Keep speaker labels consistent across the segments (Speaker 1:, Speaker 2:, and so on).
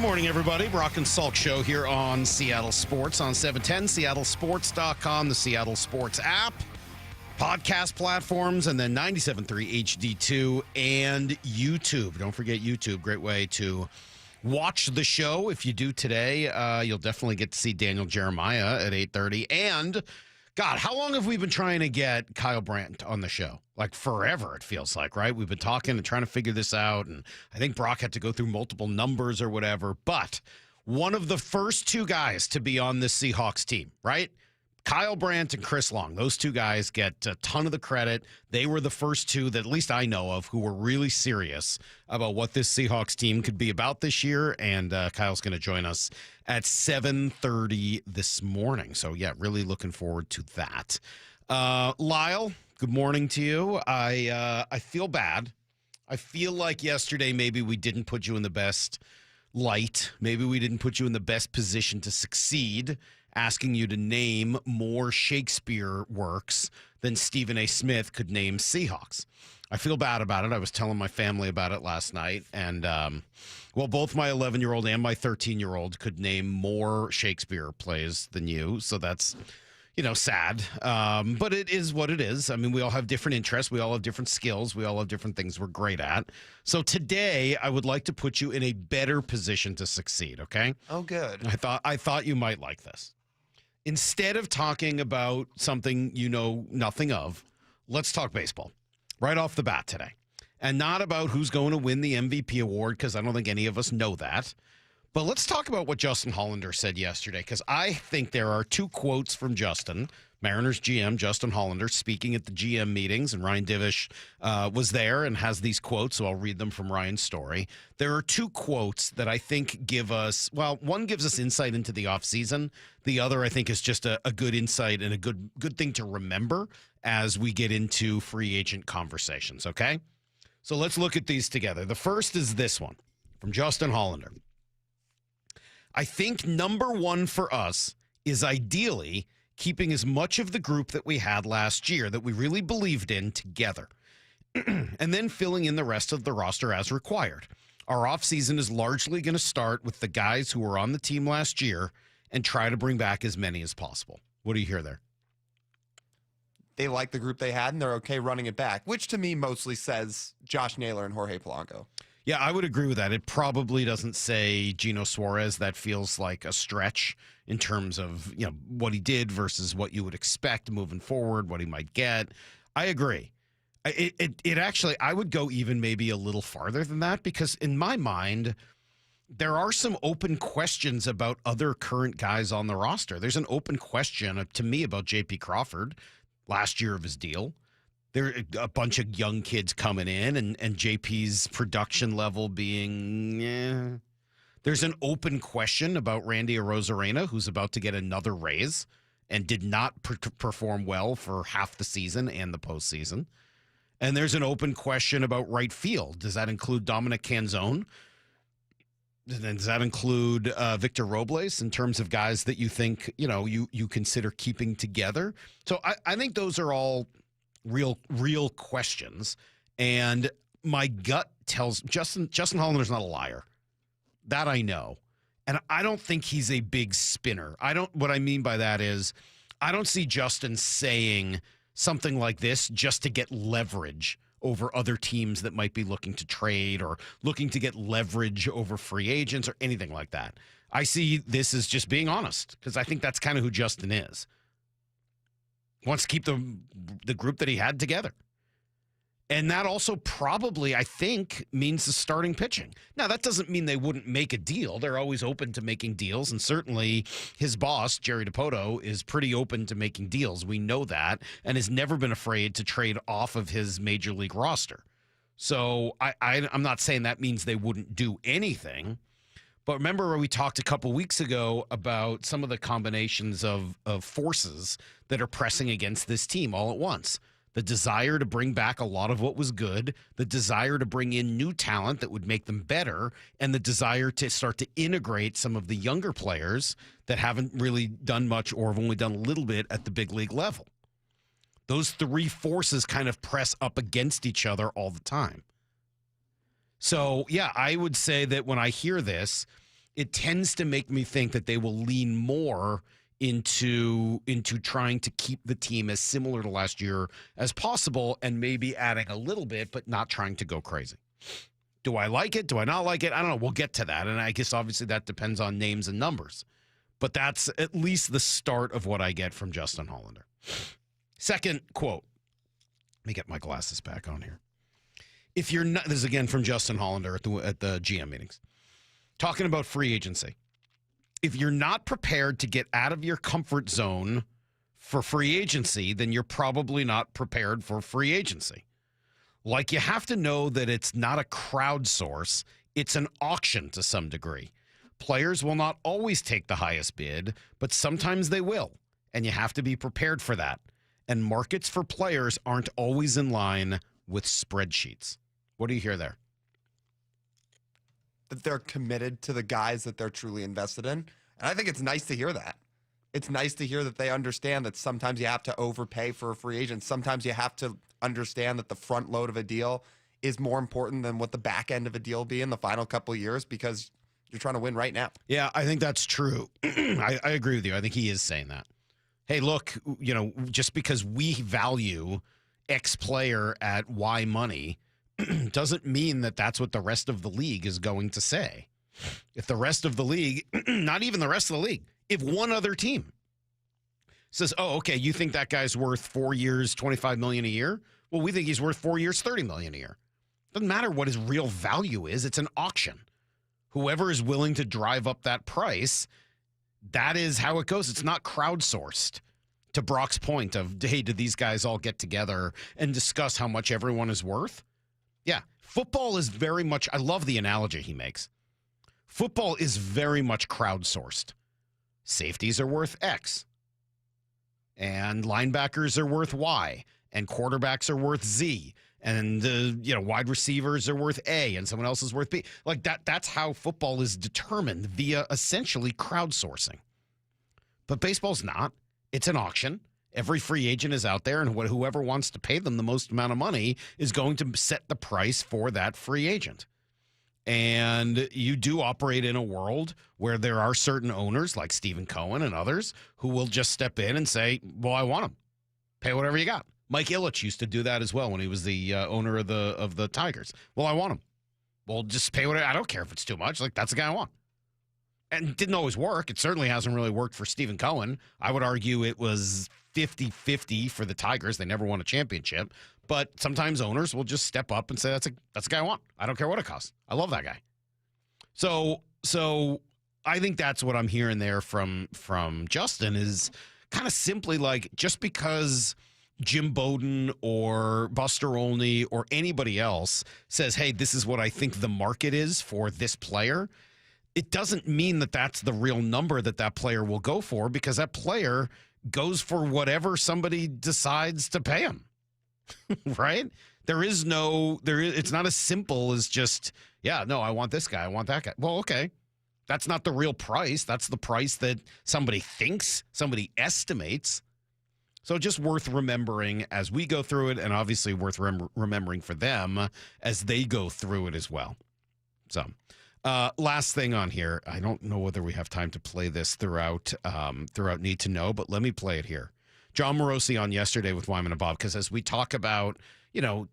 Speaker 1: morning, everybody. Brock and Salk show here on Seattle Sports on 710, seattlesports.com, the Seattle Sports app, podcast platforms, and then 97.3 HD2 and YouTube. Don't forget YouTube. Great way to watch the show. If you do today, you'll definitely get to see Daniel Jeremiah at 8:30. And, God, how long have we been trying to get Kyle Brandt on the show? Like forever, it feels like, right? We've been talking and trying to figure this out, and I think Brock had to go through multiple numbers or whatever, but one of the first two guys to be on this Seahawks team, right? Kyle Brandt and Chris Long, those two guys get a ton of the credit. They were the first two that at least I know of who were really serious about what this Seahawks team could be about this year, and Kyle's going to join us at 7:30 this morning. So, yeah, really looking forward to that. Lyle, good morning to you. I feel bad. I feel like yesterday maybe we didn't put you in the best light. Maybe we didn't put you in the best position to succeed, asking you to name more Shakespeare works than Stephen A. Smith could name Seahawks. I feel bad about it. I was telling my family about it last night, and well, both my 11-year-old and my 13-year-old could name more Shakespeare plays than you, so that's, sad. But it is what it is. I mean, we all have different interests. We all have different skills. We all have different things we're great at. So today, I would like to put you in a better position to succeed, okay?
Speaker 2: Oh, good.
Speaker 1: I thought you might like this. Instead of talking about something you know nothing of, let's talk baseball right off the bat today. And not about who's going to win the MVP award, because I don't think any of us know that. But let's talk about what Justin Hollander said yesterday, because I think there are two quotes from Justin, Mariners GM Justin Hollander, speaking at the GM meetings, and Ryan Divish was there and has these quotes, so I'll read them from Ryan's story. There are two quotes that I think give us, well, one gives us insight into the offseason. The other, I think, is just a good insight and a good thing to remember as we get into free agent conversations, okay? So let's look at these together. The first is this one from Justin Hollander. I think number one for us is ideally keeping as much of the group that we had last year that we really believed in together, and then filling in the rest of the roster as required. Our offseason is largely going to start with the guys who were on the team last year and try to bring back as many as possible. What do you hear there?
Speaker 2: They like the group they had, and they're okay running it back, which to me mostly says Josh Naylor and Jorge Polanco.
Speaker 1: Yeah, I would agree with that. It probably doesn't say Gino Suarez. That feels like a stretch in terms of, what he did versus what you would expect moving forward, what he might get. I agree. It actually, I would go even maybe a little farther than that, because in my mind, there are some open questions about other current guys on the roster. There's an open question to me about J.P. Crawford, last year of his deal. There are a bunch of young kids coming in, and JP's production level being, There's an open question about Randy Arozarena, who's about to get another raise and did not perform well for half the season and the postseason. And there's an open question about right field. Does that include Dominic Canzone? Does that include Victor Robles in terms of guys that you think, you consider keeping together? So I think those are all real questions, and my gut tells Justin Hollander's not a liar. That I know, and I don't think he's a big spinner. What I mean by that is, I don't see Justin saying something like this just to get leverage over other teams that might be looking to trade or looking to get leverage over free agents or anything like that. I see this as just being honest, because I think that's kind of who Justin is. Wants to keep the group that he had together. And that also probably, I think, means the starting pitching. Now, that doesn't mean they wouldn't make a deal. They're always open to making deals, and certainly his boss, Jerry Dipoto, is pretty open to making deals. We know that, and has never been afraid to trade off of his major league roster. So I'm not saying that means they wouldn't do anything. But remember, we talked a couple weeks ago about some of the combinations of forces that are pressing against this team all at once. The desire to bring back a lot of what was good, the desire to bring in new talent that would make them better, and the desire to start to integrate some of the younger players that haven't really done much or have only done a little bit at the big league level. Those three forces kind of press up against each other all the time. So, yeah, I would say that when I hear this, it tends to make me think that they will lean more into trying to keep the team as similar to last year as possible, and maybe adding a little bit, but not trying to go crazy. Do I like it? Do I not like it? I don't know. We'll get to that. And I guess obviously that depends on names and numbers. But that's at least the start of what I get from Justin Hollander. Second quote. Let me get my glasses back on here. If you're not, this is again from Justin Hollander at the GM meetings, talking about free agency. If you're not prepared to get out of your comfort zone for free agency, then you're probably not prepared for free agency. Like, you have to know that it's not a crowdsource, it's an auction to some degree. Players will not always take the highest bid, but sometimes they will, and you have to be prepared for that. And markets for players aren't always in line with spreadsheets. What do you hear there?
Speaker 2: That they're committed to the guys that they're truly invested in. And I think it's nice to hear that. It's nice to hear that they understand that sometimes you have to overpay for a free agent. Sometimes you have to understand that the front load of a deal is more important than what the back end of a deal will be in the final couple of years, because you're trying to win right now.
Speaker 1: Yeah, I think that's true. I agree with you. I think he is saying that. Hey, look, just because we value X player at Y money doesn't mean that that's what the rest of the league is going to say. If the rest of the league, not even the rest of the league, if one other team says, oh, okay, you think that guy's worth 4 years, $25 million a year? Well, we think he's worth 4 years, $30 million a year. Doesn't matter what his real value is. It's an auction. Whoever is willing to drive up that price, that is how it goes. It's not crowdsourced. To Brock's point of, hey, did these guys all get together and discuss how much everyone is worth? Yeah, football is very much, I love the analogy he makes. Football is very much crowdsourced. Safeties are worth X, and linebackers are worth Y, and quarterbacks are worth Z, and wide receivers are worth A, and someone else is worth B. Like that's how football is determined, via essentially crowdsourcing. But baseball's not. It's an auction. Every free agent is out there, and whoever wants to pay them the most amount of money is going to set the price for that free agent. And you do operate in a world where there are certain owners like Stephen Cohen and others who will just step in and say, well, I want him. Pay whatever you got. Mike Ilitch used to do that as well when he was the owner of the Tigers. Well, I want him. Well, just pay whatever. I don't care if it's too much. Like, that's the guy I want. And it didn't always work. It certainly hasn't really worked for Stephen Cohen. I would argue it was 50-50 for the Tigers. They never won a championship. But sometimes owners will just step up and say, that's the guy I want. I don't care what it costs. I love that guy. So I think that's what I'm hearing there from Justin, is kind of simply like, just because Jim Bowden or Buster Olney or anybody else says, hey, this is what I think the market is for this player, it doesn't mean that that's the real number that player will go for, because that player goes for whatever somebody decides to pay him. Right? It's not as simple as just, yeah, no, I want this guy, I want that guy. Well, okay. That's not the real price. That's the price that somebody thinks, somebody estimates. So just worth remembering as we go through it, and obviously worth remembering for them as they go through it as well. So last thing on here, I don't know whether we have time to play this throughout Need to Know, but let me play it here. John Morosi on yesterday with Wyman and Bob, because as we talk about,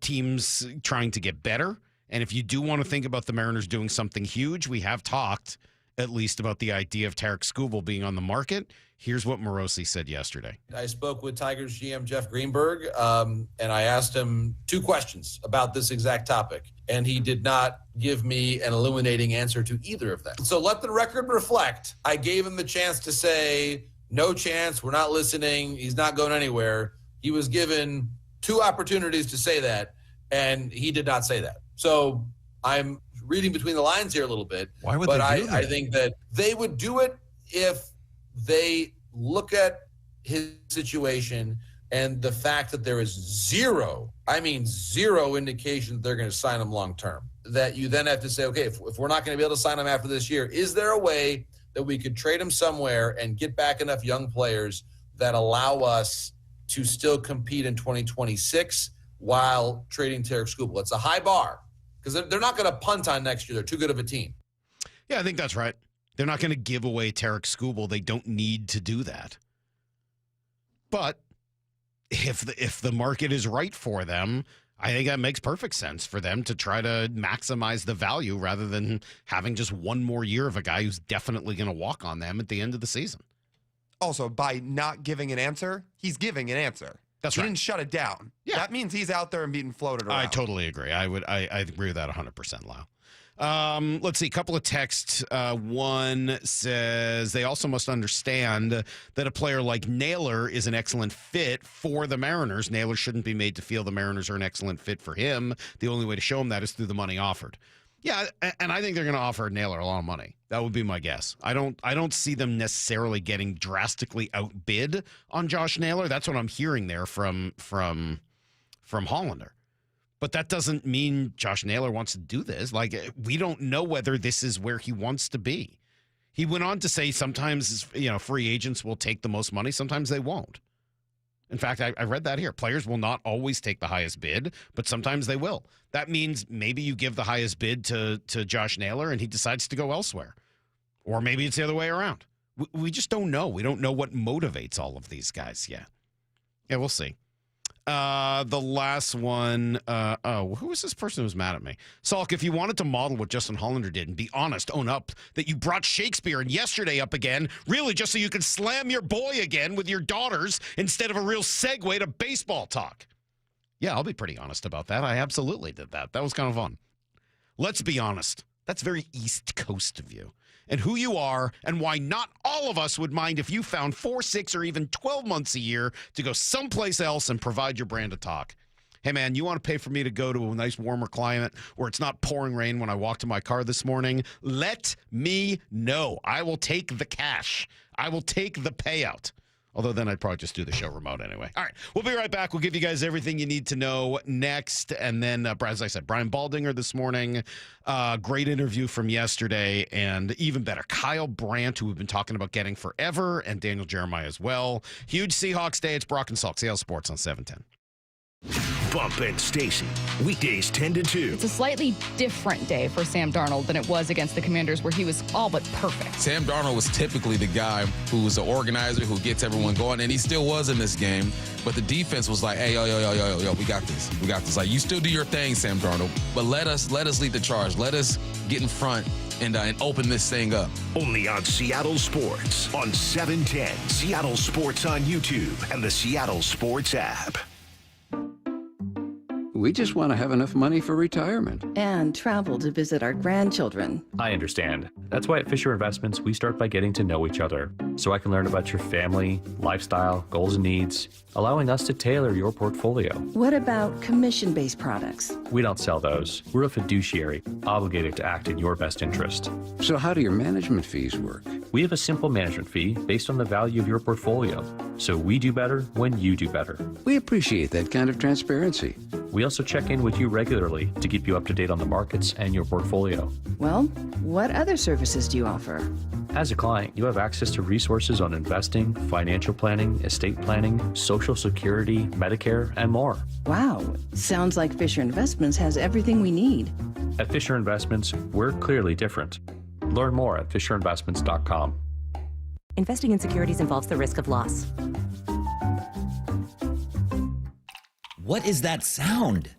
Speaker 1: teams trying to get better, and if you do want to think about the Mariners doing something huge, we have talked at least about the idea of Tarek Skubal being on the market. Here's what Morosi said yesterday.
Speaker 3: I spoke with Tigers GM Jeff Greenberg, and I asked him 2 questions about this exact topic, and he did not give me an illuminating answer to either of them. So let the record reflect. I gave him the chance to say, no chance, we're not listening, he's not going anywhere. He was given 2 opportunities to say that, and he did not say that. So I'm reading between the lines here a little bit.
Speaker 1: Why would they do that?
Speaker 3: I think that they would do it if they look at his situation and the fact that there is zero indication that they're going to sign him long term. That you then have to say, okay, if we're not going to be able to sign him after this year, is there a way that we could trade him somewhere and get back enough young players that allow us to still compete in 2026 while trading Tarek Skubal? It's a high bar, because they're not going to punt on next year. They're too good of a team.
Speaker 1: Yeah, I think that's right. They're not going to give away Tarek Skubal. They don't need to do that. But if the market is right for them, I think that makes perfect sense for them to try to maximize the value rather than having just one more year of a guy who's definitely going to walk on them at the end of the season.
Speaker 2: Also, by not giving an answer, he's giving an answer.
Speaker 1: That's
Speaker 2: he
Speaker 1: right.
Speaker 2: didn't shut it down.
Speaker 1: Yeah.
Speaker 2: That means he's out there and being floated around.
Speaker 1: I totally agree. I agree with that 100%, Lau. Let's see, a couple of texts. One says they also must understand that a player like Naylor is an excellent fit for the Mariners. Naylor shouldn't be made to feel the Mariners are an excellent fit for him. The only way to show him that is through the money offered. Yeah, and I think they're going to offer Naylor a lot of money. That would be my guess. I don't see them necessarily getting drastically outbid on Josh Naylor. That's what I'm hearing there from Hollander. But that doesn't mean Josh Naylor wants to do this. Like, we don't know whether this is where he wants to be. He went on to say sometimes, free agents will take the most money. Sometimes they won't. In fact, I read that here. Players will not always take the highest bid, but sometimes they will. That means maybe you give the highest bid to Josh Naylor and he decides to go elsewhere. Or maybe it's the other way around. We just don't know. We don't know what motivates all of these guys yet. Yeah, we'll see. The last one, who was this person who was mad at me? Salk, if you wanted to model what Justin Hollander did and be honest, own up that you brought Shakespeare and Yesterday up again, really just so you could slam your boy again with your daughters instead of a real segue to baseball talk. Yeah, I'll be pretty honest about that. I absolutely did that. That was kind of fun. Let's be honest. That's very East Coast of you. And who you are, and why not all of us would mind if you found 4, 6, or even 12 months a year to go someplace else and provide your brand of talk. Hey, man, you want to pay for me to go to a nice warmer climate where it's not pouring rain when I walk to my car this morning? Let me know. I will take the cash. I will take the payout. Although then I'd probably just do the show remote anyway. All right, we'll be right back. We'll give you guys everything you need to know next. And then, as I said, Brian Baldinger this morning. Great interview from yesterday. And even better, Kyle Brandt, who we've been talking about getting forever, and Daniel Jeremiah as well. Huge Seahawks day. It's Brock and Salk, Seattle Sports on 710.
Speaker 4: Bump and Stacy, weekdays 10 to 2.
Speaker 5: It's a slightly different day for Sam Darnold than it was against the Commanders, where he was all but perfect.
Speaker 6: Sam Darnold was typically the guy who was the organizer, who gets everyone going, and he still was in this game. But the defense was like, hey, yo, we got this. We got this. Like, you still do your thing, Sam Darnold, but let us lead the charge. Let us get in front and open this thing up.
Speaker 4: Only on Seattle Sports on 710. Seattle Sports on YouTube and the Seattle Sports app.
Speaker 7: We just want to have enough money for retirement.
Speaker 8: And travel to visit our grandchildren.
Speaker 9: I understand. That's why at Fisher Investments, we start by getting to know each other, so I can learn about your family, lifestyle, goals and needs, allowing us to tailor your portfolio.
Speaker 8: What about commission-based products?
Speaker 9: We don't sell those. We're a fiduciary, obligated to act in your best interest.
Speaker 7: So how do your management fees work?
Speaker 9: We have a simple management fee based on the value of your portfolio, so we do better when you do better.
Speaker 7: We appreciate that kind of transparency.
Speaker 9: We also check in with you regularly to keep you up to date on the markets and your portfolio.
Speaker 8: Well, what other services do you offer?
Speaker 9: As a client, you have access to resources on investing, financial planning, estate planning, Social Security, Medicare, and more.
Speaker 8: Wow, sounds like Fisher Investments has everything we need.
Speaker 9: At Fisher Investments, we're clearly different. Learn more at FisherInvestments.com.
Speaker 10: Investing in securities involves the risk of loss.
Speaker 11: What is that sound?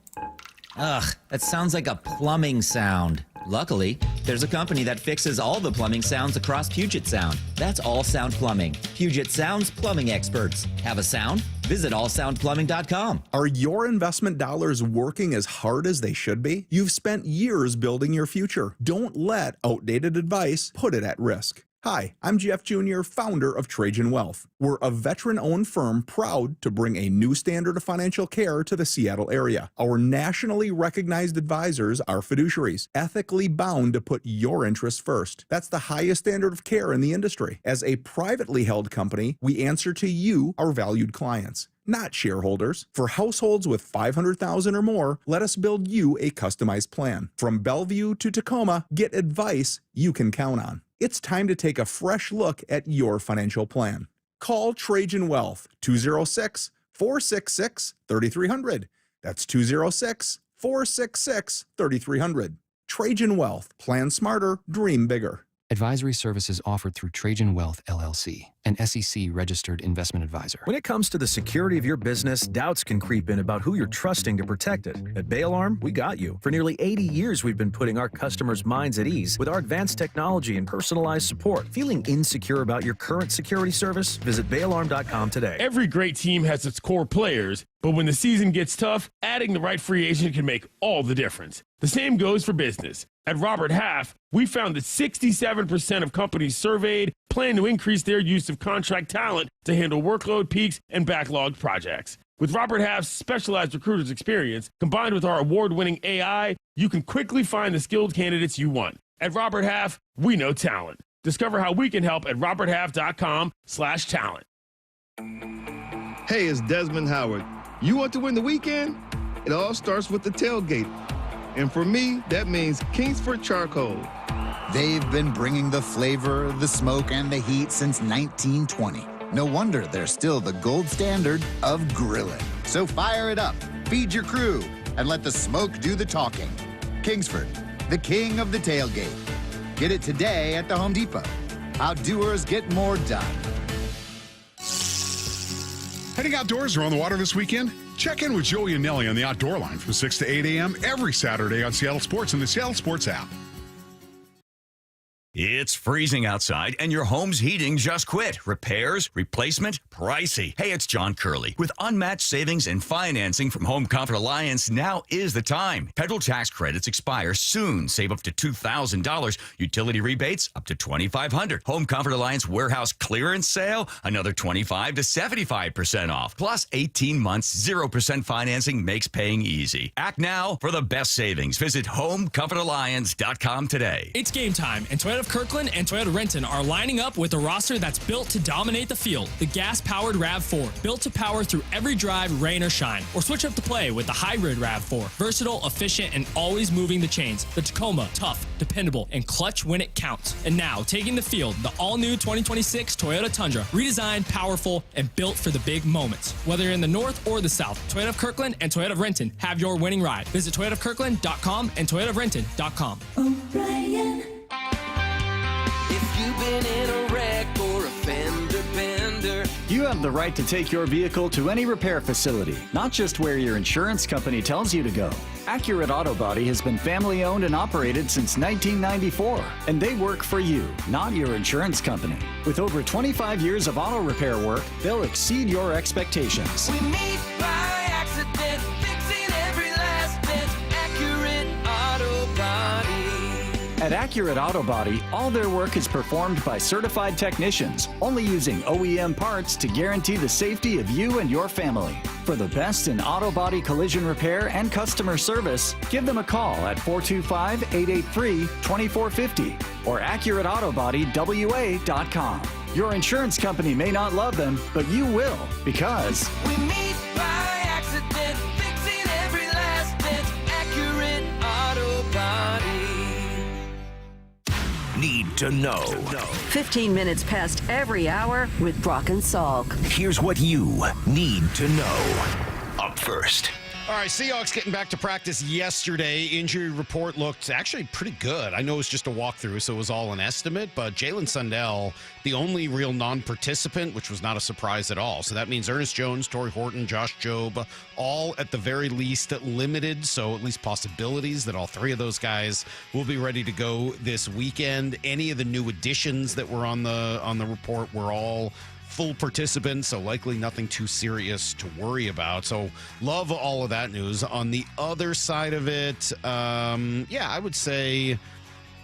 Speaker 11: Ugh, that sounds like a plumbing sound. Luckily, there's a company that fixes all the plumbing sounds across Puget Sound. That's All Sound Plumbing. Puget Sound's plumbing experts. Have a sound? Visit allsoundplumbing.com.
Speaker 12: Are your investment dollars working as hard as they should be? You've spent years building your future. Don't let outdated advice put it at risk. Hi, I'm Jeff Jr., founder of Trajan Wealth. We're a veteran-owned firm proud to bring a new standard of financial care to the Seattle area. Our nationally recognized advisors are fiduciaries, ethically bound to put your interests first. That's the highest standard of care in the industry. As a privately held company, we answer to you, our valued clients, not shareholders. For households with $500,000 or more, let us build you a customized plan. From Bellevue to Tacoma, get advice you can count on. It's time to take a fresh look at your financial plan. Call Trajan Wealth, 206-466-3300. That's 206-466-3300. Trajan Wealth. Plan smarter, dream bigger.
Speaker 13: Advisory services offered through Trajan Wealth, LLC, an SEC-registered investment advisor.
Speaker 14: When it comes to the security of your business, doubts can creep in about who you're trusting to protect it. At Bail Alarm, we got you. For nearly 80 years, we've been putting our customers' minds at ease with our advanced technology and personalized support. Feeling insecure about your current security service? Visit bailalarm.com today.
Speaker 15: Every great team has its core players, but when the season gets tough, adding the right free agent can make all the difference. The same goes for business. At Robert Half, we found that 67% of companies surveyed plan to increase their use of contract talent to handle workload peaks and backlogged projects. With Robert Half's specialized recruiters experience, combined with our award-winning AI, you can quickly find the skilled candidates you want. At Robert Half, we know talent. Discover how we can help at roberthalf.com/talent.
Speaker 16: Hey, it's Desmond Howard. You want to win the weekend? It all starts with the tailgate. And for me, that means Kingsford Charcoal.
Speaker 17: They've been bringing the flavor, the smoke, and the heat since 1920. No wonder they're still the gold standard of grilling. So fire it up, feed your crew, and let the smoke do the talking. Kingsford, the king of the tailgate. Get it today at the Home Depot. Outdoers get more done.
Speaker 18: Heading outdoors or on the water this weekend? Check in with Joey and Nelly on the Outdoor Line from 6 to 8 a.m. every Saturday on Seattle Sports and the Seattle Sports app.
Speaker 19: It's freezing outside and your home's heating just quit. Repairs, replacement, pricey. Hey, it's John Curley. With unmatched savings and financing from Home Comfort Alliance, now is the time. Federal tax credits expire soon. Save up to $2,000. Utility rebates up to $2,500. Home Comfort Alliance warehouse clearance sale, another 25 to 75% off. Plus 18 months, 0% financing makes paying easy. Act now for the best savings. Visit homecomfortalliance.com today.
Speaker 20: It's game time, and Toyota of Kirkland and Toyota Renton are lining up with a roster that's built to dominate the field. The gas-powered RAV4, built to power through every drive, rain or shine. Or switch up the play with the hybrid RAV4, versatile, efficient, and always moving the chains. The Tacoma, tough, dependable, and clutch when it counts. And now, taking the field, the all-new 2026 Toyota Tundra, redesigned, powerful, and built for the big moments. Whether you're in the north or the south, Toyota of Kirkland and Toyota of Renton have your winning ride. Visit toyotaofkirkland.com and toyotaofrenton.com.
Speaker 21: O'Brien. If you've been in a wreck or a fender bender,
Speaker 22: you have the right to take your vehicle to any repair facility, not just where your insurance company tells you to go. Accurate Auto Body has been family owned and operated since 1994, and they work for you, not your insurance company. With over 25 years of auto repair work, they'll exceed your expectations.
Speaker 21: we meet by accident, fixing every last bit. Accurate Auto Body.
Speaker 22: At Accurate Auto Body, all their work is performed by certified technicians, only using OEM parts to guarantee the safety of you and your family. For the best in auto body collision repair and customer service, give them a call at 425-883-2450 or AccurateAutoBodyWA.com. Your insurance company may not love them, but you will, because
Speaker 21: we meet by accident, fixing every last bit. Accurate Auto Body.
Speaker 4: Need to know.
Speaker 8: 15 minutes past every hour with Brock and Salk.
Speaker 4: Here's what you need to know. Up first.
Speaker 1: All right, Seahawks getting back to practice yesterday. Injury report looked actually pretty good. I know it was just a walkthrough, so it was all an estimate, but Jalen Sundell, the only real non-participant, which was not a surprise at all. So that means Ernest Jones, Torrey Horton, Josh Jobe, all at the very least limited, so at least possibilities that all three of those guys will be ready to go this weekend. Any of the new additions that were on the report were all full participants, so likely nothing too serious to worry about. So love all of that news. On the other side of it, I would say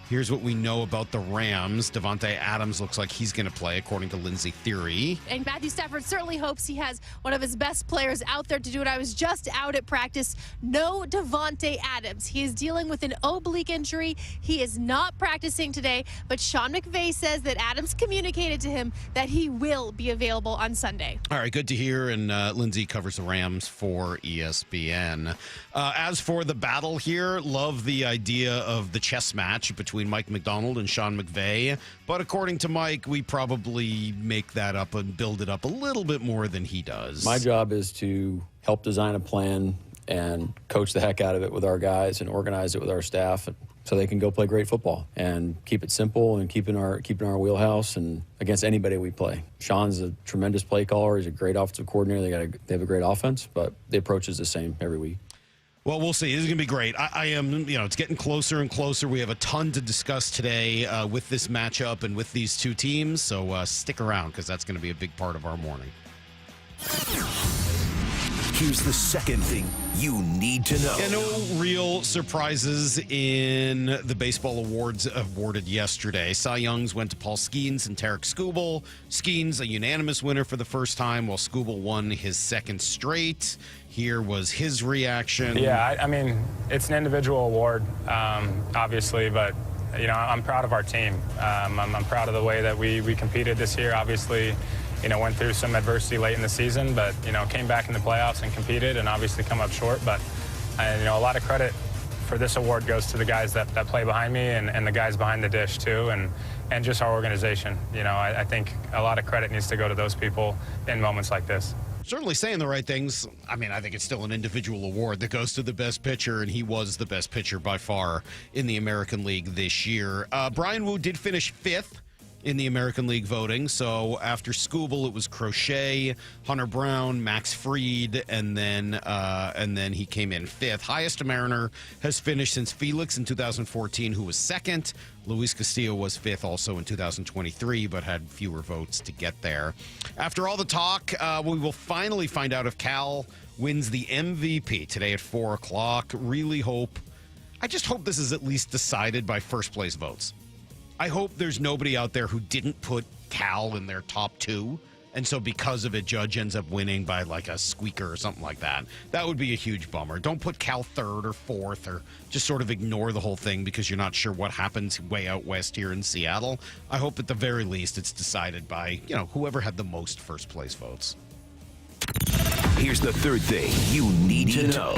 Speaker 1: here's what we know about the Rams. Davante Adams looks like he's going to play, according to Lindsey Theory.
Speaker 23: And Matthew Stafford certainly hopes he has one of his best players out there to do it. I was just out at practice. No Davante Adams. He is dealing with an oblique injury. He is not practicing today, but Sean McVay says that Adams communicated to him that he will be available on Sunday.
Speaker 1: All right, good to hear. And Lindsey covers the Rams for ESPN. As for the battle here, love the idea of the chess match between Mike McDonald and Sean McVay. But according to Mike, we probably make that up and build it up a little bit more than he does.
Speaker 24: My job is to help design a plan and coach the heck out of it with our guys and organize it with our staff and
Speaker 2: so they can go play great football and keep it simple and keep in our wheelhouse and against anybody we play. Sean's a tremendous play caller. He's a great offensive coordinator. They have a great offense, but the approach is the same every week.
Speaker 1: Well, we'll see. This is going to be great. I am, it's getting closer and closer. We have a ton to discuss today with this matchup and with these two teams. So stick around because that's going to be a big part of our morning.
Speaker 4: Here's the second thing you need to know.
Speaker 1: And no real surprises in the baseball awards awarded yesterday. Cy Youngs went to Paul Skeens and Tarek Skubal. Skeens, a unanimous winner for the first time, while Skubal won his second straight. Here was his reaction.
Speaker 3: Yeah, I mean, it's an individual award, obviously, but, I'm proud of our team. I'm proud of the way that we competed this year. Obviously, went through some adversity late in the season, but, came back in the playoffs and competed and obviously come up short. But, a lot of credit for this award goes to the guys that play behind me and the guys behind the dish, too, and just our organization. I think a lot of credit needs to go to those people in moments like this.
Speaker 1: Certainly saying the right things. I mean, I think it's still an individual award that goes to the best pitcher, and he was the best pitcher by far in the American League this year. Brian Wu did finish 5th in the American League voting. So after Skubal, it was Crochet, Hunter Brown, Max Fried, and then he came in 5th. Highest Mariner has finished since Felix in 2014, who was 2nd. Luis Castillo was 5th also in 2023, but had fewer votes to get there. After all the talk, we will finally find out if Cal wins the MVP today at 4 o'clock. I just hope this is at least decided by first place votes. I hope there's nobody out there who didn't put Cal in their top 2. And so because of it, Judge ends up winning by like a squeaker or something like that. That would be a huge bummer. Don't put Cal 3rd or 4th or just sort of ignore the whole thing because you're not sure what happens way out west here in Seattle. I hope at the very least it's decided by, whoever had the most first place votes.
Speaker 4: Here's the third thing you need to know.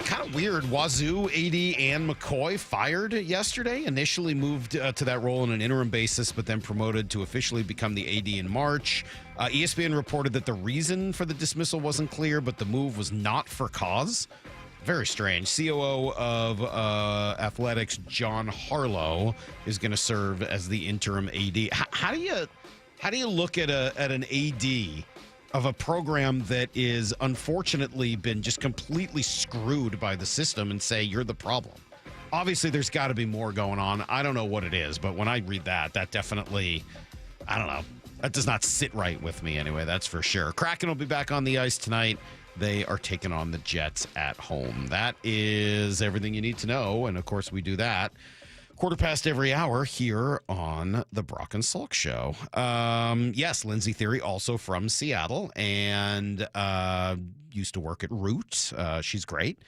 Speaker 1: Kind of weird. Wazoo AD Ann McCoy fired yesterday. Initially moved to that role on an interim basis, but then promoted to officially become the AD in March. ESPN reported that the reason for the dismissal wasn't clear, but the move was not for cause. Very strange. COO of Athletics, John Harlow, is going to serve as the interim AD. How do you look at an AD of a program that is unfortunately been just completely screwed by the system and say you're the problem? Obviously, there's got to be more going on. I don't know what it is, but when I read that definitely, I don't know. That does not sit right with me anyway, that's for sure. Kraken will be back on the ice tonight. They are taking on the Jets at home. That is everything you need to know, and of course we do that 1/4 every hour here on the Brock and Salk Show. Yes, Lindsay Theory, also from Seattle, and used to work at Root. She's great.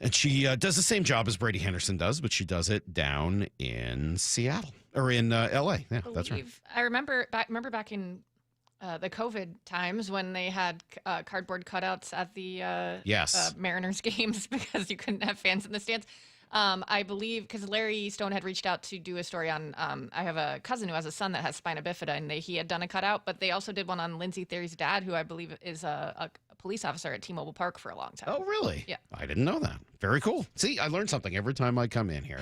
Speaker 1: And she does the same job as Brady Henderson does, but she does it down in Seattle, or in L.A. Yeah, that's right.
Speaker 5: I remember back in the COVID times when they had cardboard cutouts at the Mariners games because you couldn't have fans in the stands. I believe because Larry Stone had reached out to do a story on, I have a cousin who has a son that has spina bifida, and he had done a cutout, but they also did one on Lindsay Theory's dad, who I believe is a police officer at T-Mobile Park for a long time.
Speaker 1: Oh, really?
Speaker 5: Yeah.
Speaker 1: I didn't know that. Very cool. See, I learned something every time I come in here.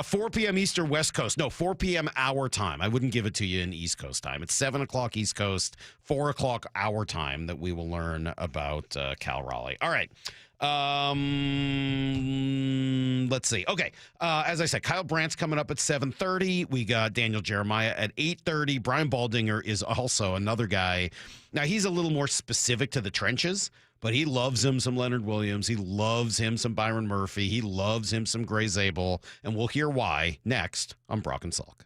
Speaker 1: 4 p.m. Eastern West Coast. No, 4 p.m. our time. I wouldn't give it to you in East Coast time. It's 7 o'clock East Coast, 4 o'clock our time that we will learn about Cal Raleigh. All right. Let's see. Okay. As I said, Kyle Brandt's coming up at 7:30. We got Daniel Jeremiah at 8:30. Brian Baldinger is also another guy. Now, he's a little more specific to the trenches, but he loves him some Leonard Williams. He loves him some Byron Murphy. He loves him some Gray Zabel. And we'll hear why next on Brock and Salk.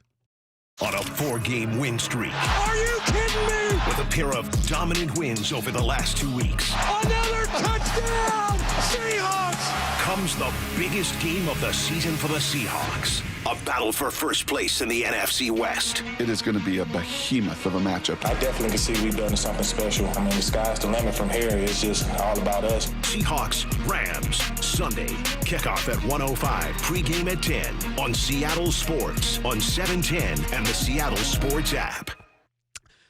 Speaker 4: On a 4-game win streak.
Speaker 21: Are you kidding me?
Speaker 4: With a pair of dominant wins over the last 2 weeks.
Speaker 21: Another touchdown! Seahawks!
Speaker 4: Comes the biggest game of the season for the Seahawks. A battle for first place in the NFC West.
Speaker 24: It is going to be a behemoth of a matchup.
Speaker 3: I definitely can see we've done something special. I mean, the sky's the limit from here. It's just all about us.
Speaker 4: Seahawks, Rams, Sunday. Kickoff at 1:05. Pregame at 10 on Seattle Sports on 710 and the Seattle Sports app.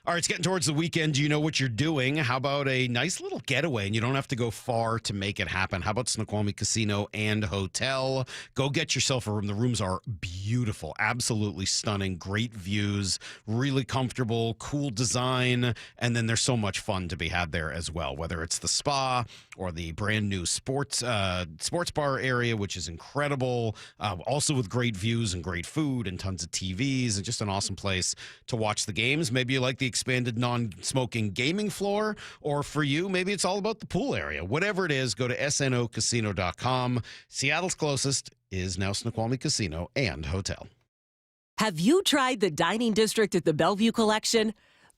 Speaker 1: All right, it's getting towards the weekend. Do you know what you're doing? How about a nice little getaway? And you don't have to go far to make it happen. How about Snoqualmie Casino and Hotel? Go get yourself a room. The rooms are beautiful, absolutely stunning, great views, really comfortable, cool design. And then there's so much fun to be had there as well, whether it's the spa or the brand new sports bar area, which is incredible. Also with great views and great food and tons of TVs and just an awesome place to watch the games. Maybe you like the expanded non-smoking gaming floor, or for you, maybe it's all about the pool area. Whatever it is, go to snocasino.com. Seattle's closest is now Snoqualmie Casino and Hotel.
Speaker 6: Have you tried the dining district at the Bellevue Collection?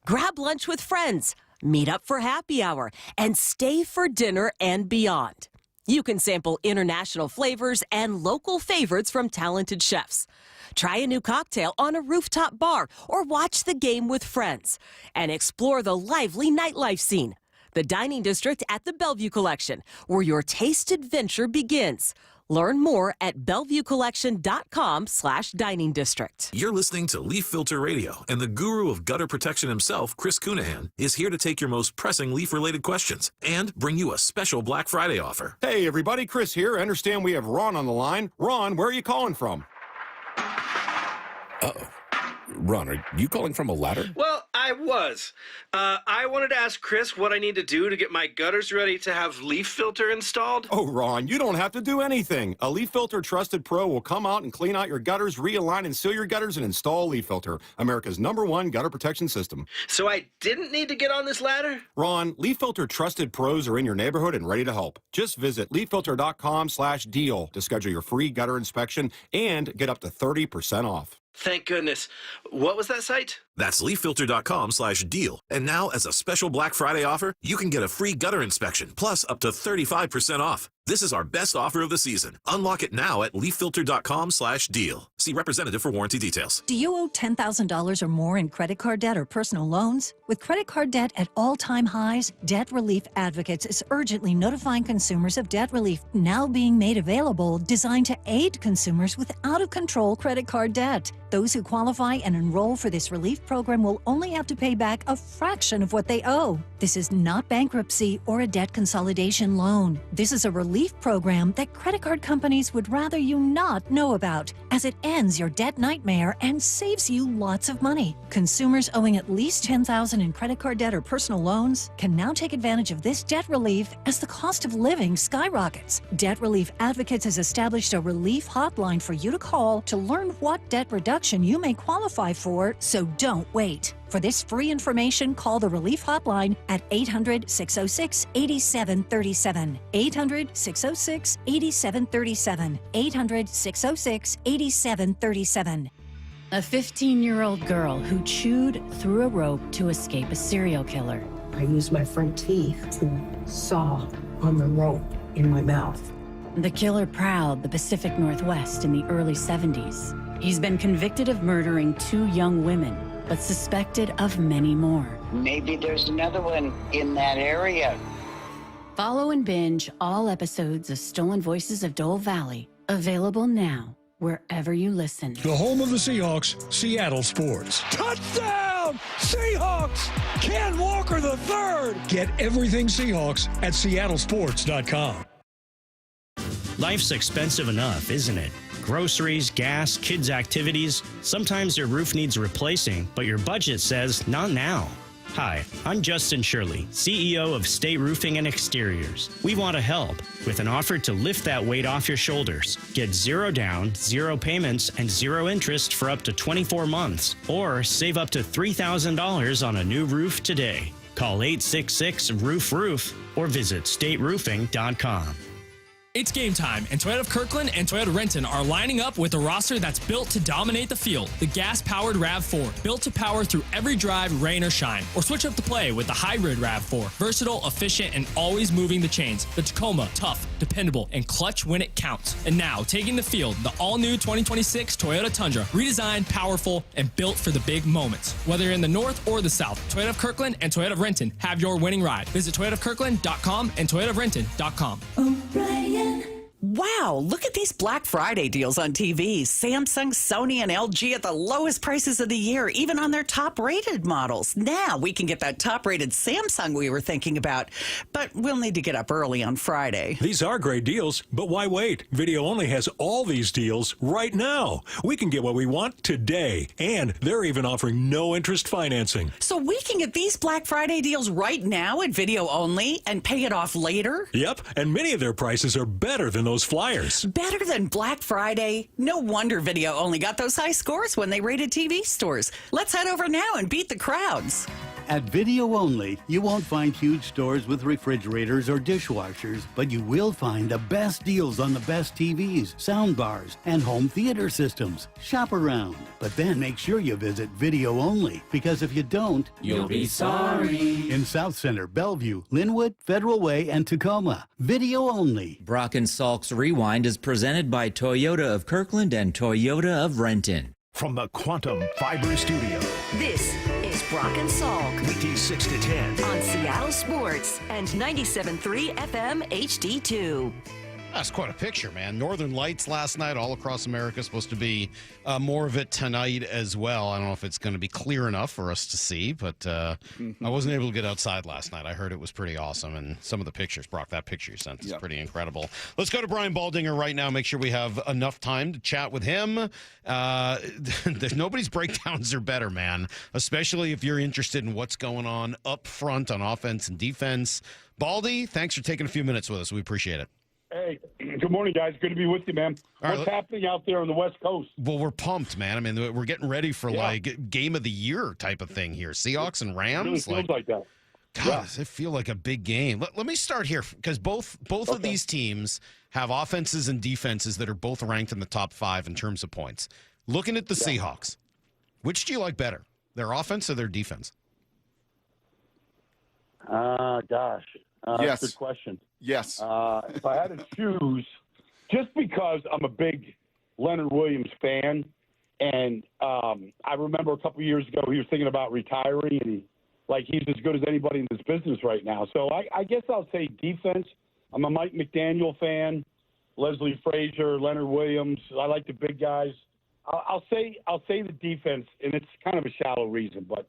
Speaker 6: Grab lunch with friends, meet up for happy hour, and stay for dinner and beyond. You can sample international flavors and local favorites from talented chefs. Try a new cocktail on a rooftop bar or watch the game with friends. And explore the lively nightlife scene. The Dining District at the Bellevue Collection, where your taste adventure begins. Learn more at BellevueCollection.com/dining district.
Speaker 7: You're listening to Leaf Filter Radio, and the guru of gutter protection himself, Chris Cunahan, is here to take your most pressing leaf-related questions and bring you a special Black Friday offer.
Speaker 9: Hey, everybody, Chris here. I understand we have Ron on the line. Ron, where are you calling from?
Speaker 10: Uh-oh. Ron, are you calling from a ladder?
Speaker 25: Well, I was. I wanted to ask Chris what I need to do to get my gutters ready to have leaf filter installed.
Speaker 9: Oh, Ron, you don't have to do anything. A Leaf Filter Trusted Pro will come out and clean out your gutters, realign and seal your gutters, and install Leaf Filter, America's #1 gutter protection system.
Speaker 25: So I didn't need to get on this ladder?
Speaker 9: Ron, Leaf Filter Trusted Pros are in your neighborhood and ready to help. Just visit leaffilter.com/deal to schedule your free gutter inspection and get up to 30% off.
Speaker 25: Thank goodness. What was that site?
Speaker 7: That's leaffilter.com/deal. And now, as a special Black Friday offer, you can get a free gutter inspection, plus up to 35% off. This is our best offer of the season. Unlock it now at leaffilter.com/deal. See representative for warranty details.
Speaker 26: Do you owe $10,000 or more in credit card debt or personal loans? With credit card debt at all-time highs, Debt Relief Advocates is urgently notifying consumers of debt relief now being made available, designed to aid consumers with out-of-control credit card debt. Those who qualify and enroll for this relief program will only have to pay back a fraction of what they owe. This is not bankruptcy or a debt consolidation loan. This is a relief program that credit card companies would rather you not know about, as it ends your debt nightmare and saves you lots of money. Consumers owing at least $10,000 in credit card debt or personal loans can now take advantage of this debt relief as the cost of living skyrockets. Debt Relief Advocates has established a relief hotline for you to call to learn what debt reduction you may qualify for, so don't wait. For this free information, call the Relief Hotline at 800-606-8737. 800-606-8737. 800-606-8737.
Speaker 27: A 15-year-old girl who chewed through a rope to escape a serial killer.
Speaker 28: I used my front teeth to saw on the rope in my mouth.
Speaker 27: The killer prowled the Pacific Northwest in the early 70s. He's been convicted of murdering 2 young women, but suspected of many more.
Speaker 29: Maybe there's another one in that area.
Speaker 27: Follow and binge all episodes of Stolen Voices of Dole Valley, available now wherever you listen.
Speaker 30: The home of the Seahawks, Seattle Sports.
Speaker 31: Touchdown! Seahawks! Ken Walker III!
Speaker 30: Get everything Seahawks at seattlesports.com.
Speaker 32: Life's expensive enough, isn't it? Groceries, gas, kids' activities. Sometimes your roof needs replacing, but your budget says not now. Hi, I'm Justin Shirley, CEO of State Roofing and Exteriors. We want to help with an offer to lift that weight off your shoulders. Get 0 down, 0 payments, and 0 interest for up to 24 months. Or save up to $3,000 on a new roof today. Call 866-ROOF-ROOF or visit stateroofing.com.
Speaker 20: It's game time, and Toyota of Kirkland and Toyota Renton are lining up with a roster that's built to dominate the field. The gas-powered RAV4, built to power through every drive, rain or shine. Or switch up the play with the hybrid RAV4, versatile, efficient, and always moving the chains. The Tacoma, tough, dependable, and clutch when it counts. And now, taking the field, the all-new 2026 Toyota Tundra, redesigned, powerful, and built for the big moments. Whether you're in the north or the south, Toyota of Kirkland and Toyota of Renton have your winning ride. Visit toyotaofkirkland.com and toyotaofrenton.com.
Speaker 28: O'Brien.
Speaker 8: Wow, look at these Black Friday deals on TVs. Samsung, Sony, and LG at the lowest prices of the year, even on their top-rated models. Now we can get that top-rated Samsung we were thinking about, but we'll need to get up early on Friday.
Speaker 30: These are great deals, but why wait? Video Only has all these deals right now. We can get what we want today, and they're even offering no-interest financing.
Speaker 8: So we can get these Black Friday deals right now at Video Only and pay it off later?
Speaker 30: Yep, and many of their prices are better than those flyers.
Speaker 8: Better than Black Friday? No wonder Video Only got those high scores when they rated TV stores. Let's head over now and beat the crowds.
Speaker 11: At Video Only, you won't find huge stores with refrigerators or dishwashers, but you will find the best deals on the best TVs, sound bars, and home theater systems. Shop around, but then make sure you visit Video Only, because if you don't,
Speaker 21: you'll be sorry.
Speaker 11: In South Center, Bellevue, Linwood, Federal Way, and Tacoma. Video Only.
Speaker 12: Brock and Salk's Rewind is presented by Toyota of Kirkland and Toyota of Renton.
Speaker 4: From the Quantum Fiber Studio.
Speaker 6: This is Brock and Salk.
Speaker 4: Weekdays 6 to 10.
Speaker 6: On Seattle Sports and 97.3 FM HD2.
Speaker 1: That's quite a picture, man. Northern Lights last night all across America. Supposed to be more of it tonight as well. I don't know if it's going to be clear enough for us to see, but I wasn't able to get outside last night. I heard it was pretty awesome, and some of the pictures, Brock, that picture you sent is pretty incredible. Let's go to Brian Baldinger right now. Make sure we have enough time to chat with him. There's nobody's breakdowns are better, man, especially if you're interested in what's going on up front on offense and defense. Baldy, thanks for taking a few minutes with us. We appreciate it.
Speaker 13: Hey, good morning, guys. Good to be with you, man. What's happening out there on the West Coast?
Speaker 1: Well, we're pumped, man. I mean, we're getting ready for like game of the year type of thing here. Seahawks and Rams.
Speaker 13: It really feels like that.
Speaker 1: God, does it feel like a big game? Let me start here because both of these teams have offenses and defenses that are both ranked in the top 5 in terms of points. Looking at the Seahawks, which do you like better, their offense or their defense?
Speaker 13: Gosh.
Speaker 24: Yes.
Speaker 13: That's a good question.
Speaker 24: Yes.
Speaker 13: If I had to choose, just because I'm a big Leonard Williams fan, and I remember a couple years ago he was thinking about retiring, and he's as good as anybody in this business right now. So I guess I'll say defense. I'm a Mike McDaniel fan, Leslie Frazier, Leonard Williams. I like the big guys. I'll say the defense, and it's kind of a shallow reason, but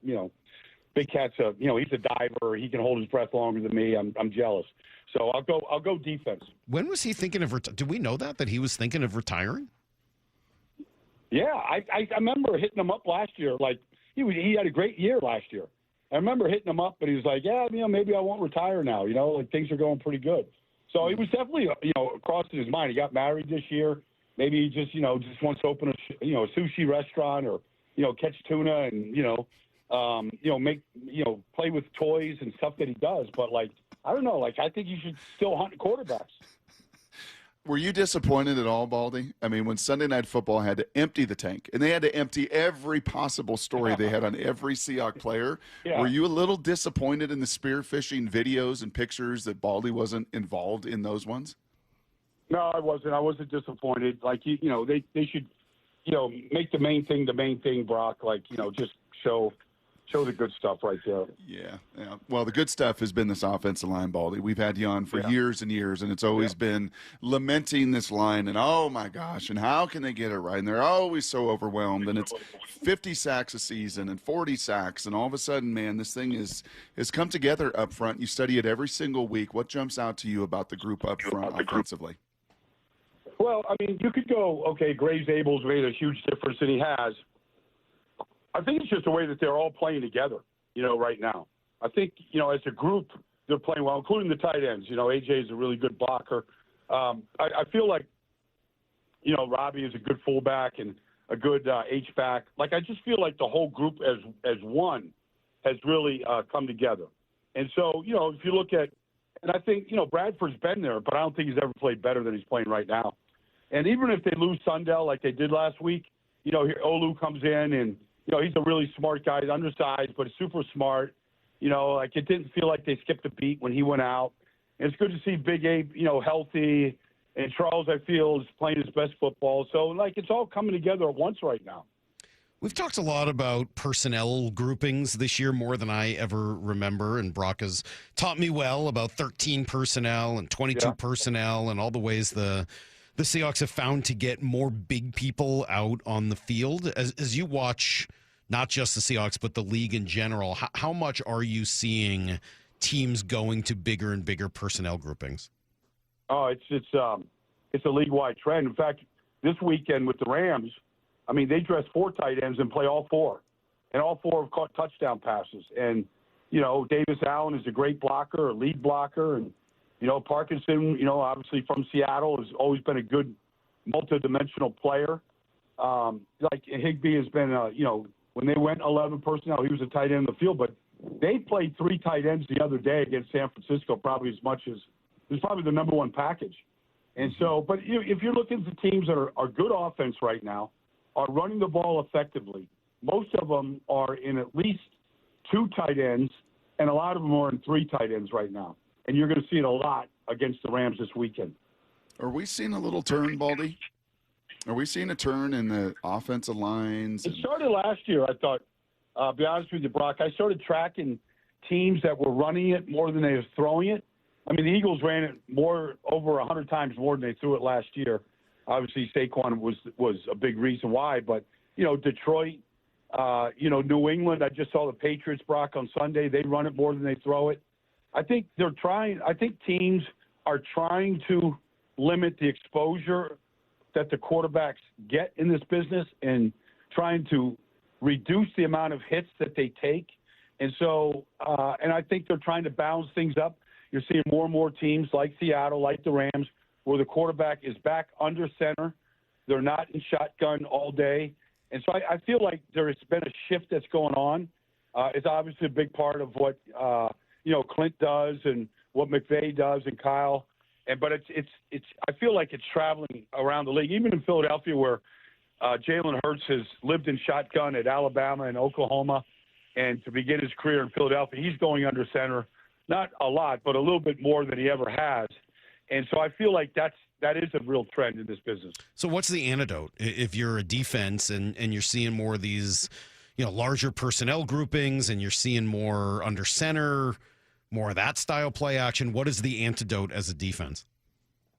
Speaker 13: Big Cat's he's a diver. He can hold his breath longer than me. I'm jealous. So I'll go defense.
Speaker 1: When was he thinking of do we know that he was thinking of retiring?
Speaker 13: Yeah, I remember hitting him up last year. Like he had a great year last year. I remember hitting him up, and he was like, "Yeah, maybe I won't retire now. Things are going pretty good." So he was definitely crossing his mind. He got married this year. Maybe he just wants to open a sushi restaurant or catch tuna and make play with toys and stuff that he does. But I don't know. I think you should still hunt quarterbacks.
Speaker 24: Were you disappointed at all, Baldy? I mean, when Sunday Night Football had to empty the tank, and they had to empty every possible story they had on every Seahawks player, were you a little disappointed in the spearfishing videos and pictures that Baldy wasn't involved in those ones?
Speaker 13: No, I wasn't. I wasn't disappointed. They should, make the main thing, Brock. Just show the good stuff right there.
Speaker 24: Yeah. Well, the good stuff has been this offensive line, Baldy. We've had you on for years and years, and it's always been lamenting this line and, oh, my gosh, and how can they get it right? And they're always so overwhelmed, and it's 50 sacks a season and 40 sacks, and all of a sudden, man, this thing has come together up front. You study it every single week. What jumps out to you about the group up front offensively?
Speaker 13: Well, I mean, you could go, okay, Graves Abel's made a huge difference, and he has. I think it's just the way that they're all playing together, right now. I think, as a group, they're playing well, including the tight ends. AJ is a really good blocker. I feel like, Robbie is a good fullback and a good H-back. I just feel like the whole group as one has really come together. And so, if you look at – and I think, Bradford's been there, but I don't think he's ever played better than he's playing right now. And even if they lose Sundell like they did last week, here Olu comes in and – he's a really smart guy. He's undersized, but super smart. It didn't feel like they skipped a beat when he went out. And it's good to see Big Abe, healthy. And Charles, I feel, is playing his best football. So, it's all coming together at once right now.
Speaker 1: We've talked a lot about personnel groupings this year, more than I ever remember. And Brock has taught me well about 13 personnel and 22 personnel and all the ways the the Seahawks have found to get more big people out on the field. As you watch not just the Seahawks, but the league in general, how much are you seeing teams going to bigger and bigger personnel groupings?
Speaker 13: Oh, it's a league-wide trend. In fact, this weekend with the Rams, I mean, they dress 4 tight ends and play all 4. And all 4 have caught touchdown passes. And, you know, Davis Allen is a great blocker, a lead blocker. And, you know, Parkinson, you know, obviously from Seattle, has always been a good multidimensional player. Like Higbee has been, you know, when they went 11 personnel, he was a tight end in the field. But they played 3 tight ends the other day against San Francisco, probably as much as – it was probably the number 1 package. And so – but if you're looking at the teams that are good offense right now, are running the ball effectively, most of them are in at least 2 tight ends, and a lot of them are in 3 tight ends right now. And you're going to see it a lot against the Rams this weekend.
Speaker 24: Are we seeing a little turn, Baldy? Are we seeing a turn in the offensive lines?
Speaker 13: It started last year, I thought. I'll be honest with you, Brock. I started tracking teams that were running it more than they were throwing it. I mean, the Eagles ran it over 100 times more than they threw it last year. Obviously, Saquon was a big reason why. But, you know, Detroit, you know, New England, I just saw the Patriots, Brock, on Sunday. They run it more than they throw it. I think teams are trying to limit the exposure that the quarterbacks get in this business and trying to reduce the amount of hits that they take. And so, and I think they're trying to balance things up. You're seeing more and more teams like Seattle, like the Rams, where the quarterback is back under center. They're not in shotgun all day. And so I feel like there has been a shift that's going on. It's obviously a big part of what, you know, Clint does and what McVay does and Kyle. But it's I feel like it's traveling around the league, even in Philadelphia, where Jalen Hurts has lived in shotgun at Alabama and Oklahoma. And to begin his career in Philadelphia, he's going under center, not a lot, but a little bit more than he ever has. And so I feel like that is a real trend in this business.
Speaker 1: So what's the antidote if you're a defense and you're seeing more of these, you know, larger personnel groupings and you're seeing more under center, more of that style play action? What is the antidote as a defense?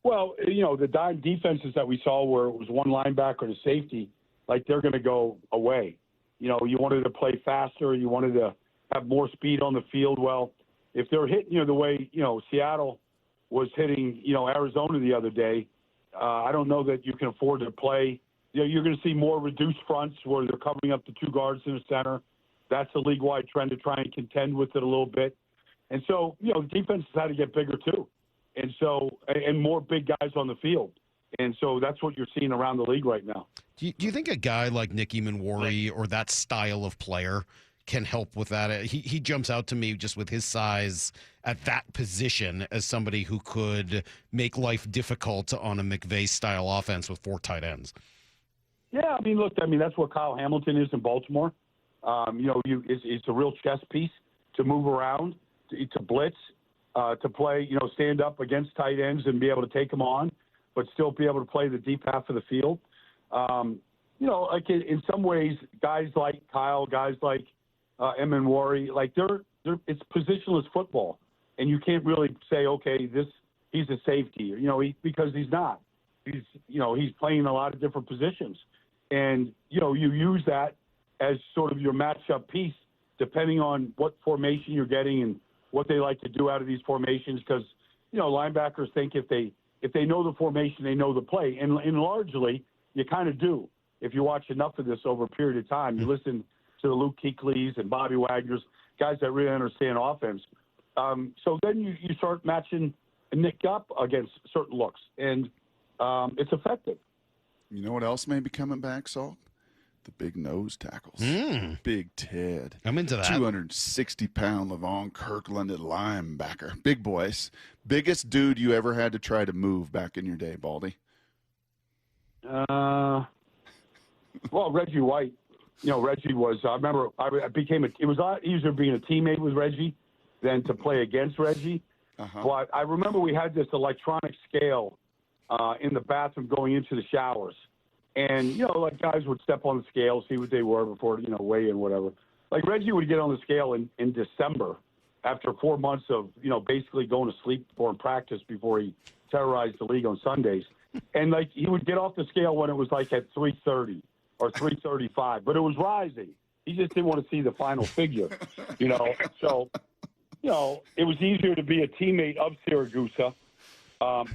Speaker 13: Well, you know, the dime defenses that we saw where it was one linebacker to safety, like they're going to go away. You know, you wanted to play faster. You wanted to have more speed on the field. Well, if they're hitting you the way, you know, Seattle was hitting, you know, Arizona the other day, I don't know that you can afford to play. You know, you're going to see more reduced fronts where they're covering up the 2 guards in the center. That's a league-wide trend to try and contend with it a little bit. And so, you know, defenses had to get bigger too. And so, and more big guys on the field. And so that's what you're seeing around the league right now.
Speaker 1: Do you think a guy like Nicky Manwari or that style of player can help with that? He jumps out to me just with his size at that position as somebody who could make life difficult on a McVay-style offense with 4 tight ends.
Speaker 13: Yeah, I mean, look, that's what Kyle Hamilton is in Baltimore. You know, it's a real chess piece to move around, to blitz, to play, you know, stand up against tight ends and be able to take them on, but still be able to play the deep half of the field. You know, like in some ways, guys like Kyle, guys like Manwari, like it's positionless football, and you can't really say, okay, he's a safety, you know, because he's not. He's playing a lot of different positions, and you know, you use that as sort of your matchup piece, depending on what formation you're getting and what they like to do out of these formations. Because you know, linebackers think if they know the formation, they know the play, and largely you kind of do. If you watch enough of this over a period of time, you listen to the Luke Kuechly's and Bobby Wagner's, guys that really understand offense. So then you start matching Nick up against certain looks, and it's effective.
Speaker 24: You know what else may be coming back, Salk? The big nose tackles. Big Ted.
Speaker 1: I'm into that.
Speaker 24: 260-pound Levon Kirkland at linebacker. Big boys. Biggest dude you ever had to try to move back in your day, Baldy?
Speaker 13: Well, Reggie White. You know, Reggie was, I remember it was a lot easier being a teammate with Reggie than to play against Reggie. But I remember we had this electronic scale in the bathroom going into the showers. And, you know, like guys would step on the scale, see what they were before, you know, weigh in, whatever. Like Reggie would get on the scale in December after 4 months of, you know, basically going to sleep before practice before he terrorized the league on Sundays. And, like, he would get off the scale when it was, like, at 330 or 335. But it was rising. He just didn't want to see the final figure, you know. So, you know, it was easier to be a teammate of Siragusa.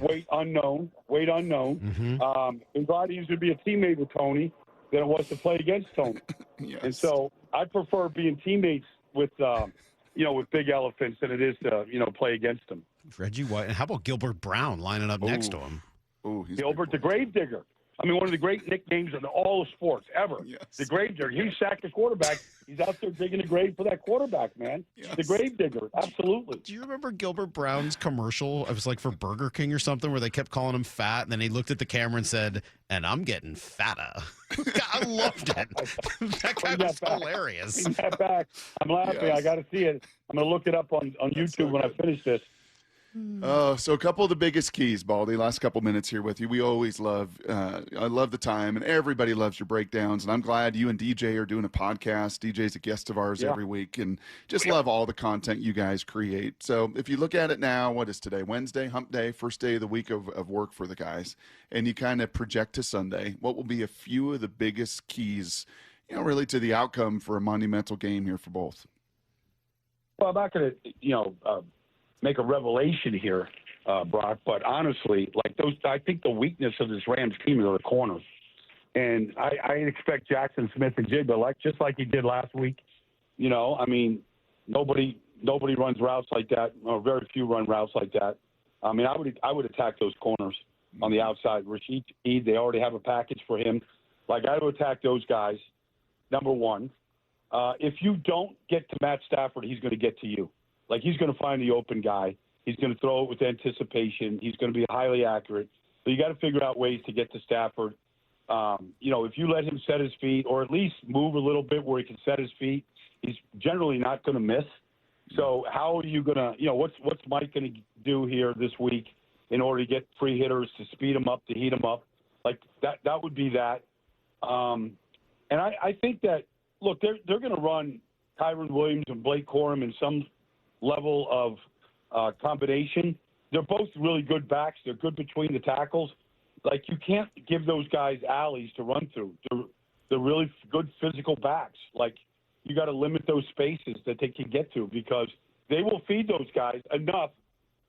Speaker 13: Weight unknown.
Speaker 1: Mm-hmm.
Speaker 13: It was a lot easier to be a teammate with Tony than it was to play against Tony.
Speaker 24: Yes.
Speaker 13: And so I prefer being teammates with, you know, with big elephants than it is to, you know, play against them.
Speaker 1: Reggie White. And how about Gilbert Brown lining up next to him?
Speaker 24: Oh, he's
Speaker 13: Gilbert the Gravedigger. I mean, one of the great nicknames in all of sports ever.
Speaker 24: Yes.
Speaker 13: The Gravedigger. He sacked the quarterback. He's out there digging a grave for that quarterback, man.
Speaker 24: Yes.
Speaker 13: The Gravedigger. Absolutely.
Speaker 1: Do you remember Gilbert Brown's commercial? It was like for Burger King or something where they kept calling him fat, and then he looked at the camera and said, "And I'm getting fatter." I loved it. That guy was hilarious.
Speaker 13: Bring that back. I'm laughing.
Speaker 24: Yes.
Speaker 13: I got to see it. I'm going to look it up on YouTube
Speaker 24: so
Speaker 13: when I
Speaker 24: good.
Speaker 13: finish this.
Speaker 24: So a couple of the biggest keys, Baldy. Last couple minutes here with you. We always love. I love the time, and everybody loves your breakdowns. And I'm glad you and DJ are doing a podcast. DJ's a guest of ours every week, and just love all the content you guys create. So if you look at it now, what is today? Wednesday, Hump Day, first day of the week of work for the guys, and you kind of project to Sunday. What will be a few of the biggest keys, you know, really to the outcome for a monumental game here for both?
Speaker 13: Well, I'm not going to, you know, make a revelation here, Brock, but honestly, like I think the weakness of this Rams team are the corners. And I expect Jackson Smith and Jigba, just like he did last week. You know, I mean, nobody runs routes like that, or very few run routes like that. I mean, I would attack those corners on the outside. Rashid Eid, they already have a package for him. Like, I would attack those guys, number one. If you don't get to Matt Stafford, he's going to get to you. Like, he's going to find the open guy. He's going to throw it with anticipation. He's going to be highly accurate. So you got to figure out ways to get to Stafford. You know, if you let him set his feet, or at least move a little bit where he can set his feet, he's generally not going to miss. So how are you going to, you know, what's Mike going to do here this week in order to get free hitters, to speed him up, to heat him up? Like, that would be that. And I think that, look, they're going to run Kyron Williams and Blake Corum in some level of combination. They're both really good backs. They're good between the tackles. Like, you can't give those guys alleys to run through. They're really good physical backs. Like, you got to limit those spaces that they can get to, because they will feed those guys enough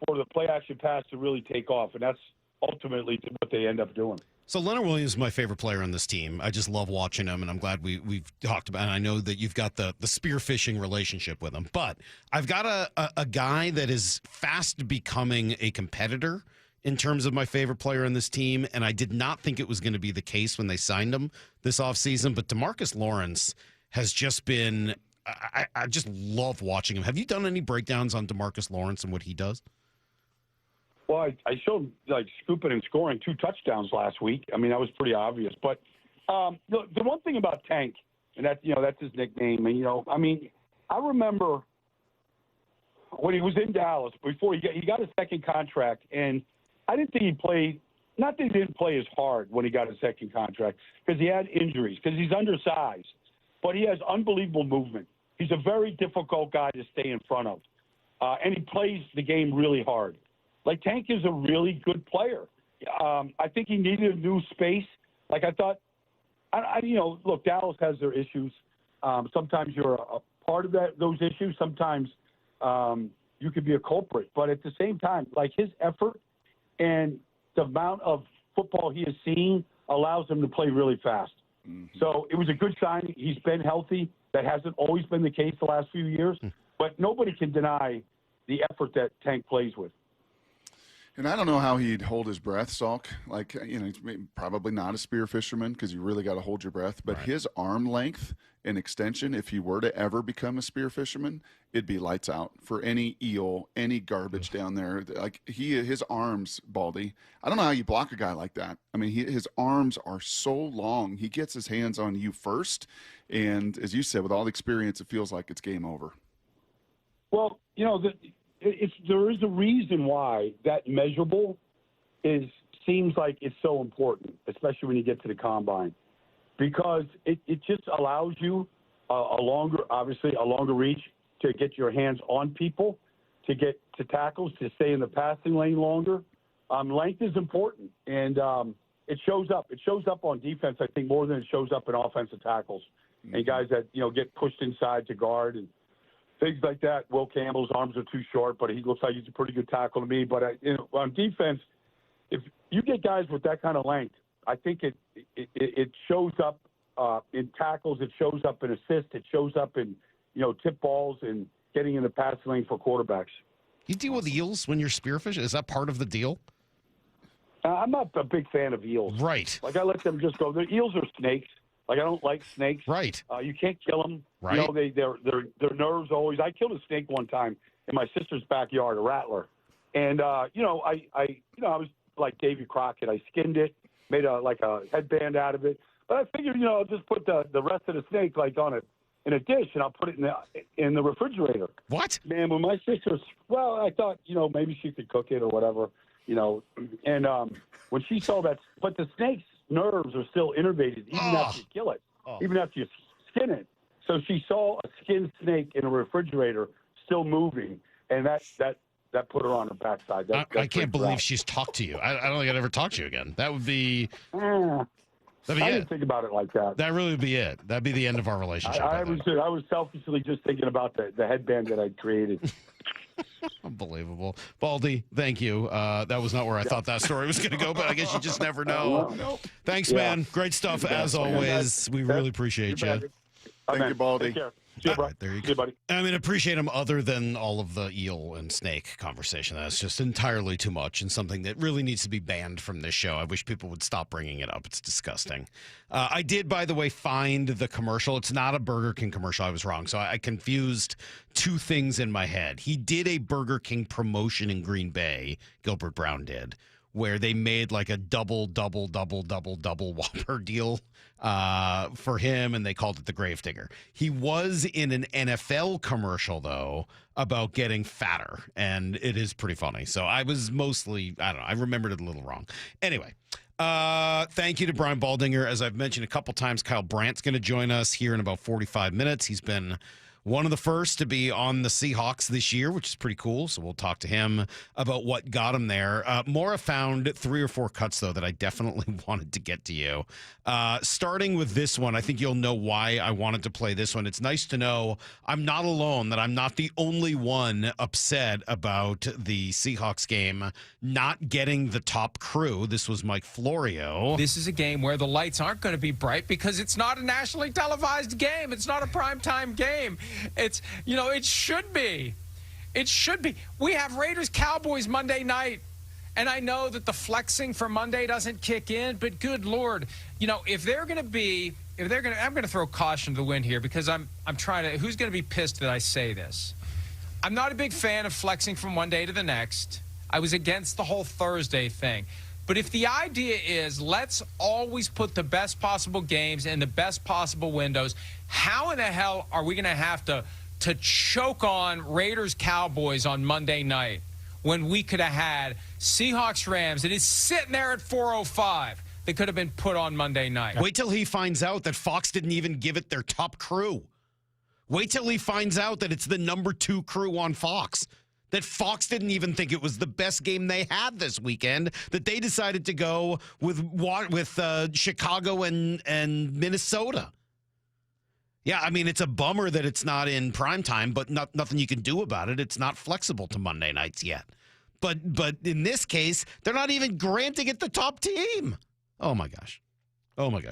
Speaker 13: for the play action pass to really take off, and that's ultimately what they end up doing.
Speaker 1: So Leonard Williams is my favorite player on this team. I just love watching him, and I'm glad we've talked about it. And I know that you've got the spearfishing relationship with him. But I've got a guy that is fast becoming a competitor in terms of my favorite player on this team, and I did not think it was going to be the case when they signed him this offseason. But DeMarcus Lawrence has just been – I just love watching him. Have you done any breakdowns on DeMarcus Lawrence and what he does?
Speaker 13: Well, I showed, like, scooping and scoring 2 touchdowns last week. I mean, that was pretty obvious. But the one thing about Tank, and that, you know, that's his nickname. And, you know, I mean, I remember when he was in Dallas before he got a second contract, and I didn't think he played. Not that he didn't play as hard when he got a second contract, because he had injuries, because he's undersized, but he has unbelievable movement. He's a very difficult guy to stay in front of, and he plays the game really hard. Like, Tank is a really good player. I think he needed a new space. Like, I thought, you know, look, Dallas has their issues. Sometimes you're a part of those issues. Sometimes you could be a culprit. But at the same time, like, his effort and the amount of football he has seen allows him to play really fast. Mm-hmm. So it was a good sign. He's been healthy. That hasn't always been the case the last few years. But nobody can deny the effort that Tank plays with.
Speaker 24: And I don't know how he'd hold his breath, Salk. Like, you know, he's probably not a spear fisherman, because you really got to hold your breath. But his arm length and extension, if he were to ever become a spear fisherman, it'd be lights out for any eel, any garbage down there. Like, his arms, Baldy, I don't know how you block a guy like that. I mean, his arms are so long. He gets his hands on you first. And as you said, with all the experience, it feels like it's game over.
Speaker 13: Well, you know, there is a reason why that measurable seems like it's so important, especially when you get to the combine, because it just allows you a longer reach to get your hands on people, to get to tackles, to stay in the passing lane longer. length is important, and it shows up. It shows up on defense, I think, more than it shows up in offensive tackles. And guys that, get pushed inside to guard and things like that. Will Campbell's arms are too short, but he looks like he's a pretty good tackle to me. But on defense, if you get guys with that kind of length, I think it shows up in tackles. It shows up in assists. It shows up in, tip balls and getting in the passing lane for quarterbacks.
Speaker 1: You deal with eels when you're spearfishing? Is that part of the deal?
Speaker 13: I'm not a big fan of eels.
Speaker 1: Right.
Speaker 13: Like, I let them just go. The eels are snakes. Like, I don't like snakes.
Speaker 1: Right.
Speaker 13: You can't kill them.
Speaker 1: Right.
Speaker 13: Their nerves always. I killed a snake one time in my sister's backyard, a rattler, and I was like Davy Crockett. I skinned it, made a headband out of it. But I figured, I'll just put the rest of the snake in a dish, and I'll put it in the refrigerator.
Speaker 1: What?
Speaker 13: Man, when my sister, I thought, maybe she could cook it or whatever, and when she saw that, but the snake's nerves are still innervated even after you kill it, even after you skin it. So she saw a skinned snake in a refrigerator still moving, and that put her on her backside.
Speaker 1: I can't believe she's talked to you. I don't think I'd ever talk to you again. That would be...
Speaker 13: I didn't think about it like that.
Speaker 1: That really would be it. That'd be the end of our relationship.
Speaker 13: I was selfishly just thinking about the headband that I created.
Speaker 1: Unbelievable. Baldy, thank you. That was not where I thought that story was going to go, but I guess you just never know. Thanks, man. Great stuff as always. We really appreciate you.
Speaker 24: Thank you, Baldy.
Speaker 13: Take care.
Speaker 1: There you go. Buddy. I mean, appreciate him other than all of the eel and snake conversation. That's just entirely too much and something that really needs to be banned from this show. I wish people would stop bringing it up. It's disgusting. I did, by the way, find the commercial. It's not a Burger King commercial. I was wrong. So I confused two things in my head. He did a Burger King promotion in Green Bay, Gilbert Brown did, where they made like a double Whopper deal for him, and they called it the Gravedigger. He was in an NFL commercial, though, about getting fatter, and it is pretty funny. So I was mostly, I don't know, I remembered it a little wrong. Anyway, thank you to Brian Baldinger. As I've mentioned a couple times, Kyle Brandt's going to join us here in about 45 minutes. He's been one of the first to be on the Seahawks this year, which is pretty cool. So we'll talk to him about what got him there. Maura found 3 or 4 cuts, though, that I definitely wanted to get to you. Starting with this one, I think you'll know why I wanted to play this one. It's nice to know I'm not alone, that I'm not the only one upset about the Seahawks game not getting the top crew. This was Mike Florio.
Speaker 2: This is a game where the lights aren't going to be bright because it's not a nationally televised game. It's not a primetime game. It should be. It should be. We have Raiders Cowboys Monday night, and I know that the flexing for Monday doesn't kick in, but good Lord, if they're going to, I'm going to throw caution to the wind here because I'm trying to. Who's going to be pissed that I say this? I'm not a big fan of flexing from one day to the next. I was against the whole Thursday thing. But if the idea is let's always put the best possible games in the best possible windows, how in the hell are we going to have to choke on Raiders Cowboys on Monday night when we could have had Seahawks Rams? It is sitting there at 4:05. That could have been put on Monday night.
Speaker 1: Wait till he finds out that Fox didn't even give it their top crew. Wait till he finds out that it's the number 2 crew on Fox. That Fox didn't even think it was the best game they had this weekend, that they decided to go with Chicago and Minnesota. Yeah, I mean, it's a bummer that it's not in primetime, but nothing you can do about it. It's not flexible to Monday nights yet. But in this case, they're not even granting it the top team. Oh, my gosh.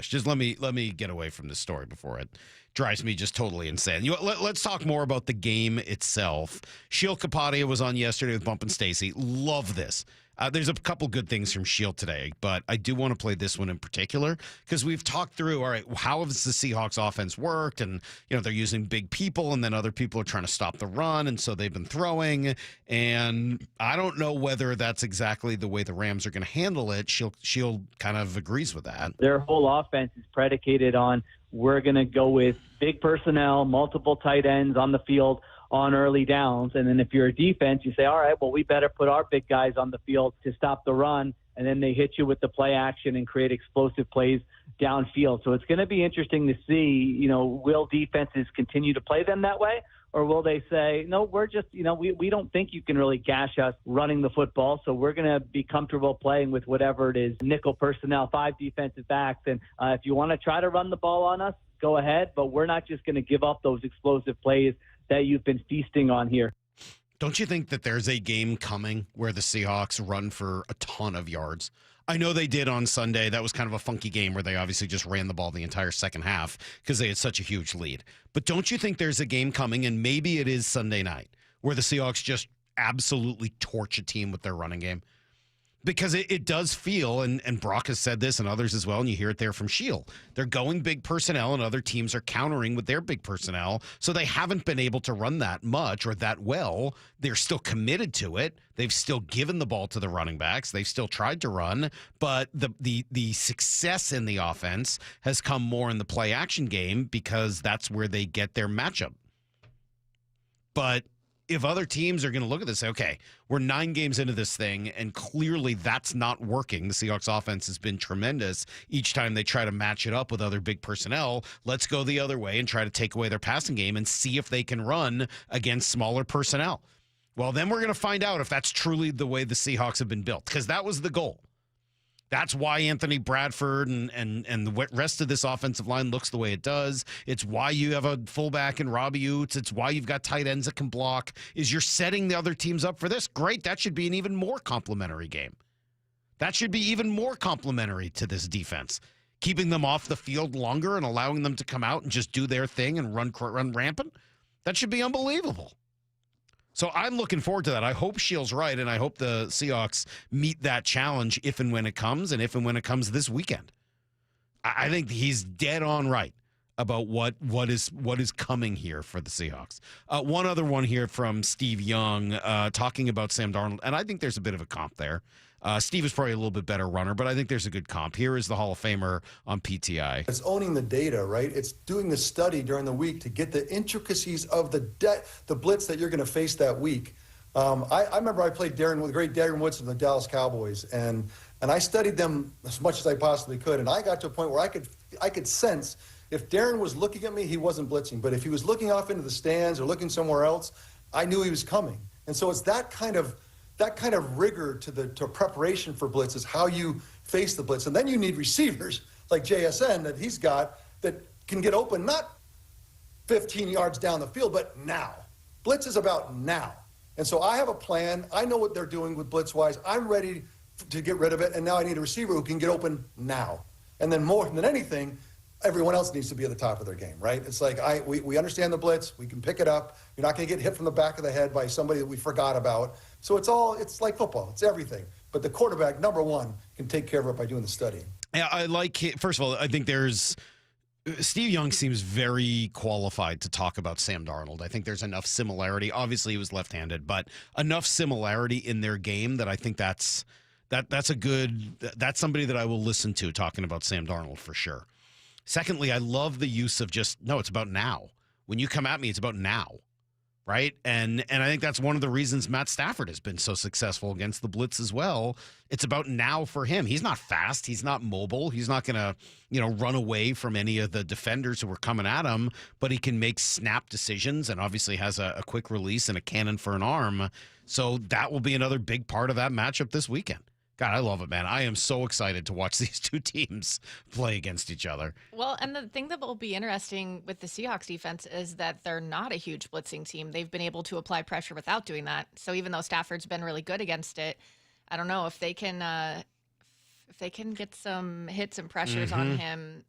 Speaker 1: Just let me get away from this story before it drives me just totally insane. Let's talk more about the game itself. Sheil Kapadia was on yesterday with Bump and Stacy. Love this. There's a couple good things from Sheil today, but I do want to play this one in particular because we've talked through, all right, how has the Seahawks offense worked? And, they're using big people, and then other people are trying to stop the run, and so they've been throwing. And I don't know whether that's exactly the way the Rams are going to handle it. Sheil kind of agrees with that.
Speaker 3: Their whole offense is predicated on we're going to go with big personnel, multiple tight ends on the field on early downs. And then if you're a defense, you say, all right, well, we better put our big guys on the field to stop the run. And then they hit you with the play action and create explosive plays downfield. So it's going to be interesting to see, will defenses continue to play them that way? Or will they say, no, we're just, we don't think you can really gash us running the football, so we're going to be comfortable playing with whatever it is, nickel personnel, 5 defensive backs, and if you want to try to run the ball on us, go ahead, but we're not just going to give up those explosive plays that you've been feasting on here.
Speaker 1: Don't you think that there's a game coming where the Seahawks run for a ton of yards? I know they did on Sunday. That was kind of a funky game where they obviously just ran the ball the entire second half because they had such a huge lead. But don't you think there's a game coming, and maybe it is Sunday night, where the Seahawks just absolutely torch a team with their running game? Because it does feel, and Brock has said this and others as well, and you hear it there from Shield. They're going big personnel, and other teams are countering with their big personnel, so they haven't been able to run that much or that well. They're still committed to it. They've still given the ball to the running backs. They've still tried to run, but the success in the offense has come more in the play-action game because that's where they get their matchup. But if other teams are going to look at this and say, okay, we're 9 games into this thing, and clearly that's not working. The Seahawks offense has been tremendous each time they try to match it up with other big personnel. Let's go the other way and try to take away their passing game and see if they can run against smaller personnel. Well, then we're going to find out if that's truly the way the Seahawks have been built, because that was the goal. That's why Anthony Bradford and the rest of this offensive line looks the way it does. It's why you have a fullback in Robbie Oots. It's why you've got tight ends that can block, is you're setting the other teams up for this. Great. That should be an even more complimentary game. That should be even more complimentary to this defense. Keeping them off the field longer and allowing them to come out and just do their thing and run rampant. That should be unbelievable. So I'm looking forward to that. I hope Shield's right, and I hope the Seahawks meet that challenge if and when it comes, and if and when it comes this weekend. I think he's dead on right about what is coming here for the Seahawks. One other one here from Steve Young talking about Sam Darnold, and I think there's a bit of a comp there. Steve is probably a little bit better runner, but I think there's a good comp. Here is the Hall of Famer on PTI.
Speaker 5: It's owning the data, right? It's doing the study during the week to get the intricacies of the blitz that you're going to face that week. I remember I played with the great Darren Woodson of the Dallas Cowboys, and I studied them as much as I possibly could, and I got to a point where I could sense if Darren was looking at me, he wasn't blitzing, but if he was looking off into the stands or looking somewhere else, I knew he was coming. And so it's that kind of rigor to preparation for blitz is how you face the blitz. And then you need receivers like JSN that he's got that can get open, not 15 yards down the field, but now. Blitz is about now. And so I have a plan. I know what they're doing with blitz-wise. I'm ready to get rid of it, and now I need a receiver who can get open now. And then more than anything, everyone else needs to be at the top of their game, right? It's like we understand the blitz. We can pick it up. You're not going to get hit from the back of the head by somebody that we forgot about. So it's like football. It's everything. But the quarterback, number one, can take care of it by doing the studying.
Speaker 1: Yeah, I like it. First of all, I think Steve Young seems very qualified to talk about Sam Darnold. I think there's enough similarity. Obviously, he was left-handed, but enough similarity in their game that I think that's somebody that I will listen to talking about Sam Darnold for sure. Secondly, I love the use of it's about now. When you come at me, it's about now, right? And I think that's one of the reasons Matt Stafford has been so successful against the blitz as well. It's about now for him. He's not fast. He's not mobile. He's not going to, run away from any of the defenders who are coming at him, but he can make snap decisions and obviously has a quick release and a cannon for an arm. So that will be another big part of that matchup this weekend. God, I love it, man. I am so excited to watch these two teams play against each other.
Speaker 9: Well, and the thing that will be interesting with the Seahawks defense is that they're not a huge blitzing team. They've been able to apply pressure without doing that. So even though Stafford's been really good against it, I don't know if they can get some hits and pressures on him.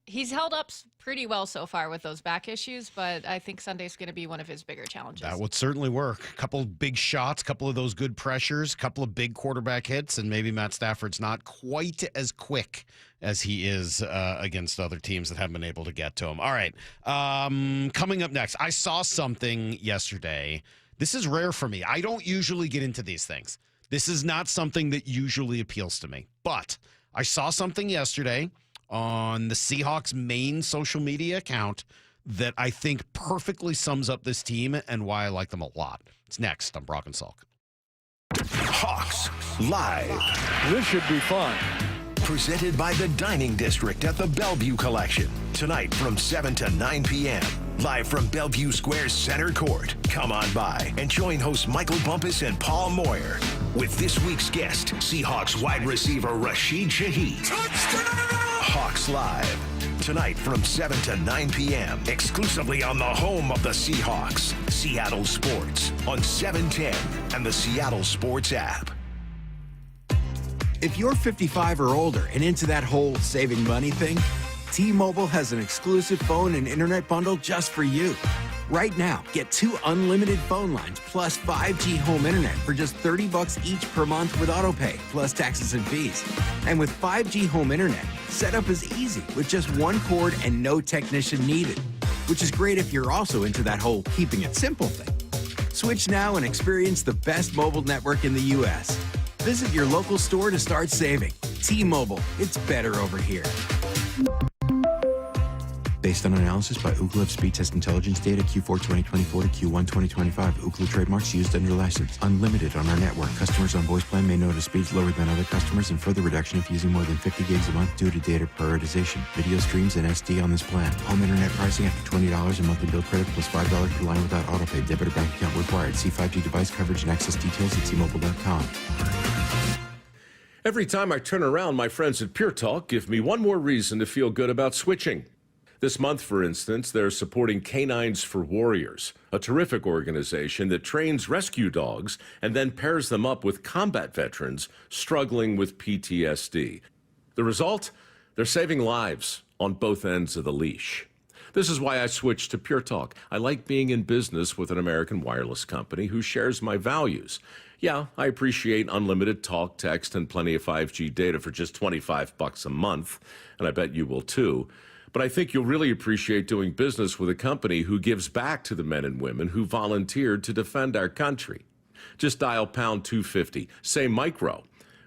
Speaker 9: He's held up pretty well so far with those back issues, but I think Sunday's going to be one of his bigger challenges.
Speaker 1: That would certainly work. A couple of big shots, a couple of those good pressures, a couple of big quarterback hits, and maybe Matt Stafford's not quite as quick as he is against other teams that haven't been able to get to him. All right. Coming up next, I saw something yesterday. This is rare for me. I don't usually get into these things. This is not something that usually appeals to me. But I saw something yesterday on the Seahawks' main social media account that I think perfectly sums up this team and why I like them a lot. It's next on Brock and Salk.
Speaker 4: Hawks Live.
Speaker 31: This should be fun.
Speaker 4: Presented by the Dining District at the Bellevue Collection. Tonight from 7 to 9 p.m. live from Bellevue Square Center Court. Come on by and join hosts Michael Bumpus and Paul Moyer with this week's guest, Seahawks wide receiver Rashid Shaheed. Hawks Live, tonight from 7 to 9 p.m., exclusively on the home of the Seahawks, Seattle Sports, on 710 and the Seattle Sports app.
Speaker 7: If you're 55 or older and into that whole saving money thing, T-Mobile has an exclusive phone and internet bundle just for you. Right now, get 2 unlimited phone lines plus 5G home internet for just $30 each per month with autopay, plus taxes and fees. And with 5G home internet, setup is easy with just 1 cord and no technician needed, which is great if you're also into that whole keeping it simple thing. Switch now and experience the best mobile network in the U.S. Visit your local store to start saving. T-Mobile, it's better over here.
Speaker 10: Based on analysis by Ookla of speed test intelligence data Q4 2024 to Q1 2025. Ookla trademarks used under license. Unlimited on our network. Customers on voice plan may notice speeds lower than other customers and further reduction if using more than 50 gigs a month due to data prioritization. Video streams and SD on this plan. Home internet pricing after $20 a monthly bill credit plus $5 per line without autopay. Debit or bank account required. See 5G device coverage and access details at T-Mobile.com.
Speaker 14: Every time I turn around, my friends at Pure Talk give me one more reason to feel good about switching. This month, for instance, they're supporting Canines for Warriors, a terrific organization that trains rescue dogs and then pairs them up with combat veterans struggling with PTSD. The result? They're saving lives on both ends of the leash. This is why I switched to Pure Talk. I like being in business with an American wireless company who shares my values. Yeah, I appreciate unlimited talk, text, and plenty of 5G data for just $25 a month, and I bet you will too. But I think you'll really appreciate doing business with a company who gives back to the men and women who volunteered to defend our country. Just dial pound 250, say micro.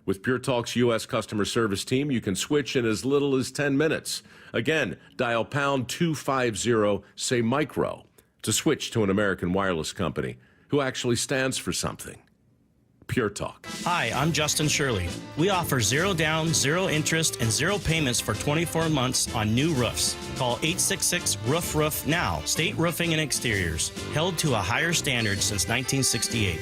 Speaker 14: With Pure Talk's U.S. customer service team, you can switch in as little as 10 minutes. Again, dial pound 250, say micro, to switch to an American wireless company who actually stands for something. Pure Talk.
Speaker 32: Hi, I'm Justin Shirley. We offer 0 down, 0 interest, and 0 payments for 24 months on new roofs. Call 866-ROOF-ROOF now. State Roofing and Exteriors, held to a higher standard since 1968.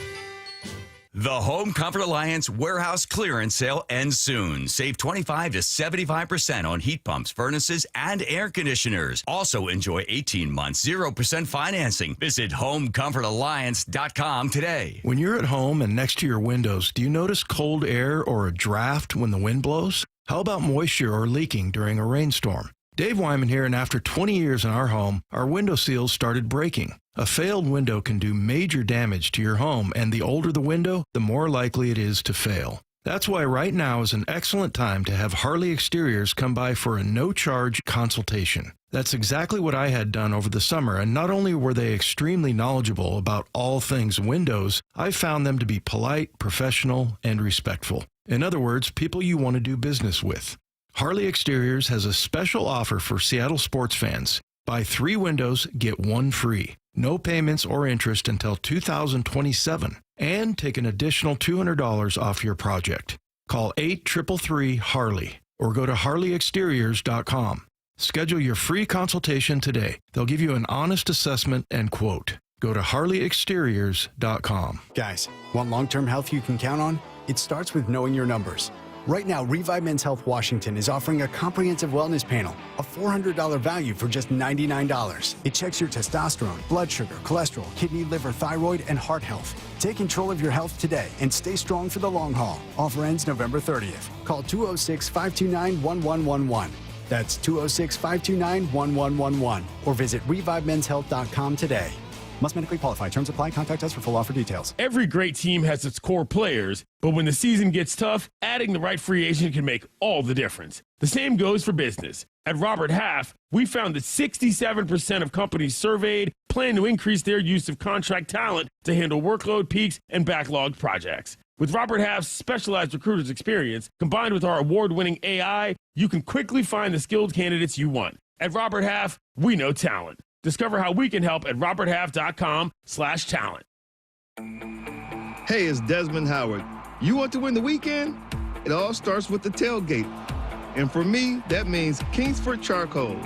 Speaker 15: The Home Comfort Alliance Warehouse Clearance Sale ends soon. Save 25 to 75% on heat pumps, furnaces, and air conditioners. Also enjoy 18 months, 0% financing. Visit HomeComfortAlliance.com today.
Speaker 16: When you're at home and next to your windows, do you notice cold air or a draft when the wind blows? How about moisture or leaking during a rainstorm? Dave Wyman here, and after 20 years in our home, our window seals started breaking. A failed window can do major damage to your home, and the older the window, the more likely it is to fail. That's why right now is an excellent time to have Harley Exteriors come by for a no-charge consultation. That's exactly what I had done over the summer, and not only were they extremely knowledgeable about all things windows, I found them to be polite, professional, and respectful. In other words, people you want to do business with. Harley Exteriors has a special offer for Seattle sports fans. Buy 3 windows, get 1 free. No payments or interest until 2027. And take an additional $200 off your project. Call 833-HARLEY or go to harleyexteriors.com. Schedule your free consultation today. They'll give you an honest assessment and quote. Go to harleyexteriors.com.
Speaker 17: Guys, want long-term health you can count on? It starts with knowing your numbers. Right now, Revive Men's Health Washington is offering a comprehensive wellness panel, a $400 value for just $99. It checks your testosterone, blood sugar, cholesterol, kidney, liver, thyroid, and heart health. Take control of your health today and stay strong for the long haul. Offer ends November 30th. Call 206-529-1111. That's 206-529-1111. Or visit ReviveMen'sHealth.com today. Must medically qualify. Terms apply. Contact us for full offer details.
Speaker 18: Every great team has its core players, but when the season gets tough, adding the right free agent can make all the difference. The same goes for business. At Robert Half, we found that 67% of companies surveyed plan to increase their use of contract talent to handle workload peaks and backlogged projects. With Robert Half's specialized recruiters' experience, combined with our award-winning AI, you can quickly find the skilled candidates you want. At Robert Half, we know talent. Discover how we can help at roberthalf.com/talent.
Speaker 19: Hey, it's Desmond Howard. You want to win the weekend? It all starts with the tailgate. And for me, that means Kingsford Charcoal.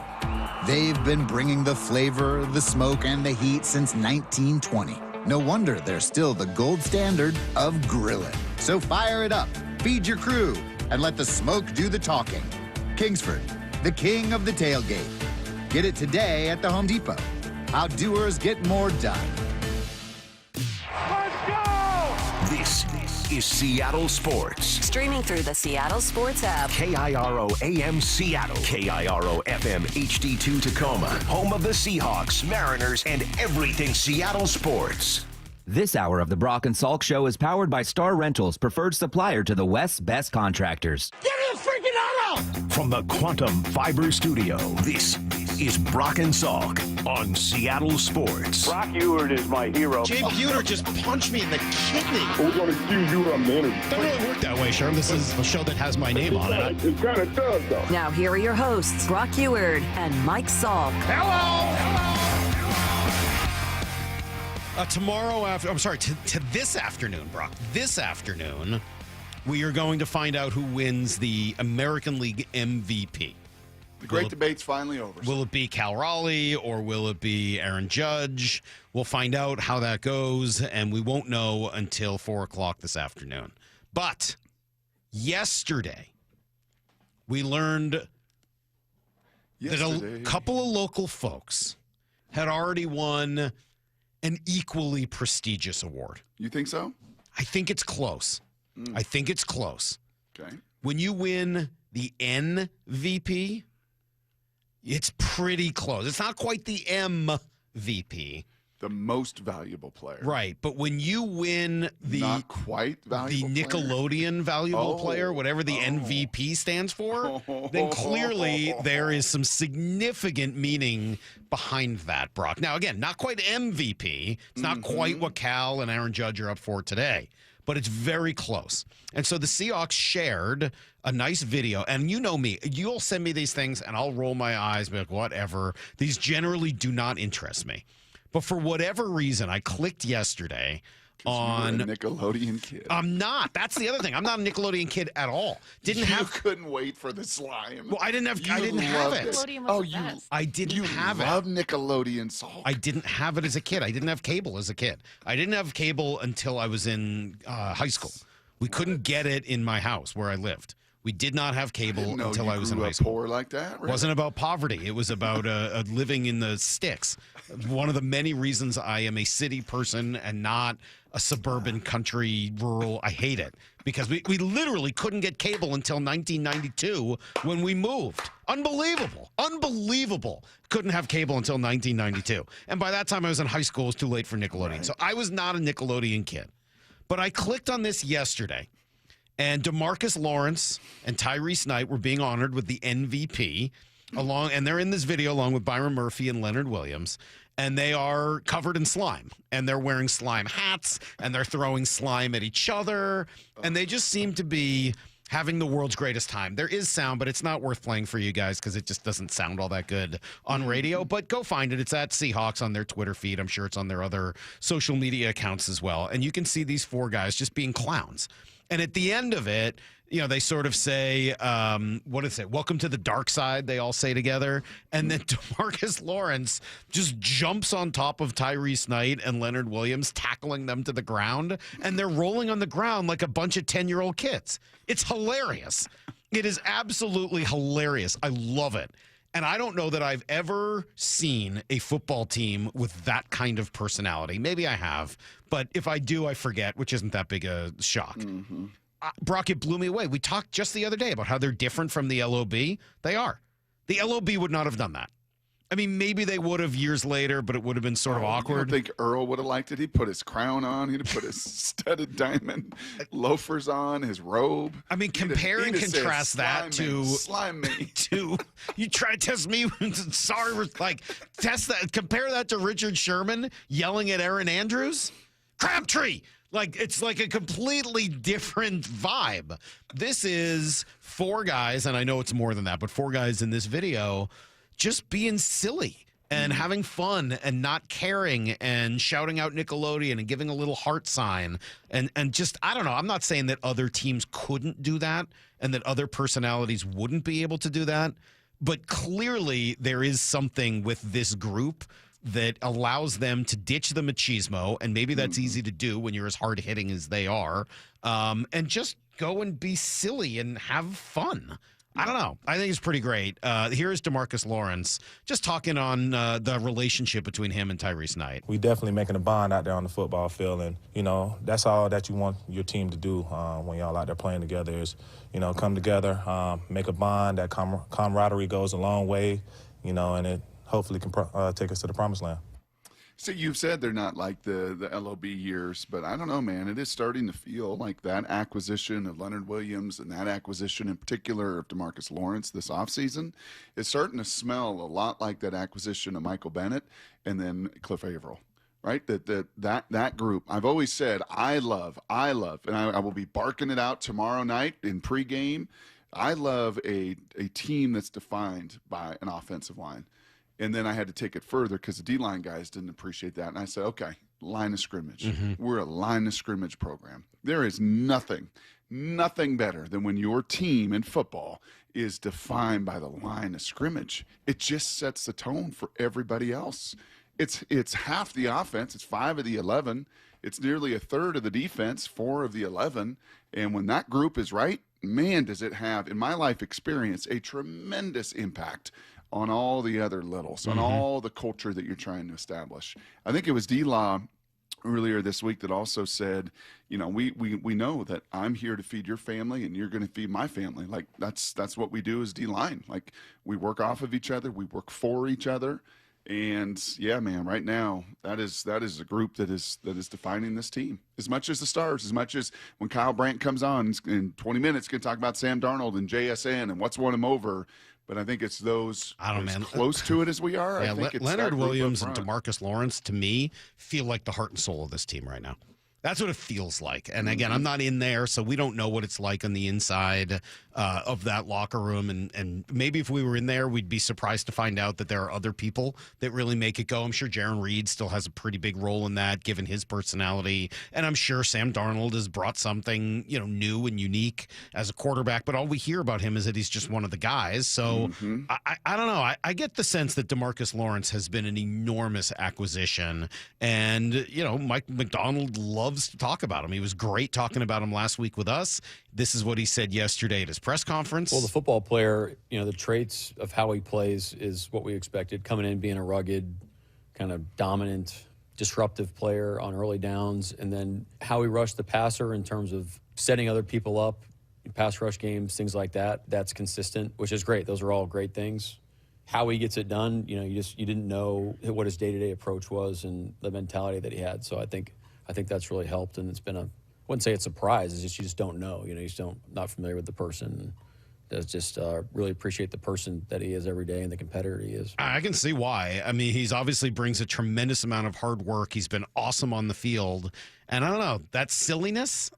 Speaker 8: They've been bringing the flavor, the smoke, and the heat since 1920. No wonder they're still the gold standard of grilling. So fire it up, feed your crew, and let the smoke do the talking. Kingsford, the king of the tailgate. Get it today at the Home Depot. How doers get more done.
Speaker 4: Let's go! This is Seattle Sports.
Speaker 6: Streaming through the Seattle Sports app.
Speaker 4: KIRO AM Seattle. KIRO FM HD2 Tacoma. Home of the Seahawks, Mariners, and everything Seattle sports.
Speaker 11: This hour of the Brock and Salk Show is powered by Star Rentals, preferred supplier to the West's best contractors.
Speaker 4: Get me a freaking auto! From the Quantum Fiber Studio, this is Brock and Salk on Seattle Sports.
Speaker 13: Brock Ewert is my hero.
Speaker 1: Jay Buhner just punched me in the kidney.
Speaker 13: We're going to accuse you of manners.
Speaker 1: Doesn't really work that way, Sherm. This is a show that has my name on it.
Speaker 13: It kind of does, though.
Speaker 6: Now here are your hosts, Brock Ewert and Mike Salk.
Speaker 1: To this afternoon, Brock. This afternoon, we are going to find out who wins the American League MVP.
Speaker 24: The great debate's finally over.
Speaker 1: Will it be Cal Raleigh or will it be Aaron Judge? We'll find out how that goes, and we won't know until 4 o'clock this afternoon. But yesterday, we learned that a couple of local folks had already won an equally prestigious award.
Speaker 24: You think so?
Speaker 1: I think it's close. I think it's close.
Speaker 24: Okay.
Speaker 1: When you win the MVP, it's pretty close. It's not quite the MVP.
Speaker 24: The most valuable player.
Speaker 1: Right. But when you win the
Speaker 24: not quite valuable
Speaker 1: the Nickelodeon valuable player, whatever the MVP stands for, then clearly there is some significant meaning behind that, Brock. Now, again, not quite MVP. It's not quite what Cal and Aaron Judge are up for today, but it's very close. And so the Seahawks shared a nice video, and you know me, you'll send me these things and I'll roll my eyes, be like, whatever. These generally do not interest me. But for whatever reason, I clicked yesterday on
Speaker 24: a Nickelodeon kid.
Speaker 1: I'm not. That's the other thing. I'm not a Nickelodeon kid at all.
Speaker 24: You couldn't wait for the slime.
Speaker 1: Well, I didn't have it.
Speaker 9: Nickelodeon was the best.
Speaker 1: I didn't have it.
Speaker 24: You love Nickelodeon, Salk.
Speaker 1: I didn't have it as a kid. I didn't have cable as a kid. I didn't have cable until I was in high school. We couldn't get it in my house where I lived. We did not have cable until I was in high school.
Speaker 24: Poor like that? Really?
Speaker 1: It wasn't about poverty. It was about living in the sticks. One of the many reasons I am a city person and not a suburban country rural. I hate it because we literally couldn't get cable until 1992 when we moved. Unbelievable. Couldn't have cable until 1992. And by that time I was in high school. It was too late for Nickelodeon. Right. So I was not a Nickelodeon kid. But I clicked on this yesterday. And DeMarcus Lawrence and Tyrese Knight were being honored with the MVP and they're in this video along with Byron Murphy and Leonard Williams, and they are covered in slime, and they're wearing slime hats, and they're throwing slime at each other, and they just seem to be having the world's greatest time. There is sound, but it's not worth playing for you guys because it just doesn't sound all that good on radio, but go find it. It's at Seahawks on their Twitter feed. I'm sure it's on their other social media accounts as well, and you can see these four guys just being clowns. And at the end of it, they sort of say, what is it? Welcome to the dark side, they all say together. And then DeMarcus Lawrence just jumps on top of Tyrese Knight and Leonard Williams, tackling them to the ground. And they're rolling on the ground like a bunch of 10-year-old kids. It's hilarious. It is absolutely hilarious. I love it. And I don't know that I've ever seen a football team with that kind of personality. Maybe I have, but if I do, I forget, which isn't that big a shock. Brock, it blew me away. We talked just the other day about how they're different from the LOB. They are. The LOB would not have done that. I mean, maybe they would have years later, but it would have been sort of awkward.
Speaker 24: I don't think Earl would have liked it. He'd put his crown on. He'd have put his studded diamond loafers on, his robe.
Speaker 1: I mean, compare and contrast that to
Speaker 24: slime me.
Speaker 1: To you try to test me. Sorry, test that. Compare that to Richard Sherman yelling at Aaron Andrews. Crabtree. It's like a completely different vibe. This is four guys, and I know it's more than that, but four guys in this video just being silly and having fun and not caring and shouting out Nickelodeon and giving a little heart sign and just, I don't know. I'm not saying that other teams couldn't do that and that other personalities wouldn't be able to do that, but clearly there is something with this group that allows them to ditch the machismo, and maybe that's easy to do when you're as hard-hitting as they are, and just go and be silly and have fun. I don't know. I think it's pretty great. Here's DeMarcus Lawrence just talking on the relationship between him and Tyrese Knight.
Speaker 2: We definitely making a bond out there on the football field, and, that's all that you want your team to do when y'all out there playing together is, come together, make a bond. That camaraderie goes a long way, and it hopefully can take us to the promised land.
Speaker 24: So you've said they're not like the LOB years, but I don't know, man. It is starting to feel like that acquisition of Leonard Williams and that acquisition in particular of DeMarcus Lawrence this offseason is starting to smell a lot like that acquisition of Michael Bennett and then Cliff Averill, right? That group. I've always said I love, and I will be barking it out tomorrow night in pregame. I love a team that's defined by an offensive line. And then I had to take it further because the D-line guys didn't appreciate that. And I said, okay, line of scrimmage. We're a line of scrimmage program. There is nothing better than when your team in football is defined by the line of scrimmage. It just sets the tone for everybody else. It's half the offense. It's 5 of the 11. It's nearly a third of the defense, 4 of the 11. And when that group is right, man, does it have, in my life experience, a tremendous impact on all the other littles, on all the culture that you're trying to establish. I think it was D-Law earlier this week that also said, we know that I'm here to feed your family and you're going to feed my family. Like that's what we do as D-line. Like we work off of each other, we work for each other. And yeah, man, right now that is a group that is defining this team as much as the stars, as much as when Kyle Brandt comes on in 20 minutes, going to talk about Sam Darnold and JSN and what's won him over. But I think it's those close to it as we are.
Speaker 1: Yeah,
Speaker 24: I think it's
Speaker 1: Leonard Williams and DeMarcus Lawrence, to me, feel like the heart and soul of this team right now. That's what it feels like. And again, I'm not in there, so we don't know what it's like on the inside of that locker room. And maybe if we were in there, we'd be surprised to find out that there are other people that really make it go. I'm sure Jaron Reed still has a pretty big role in that, given his personality. And I'm sure Sam Darnold has brought something, new and unique as a quarterback. But all we hear about him is that he's just one of the guys. So I don't know. I get the sense that DeMarcus Lawrence has been an enormous acquisition. And, Mike McDonald loves to talk about him. He was great talking about him last week with us. This is what he said yesterday at his press conference.
Speaker 12: Well, the football player, the traits of how he plays is what we expected. Coming in, being a rugged, kind of dominant, disruptive player on early downs, and then how he rushed the passer in terms of setting other people up, pass rush games, things like that. That's consistent, which is great. Those are all great things. How he gets it done, you didn't know what his day-to-day approach was and the mentality that he had. So I think that's really helped, and it's been I wouldn't say it's a surprise. It's just you just don't know. You just not familiar with the person. That's just really appreciate the person that he is every day and the competitor he is.
Speaker 1: I can see why. I mean, he's obviously brings a tremendous amount of hard work. He's been awesome on the field, and I don't know, that silliness.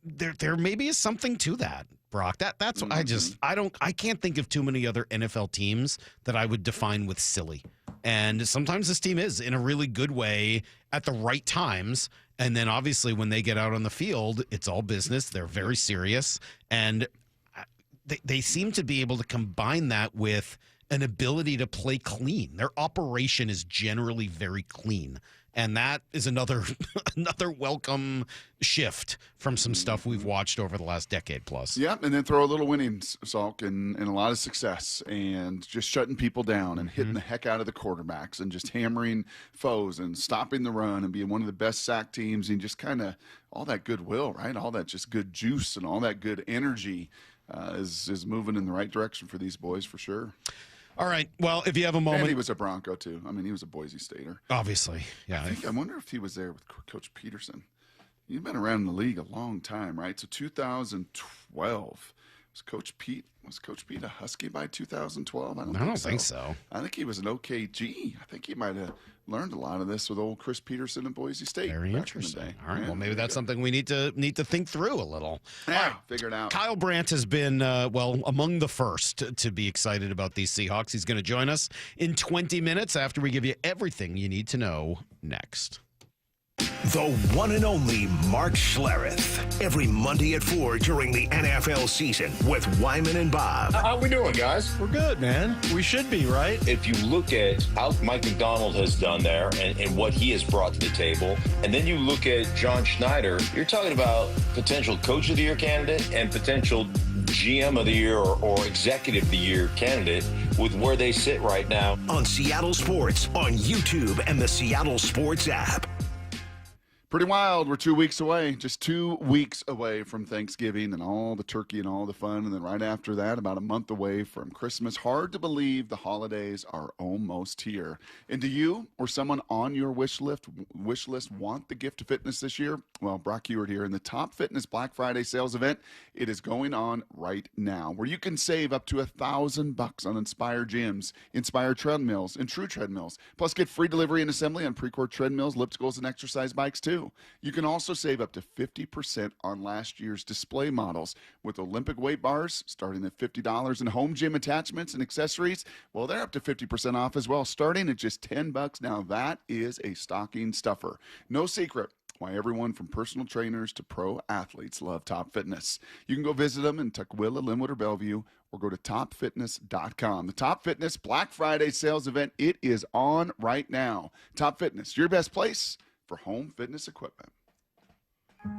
Speaker 1: There maybe is something to that, Brock. That's what I can't think of too many other NFL teams that I would define with silly. And sometimes this team is in a really good way at the right times. And then obviously when they get out on the field, it's all business. They're very serious. And they seem to be able to combine that with an ability to play clean. Their operation is generally very clean. And that is another welcome shift from some stuff we've watched over the last decade plus.
Speaker 24: Yep, and then throw a little winning, Salk, and a lot of success, and just shutting people down and hitting the heck out of the quarterbacks and just hammering foes and stopping the run and being one of the best sack teams and just kind of all that goodwill, right? All that just good juice and all that good energy is moving in the right direction for these boys for sure.
Speaker 1: All right. Well, if you have a moment.
Speaker 24: And he was a Bronco, too. I mean, he was a Boise Stater.
Speaker 1: Obviously. Yeah.
Speaker 24: I wonder if he was there with Coach Peterson. You've been around the league a long time, right? So 2012. Was Coach Pete a Husky by 2012? I don't think so. I think he was an OKG. I think he might have learned a lot of this with old Chris Peterson in Boise State.
Speaker 1: Very interesting. All right. Well, maybe that's something we need to think through a little.
Speaker 24: Yeah,
Speaker 1: all right.
Speaker 24: Figure it out.
Speaker 1: Kyle Brandt has been, among the first to be excited about these Seahawks. He's going to join us in 20 minutes after we give you everything you need to know next.
Speaker 4: The one and only Mark Schlereth. Every Monday at 4 during the NFL season with Wyman and Bob.
Speaker 3: How we doing, guys?
Speaker 5: We're good, man. We should be, right?
Speaker 3: If you look at how Mike McDonald has done there and what he has brought to the table, and then you look at John Schneider, you're talking about potential Coach of the Year candidate and potential GM of the Year or Executive of the Year candidate with where they sit right now.
Speaker 4: On Seattle Sports, on YouTube and the Seattle Sports app.
Speaker 24: Pretty wild. We're 2 weeks away, just 2 weeks away from Thanksgiving and all the turkey and all the fun. And then right after that, about a month away from Christmas. Hard to believe the holidays are almost here. And do you or someone on your wish list want the gift of fitness this year? Well, Brock Ewart here in the Top Fitness Black Friday sales event. It is going on right now, where you can save up to $1,000 on Inspire gyms, Inspire treadmills, and True treadmills. Plus, get free delivery and assembly on Precourt treadmills, ellipticals, and exercise bikes too. You can also save up to 50% on last year's display models with Olympic weight bars starting at $50 and home gym attachments and accessories. Well, they're up to 50% off as well, starting at just $10. Now that is a stocking stuffer. No secret why everyone from personal trainers to pro athletes love Top Fitness. You can go visit them in Tukwila, Linwood, or Bellevue, or go to topfitness.com. The Top Fitness Black Friday sales event, it is on right now. Top Fitness, your best place for home fitness equipment.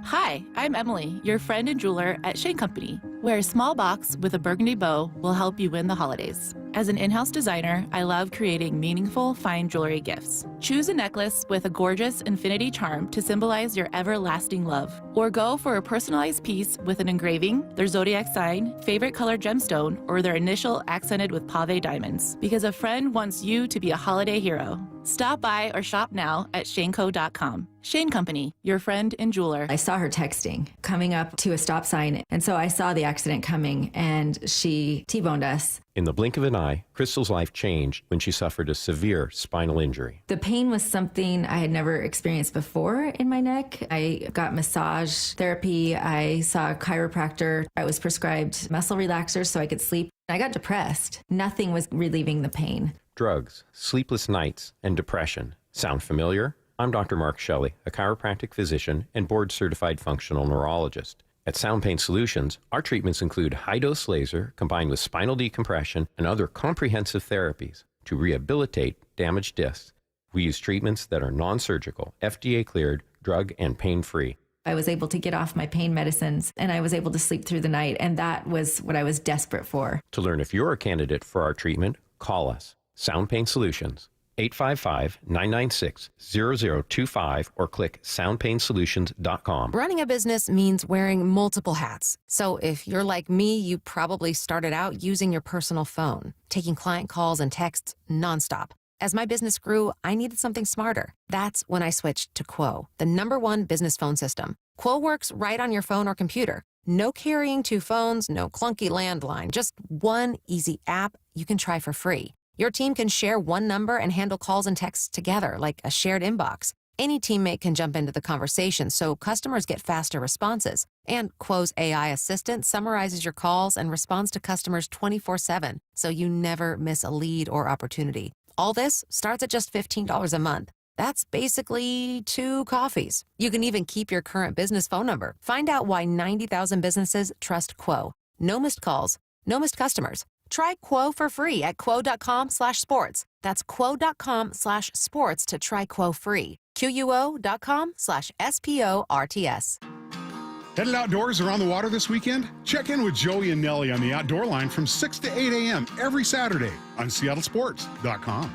Speaker 20: Hi, I'm Emily, your friend and jeweler at Shane Company, where a small box with a burgundy bow will help you win the holidays. As an in-house designer, I love creating meaningful, fine jewelry gifts. Choose a necklace with a gorgeous infinity charm to symbolize your everlasting love, or go for a personalized piece with an engraving, their zodiac sign, favorite color gemstone, or their initial accented with pave diamonds, because a friend wants you to be a holiday hero. Stop by or shop now at shaneco.com. Shane Company, your friend and jeweler.
Speaker 21: I saw her texting, coming up to a stop sign, and so I saw the accident coming, and she T-boned us.
Speaker 22: In the blink of an eye, Crystal's life changed when she suffered a severe spinal injury.
Speaker 21: The pain was something I had never experienced before in my neck. I got massage therapy. I saw a chiropractor. I was prescribed muscle relaxers so I could sleep. I got depressed. Nothing was relieving the pain.
Speaker 22: Drugs, sleepless nights, and depression. Sound familiar? I'm Dr. Mark Shelley, a chiropractic physician and board-certified functional neurologist. At Sound Pain Solutions, our treatments include high-dose laser combined with spinal decompression and other comprehensive therapies to rehabilitate damaged discs. We use treatments that are non-surgical, FDA-cleared, drug and pain-free.
Speaker 21: I was able to get off my pain medicines, and I was able to sleep through the night, and that was what I was desperate for.
Speaker 22: To learn if you're a candidate for our treatment, call us. Sound Pain Solutions, 855-996-0025, or click soundpainsolutions.com.
Speaker 23: Running a business means wearing multiple hats. So if you're like me, you probably started out using your personal phone, taking client calls and texts nonstop. As my business grew, I needed something smarter. That's when I switched to Quo, the #1 business phone system. Quo works right on your phone or computer. No carrying 2 phones, no clunky landline, just one easy app you can try for free. Your team can share one number and handle calls and texts together like a shared inbox. Any teammate can jump into the conversation, so customers get faster responses. And Quo's AI assistant summarizes your calls and responds to customers 24/7, so you never miss a lead or opportunity. All this starts at just $15 a month. That's basically 2 coffees. You can even keep your current business phone number. Find out why 90,000 businesses trust Quo. No missed calls, no missed customers. Try Quo for free at quo.com/sports. That's quo.com/sports to try Quo free. QUO.com/SPORTS.
Speaker 25: Headed outdoors or on the water this weekend? Check in with Joey and Nellie on the Outdoor Line from 6 to 8 a.m. every Saturday on seattlesports.com.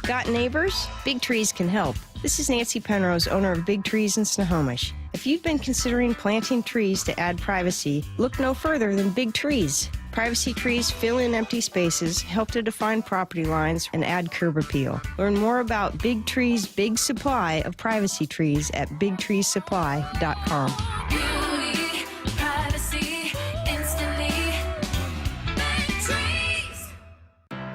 Speaker 26: Got neighbors? Big Trees can help. This is Nancy Penrose, owner of Big Trees in Snohomish. If you've been considering planting trees to add privacy, look no further than Big Trees. Privacy trees fill in empty spaces, help to define property lines, and add curb appeal. Learn more about Big Trees' big supply of privacy trees at bigtreesupply.com.
Speaker 27: Beauty, privacy, instantly. Big Trees.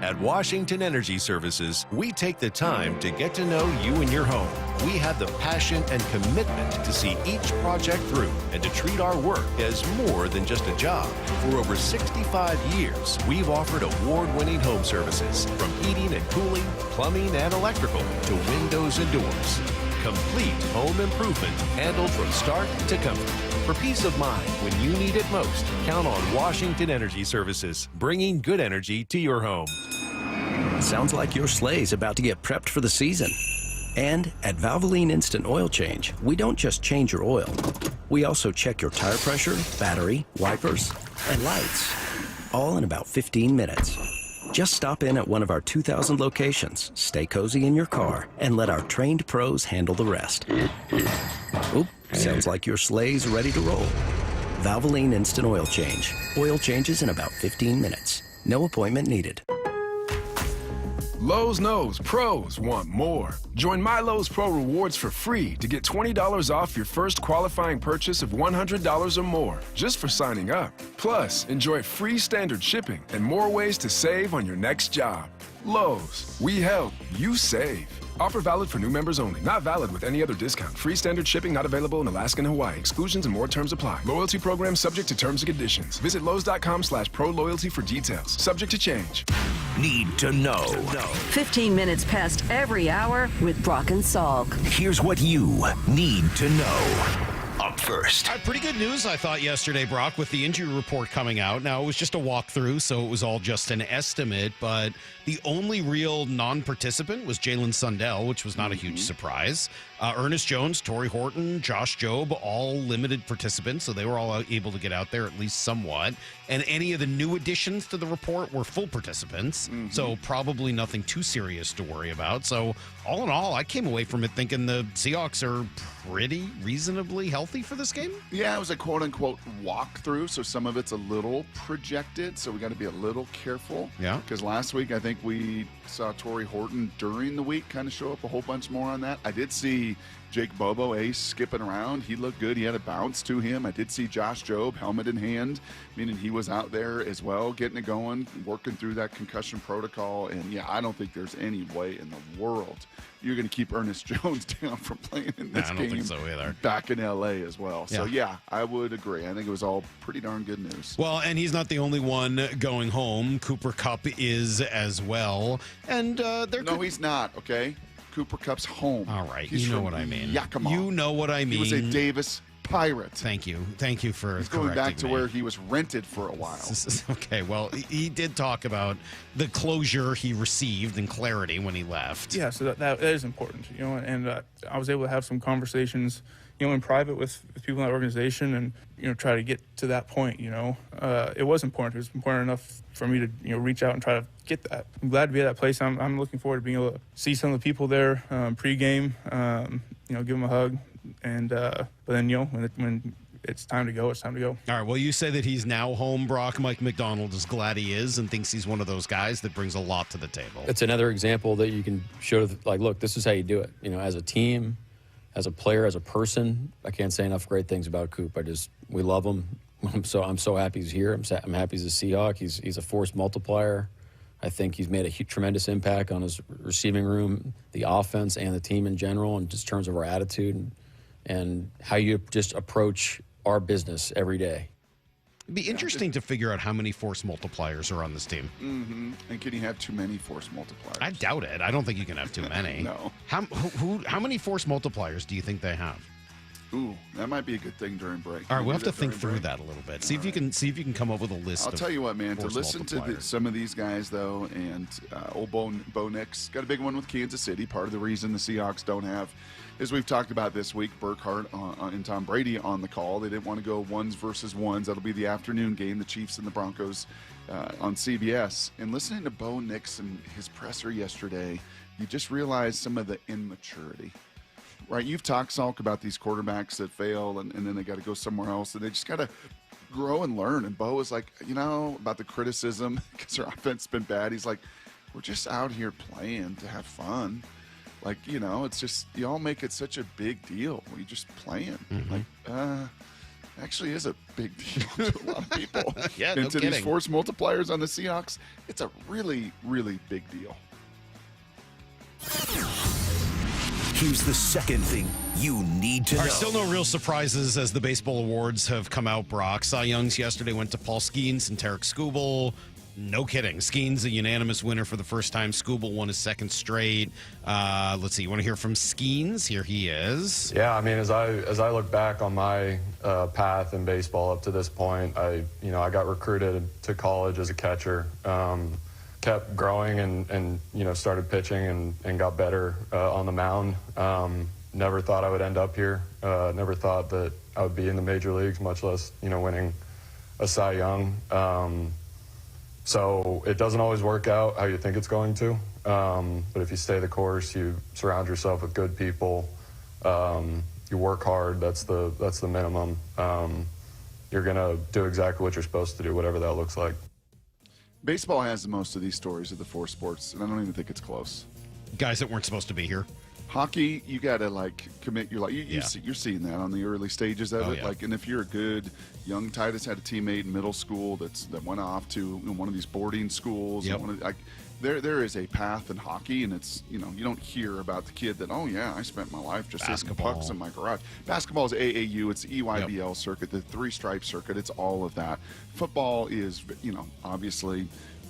Speaker 28: At Washington Energy Services, we take the time to get to know you and your home.
Speaker 7: we have the passion and commitment to see each project through and to treat our work as more than just a job. For over 65 years, we've offered award-winning home services, from heating and cooling, plumbing and electrical, to windows and doors. Complete home improvement handled from start to comfort. For peace of mind when you need it most, count on Washington Energy Services, bringing good energy to your home.
Speaker 10: Sounds like your sleigh's about to get prepped for the season. And at Valvoline Instant Oil Change, we don't just change your oil. We also check your tire pressure, battery, wipers, and lights, all in about 15 minutes. Just stop in at one of our 2,000 locations, stay cozy in your car, and let our trained pros handle the rest. Oop, sounds like your sleigh's ready to roll. Valvoline Instant Oil Change. Oil changes in about 15 minutes. No appointment needed.
Speaker 14: Lowe's knows pros want more. Join My Lowe's Pro Rewards for free to get $20 off your first qualifying purchase of $100 or more, just for signing up. Plus, enjoy free standard shipping and more ways to save on your next job. Lowe's, we help, you save. Offer valid for new members only. Not valid with any other discount. Free standard shipping not available in Alaska and Hawaii. Exclusions and more terms apply. Loyalty program subject to terms and conditions. Visit Lowe's.com/pro-loyalty for details. Subject to change.
Speaker 4: Need to know.
Speaker 6: 15 minutes past every hour with Brock and Salk.
Speaker 4: Here's what you need to know. Up first.
Speaker 1: Pretty good news, I thought, yesterday, Brock, with the injury report coming out. Now, it was just a walkthrough, so it was all just an estimate, but the only real non-participant was Jalen Sundell, which was not a huge surprise. Ernest Jones, Torrey Horton, Josh Jobe, all limited participants, so they were all able to get out there at least somewhat. And any of the new additions to the report were full participants, so probably nothing too serious to worry about. So all in all, I came away from it thinking the Seahawks are pretty reasonably healthy for this game.
Speaker 24: Yeah, it was a quote-unquote walkthrough, so some of it's a little projected, so we got to be a little careful.
Speaker 1: Yeah.
Speaker 24: Because last week, I think we saw Torrey Horton during the week kind of show up a whole bunch more on that. I did see Jake Bobo Ace skipping around. He looked good. He had a bounce to him. I did see Josh Jobe, helmet in hand, meaning he was out there as well, getting it going, working through that concussion protocol. And, yeah, I don't think there's any way in the world you're going to keep Ernest Jones down from playing in this game.
Speaker 1: I don't think so either.
Speaker 24: Back in L.A. as well. So, yeah, I would agree. I think it was all pretty darn good news.
Speaker 1: Well, and he's not the only one going home. Cooper Kupp is as well. And
Speaker 24: he's not, okay? Cooper Kupp's home.
Speaker 1: All right.
Speaker 24: He's
Speaker 1: you know what I mean.
Speaker 24: Yakima.
Speaker 1: You know what I mean.
Speaker 24: He was a Davis Pirate.
Speaker 1: Thank you. Thank you for
Speaker 24: He's going back to
Speaker 1: me.
Speaker 24: where he was rented for a while.
Speaker 1: Okay, well, he did talk about the closure he received and clarity when he left.
Speaker 15: Yeah, so that is important, and I was able to have some conversations, in private with people in that organization and, try to get to that point, It was important. It was important enough for me to, reach out and try to get that. I'm glad to be at that place. I'm looking forward to being able to see some of the people there pregame, give them a hug. And but then, when it's time to go, it's time to go.
Speaker 1: All right, well, you say that he's now home, Brock. Mike McDonald is glad he is and thinks he's one of those guys that brings a lot to the table.
Speaker 12: It's another example that you can show, look, this is how you do it. As a team, as a player, as a person, I can't say enough great things about Coop. We love him. I'm so happy he's here. I'm happy he's a Seahawk. He's a force multiplier. I think he's made a tremendous impact on his receiving room, the offense, and the team in general, in just terms of our attitude and how you just approach our business every day.
Speaker 1: It'd be interesting to figure out how many force multipliers are on this team.
Speaker 24: Mm-hmm. And can you have too many force multipliers?
Speaker 1: I doubt it. I don't think you can have too many.
Speaker 24: No.
Speaker 1: How many force multipliers do you think they have?
Speaker 24: Ooh, that might be a good thing during break.
Speaker 1: All right, we'll have to think through that a little bit. See if you can come up with a list.
Speaker 24: I'll tell you what, man. To listen to some of these guys, though, and old Bo Nix got a big one with Kansas City. Part of the reason the Seahawks don't have, as we've talked about this week, Burkhardt and Tom Brady on the call. They didn't want to go ones versus ones. That'll be the afternoon game, the Chiefs and the Broncos on CBS. And listening to Bo Nix and his presser yesterday, you just realize some of the immaturity. Right, you've talked, Salk, about these quarterbacks that fail and then they got to go somewhere else, and they just got to grow and learn. And Bo was like, about the criticism because their offense has been bad. He's like, we're just out here playing to have fun. Like, it's just, you all make it such a big deal. You're just playing.
Speaker 1: Mm-hmm.
Speaker 24: Like, actually is a big deal to a lot of people.
Speaker 1: Yeah,
Speaker 24: and
Speaker 1: no
Speaker 24: to
Speaker 1: kidding.
Speaker 24: these force multipliers on the Seahawks, it's a really, really big deal.
Speaker 4: Here's the second thing you need to
Speaker 1: All
Speaker 4: know.
Speaker 1: right, still no real surprises as the baseball awards have come out, Brock. Cy Young's yesterday went to Paul Skeens and Tarek Skubal. No kidding. Skeens a unanimous winner for the first time. Skubal won his second straight. Let's see. You want to hear from Skeens? Here he is.
Speaker 8: Yeah, I mean, as I look back on my path in baseball up to this point, I got recruited to college as a catcher. Kept growing and started pitching and got better on the mound. Never thought I would end up here. Never thought that I would be in the major leagues, much less winning a Cy Young. So it doesn't always work out how you think it's going to. But if you stay the course, you surround yourself with good people, you work hard. That's the minimum. You're gonna do exactly what you're supposed to do, whatever that looks like.
Speaker 24: Baseball has the most of these stories of the four sports, and I don't even think it's close.
Speaker 1: Guys that weren't supposed to be here.
Speaker 24: Hockey, you got to commit your life. You're seeing that on the early stages of it.
Speaker 1: Yeah.
Speaker 24: And if you're a good young, Titus had a teammate in middle school that went off to one of these boarding schools.
Speaker 1: Yep.
Speaker 24: There is a path in hockey, and it's you don't hear about the kid that I spent my life just hitting pucks in my garage. Basketball is AAU. It's the EYBL circuit, the three stripe circuit. It's all of that. Football is obviously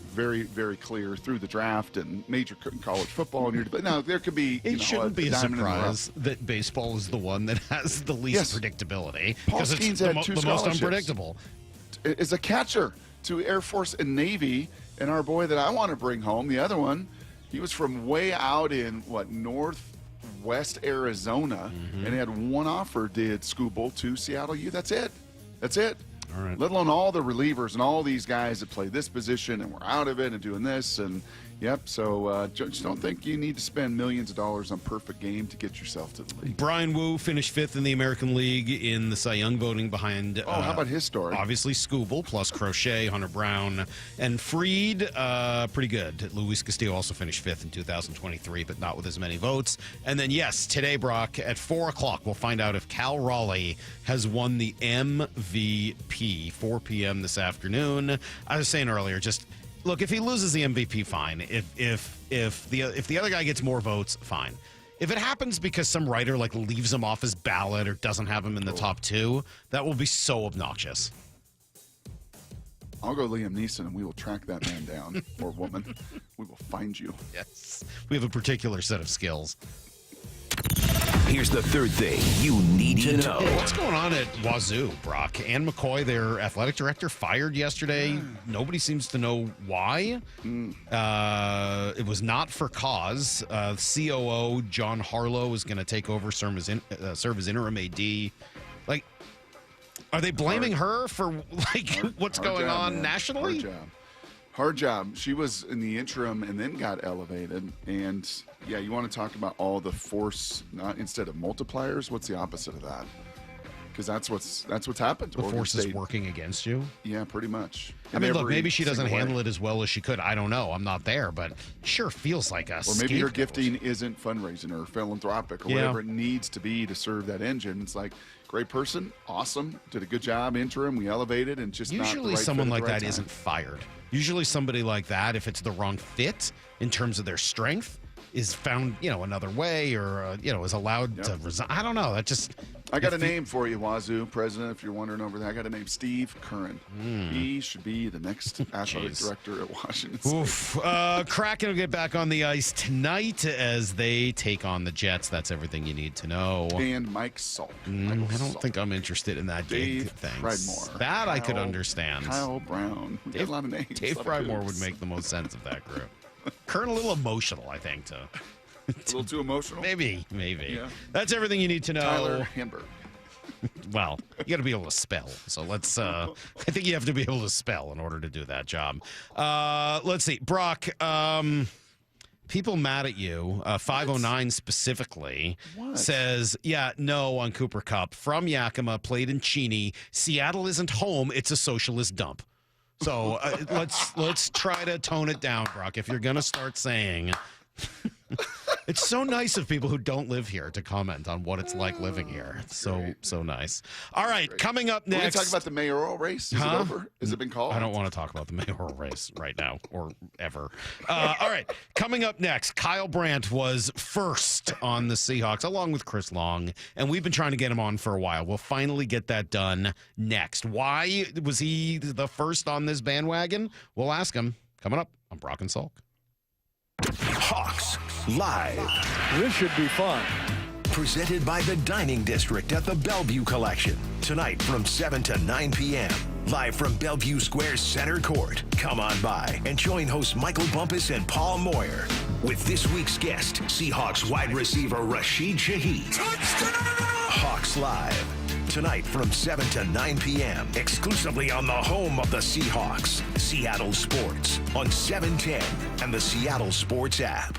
Speaker 24: very, very clear through the draft and major college football. Now, there could be,
Speaker 1: It shouldn't be a surprise that baseball is the one that has the least predictability.
Speaker 24: Paul
Speaker 1: Because
Speaker 24: Skeens
Speaker 1: it's
Speaker 24: had
Speaker 1: the
Speaker 24: 2
Speaker 1: most
Speaker 24: scholarships.
Speaker 1: unpredictable.
Speaker 24: As a catcher to Air Force and Navy, and our boy that I want to bring home, the other one, he was from way out in, northwest Arizona, and he had one offer, did Skubal to Seattle U. That's it.
Speaker 1: All right.
Speaker 24: Let alone all the relievers and all these guys that play this position and we're out of it and doing this. And, so just don't think you need to spend millions of dollars on perfect game to get yourself to the league.
Speaker 1: Brian Wu finished 5th in the American League in the Cy Young voting behind.
Speaker 24: How about his story?
Speaker 1: Obviously, Skubal plus Crochet, Hunter Brown, and Freed. Pretty good. Luis Castillo also finished 5th in 2023, but not with as many votes. And then, yes, today, Brock, at 4 o'clock, we'll find out if Cal Raleigh has won the MVP. 4 p.m. this afternoon. I was saying earlier, just look, if he loses the MVP, fine. If the other guy gets more votes, fine. If it happens because some writer leaves him off his ballot or doesn't have him in the top 2, that will be so obnoxious.
Speaker 24: I'll go Liam Neeson and we will track that man down or woman. We will find you.
Speaker 1: Yes. We have a particular set of skills.
Speaker 4: Here's the third thing you need to know.
Speaker 1: What's going on at Wazoo, Brock? Ann McCoy, their athletic director, fired yesterday. Nobody seems to know why. It was not for cause. COO John Harlow is going to take over, serve as interim AD. Are they blaming her for what's going on
Speaker 24: man.
Speaker 1: nationally?
Speaker 24: Hard job. She was in the interim and then got elevated. And you want to talk about all the force, not instead of multipliers. What's the opposite of that? Because that's what's happened.
Speaker 1: The force is working against you.
Speaker 24: Yeah, pretty much.
Speaker 1: I mean, look, maybe she doesn't handle it as well as she could. I don't know. I'm not there, but sure feels like a
Speaker 24: Or maybe her
Speaker 1: scapegoat.
Speaker 24: gifting isn't fundraising or philanthropic or whatever it needs to be to serve that engine. It's great person, awesome, did a good job, interim, we elevated, and just
Speaker 1: Usually
Speaker 24: not the right
Speaker 1: someone
Speaker 24: fit at
Speaker 1: like
Speaker 24: the right
Speaker 1: that
Speaker 24: time.
Speaker 1: isn't fired. Usually somebody like that, if it's the wrong fit in terms of their strength, is found, another way or, is allowed to resign. I don't know. That just...
Speaker 24: I got a name for you, Wazoo president, if you're wondering over there. I got a name, Steve Curran. He should be the next athletic director at Washington State.
Speaker 1: Oof. Kraken will get back on the ice tonight as they take on the Jets. That's everything you need to know.
Speaker 24: And Mike Salk.
Speaker 1: I don't think I'm interested in that gig.
Speaker 24: Dave
Speaker 1: Thanks.
Speaker 24: Pridemore.
Speaker 1: That I could understand.
Speaker 24: Kyle Brown. We got a lot of names.
Speaker 1: Dave Pridemore would make the most sense of that group. Kern a little emotional, I think, to...
Speaker 24: A little too emotional?
Speaker 1: Maybe.
Speaker 24: Yeah.
Speaker 1: That's everything you need to know.
Speaker 24: Tyler Hamburg.
Speaker 1: Well, you got to be able to spell. So let's, I think you have to be able to spell in order to do that job. Let's see. Brock, people mad at you, 509 specifically, says, no on Cooper Cup. From Yakima, played in Cheney. Seattle isn't home. It's a socialist dump. So let's try to tone it down, Brock. If you're going to start saying... It's so nice of people who don't live here to comment on what it's like living here. It's so nice. All right, coming up next.
Speaker 24: We're talk about the mayoral race. Is it over? Has it been called?
Speaker 1: I don't want to talk about the mayoral race right now or ever. All right, coming up next, Kyle Brandt was first on the Seahawks along with Chris Long, and we've been trying to get him on for a while. We'll finally get that done next. Why was he the first on this bandwagon? We'll ask him coming up on Brock and Salk.
Speaker 4: Hawks Live.
Speaker 5: This should be fun.
Speaker 4: Presented by the Dining District at the Bellevue Collection. Tonight from 7 to 9 p.m. Live from Bellevue Square Center Court. Come on by and join hosts Michael Bumpus and Paul Moyer. With this week's guest, Seahawks wide receiver Rashid Shaheed. Hawks Live. Tonight from 7 to 9 p.m. Exclusively on the home of the Seahawks. Seattle Sports on 710 and the Seattle Sports app.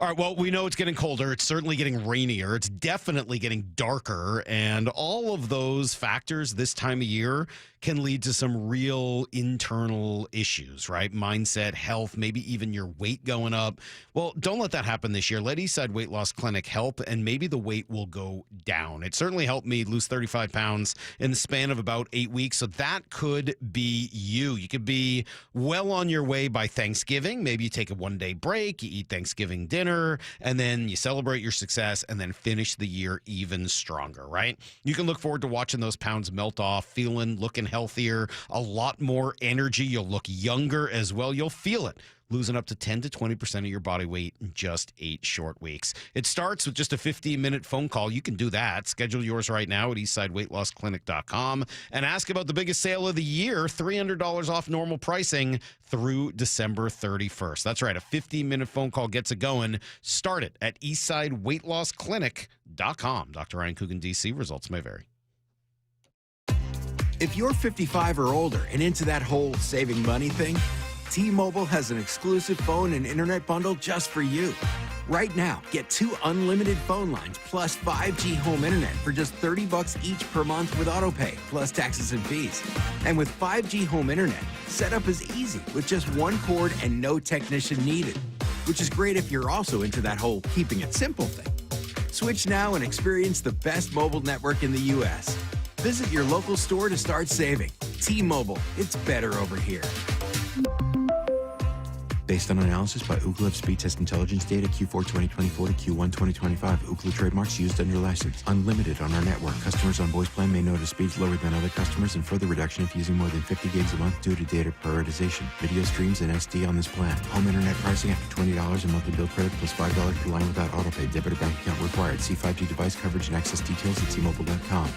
Speaker 1: All right, well, we know it's getting colder. It's certainly getting rainier. It's definitely getting darker. And all of those factors this time of year can lead to some real internal issues, right? Mindset, health, maybe even your weight going up. Well, don't let that happen this year. Let Eastside Weight Loss Clinic help, and maybe the weight will go down. It certainly helped me lose 35 pounds in the span of about 8 weeks. So that could be you. You could be well on your way by Thanksgiving. Maybe you take a one-day break, you eat Thanksgiving dinner, and then you celebrate your success and then finish the year even stronger, right? You can look forward to watching those pounds melt off, looking healthier, a lot more energy. You'll look younger as well. You'll feel it, losing up to 10 to 20% of your body weight in just 8 short weeks. It starts with just a 15-minute phone call. You can do that. Schedule yours right now at eastsideweightlossklinic.com and ask about the biggest sale of the year, $300 off normal pricing through December 31st. That's right. A 15-minute phone call gets it going. Start it at eastsideweightlossklinic.com. Dr. Ryan Coogan, D.C. Results may vary.
Speaker 9: If you're 55 or older and into that whole saving money thing, T-Mobile has an exclusive phone and internet bundle just for you. Right now, get 2 unlimited phone lines plus 5G home internet for just $30 each per month with autopay, plus taxes and fees. And with 5G home internet, setup is easy with just 1 cord and no technician needed, which is great if you're also into that whole keeping it simple thing. Switch now and experience the best mobile network in the U.S. Visit your local store to start saving. T-Mobile, it's better over here.
Speaker 11: Based on analysis by Ookla of speed test intelligence data Q4 2024 to Q1 2025, Ookla trademarks used under license. Unlimited on our network. Customers on voice plan may notice speeds lower than other customers and further reduction if using more than 50 gigs a month due to data prioritization. Video streams and SD on this plan. Home internet pricing after $20 a monthly bill credit plus $5 per line without autopay. Debit or bank account required. See 5G device coverage and access details at tmobile.com.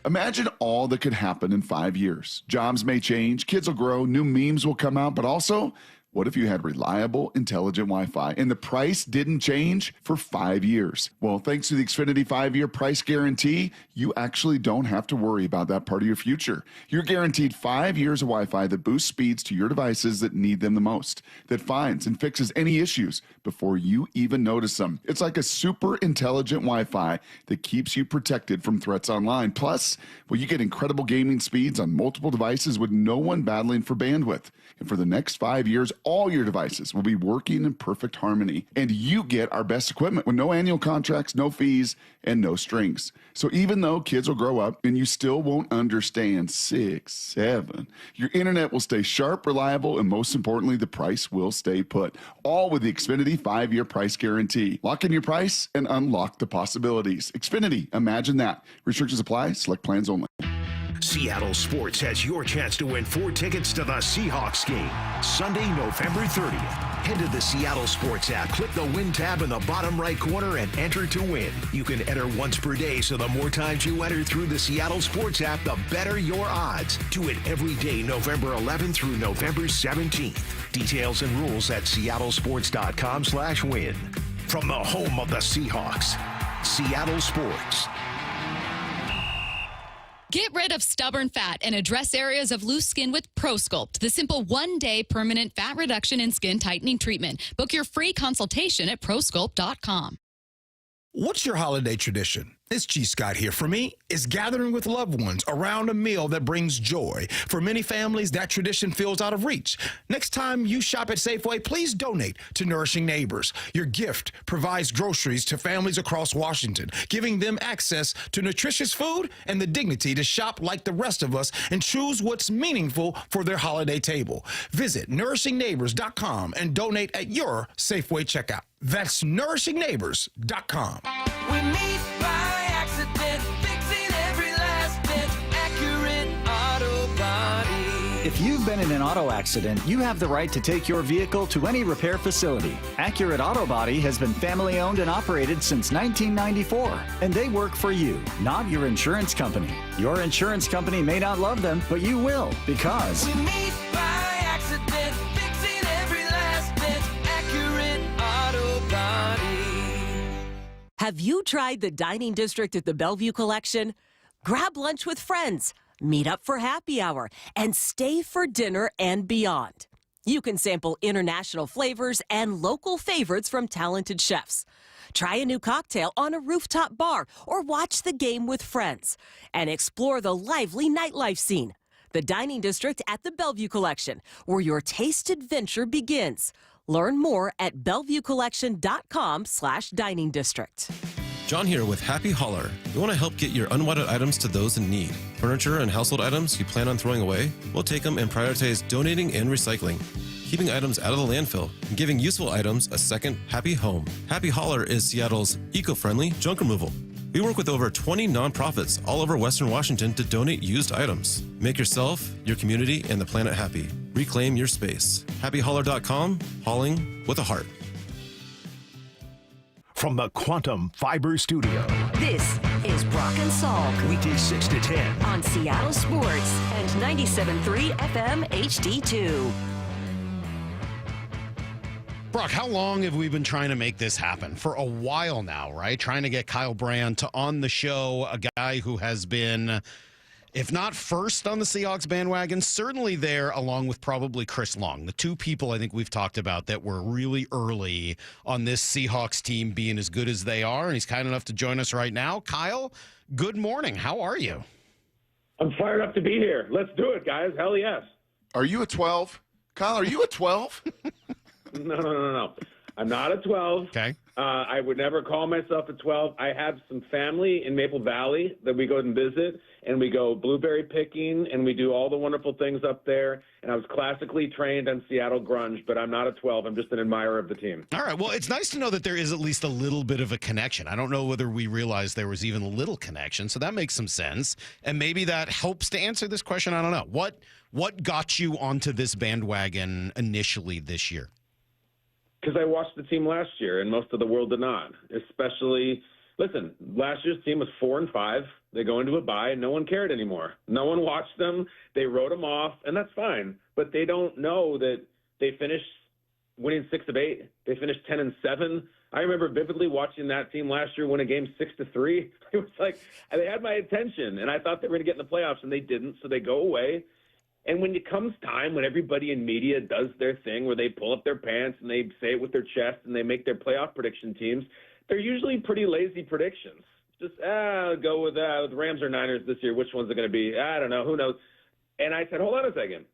Speaker 24: Imagine all that could happen in 5 years. Jobs may change, kids will grow, new memes will come out, but also, what if you had reliable, intelligent Wi-Fi and the price didn't change for 5 years? Well, thanks to the Xfinity 5-year price guarantee, you actually don't have to worry about that part of your future. You're guaranteed 5 years of Wi-Fi that boosts speeds to your devices that need them the most, that finds and fixes any issues before you even notice them. It's like a super intelligent Wi-Fi that keeps you protected from threats online. Plus, well, you get incredible gaming speeds on multiple devices with no one battling for bandwidth. And for the next 5 years, all your devices will be working in perfect harmony. And you get our best equipment with no annual contracts, no fees, and no strings. So even though kids will grow up and you still won't understand 6, 7, your internet will stay sharp, reliable, and most importantly, the price will stay put. All with the Xfinity 5-year price guarantee. Lock in your price and unlock the possibilities. Xfinity, imagine that. Restrictions apply. Select plans only.
Speaker 4: Seattle Sports has your chance to win 4 tickets to the Seahawks game, Sunday, November 30th. Head to the Seattle Sports app, click the Win tab in the bottom right corner, and enter to win. You can enter once per day, so the more times you enter through the Seattle Sports app, the better your odds. Do it every day, November 11th through November 17th. Details and rules at seattlesports.com/win. From the home of the Seahawks, Seattle Sports.
Speaker 13: Get rid of stubborn fat and address areas of loose skin with ProSculpt, the simple one-day permanent fat reduction and skin tightening treatment. Book your free consultation at prosculpt.com.
Speaker 16: What's your holiday tradition?
Speaker 2: It's G. Scott here. For me, it's gathering with loved ones around a meal that brings joy. For many families, that tradition feels out of reach. Next time you shop at Safeway, please donate to Nourishing Neighbors. Your gift provides groceries to families across Washington, giving them access to nutritious food and the dignity to shop like the rest of us and choose what's meaningful for their holiday table. Visit nourishingneighbors.com and donate at your Safeway checkout. That's nourishingneighbors.com.
Speaker 27: We meet by accident, fixing every last bit. Accurate Auto Body.
Speaker 3: If you've been in an auto accident, you have the right to take your vehicle to any repair facility. Accurate Auto Body has been family owned and operated since 1994, and they work for you, not your insurance company. Your insurance company may not love them, but you will, because
Speaker 27: We meet by accident, fixing every last bit. Accurate Auto Body.
Speaker 6: Have you tried the dining district at the Bellevue Collection? Grab lunch with friends, meet up for happy hour, and stay for dinner and beyond. You can sample international flavors and local favorites from talented chefs. Try a new cocktail on a rooftop bar or watch the game with friends and explore the lively nightlife scene. The dining district at the Bellevue Collection, where your taste adventure begins. Learn more at bellevuecollection.com/dining district.
Speaker 16: John here with Happy Hauler. We want to help get your unwanted items to those in need. Furniture and household items you plan on throwing away? We'll take them and prioritize donating and recycling, keeping items out of the landfill, and giving useful items a second happy home. Happy Hauler is Seattle's eco-friendly junk removal. We work with over 20 nonprofits all over Western Washington to donate used items. Make yourself, your community, and the planet happy. Reclaim your space. HappyHauler.com, hauling with a heart.
Speaker 4: From the Quantum Fiber Studio.
Speaker 17: This is Brock and Salk.
Speaker 4: Weekdays 6 to 10.
Speaker 17: On Seattle Sports and 97.3 FM HD2.
Speaker 1: Brock, how long have we been trying to make this happen? For a while now, right? Trying to get Kyle Brandt on the show, a guy who has been, if not first on the Seahawks bandwagon, certainly there along with probably Chris Long. The two people I think we've talked about that were really early on this Seahawks team being as good as they are, and he's kind enough to join us right now. Kyle, good morning. How are you?
Speaker 18: I'm fired up to be here. Let's do it, guys. Hell yes.
Speaker 24: Are you a 12? Kyle, are you a 12?
Speaker 18: No. I'm not a 12.
Speaker 1: Okay.
Speaker 18: I would never call myself a 12. I have some family in Maple Valley that we go and visit, and we go blueberry picking, and we do all the wonderful things up there. And I was classically trained on Seattle grunge, but I'm not a 12. I'm just an admirer of the team.
Speaker 1: All right. Well, it's nice to know that there is at least a little bit of a connection. I don't know whether we realized there was even a little connection, so that makes some sense. And maybe that helps to answer this question. I don't know. What got you onto this bandwagon initially this year?
Speaker 18: Because I watched the team last year, and most of the world did not. Especially, listen, last year's team was 4-5. They go into a bye, and no one cared anymore. No one watched them. They wrote them off, and that's fine. But they don't know that they finished winning 6 of 8. They finished 10-7. I remember vividly watching that team last year win a game 6-3. It was like they had my attention, and I thought they were going to get in the playoffs, and they didn't. So they go away. And when it comes time when everybody in media does their thing where they pull up their pants and they say it with their chest and they make their playoff prediction teams, they're usually pretty lazy predictions. Just, go with Rams or Niners this year. Which one's it going to be? I don't know. Who knows? And I said, hold on a second.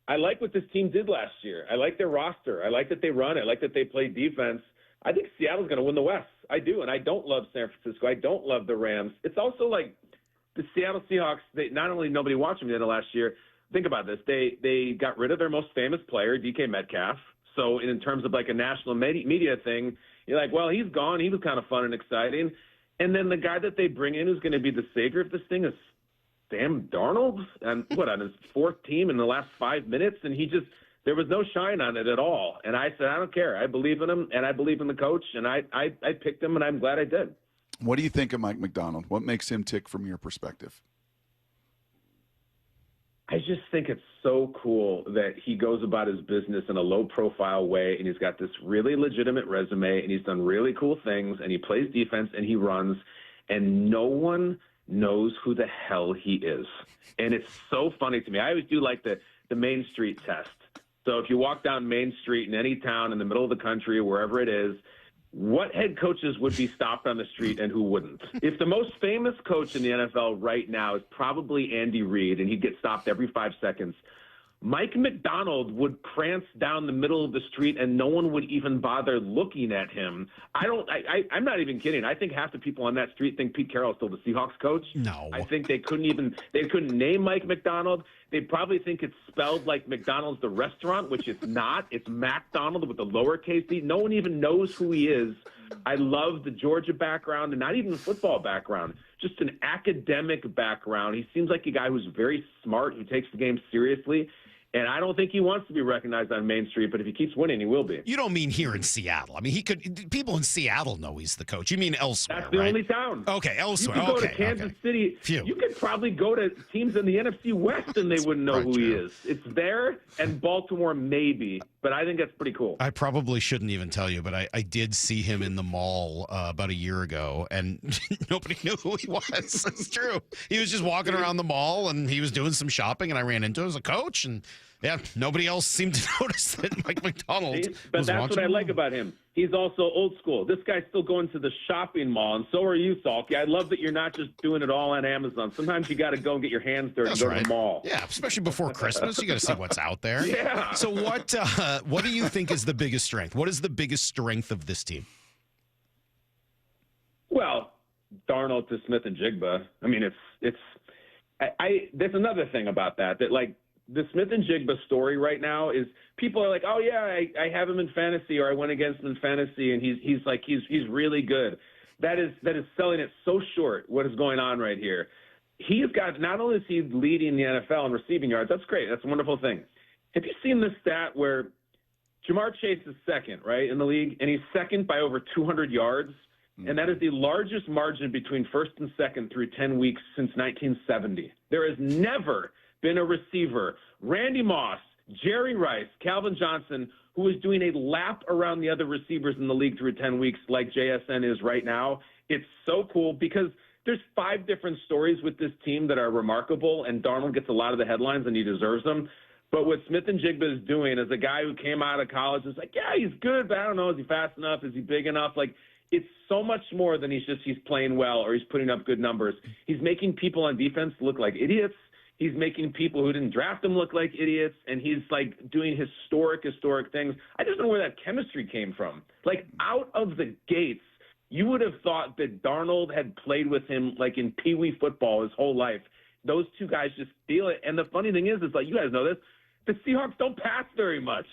Speaker 18: I like what this team did last year. I like their roster. I like that they run. I like that they play defense. I think Seattle's going to win the West. I do, and I don't love San Francisco. I don't love the Rams. It's also like the Seattle Seahawks, they not only nobody watched them the end of last year, think about this. They got rid of their most famous player, DK Metcalf. So in terms of like a national media thing, you're like, well, he's gone. He was kind of fun and exciting. And then the guy that they bring in who's going to be the savior of this thing is Sam Darnold. And on his 4th team in the last 5 minutes? And there was no shine on it at all. And I said, I don't care. I believe in him, and I believe in the coach. And I picked him, and I'm glad I did.
Speaker 24: What do you think of Mike McDonald? What makes him tick from your perspective?
Speaker 18: I just think it's so cool that he goes about his business in a low-profile way, and he's got this really legitimate resume, and he's done really cool things, and he plays defense, and he runs, and no one knows who the hell he is. And it's so funny to me. I always do like the Main Street test. So if you walk down Main Street in any town in the middle of the country or wherever it is, what head coaches would be stopped on the street and who wouldn't? If the most famous coach in the NFL right now is probably Andy Reid, and he'd get stopped every 5 seconds, Mike McDonald would prance down the middle of the street and no one would even bother looking at him. I'm not even kidding. I think half the people on that street think Pete Carroll is still the Seahawks coach.
Speaker 1: No.
Speaker 18: I think they couldn't name Mike McDonald. They probably think it's spelled like McDonald's the restaurant, which it's not. It's MacDonald with a lowercase d. No one even knows who he is. I love the Georgia background, and not even the football background, just an academic background. He seems like a guy who's very smart, who takes the game seriously. And I don't think he wants to be recognized on Main Street, but if he keeps winning, he will be.
Speaker 1: You don't mean here in Seattle. I mean, people in Seattle know he's the coach. You mean elsewhere,
Speaker 18: That's the
Speaker 1: right?
Speaker 18: only town.
Speaker 1: Okay, elsewhere.
Speaker 18: You could go
Speaker 1: okay,
Speaker 18: to Kansas
Speaker 1: okay.
Speaker 18: City.
Speaker 1: Phew.
Speaker 18: You could probably go to teams in the NFC West and they wouldn't know who he is. It's there, and Baltimore maybe, but I think that's pretty cool.
Speaker 1: I probably shouldn't even tell you, but I did see him in the mall about a year ago, and nobody knew who he was. It's true. He was just walking around the mall, and he was doing some shopping, and I ran into him as a coach, and yeah, nobody else seemed to notice that Mike McDonald
Speaker 18: But
Speaker 1: was
Speaker 18: that's
Speaker 1: watching.
Speaker 18: what I like about him. He's also old school. This guy's still going to the shopping mall, and so are you, Salk. I love that you're not just doing it all on Amazon. Sometimes you got to go and get your hands dirty and go to the mall.
Speaker 1: Yeah, especially before Christmas, you got to see what's out there.
Speaker 18: Yeah.
Speaker 1: So what do you think is the biggest strength? What is the biggest strength of this team?
Speaker 18: Well, Darnold to Smith and Jigba. I mean, there's another thing about that like the Smith and Jigba story right now is people are like, oh yeah, I have him in fantasy, or I went against him in fantasy, and he's really good. That is selling it so short. What is going on right here? He's got, not only is he leading the NFL in receiving yards, that's great, that's a wonderful thing. Have you seen this stat where Jamar Chase is second, right, in the league, and he's second by over 200 yards? And that is the largest margin between first and second through 10 weeks since 1970. There has never been a receiver, Randy Moss, Jerry Rice, Calvin Johnson, who is doing a lap around the other receivers in the league through 10 weeks like JSN is right now. It's so cool because there's 5 different stories with this team that are remarkable, and Darnold gets a lot of the headlines, and he deserves them. But what Smith and Jigba is doing as a guy who came out of college is like, yeah, he's good, but I don't know, is he fast enough? Is he big enough? Like, it's so much more than he's playing well or he's putting up good numbers. He's making people on defense look like idiots. He's making people who didn't draft him look like idiots, and he's like doing historic things. I just don't know where that chemistry came from. Like, out of the gates, you would have thought that Darnold had played with him like in Pee Wee football his whole life. Those two guys just feel it. And the funny thing is like, you guys know this, the Seahawks don't pass very much.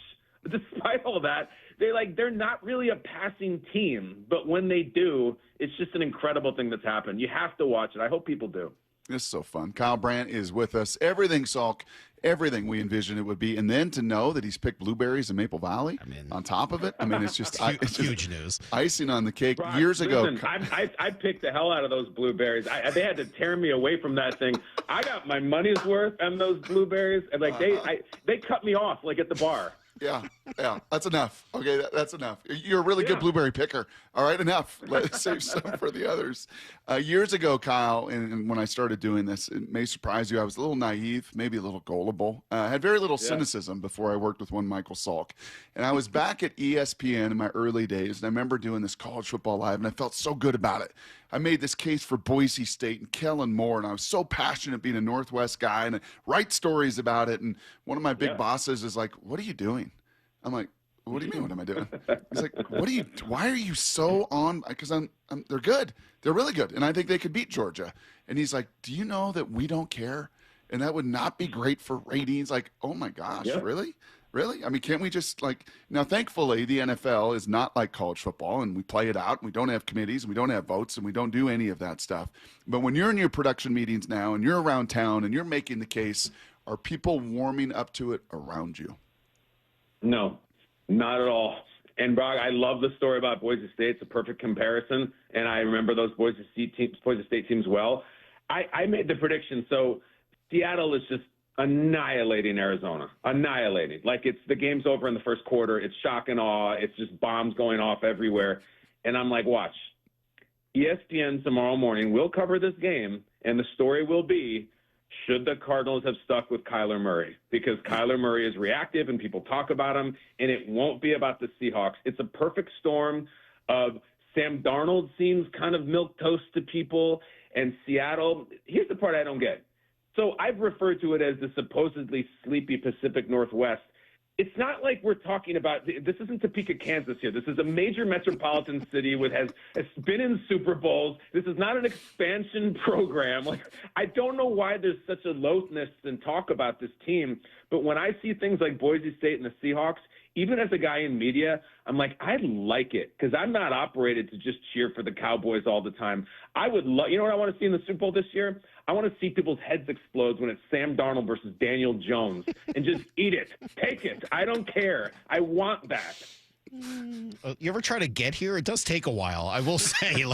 Speaker 18: Despite all that, they're not really a passing team, but when they do, it's just an incredible thing that's happened. You have to watch it. I hope people do.
Speaker 24: This is so fun. Kyle Brandt is with us. Everything, Salk, everything we envisioned it would be. And then to know that he's picked blueberries in Maple Valley on top of it. I mean, it's just
Speaker 1: huge news.
Speaker 24: Icing on the cake.
Speaker 18: Brock,
Speaker 24: Years ago.
Speaker 18: listen, I picked the hell out of those blueberries. They had to tear me away from that thing. I got my money's worth on those blueberries. And they cut me off like at the bar.
Speaker 24: Yeah, that's enough. Okay, that's enough. You're a really good blueberry picker. All right, enough. Let's save some for the others. Years ago, Kyle, and when I started doing this, it may surprise you, I was a little naive, maybe a little gullible. I had very little cynicism before I worked with one Michael Salk. And I was back at ESPN in my early days, and I remember doing this College Football Live, and I felt so good about it. I made this case for Boise State and Kellen Moore, and I was so passionate being a Northwest guy, and I write stories about it. And one of my big bosses is like, "What are you doing?" I'm like, "What do you mean? What am I doing?" He's like, why are you so on? Because they're good. They're really good. And I think they could beat Georgia. And he's like, "Do you know that we don't care? And that would not be great for ratings." Like, oh my gosh, really? Really? I mean, can't we just now, thankfully, the NFL is not like college football, and we play it out, and we don't have committees, and we don't have votes, and we don't do any of that stuff. But when you're in your production meetings now, and you're around town, and you're making the case, are people warming up to it around you?
Speaker 18: No, not at all. And Brock, I love the story about Boise State. It's a perfect comparison, and I remember those Boise State teams well. I made the prediction. So Seattle is just annihilating Arizona. Annihilating. Like, the game's over in the first quarter. It's shock and awe. It's just bombs going off everywhere. And I'm like, watch. ESPN tomorrow morning will cover this game, and the story will be, should the Cardinals have stuck with Kyler Murray? Because Kyler Murray is reactive and people talk about him, and it won't be about the Seahawks. It's a perfect storm Sam Darnold seems kind of milquetoast to people, and Seattle. Here's the part I don't get. So I've referred to it as the supposedly sleepy Pacific Northwest. It's not like we're talking about, this isn't Topeka, Kansas here. This is a major metropolitan city has been in Super Bowls. This is not an expansion program. Like, I don't know why there's such a loathness and talk about this team, but when I see things like Boise State and the Seahawks, even as a guy in media, I'm like, I like it because I'm not operated to just cheer for the Cowboys all the time. I would love, you know what I want to see in the Super Bowl this year? I want to see people's heads explode when it's Sam Darnold versus Daniel Jones and just eat it. Take it. I don't care. I want that.
Speaker 1: You ever try to get here? It does take a while. I will say,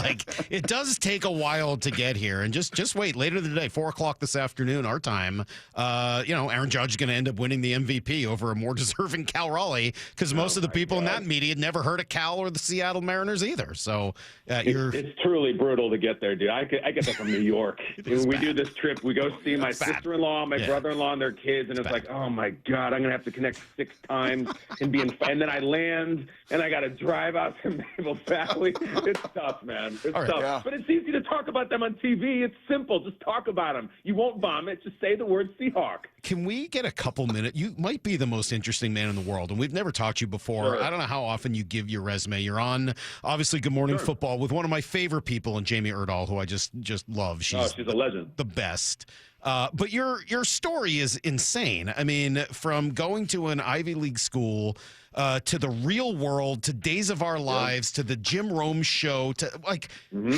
Speaker 1: it does take a while to get here. And just wait. Later in the day, 4 o'clock this afternoon, our time, Aaron Judge is going to end up winning the MVP over a more deserving Cal Raleigh because most of the people in that media had never heard of Cal or the Seattle Mariners either. So
Speaker 18: it's truly brutal to get there, dude. I get that from New York. When we do this trip, we go see my sister-in-law, my brother-in-law, and their kids, and it's like, oh my God, I'm going to have to connect 6 times and and then I land. And I got to drive out to Maple Valley. It's tough, man. It's tough. Yeah. But it's easy to talk about them on TV. It's simple. Just talk about them. You won't vomit. Just say the word Seahawk.
Speaker 1: Can we get a couple minutes? You might be the most interesting man in the world, and we've never talked to you before. Sure. I don't know how often you give your resume. You're on, obviously, Good Morning Football with one of my favorite people, and Jamie Erdahl, who I just love. She's
Speaker 18: a legend.
Speaker 1: The best. But your story is insane. I mean, from going to an Ivy League school to the real world, to Days of Our Lives, to the Jim Rome show, to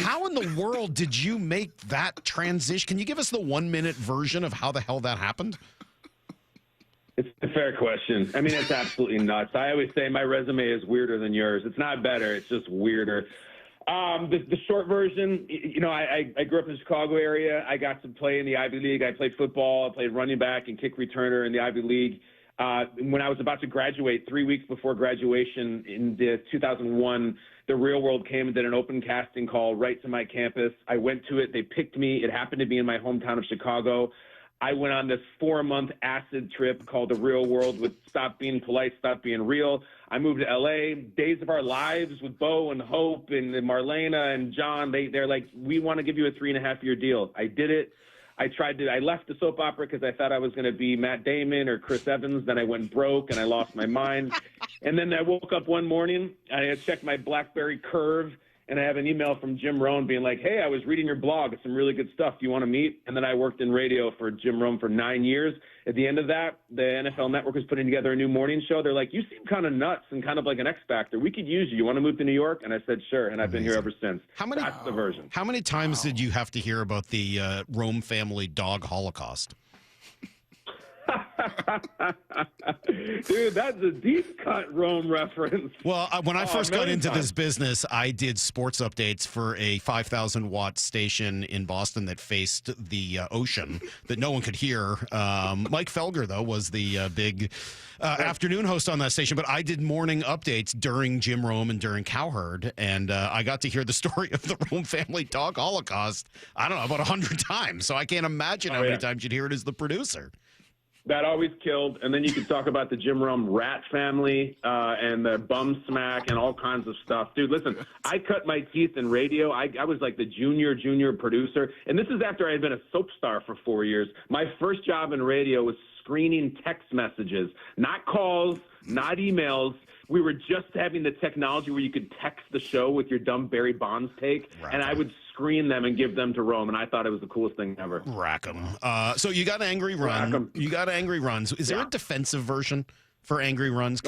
Speaker 1: how in the world did you make that transition? Can you give us the 1-minute version of how the hell that happened?
Speaker 18: It's a fair question. I mean, it's absolutely nuts. I always say my resume is weirder than yours. It's not better. It's just weirder. The short version, I grew up in the Chicago area. I got to play in the Ivy League. I played football. I played running back and kick returner in the Ivy League. When I was about to graduate, 3 weeks before graduation in 2001, the Real World came and did an open casting call right to my campus. I went to it. They picked me. It happened to be in my hometown of Chicago. I went on this 4-month acid trip called the Real World with Stop Being Polite, Stop Being Real. I moved to L.A., Days of Our Lives with Bo and Hope and Marlena and John. They're like, we want to give you a 3.5-year deal. I did it. I left the soap opera because I thought I was going to be Matt Damon or Chris Evans. Then I went broke and I lost my mind. And then I woke up one morning. I checked my BlackBerry Curve, and I have an email from Jim Rome being like, hey, I was reading your blog. It's some really good stuff. Do you want to meet? And then I worked in radio for Jim Rome for 9 years. At the end of that, the NFL Network was putting together a new morning show. They're like, you seem kind of nuts and kind of like an X Factor. We could use you. You want to move to New York? And I said, sure. And I've been here ever since. That's the version.
Speaker 1: How many times did you have to hear about the Rome family dog holocaust?
Speaker 18: Dude, that's a deep cut Rome reference.
Speaker 1: Well, when I first got into this business, I did sports updates for a 5,000-watt station in Boston that faced the ocean that no one could hear. Mike Felger, though, was the big afternoon host on that station, but I did morning updates during Jim Rome and during Cowherd, and I got to hear the story of the Rome family dog holocaust, I don't know, about 100 times, so I can't imagine how many times you'd hear it as the producer.
Speaker 18: That always killed. And then you could talk about the Jim Rome rat family and the bum smack and all kinds of stuff. Dude, listen, I cut my teeth in radio. I was like the junior producer. And this is after I had been a soap star for 4 years. My first job in radio was screening text messages, not calls, not emails. We were just having the technology where you could text the show with your dumb Barry Bonds take, and I would screen them and give them to Rome, and I thought it was the coolest thing ever.
Speaker 1: Rack 'em. So you got Angry Run. You got Angry Runs. Is there a defensive version for Angry Runs?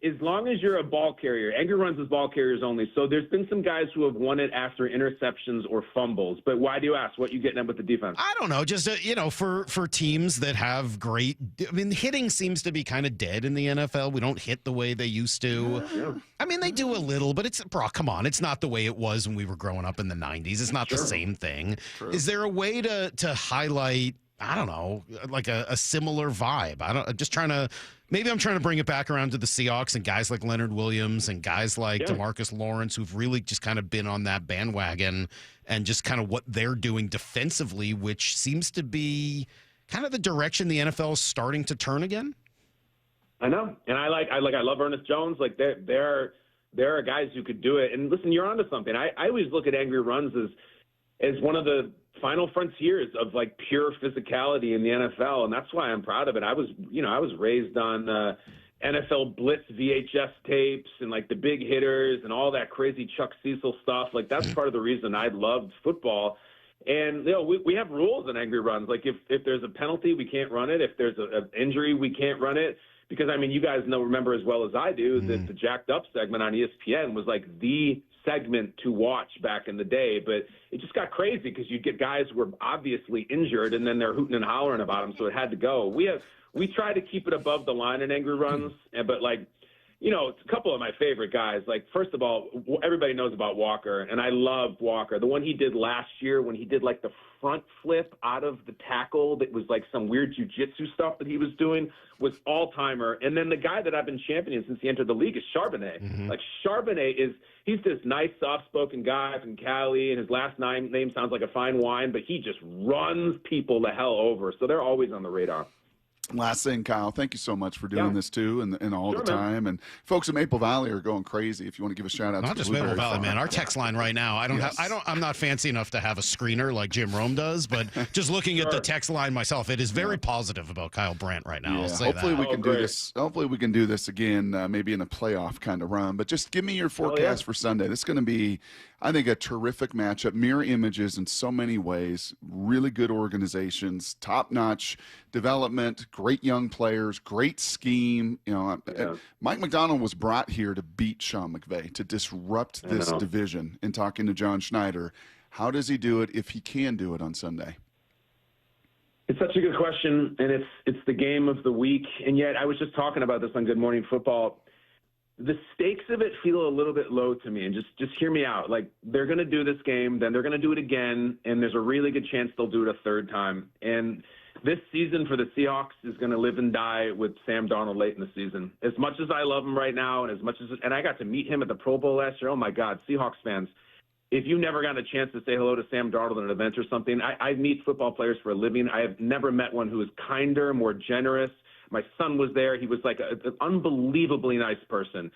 Speaker 18: As long as you're a ball carrier. Angry Runs is ball carriers only. So there's been some guys who have won it after interceptions or fumbles. But why do you ask? What you getting at with the defense?
Speaker 1: I don't know. Just, for teams that have great – I mean, hitting seems to be kind of dead in the NFL. We don't hit the way they used to. Yeah. I mean, they do a little, but come on. It's not the way it was when we were growing up in the 90s. It's not the same thing. True. Is there a way to highlight – I don't know, like a similar vibe? Maybe I'm trying to bring it back around to the Seahawks and guys like Leonard Williams and guys like DeMarcus Lawrence who've really just kind of been on that bandwagon and just kind of what they're doing defensively, which seems to be kind of the direction the NFL is starting to turn again.
Speaker 18: I know. And I love Ernest Jones. Like they're there are guys who could do it. And listen, you're onto something. I always look at Angry Runs as one of the final frontiers of like pure physicality in the NFL, and that's why I'm proud of it. I was raised on NFL Blitz VHS tapes and like the big hitters and all that crazy Chuck Cecil stuff. Like that's part of the reason I loved football. And we have rules in Angry Runs. Like if there's a penalty, we can't run it. If there's an injury, we can't run it. Because I mean, you guys remember as well as I do that the Jacked Up segment on ESPN was like the segment to watch back in the day, but it just got crazy because you'd get guys who were obviously injured and then they're hooting and hollering about them, so it had to go. We try to keep it above the line in Angry Runs, but like, it's a couple of my favorite guys. Like, first of all, everybody knows about Walker, and I love Walker. The one he did last year when he did like the front flip out of the tackle that was like some weird jiu-jitsu stuff that he was doing was all-timer. And then the guy that I've been championing since he entered the league is Charbonnet. Like, Charbonnet he's this nice, soft-spoken guy from Cali, and his last name sounds like a fine wine, but he just runs people the hell over. So they're always on the radar.
Speaker 24: Last thing, Kyle, thank you so much for doing this too, and all the time.
Speaker 18: Man.
Speaker 24: And folks at Maple Valley are going crazy. If you want to give a shout out,
Speaker 1: not
Speaker 24: to
Speaker 1: just
Speaker 24: Blueberry
Speaker 1: Maple Valley,
Speaker 24: Farm.
Speaker 1: man. Our text line right now. I'm not fancy enough to have a screener like Jim Rome does, but just looking at the text line myself, it is very positive about Kyle Brandt right now. I'll say
Speaker 24: hopefully
Speaker 1: that.
Speaker 24: we can do this. Hopefully we can do this again, maybe in a playoff kind of run. But just give me your forecast for Sunday. This is going to be, I think, a terrific matchup. Mirror images in so many ways. Really good organizations, top-notch development, great young players, great scheme. Mike McDonald was brought here to beat Sean McVay, to disrupt this division. In talking to John Schneider, how does he do it if he can do it on Sunday?
Speaker 18: It's such a good question, and it's the game of the week. And yet, I was just talking about this on Good Morning Football. The stakes of it feel a little bit low to me, and just hear me out. Like, they're going to do this game, then they're going to do it again, and there's a really good chance they'll do it a third time. And this season for the Seahawks is going to live and die with Sam Darnold late in the season. As much as I love him right now, and I got to meet him at the Pro Bowl last year. Oh my God, Seahawks fans! If you never got a chance to say hello to Sam Darnold at an event or something, I meet football players for a living. I have never met one who is kinder, more generous. My son was there. He was like an unbelievably nice person.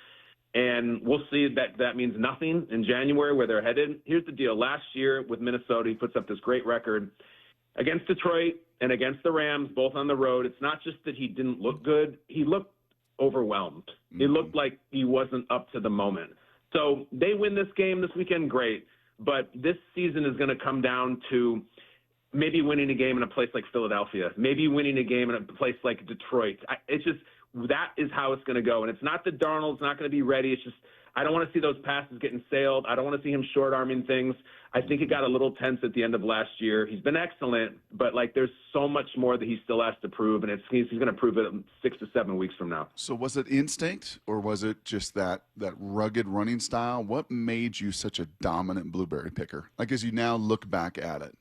Speaker 18: And we'll see that means nothing in January where they're headed. Here's the deal. Last year with Minnesota, he puts up this great record against Detroit and against the Rams, both on the road. It's not just that he didn't look good. He looked overwhelmed. It looked like he wasn't up to the moment. So they win this game this weekend, great. But this season is going to come down to maybe winning a game in a place like Philadelphia, maybe winning a game in a place like Detroit. That is how it's going to go. And it's not that Darnold's not going to be ready. It's just I don't want to see those passes getting sailed. I don't want to see him short-arming things. I think it got a little tense at the end of last year. He's been excellent, but like there's so much more that he still has to prove, and he's going to prove it 6 to 7 weeks from now.
Speaker 24: So was it instinct, or was it just that rugged running style? What made you such a dominant blueberry picker? Like as you now look back at it.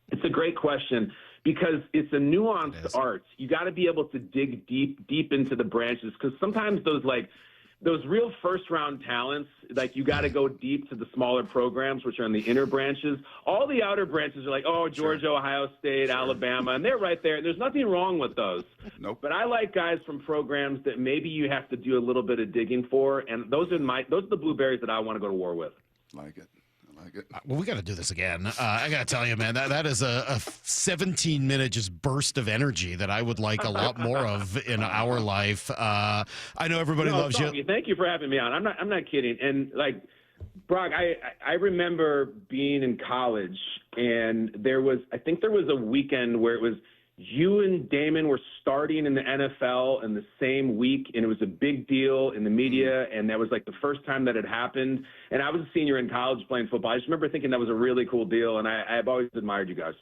Speaker 18: It's a great question because it's a nuanced art. You got to be able to dig deep into the branches because sometimes those real first-round talents, like you got to go deep to the smaller programs, which are in the inner branches. All the outer branches are like, Georgia, Ohio State, Alabama, and they're right there. There's nothing wrong with those.
Speaker 24: Nope.
Speaker 18: But I like guys from programs that maybe you have to do a little bit of digging for, and those are the blueberries that I want to go to war with.
Speaker 24: Like it.
Speaker 1: Well, we got to do this again. I got to tell you, man, that is a 17-minute just burst of energy that I would like a lot more of in our life. I know everybody loves you.
Speaker 18: Thank you for having me on. I'm not kidding. And like, Brock, I remember being in college, and I think there was a weekend where it was you and Damon were starting in the NFL in the same week, and it was a big deal in the media, and that was like the first time that had happened. And I was a senior in college playing football. I just remember thinking that was a really cool deal, and I've always admired you guys.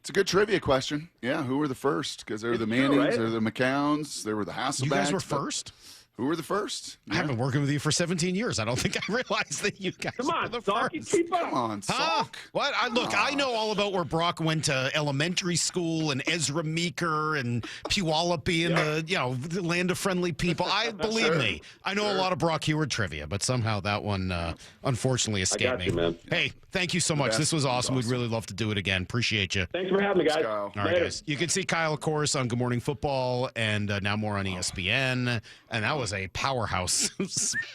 Speaker 24: It's a good trivia question. Yeah, who were the first? Because there were the Mannings, there were the McCowns, there were the Hasselbacks.
Speaker 1: You guys were first?
Speaker 24: Who were the first?
Speaker 1: I have been working with you for 17 years. I don't think I realized that you guys were the first.
Speaker 24: Come on, Salk.
Speaker 1: What? I know all about where Brock went to elementary school and Ezra Meeker and Puyallup being the land of friendly people. Believe me, I know a lot of Brock Heward trivia, but somehow that one unfortunately escaped me.
Speaker 18: Man.
Speaker 1: Hey, thank you so much. This was awesome. We'd really love to do it again. Appreciate you.
Speaker 18: Thanks for having me, guys.
Speaker 1: All right, guys. You can see Kyle, of course, on Good Morning Football and now more on ESPN. And that was was a powerhouse.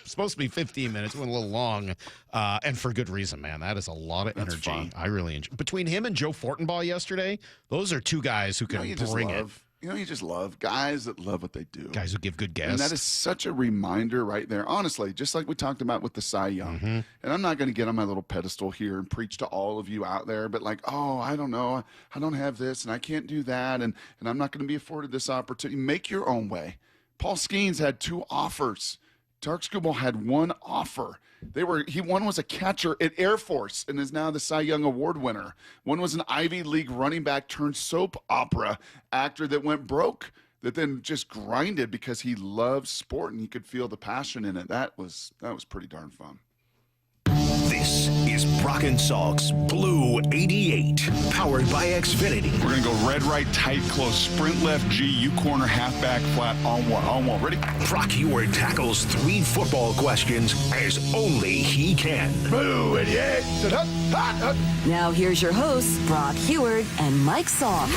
Speaker 1: Supposed to be 15 minutes, went a little long, and for good reason, man. That is a lot of energy.
Speaker 24: Fun.
Speaker 1: I really enjoy. Between him and Joe Fortenbaugh yesterday, those are two guys who can bring it.
Speaker 24: You just love guys that love what they do.
Speaker 1: Guys who give good guests.
Speaker 24: And that is such a reminder right there. Honestly, just like we talked about with the Cy Young. And I'm not going to get on my little pedestal here and preach to all of you out there, but like, oh, I don't know. I don't have this and I can't do that. And I'm not going to be afforded this opportunity. Make your own way. Paul Skeens had 2 offers. Tark Skubal had 1 offer. One was a catcher at Air Force and is now the Cy Young Award winner. One was an Ivy League running back turned soap opera actor that went broke, that then just grinded because he loved sport and he could feel the passion in it. That was pretty darn fun.
Speaker 4: This is Brock and Salk's Blue 88, powered by Xfinity.
Speaker 19: We're going to go red, right, tight, close, sprint left, G, U corner, halfback, flat, on one. Ready?
Speaker 4: Brock Heward tackles 3 football questions as only he can.
Speaker 24: Blue 88.
Speaker 17: Now here's your hosts, Brock Heward and Mike Salk.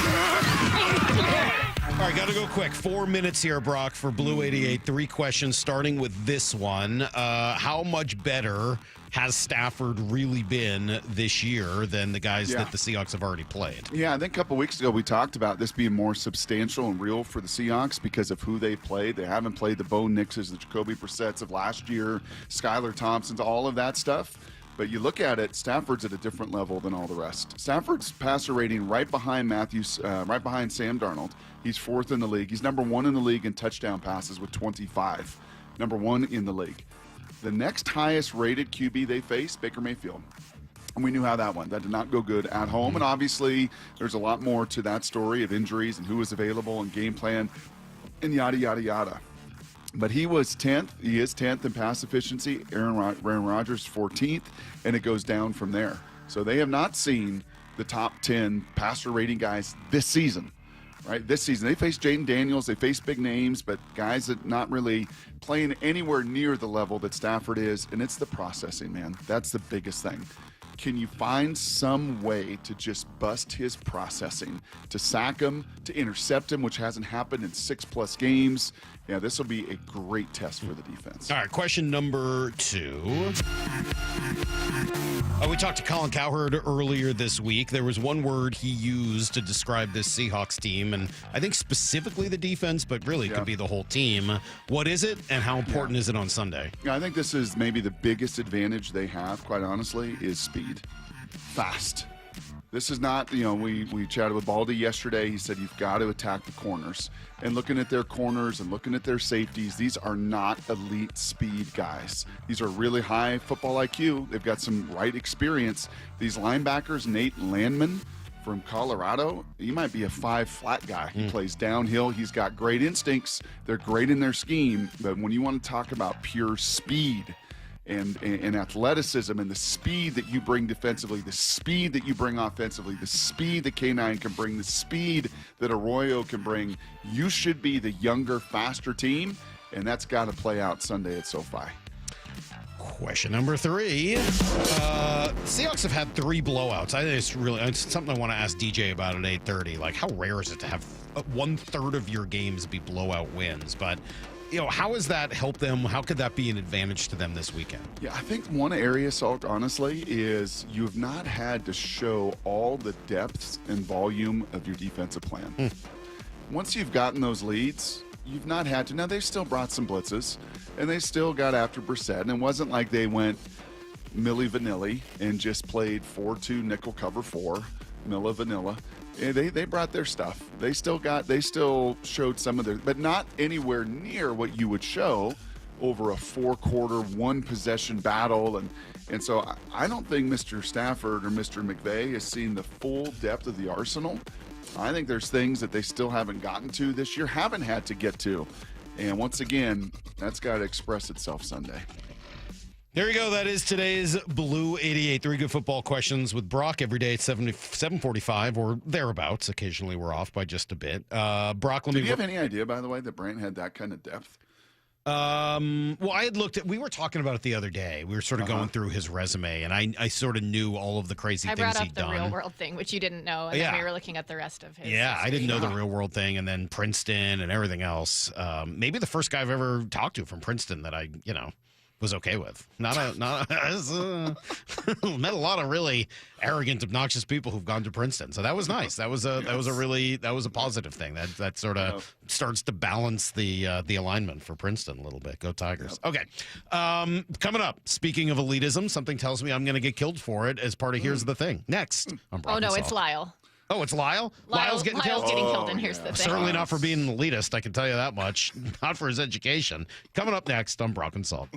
Speaker 1: All right, got to go quick. 4 minutes here, Brock, for Blue 88. 3 questions, starting with this one. How much better has Stafford really been this year than the guys that the Seahawks have already played?
Speaker 24: Yeah, I think a couple weeks ago we talked about this being more substantial and real for the Seahawks because of who they played. They haven't played the Bo Nixes, the Jacoby Brissetts of last year, Skylar Thompsons, all of that stuff. But you look at it, Stafford's at a different level than all the rest. Stafford's passer rating right behind right behind Sam Darnold. He's 4th in the league. He's number 1 in the league in touchdown passes with 25. Number 1 in the league. The next highest rated QB they faced, Baker Mayfield. And we knew how that went. That did not go good at home. And obviously, there's a lot more to that story of injuries and who was available and game plan and yada, yada, yada. But he was 10th. He is 10th in pass efficiency. Aaron Rodgers 14th, and it goes down from there. So they have not seen the top 10 passer rating guys this season. Right, this season they faced Jaden Daniels, they faced big names, but guys that not really playing anywhere near the level that Stafford is, and it's the processing, man. That's the biggest thing. Can you find some way to just bust his processing, to sack him, to intercept him, which hasn't happened in 6+ games? Yeah, this will be a great test for the defense.
Speaker 1: All right, question number 2. We talked to Colin Cowherd earlier this week. There was one word he used to describe this Seahawks team, and I think specifically the defense, but really it could be the whole team. What is it, and how important is it on Sunday?
Speaker 24: Yeah, I think this is maybe the biggest advantage they have, quite honestly, is speed. Fast. This is not, we chatted with Baldy yesterday. He said you've got to attack the corners. And looking at their corners and looking at their safeties, these are not elite speed guys. These are really high football IQ. They've got some right experience. These linebackers, Nate Landman from Colorado, he might be a 5 flat guy. He plays downhill. He's got great instincts. They're great in their scheme. But when you want to talk about pure speed, and athleticism and the speed that you bring defensively, the speed that you bring offensively, the speed that K9 can bring, the speed that Arroyo can bring, you should be the younger, faster team, and that's got to play out Sunday at SoFi.
Speaker 1: Question number 3. Seahawks have had 3 blowouts. I think it's something I want to ask DJ about at 8:30. Like, how rare is it to have 1/3 of your games be blowout wins? But how has that helped them? How could that be an advantage to them this weekend?
Speaker 24: Yeah, I think one area, Salk, honestly, is you have not had to show all the depth and volume of your defensive plan. Once you've gotten those leads, you've not had to. Now, they still brought some blitzes, and they still got after Brissett, and it wasn't like they went Milli Vanilli and just played 4-2 nickel cover 4, Milla Vanilla. They brought their stuff. They still showed some of their, but not anywhere near what you would show over a 4-quarter, 1-possession battle. And so I don't think Mr. Stafford or Mr. McVay has seen the full depth of the arsenal. I think there's things that they still haven't gotten to this year, haven't had to get to. And once again, that's got to express itself Sunday.
Speaker 1: There you go. That is today's Blue 88. 3 good football questions with Brock every day at 7:45 or thereabouts. Occasionally we're off by just a bit. Brock,
Speaker 24: Did you have any idea, by the way, that Brandt had that kind of depth?
Speaker 1: Well, I had looked at. We were talking about it the other day. We were sort of going through his resume, and I sort of knew all of the crazy
Speaker 7: I
Speaker 1: things
Speaker 7: brought up
Speaker 1: he'd
Speaker 7: the
Speaker 1: done.
Speaker 7: real world thing, which you didn't know, and then we were looking at the rest of his.
Speaker 1: Yeah, I didn't know the real world thing, and then Princeton and everything else. Maybe the first guy I've ever talked to from Princeton that I, was okay with. Met a lot of really arrogant, obnoxious people who've gone to Princeton. So that was nice. That was a positive thing. That sort of starts to balance the alignment for Princeton a little bit. Go Tigers. Okay. Coming up, speaking of elitism, something tells me I'm going to get killed for it as part of Here's the Thing. Next.
Speaker 7: Oh, no, it's Lyle.
Speaker 1: Oh, it's Lyle? Lyle's getting killed?
Speaker 7: And here's the thing.
Speaker 1: Certainly not for being an elitist, I can tell you that much. Not for his education. Coming up next on Brock and Salk.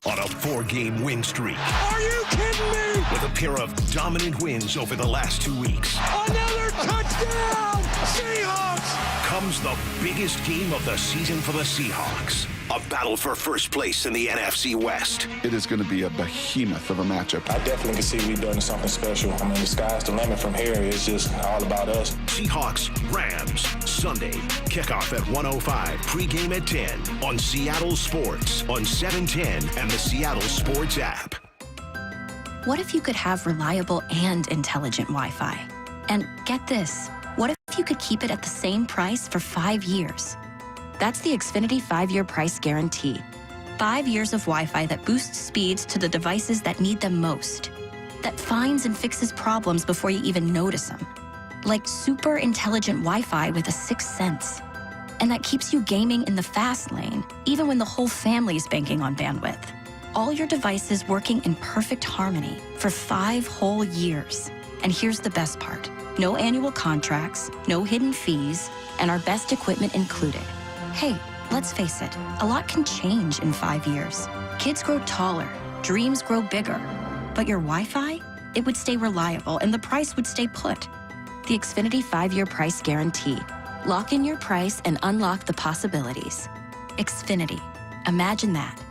Speaker 4: On a 4-game win streak.
Speaker 27: Are you kidding me?
Speaker 4: With a pair of dominant wins over the last 2 weeks.
Speaker 27: Another touchdown! Seahawks!
Speaker 4: Comes the biggest game of the season for the Seahawks. A battle for first place in the NFC West.
Speaker 24: It is going to be a behemoth of a matchup.
Speaker 20: I definitely can see we're doing something special. I mean, the sky's the limit from here. It's just all about us.
Speaker 4: Seahawks, Rams, Sunday. Kickoff at 1:05. Pregame at 10 on Seattle Sports on 710 and the Seattle Sports app.
Speaker 21: What if you could have reliable and intelligent Wi-Fi? And get this, what if you could keep it at the same price for 5 years? That's the Xfinity 5-year price guarantee. 5 years of Wi-Fi that boosts speeds to the devices that need them most. That finds and fixes problems before you even notice them. Like super intelligent Wi-Fi with a sixth sense. And that keeps you gaming in the fast lane, even when the whole family is banking on bandwidth. All your devices working in perfect harmony for 5 whole years. And here's the best part. No annual contracts, no hidden fees, and our best equipment included. Hey, let's face it, a lot can change in 5 years. Kids grow taller, dreams grow bigger. But your Wi-Fi? It would stay reliable and the price would stay put. The Xfinity 5-year price guarantee. Lock in your price and unlock the possibilities. Xfinity. Imagine that.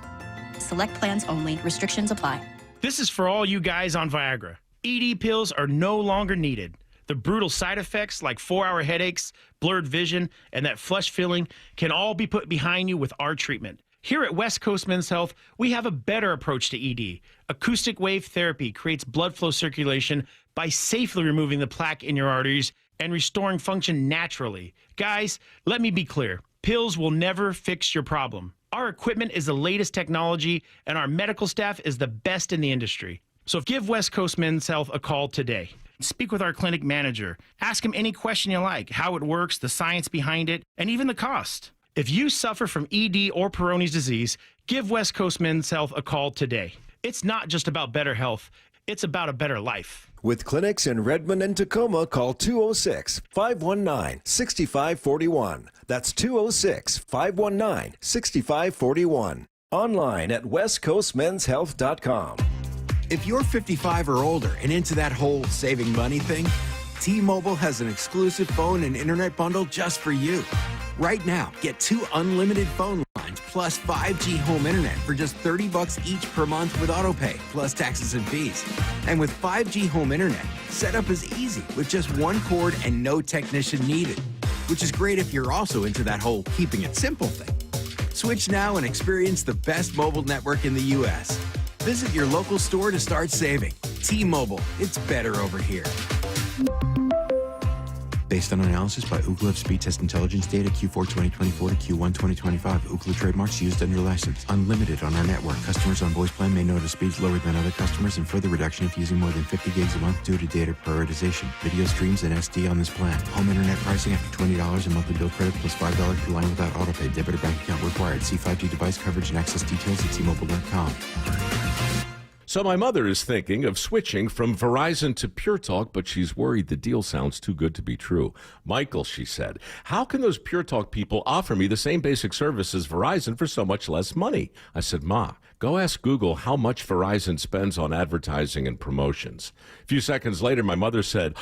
Speaker 21: Select plans only. Restrictions apply.
Speaker 22: This is for all you guys on Viagra. ED pills are no longer needed. The brutal side effects like 4-hour headaches, blurred vision, and that flush feeling can all be put behind you with our treatment. Here at West Coast Men's Health, we have a better approach to ED. Acoustic wave therapy creates blood flow circulation by safely removing the plaque in your arteries and restoring function naturally. Guys, let me be clear. Pills will never fix your problem. Our equipment is the latest technology, and our medical staff is the best in the industry. So give West Coast Men's Health a call today. Speak with our clinic manager. Ask him any question you like, how it works, the science behind it, and even the cost. If you suffer from ED or Peyronie's disease, give West Coast Men's Health a call today. It's not just about better health, it's about a better life.
Speaker 23: With clinics in Redmond and Tacoma, call 206-519-6541. That's 206-519-6541. Online at westcoastmenshealth.com.
Speaker 9: If you're 55 or older and into that whole saving money thing, T-Mobile has an exclusive phone and internet bundle just for you. Right now, get 2 unlimited phone lines plus 5G home internet for just $30 each per month with autopay, plus taxes and fees. And with 5G home internet, setup is easy with just 1 cord and no technician needed, which is great if you're also into that whole keeping it simple thing. Switch now and experience the best mobile network in the U.S. Visit your local store to start saving. T-Mobile, it's better over here.
Speaker 11: Based on analysis by Ookla of speed test intelligence data Q4 2024 to Q1 2025, Ookla trademarks used under license. Unlimited on our network. Customers on voice plan may notice speeds lower than other customers and further reduction if using more than 50 gigs a month due to data prioritization. Video streams and SD on this plan. Home internet pricing after $20 a monthly bill credit plus $5 per line without autopay. Debit or bank account required. See 5G device coverage and access details at T-Mobile.com.
Speaker 25: So my mother is thinking of switching from Verizon to Pure Talk, but she's worried the deal sounds too good to be true. Michael, she said, how can those Pure Talk people offer me the same basic service as Verizon for so much less money? I said, Ma, go ask Google how much Verizon spends on advertising and promotions. A few seconds later, my mother said,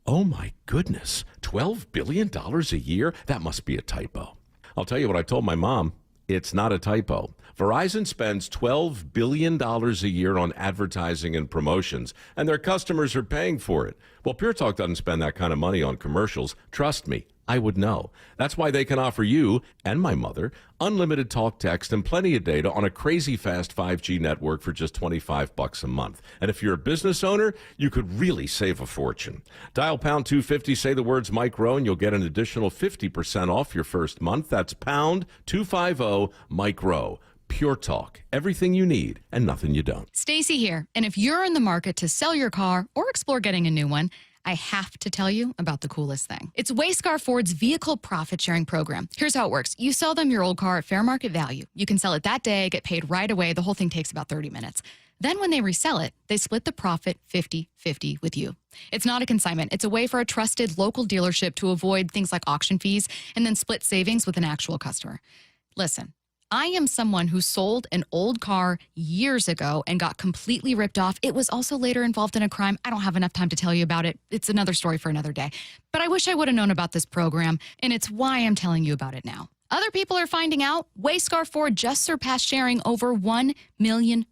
Speaker 25: oh my goodness, $12 billion a year? That must be a typo. I'll tell you what I told my mom. It's not a typo. Verizon spends $12 billion a year on advertising and promotions, and their customers are paying for it. Well, Pure Talk doesn't spend that kind of money on commercials. Trust me, I would know. That's why they can offer you and my mother unlimited talk, text, and plenty of data on a crazy fast 5G network for just $25 a month. And if you're a business owner, you could really save a fortune. Dial pound 250, say the words Mike Rowe, and you'll get an additional 50% off your first month. That's pound 250 Mike Rowe. Pure Talk. Everything you need and nothing you don't.
Speaker 13: Stacy here. And if you're in the market to sell your car or explore getting a new one, I have to tell you about the coolest thing. It's Wayscar Ford's vehicle profit sharing program. Here's how it works. You sell them your old car at fair market value. You can sell it that day, get paid right away. The whole thing takes about 30 minutes. Then when they resell it, they split the profit 50-50 with you. It's not a consignment. It's a way for a trusted local dealership to avoid things like auction fees and then split savings with an actual customer. Listen. I am someone who sold an old car years ago and got completely ripped off. It was also later involved in a crime. I don't have enough time to tell you about it. It's another story for another day. But I wish I would have known about this program, and it's why I'm telling you about it now. Other people are finding out Wayscar Ford just surpassed sharing over $1 million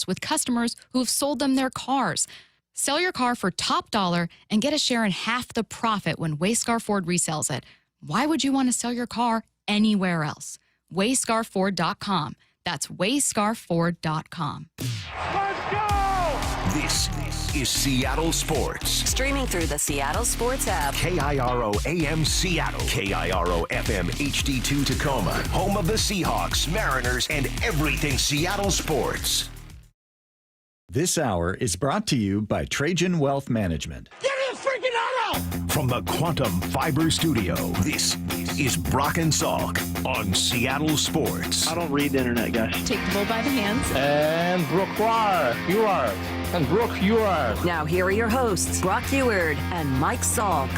Speaker 13: with customers who have sold them their cars. Sell your car for top dollar and get a share in half the profit when Wayscar Ford resells it. Why would you want to sell your car anywhere else? Wayscarford.com. That's wayscarford.com.
Speaker 4: Let's go! This is Seattle Sports.
Speaker 17: Streaming through the Seattle Sports app.
Speaker 4: KIRO AM Seattle. KIRO FM HD2 Tacoma. Home of the Seahawks, Mariners, and everything Seattle sports.
Speaker 3: This hour is brought to you by Trajan Wealth Management.
Speaker 4: Get his freaking auto! From the Quantum Fiber Studio, this is Brock and Salk on Seattle Sports.
Speaker 5: I don't read the internet, guys.
Speaker 7: Take the bull by the hands.
Speaker 5: And Brooke, you are. And Brooke, you are.
Speaker 17: Now here are your hosts, Brock Heward and Mike Salk.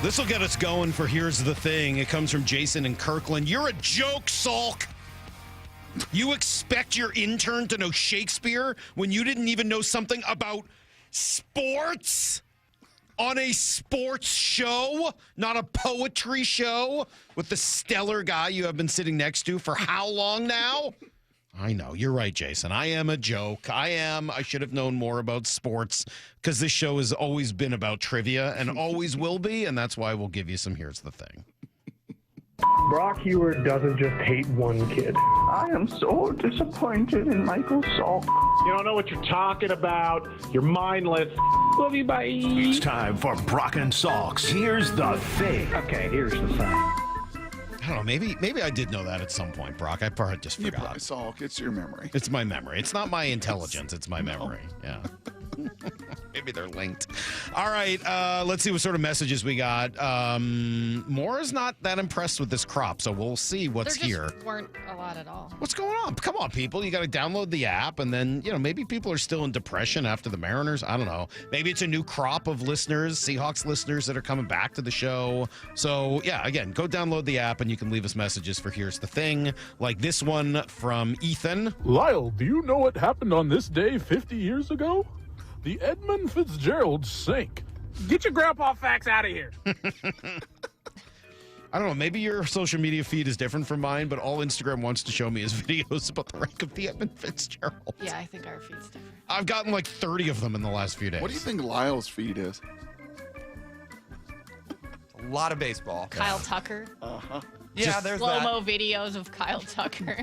Speaker 1: This will get us going for Here's the Thing. It comes from Jason in Kirkland. You're a joke, Salk. You expect your intern to know Shakespeare when you didn't even know something about sports? On a sports show, not a poetry show, with the stellar guy you have been sitting next to for how long now? I know. You're right, Jason. I am a joke. I should have known more about sports because this show has always been about trivia and always will be, and that's why we'll give you some Here's the Thing.
Speaker 8: Brock Heward doesn't just hate one kid.
Speaker 10: I am so disappointed in Michael Salk.
Speaker 8: You don't know what you're talking about. You're mindless. Love you, bye.
Speaker 4: It's time for Brock and Salk's Here's the Thing.
Speaker 8: Okay, here's the thing.
Speaker 1: I don't know. Maybe I did know that at some point, Brock. I probably just forgot.
Speaker 24: Salk, it's your memory.
Speaker 1: It's my memory. It's not my intelligence. It's my memory. Yeah. Maybe they're linked. All right. Let's see what sort of messages we got. Moore is not that impressed with this crop, so we'll see what's here.
Speaker 7: Weren't a lot at all.
Speaker 1: What's going on? Come on, people. You got to download the app, and then, maybe people are still in depression after the Mariners. I don't know. Maybe it's a new crop of listeners, Seahawks listeners that are coming back to the show. So, yeah, again, go download the app, and you can leave us messages for Here's the Thing, like this one from Ethan.
Speaker 12: Lyle, do you know what happened on this day 50 years ago? The Edmund Fitzgerald sank.
Speaker 5: Get your grandpa facts out of here.
Speaker 1: I don't know. Maybe your social media feed is different from mine, but all Instagram wants to show me is videos about the wreck of the Edmund Fitzgerald.
Speaker 7: Yeah, I think our feed's different.
Speaker 1: I've gotten like 30 of them in the last few days.
Speaker 24: What do you think Lyle's feed is?
Speaker 14: A lot of baseball.
Speaker 7: Kyle Tucker.
Speaker 24: Uh-huh.
Speaker 14: Yeah, there's that.
Speaker 7: Slow-mo videos of Kyle Tucker.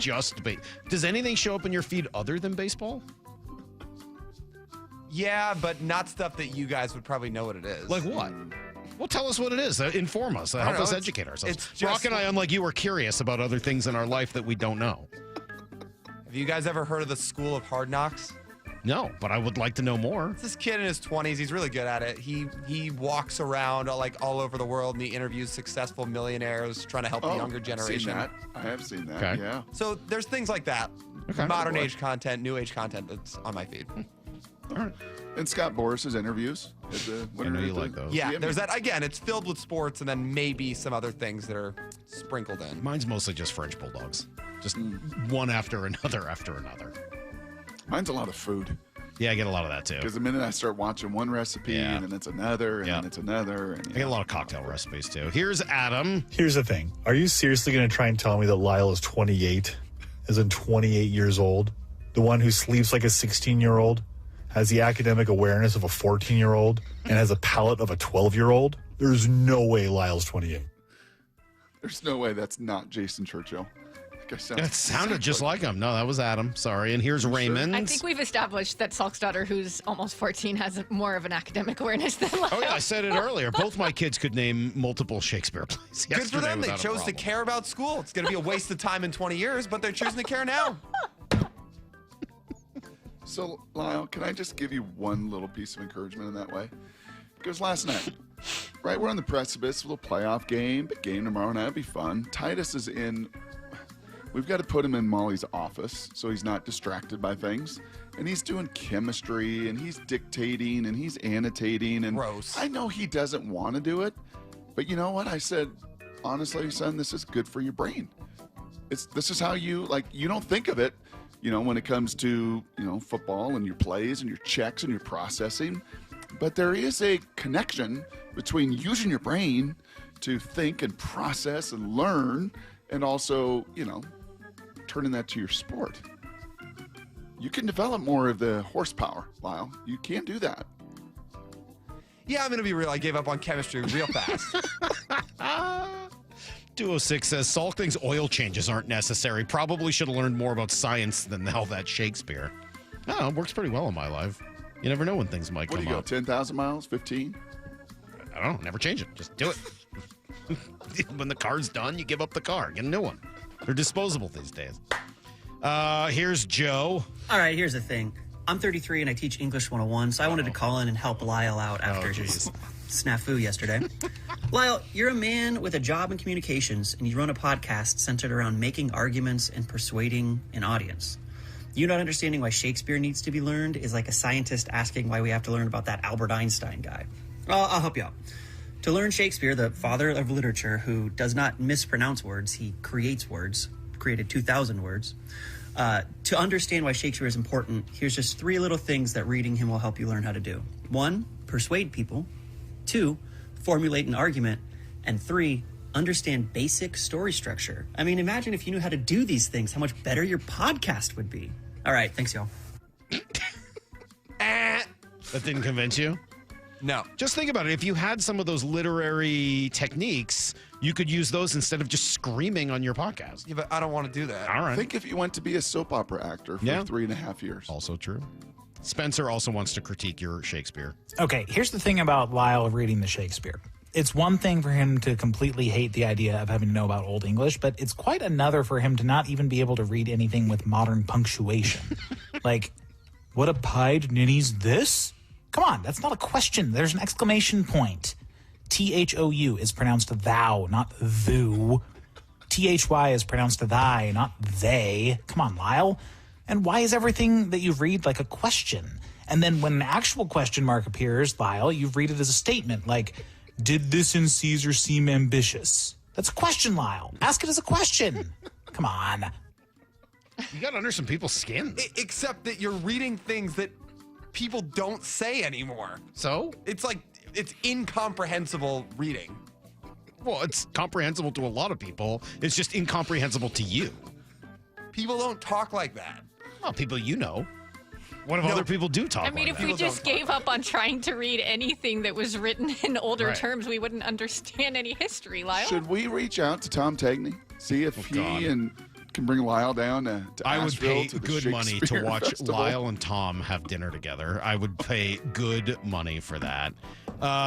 Speaker 1: Does anything show up in your feed other than baseball?
Speaker 14: Yeah, but not stuff that you guys would probably know what it is.
Speaker 1: Like what? Well, tell us what it is. Inform us. Help us educate ourselves. Brock and I, unlike you, are curious about other things in our life that we don't know.
Speaker 14: Have you guys ever heard of the School of Hard Knocks?
Speaker 1: No, but I would like to know more.
Speaker 14: It's this kid in his 20s. He's really good at it. He walks around all over the world and he interviews successful millionaires trying to help the younger generation.
Speaker 24: I've seen that. I have seen that.
Speaker 1: Okay.
Speaker 24: Yeah.
Speaker 14: So there's things like that.
Speaker 1: Okay.
Speaker 14: Modern age content, new age content that's on my feed.
Speaker 24: All right. And Scott Boris's interviews.
Speaker 1: I know you like those.
Speaker 14: Yeah, there's that. Again, it's filled with sports and then maybe some other things that are sprinkled in.
Speaker 1: Mine's mostly just French bulldogs. Just one after another after another.
Speaker 24: Mine's a lot of food.
Speaker 1: Yeah, I get a lot of that too.
Speaker 24: Because the minute I start watching one recipe, and then it's another, and then it's another. And,
Speaker 1: I get a lot of cocktail recipes too. Here's Adam.
Speaker 2: Here's the thing. Are you seriously going to try and tell me that Lyle is 28, as in 28 years old? The one who sleeps like a 16-year-old, has the academic awareness of a 14-year-old, and has a palate of a 12-year-old? There's no way Lyle's 28.
Speaker 24: There's no way that's not Jason Churchill.
Speaker 1: It sounded just like him. No, that was Adam. Sorry. And here's Raymond.
Speaker 7: I think we've established that Salk's daughter, who's almost 14, has more of an academic awareness than Lyle.
Speaker 1: Oh, yeah, I said it earlier. Both my kids could name multiple Shakespeare plays.
Speaker 14: Good for them. They chose to care about school. It's going to be a waste of time in 20 years, but they're choosing to care now.
Speaker 24: So, Lyle, can I just give you one little piece of encouragement in that way? Because last night, right, we're on the precipice of a little playoff game, big game tomorrow night. It'll be fun. Titus is in. We've got to put him in Molly's office so he's not distracted by things. And he's doing chemistry, and he's dictating, and he's annotating. And
Speaker 14: gross.
Speaker 24: I know he doesn't want to do it, but you know what? I said, honestly, son, this is good for your brain. This is how you don't think of it, when it comes to, football and your plays and your checks and your processing. But there is a connection between using your brain to think and process and learn, and also, turning that to your sport. You can develop more of the horsepower, Lyle. You can do that.
Speaker 14: Yeah, I'm going to be real. I gave up on chemistry real fast.
Speaker 1: 206 says, Salk thinks oil changes aren't necessary. Probably should have learned more about science than all that Shakespeare. No, it works pretty well in my life. You never know when things might come up.
Speaker 24: What do you go, 10,000 miles, 15?
Speaker 1: I don't know. Never change it. Just do it. When the car's done, you give up the car. Get a new one. They're disposable these days. Here's Joe.
Speaker 6: All right, here's the thing. I'm 33 and I teach English 101, so I wanted to call in and help Lyle out after his snafu yesterday. Lyle, you're a man with a job in communications, and you run a podcast centered around making arguments and persuading an audience. You not understanding why Shakespeare needs to be learned is like a scientist asking why we have to learn about that Albert Einstein guy. I'll help you out. To learn Shakespeare, the father of literature, who does not mispronounce words, he creates words, created 2,000 words. To understand why Shakespeare is important, here's just 3 little things that reading him will help you learn how to do. 1, persuade people. 2, formulate an argument. And 3, understand basic story structure. I mean, imagine if you knew how to do these things, how much better your podcast would be. All right, thanks, y'all.
Speaker 1: That didn't convince you?
Speaker 14: No.
Speaker 1: Just think about it. If you had some of those literary techniques, you could use those instead of just screaming on your podcast.
Speaker 14: Yeah, but I don't want to do that.
Speaker 1: All right.
Speaker 24: Think if you went to be a soap opera actor for 3.5 years.
Speaker 1: Also true. Spencer also wants to critique your Shakespeare.
Speaker 15: Okay, here's the thing about Lyle reading the Shakespeare. It's one thing for him to completely hate the idea of having to know about Old English, but it's quite another for him to not even be able to read anything with modern punctuation. Like, what a pied ninny's this? Come on, that's not a question. There's an exclamation point. Thou is pronounced thou, not thou. Thy is pronounced thy, not they. Come on, Lyle. And why is everything that you read like a question? And then when an actual question mark appears, Lyle, you read it as a statement like, did this in Caesar seem ambitious? That's a question, Lyle. Ask it as a question. Come on.
Speaker 1: You got under some people's skins.
Speaker 14: Except that you're reading things that people don't say anymore.
Speaker 1: So?
Speaker 14: It's like, it's incomprehensible reading.
Speaker 1: Well, it's comprehensible to a lot of people. It's just incomprehensible to you.
Speaker 14: People don't talk like that.
Speaker 1: Well, people you know. What if other people do talk
Speaker 7: I mean,
Speaker 1: like
Speaker 7: if we just gave up on trying to read anything that was written in older terms, we wouldn't understand any history, Lyle.
Speaker 24: Should we reach out to Tom Tagney? See if he can bring Lyle down to
Speaker 1: I would
Speaker 24: Asheville
Speaker 1: pay
Speaker 24: to the
Speaker 1: good money to
Speaker 24: Shakespeare
Speaker 1: watch
Speaker 24: Festival?
Speaker 1: Lyle and Tom have dinner together. I would pay good money for that.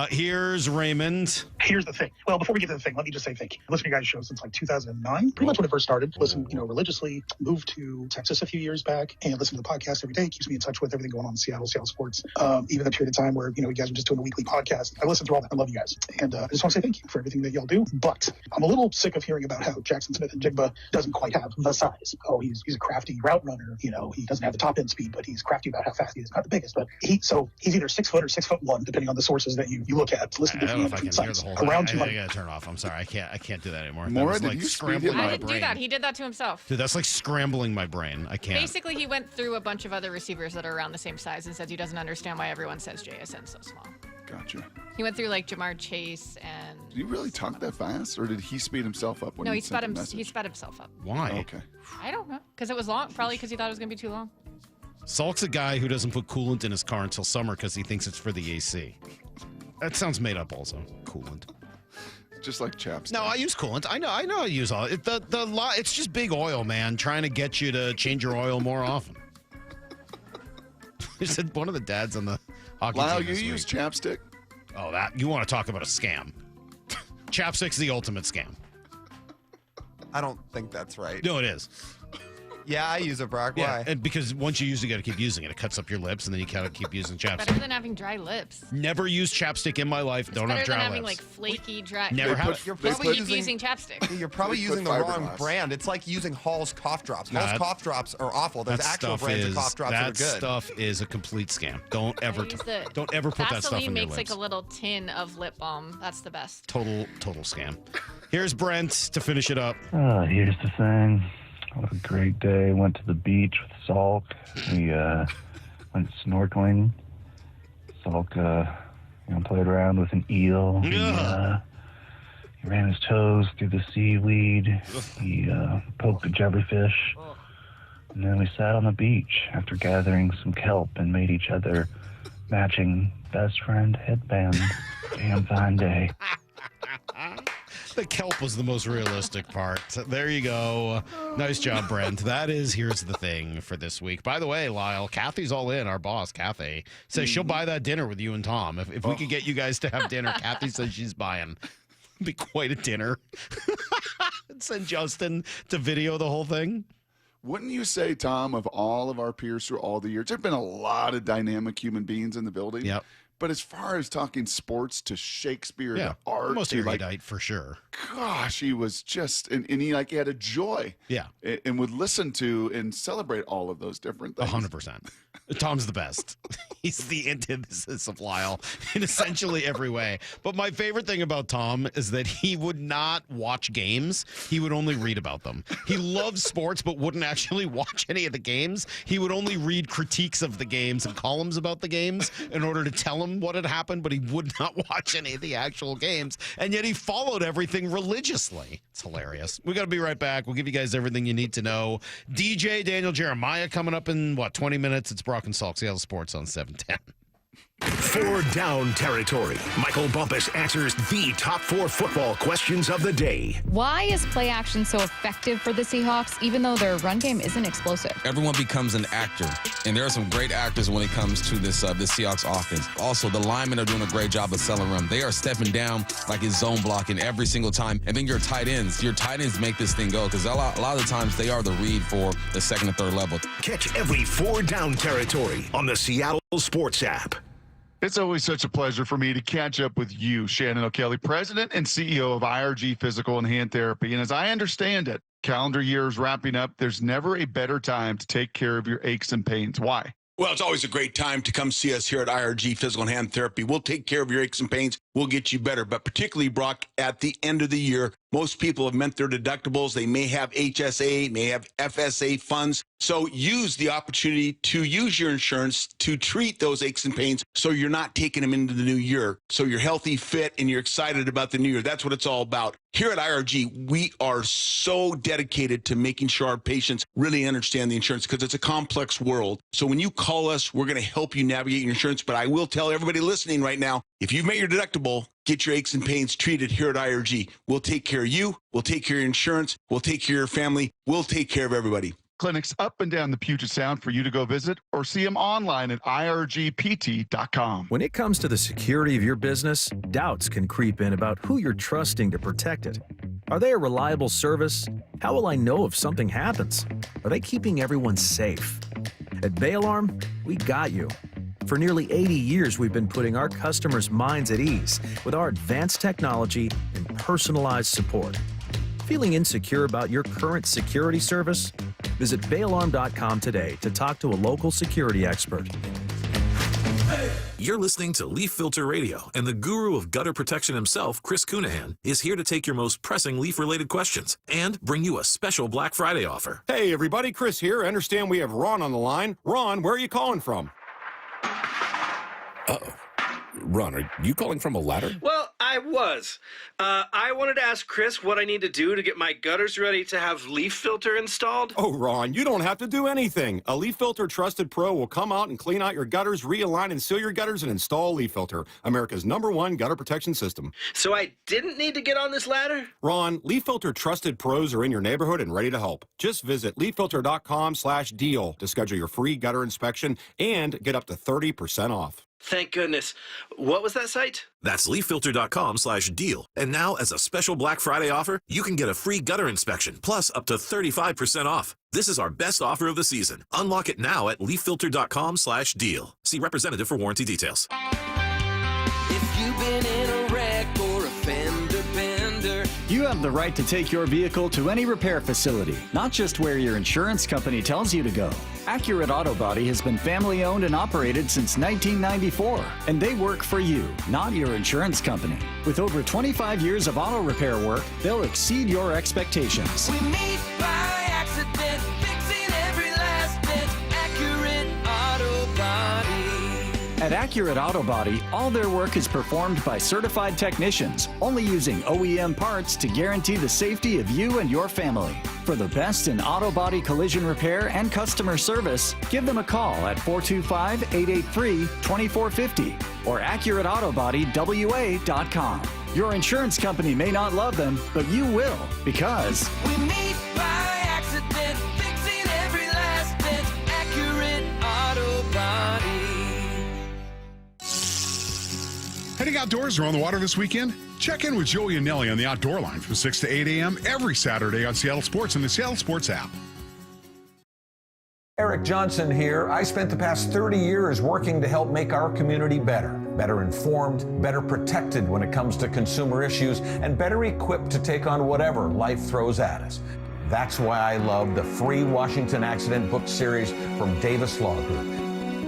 Speaker 1: Here's Raymond.
Speaker 16: Here's the thing. Well, before we get to the thing, let me just say thank you. I've listened to your guys' show since like 2009, pretty much when it first started. Listen, religiously. Moved to Texas a few years back and listen to the podcast every day. Keeps me in touch with everything going on in Seattle sports. Even the period of time where, you guys are just doing a weekly podcast. I listen to all that. I love you guys. And I just want to say thank you for everything that y'all do. But I'm a little sick of hearing about how Jackson Smith and Jigba doesn't quite have the size. Oh, he's a crafty route runner. He doesn't have the top end speed, but he's crafty about how fast he is. Not the biggest, but he's either 6 foot or 6'1", depending on the sources that you look at. Listen to
Speaker 1: I don't know if I
Speaker 16: different
Speaker 1: can hear
Speaker 16: sites.
Speaker 1: the whole thing.
Speaker 16: Around
Speaker 1: I
Speaker 16: 200.
Speaker 1: gotta turn it off. I'm sorry. I can't do that anymore. That
Speaker 24: Maura,
Speaker 1: was
Speaker 24: did
Speaker 1: like
Speaker 24: you speed
Speaker 1: scrambling
Speaker 24: him
Speaker 1: my
Speaker 7: I didn't
Speaker 1: brain.
Speaker 7: do that. He did that to himself.
Speaker 1: Dude, that's like scrambling my brain. I can't.
Speaker 7: Basically, he went through a bunch of other receivers that are around the same size and says he doesn't understand why everyone says JSN so small.
Speaker 24: Gotcha.
Speaker 7: He went through like Jamar Chase and.
Speaker 24: Did you really talk that fast, or did he speed himself up when
Speaker 7: No,
Speaker 24: he
Speaker 7: he sped
Speaker 24: sent the message?
Speaker 7: he sped himself up.
Speaker 1: Why?
Speaker 24: Okay.
Speaker 7: I don't know, because it was long. Probably because he thought it was gonna be too long.
Speaker 1: Salk's a guy who doesn't put coolant in his car until summer because he thinks it's for the AC. That sounds made up also. Coolant.
Speaker 24: Just like chapstick.
Speaker 1: No, I use coolant. I know I use all it. It's just big oil, man, trying to get you to change your oil more often. You said one of the dads on the hockey
Speaker 24: Lyle,
Speaker 1: team
Speaker 24: you
Speaker 1: this
Speaker 24: use
Speaker 1: week.
Speaker 24: chapstick?
Speaker 1: Oh, that you want to talk about a scam. Chapstick's the ultimate scam.
Speaker 14: I don't think that's right.
Speaker 1: No, it is.
Speaker 14: Yeah, I use it, Brock.
Speaker 1: Yeah,
Speaker 14: Why?
Speaker 1: and because once you use it, you got to keep using it. It cuts up your lips, and then you gotta keep using chapstick.
Speaker 7: Better than having dry lips.
Speaker 1: Never used chapstick in my life. Don't
Speaker 7: Better
Speaker 1: have
Speaker 7: than
Speaker 1: dry
Speaker 7: having
Speaker 1: lips.
Speaker 7: like flaky dry.
Speaker 1: Never
Speaker 7: You're-
Speaker 1: have.
Speaker 7: You're
Speaker 24: They
Speaker 7: probably
Speaker 24: put-
Speaker 7: using chapstick.
Speaker 14: You're probably
Speaker 24: They put
Speaker 14: using the wrong
Speaker 24: fiberglass.
Speaker 14: brand. It's like using Hall's cough drops.
Speaker 1: Nah,
Speaker 14: Hall's
Speaker 1: that-
Speaker 14: cough drops are awful. There's
Speaker 1: That
Speaker 14: actual
Speaker 1: stuff
Speaker 14: brands
Speaker 1: is
Speaker 14: of cough drops that are
Speaker 1: that
Speaker 14: good.
Speaker 1: stuff is a complete scam. Don't ever
Speaker 7: Vaseline
Speaker 1: don't ever put that stuff in your
Speaker 7: makes
Speaker 1: lips.
Speaker 7: like a little tin of lip balm. That's the best.
Speaker 1: Total scam. Here's Brent to finish it up.
Speaker 5: Here's the thing. What a great day. Went to the beach with Salk. We went snorkeling. Salk played around with an eel. He ran his toes through the seaweed. He poked a jellyfish. And then we sat on the beach after gathering some kelp and made each other matching best friend headbands. Damn fine day.
Speaker 1: The kelp was the most realistic part. There you go. Nice job, Brent. That is Here's the Thing for this week. By the way, Lyle, Kathy's all in. Our boss, Kathy, says she'll buy that dinner with you and Tom. If we could get you guys to have dinner, Kathy says she's buying. It'd be quite a dinner. Send Justin to video the whole thing.
Speaker 24: Wouldn't you say, Tom, of all of our peers through all the years, there have been a lot of dynamic human beings in the building.
Speaker 1: Yep.
Speaker 24: But as far as talking sports to Shakespeare to art,
Speaker 1: most
Speaker 24: to
Speaker 1: erudite for sure.
Speaker 24: Gosh, he was just, and he had a joy.
Speaker 1: Yeah.
Speaker 24: And would listen to and celebrate all of those different things.
Speaker 1: 100%. Tom's the best. He's the antithesis of Lyle in essentially every way. But my favorite thing about Tom is that he would not watch games. He would only read about them. He loves sports, but wouldn't actually watch any of the games. He would only read critiques of the games and columns about the games in order to tell him what had happened, but he would not watch any of the actual games. And yet he followed everything religiously. It's hilarious. We got to be right back. We'll give you guys everything you need to know. DJ Daniel Jeremiah coming up in, 20 minutes? It's Brock and Salk, Seattle Sports on 710.
Speaker 4: For Down Territory, Michael Bumpus answers the top 4 football questions of the day.
Speaker 13: Why is play action so effective for the Seahawks, even though their run game isn't explosive?
Speaker 18: Everyone becomes an actor, and there are some great actors when it comes to this Seahawks offense. Also, the linemen are doing a great job of selling run. They are stepping down like it's zone blocking every single time. And then your tight ends make this thing go, because a lot of the times they are the read for the second and third level.
Speaker 4: Catch every 4 Down Territory on the Seattle Sports app.
Speaker 24: It's always such a pleasure for me to catch up with you, Shannon O'Kelly, President and CEO of IRG Physical and Hand Therapy. And as I understand it, calendar year is wrapping up. There's never a better time to take care of your aches and pains. Why?
Speaker 19: Well, it's always a great time to come see us here at IRG Physical and Hand Therapy. We'll take care of your aches and pains. We'll get you better. But particularly, Brock, at the end of the year, most people have met their deductibles. They may have HSA, may have FSA funds. So use the opportunity to use your insurance to treat those aches and pains so you're not taking them into the new year. So you're healthy, fit, and you're excited about the new year. That's what it's all about. Here at IRG, we are so dedicated to making sure our patients really understand the insurance because it's a complex world. So when you call us, we're going to help you navigate your insurance. But I will tell everybody listening right now, if you've met your deductible, get your aches and pains treated here at IRG. We'll take care of you. We'll take care of your insurance. We'll take care of your family. We'll take care of everybody.
Speaker 24: Clinics up and down the Puget Sound for you to go visit or see them online at irgpt.com.
Speaker 20: When it comes to the security of your business, doubts can creep in about who you're trusting to protect it. Are they a reliable service? How will I know if something happens? Are they keeping everyone safe? At Bay Alarm, we got you. For nearly 80 years, we've been putting our customers' minds at ease with our advanced technology and personalized support. Feeling insecure about your current security service? Visit bayalarm.com today to talk to a local security expert.
Speaker 9: You're listening to Leaf Filter Radio, and the guru of gutter protection himself, Chris Cunahan, is here to take your most pressing leaf-related questions and bring you a special Black Friday offer.
Speaker 11: Hey, everybody, Chris here. I understand we have Ron on the line. Ron, where are you calling from?
Speaker 9: Uh-oh. Ron, are you calling from a ladder?
Speaker 21: Well, I was. I wanted to ask Chris what I need to do to get my gutters ready to have leaf filter installed.
Speaker 11: Oh, Ron, you don't have to do anything. A Leaf Filter Trusted Pro will come out and clean out your gutters, realign and seal your gutters, and install Leaf Filter, America's #1 gutter protection system.
Speaker 21: So I didn't need to get on this ladder?
Speaker 11: Ron, Leaf Filter Trusted Pros are in your neighborhood and ready to help. Just visit leaffilter.com/deal to schedule your free gutter inspection and get up to 30% off.
Speaker 21: Thank goodness. What was that site?
Speaker 9: That's leaffilter.com/deal. And now, as a special Black Friday offer, you can get a free gutter inspection, plus up to 35% off. This is our best offer of the season. Unlock it now at leaffilter.com/deal. See representative for warranty details.
Speaker 22: If you've been in a wreck or a fender bender,
Speaker 3: You have the right to take your vehicle to any repair facility, not just where your insurance company tells you to go. Accurate Auto Body has been family owned and operated since 1994, and they work for you, not your insurance company. With over 25 years of auto repair work, they'll exceed your expectations.
Speaker 22: we meet by accident, fixing every last bit. Accurate Auto Body.
Speaker 3: At Accurate Auto Body, all their work is performed by certified technicians, only using OEM parts to guarantee the safety of you and your family. For the best in auto body collision repair and customer service, give them a call at 425-883-2450 or AccurateAutoBodyWA.com. Your insurance company may not love them, but you will, because
Speaker 22: We meet by accident, fixing every last bit. Accurate Auto Body.
Speaker 23: Heading outdoors or on the water this weekend? Check in with Joey and Nelly on the Outdoor Line from 6 to 8 a.m. every Saturday on Seattle Sports and the Seattle Sports app.
Speaker 26: Eric Johnson here. I spent the past 30 years working to help make our community better informed, better protected when it comes to consumer issues, and better equipped to take on whatever life throws at us. That's why I love the free Washington Accident book series from Davis Law Group.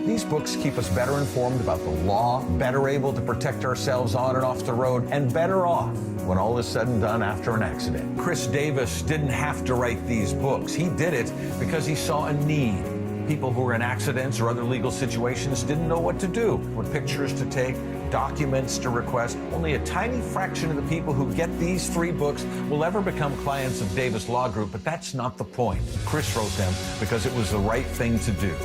Speaker 26: These books keep us better informed about the law, better able to protect ourselves on and off the road, and better off when all is said and done after an accident. Chris Davis didn't have to write these books. He did it because he saw a need. People who were in accidents or other legal situations didn't know what to do, what pictures to take, documents to request. Only a tiny fraction of the people who get these free books will ever become clients of Davis Law Group, but that's not the point. Chris wrote them because it was the right thing to do.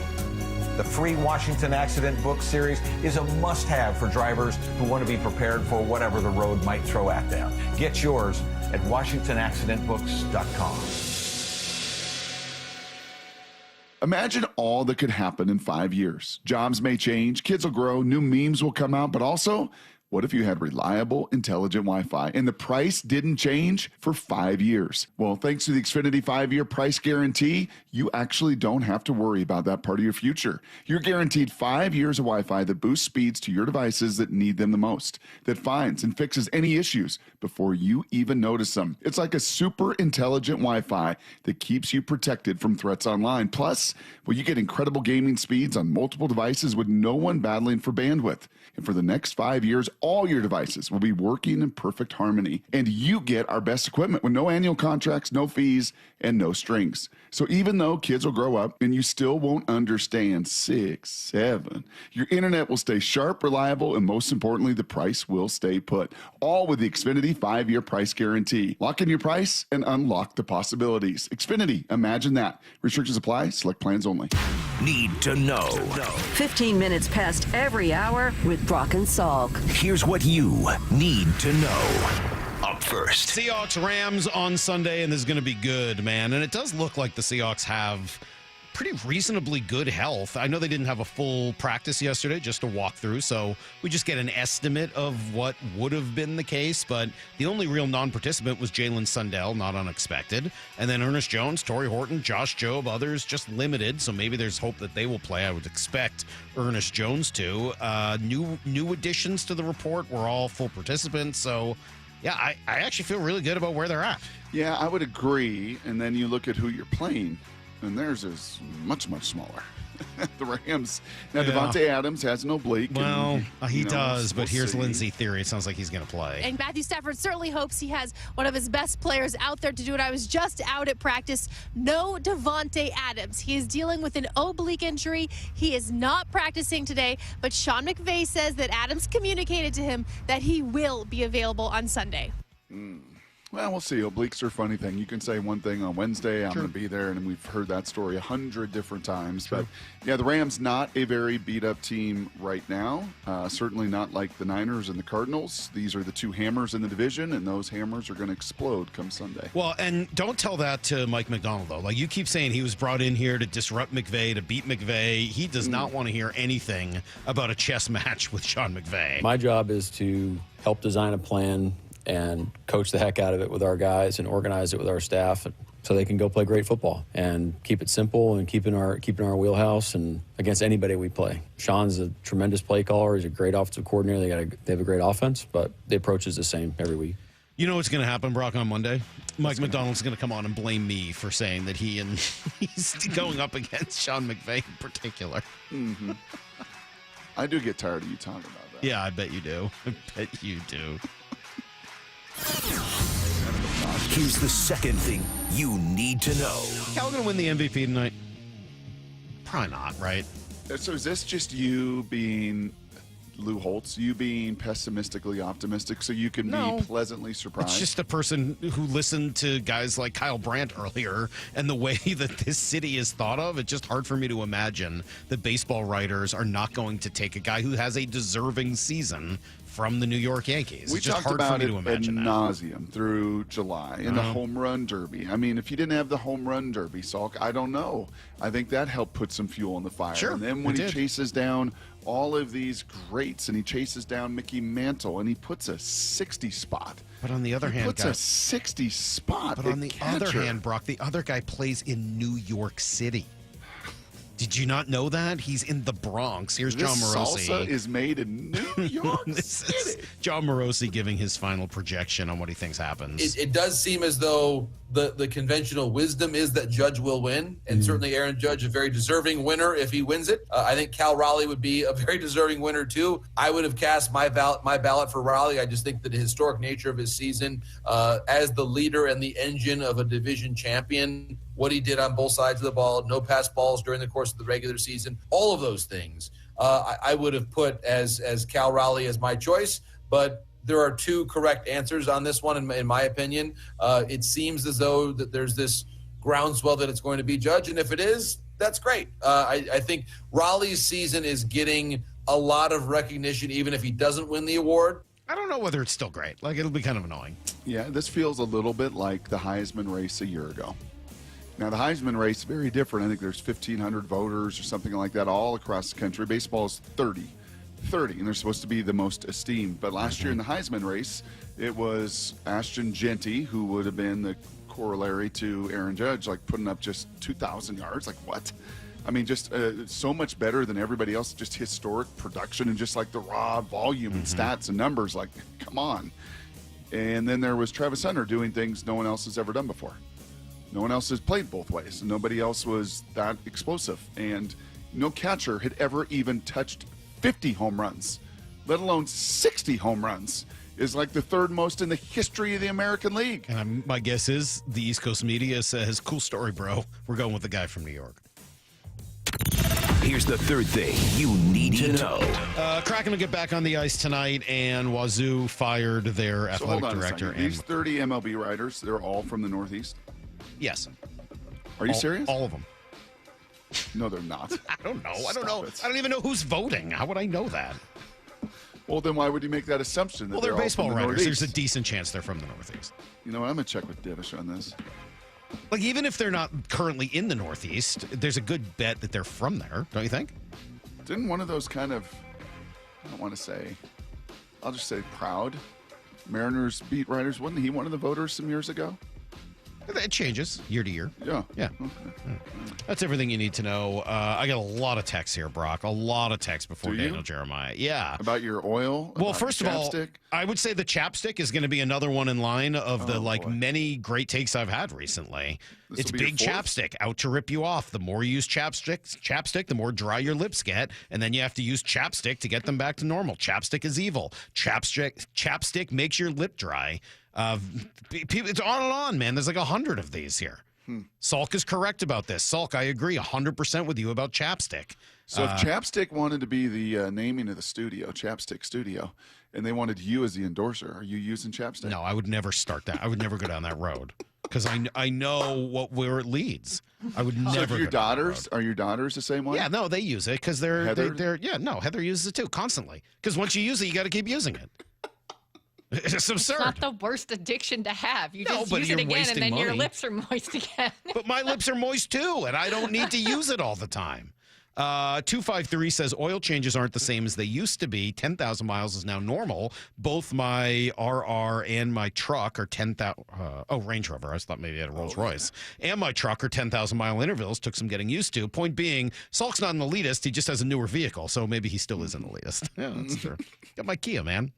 Speaker 26: The free Washington Accident book series is a must-have for drivers who want to be prepared for whatever the road might throw at them. Get yours at WashingtonAccidentBooks.com.
Speaker 24: Imagine all that could happen in 5 years. Jobs may change, kids will grow, new memes will come out, but also, what if you had reliable, intelligent Wi-Fi and the price didn't change for 5 years? Well, thanks to the Xfinity 5-year price guarantee, you actually don't have to worry about that part of your future. You're guaranteed 5 years of Wi-Fi that boosts speeds to your devices that need them the most, that finds and fixes any issues before you even notice them. It's like a super intelligent Wi-Fi that keeps you protected from threats online. Plus, well, you get incredible gaming speeds on multiple devices with no one battling for bandwidth. And for the next 5 years, all your devices will be working in perfect harmony. And you get our best equipment with no annual contracts, no fees, and no strings. So even though kids will grow up and you still won't understand 6, 7, your internet will stay sharp, reliable, and most importantly, the price will stay put. All with the Xfinity 5-year price guarantee. Lock in your price and unlock the possibilities. Xfinity, imagine that. Restrictions apply. Select plans only.
Speaker 4: Need to know.
Speaker 17: 15 minutes past every hour with Brock and Salk.
Speaker 4: Here's what you need to know. Up first.
Speaker 1: Seahawks Rams on Sunday, and this is going to be good, man. And it does look like the Seahawks have pretty reasonably good health. I know they didn't have a full practice yesterday, just a walkthrough, so we just get an estimate of what would have been the case, but the only real non-participant was Jalen Sundell, not unexpected, and then Ernest Jones, Torrey Horton, Josh Jobe, others just limited, so maybe there's hope that they will play. I would expect Ernest Jones to. New additions to the report were all full participants, so yeah, I actually feel really good about where they're at.
Speaker 24: Yeah, I would agree, and then you look at who you're playing, and theirs is much, much smaller. the Rams. Now, Devontae Adams has an oblique.
Speaker 1: Well, he
Speaker 24: know,
Speaker 1: does, but
Speaker 24: we'll
Speaker 1: here's
Speaker 24: see.
Speaker 1: Lindsay theory. It sounds like he's going to play.
Speaker 2: And Matthew Stafford certainly hopes he has one of his best players out there to do it. I was just out at practice. No Devontae Adams. He is dealing with an oblique injury. He is not practicing today, but Sean McVay says that Adams communicated to him that he will be available on Sunday.
Speaker 24: Well, we'll see. Obliques are a funny thing. You can say one thing on Wednesday, I'm going to be there, and we've heard that story 100 different times. But, yeah, the Rams not a very beat-up team right now. Certainly not like the Niners and the Cardinals. These are the two hammers in the division, and those hammers are going to explode come Sunday.
Speaker 1: Well, and don't tell that to Mike McDonald, though. Like, you keep saying he was brought in here to disrupt McVay, to beat McVay. He does not want to hear anything about a chess match with Sean McVay.
Speaker 6: My job is to help design a plan and coach the heck out of it with our guys and organize it with our staff so they can go play great football and keep it simple and keep in our wheelhouse and against anybody we play. Sean's a tremendous play caller. He's a great offensive coordinator. They have a great offense, but the approach is the same every week.
Speaker 1: You know what's going to happen, Brock, on Monday? Mike McDonald's going to come on and blame me for saying that he's going up against Sean McVay in particular.
Speaker 24: Mm-hmm. I do get tired of you talking about that.
Speaker 1: Yeah, I bet you do. I bet you do.
Speaker 4: Here's the second thing you need to know.
Speaker 1: Cal going to win the MVP tonight? Probably not, right?
Speaker 24: So is this just you being Lou Holtz, you being pessimistically optimistic so you can be pleasantly surprised?
Speaker 1: It's just a person who listened to guys like Kyle Brandt earlier, and the way that this city is thought of, it's just hard for me to imagine that baseball writers are not going to take a guy who has a deserving season from the New York Yankees.
Speaker 24: We
Speaker 1: it's just
Speaker 24: talked
Speaker 1: hard
Speaker 24: about
Speaker 1: for me
Speaker 24: it
Speaker 1: to imagine
Speaker 24: ad
Speaker 1: that.
Speaker 24: nauseum through July in the home run derby. I mean, if you didn't have the home run derby, Salk, I don't know. I think that helped put some fuel in the fire.
Speaker 1: Sure,
Speaker 24: and then when
Speaker 1: it
Speaker 24: he
Speaker 1: did.
Speaker 24: chases down all of these greats, and he chases down Mickey Mantle, and he puts a 60 spot.
Speaker 1: But on the other hand,
Speaker 24: puts a 60 spot.
Speaker 1: But on the other hand, Brock, the other guy plays in New York City. Did you not know that? He's in the Bronx. Here's John Morosi.
Speaker 24: Salsa is made in New York City.
Speaker 1: John Morosi giving his final projection on what he thinks happens.
Speaker 8: It does seem as though the conventional wisdom is that Judge will win, and certainly Aaron Judge, a very deserving winner if he wins it. I think Cal Raleigh would be a very deserving winner too. I would have cast my ballot for Raleigh. I just think that the historic nature of his season as the leader and the engine of a division champion, what he did on both sides of the ball, no pass balls during the course of the regular season, all of those things, I would have put as Cal Raleigh as my choice, but there are two correct answers on this one, in my opinion. It seems as though that there's this groundswell that it's going to be Judge, and if it is, that's great. I think Raleigh's season is getting a lot of recognition, even if he doesn't win the award.
Speaker 1: I don't know whether it's still great. Like, it'll be kind of annoying.
Speaker 24: Yeah, this feels a little bit like the Heisman race a year ago. Now, the Heisman race is very different. I think there's 1,500 voters or something like that all across the country. Baseball is 30, and they're supposed to be the most esteemed. But last year in the Heisman race, it was Ashton Genty, who would have been the corollary to Aaron Judge, like putting up just 2,000 yards. Like, what? I mean, just so much better than everybody else, just historic production and just like the raw volume and stats and numbers. Like, come on. And then there was Travis Hunter doing things no one else has ever done before. No one else has played both ways. And nobody else was that explosive. And no catcher had ever even touched 50 home runs, let alone 60 home runs. Is like the third most in the history of the American League.
Speaker 1: And my guess is the East Coast media says, cool story, bro. We're going with the guy from New York.
Speaker 4: Here's the third thing you need to know.
Speaker 1: Kraken will get back on the ice tonight, and Wazoo fired their
Speaker 24: So hold
Speaker 1: athletic
Speaker 24: on
Speaker 1: director.
Speaker 24: a second. These 30 MLB writers, they're all from the Northeast?
Speaker 1: Yes.
Speaker 24: Are you serious?
Speaker 1: All of them.
Speaker 24: No, they're not.
Speaker 1: I don't know. I don't
Speaker 24: Stop
Speaker 1: know.
Speaker 24: it.
Speaker 1: I don't even know who's voting. How would I know that?
Speaker 24: Well, then why would you make that assumption? That
Speaker 1: Well, they're
Speaker 24: all from
Speaker 1: baseball
Speaker 24: the
Speaker 1: writers.
Speaker 24: Northeast?
Speaker 1: There's a decent chance they're from the Northeast.
Speaker 24: You know what? I'm going to check with Divish on this.
Speaker 1: Like, even if they're not currently in the Northeast, there's a good bet that they're from there, don't you think?
Speaker 24: Didn't one of those kind of, I don't want to say, I'll just say proud Mariners beat writers, wasn't he one of the voters some years ago?
Speaker 1: It changes year to year.
Speaker 24: Yeah.
Speaker 1: Yeah. That's everything you need to know. I got a lot of texts here, Brock. A lot of texts before
Speaker 24: Do you?
Speaker 1: Daniel Jeremiah. Yeah.
Speaker 24: About your oil?
Speaker 1: Well,
Speaker 24: about
Speaker 1: first
Speaker 24: your
Speaker 1: of all,
Speaker 24: chapstick?
Speaker 1: I would say the chapstick is going to be another one in line of the many great takes I've had recently.
Speaker 24: This
Speaker 1: It's
Speaker 24: will be your
Speaker 1: big
Speaker 24: fourth?
Speaker 1: chapstick out to rip you off. The more you use chapstick, the more dry your lips get, and then you have to use chapstick to get them back to normal. Chapstick is evil. Chapstick makes your lip dry. It's on and on, man. There's like 100 of these here. Salk is correct about this. Salk, I agree 100% with you about chapstick.
Speaker 24: So if Chapstick wanted to be the naming of the studio, Chapstick Studio, and they wanted you as the endorser, are you using Chapstick?
Speaker 1: No, I would never start that. I would never go down that road because I know where it leads. I would
Speaker 24: So
Speaker 1: never.
Speaker 24: if your
Speaker 1: go down that
Speaker 24: daughters, are your daughters the same way?
Speaker 1: Yeah, no, they use it because they're
Speaker 24: Heather?
Speaker 1: Heather uses it too constantly. Because once you use it, you got to keep using it. It's absurd.
Speaker 7: It's not the worst addiction to have. You just
Speaker 1: but
Speaker 7: use it
Speaker 1: you're
Speaker 7: again, and then
Speaker 1: wasting
Speaker 7: your
Speaker 1: money.
Speaker 7: lips are moist again.
Speaker 1: But my lips are moist too, and I don't need to use it all the time. 253 says oil changes aren't the same as they used to be. 10,000 miles is now normal. Both my RR and my truck are 10,000. Range Rover. I thought maybe I had a Rolls Royce. And my truck are 10,000 mile intervals. Took some getting used to. Point being, Salk's not an elitist. He just has a newer vehicle, so maybe he still is an elitist. Yeah, that's true. Got my Kia, man.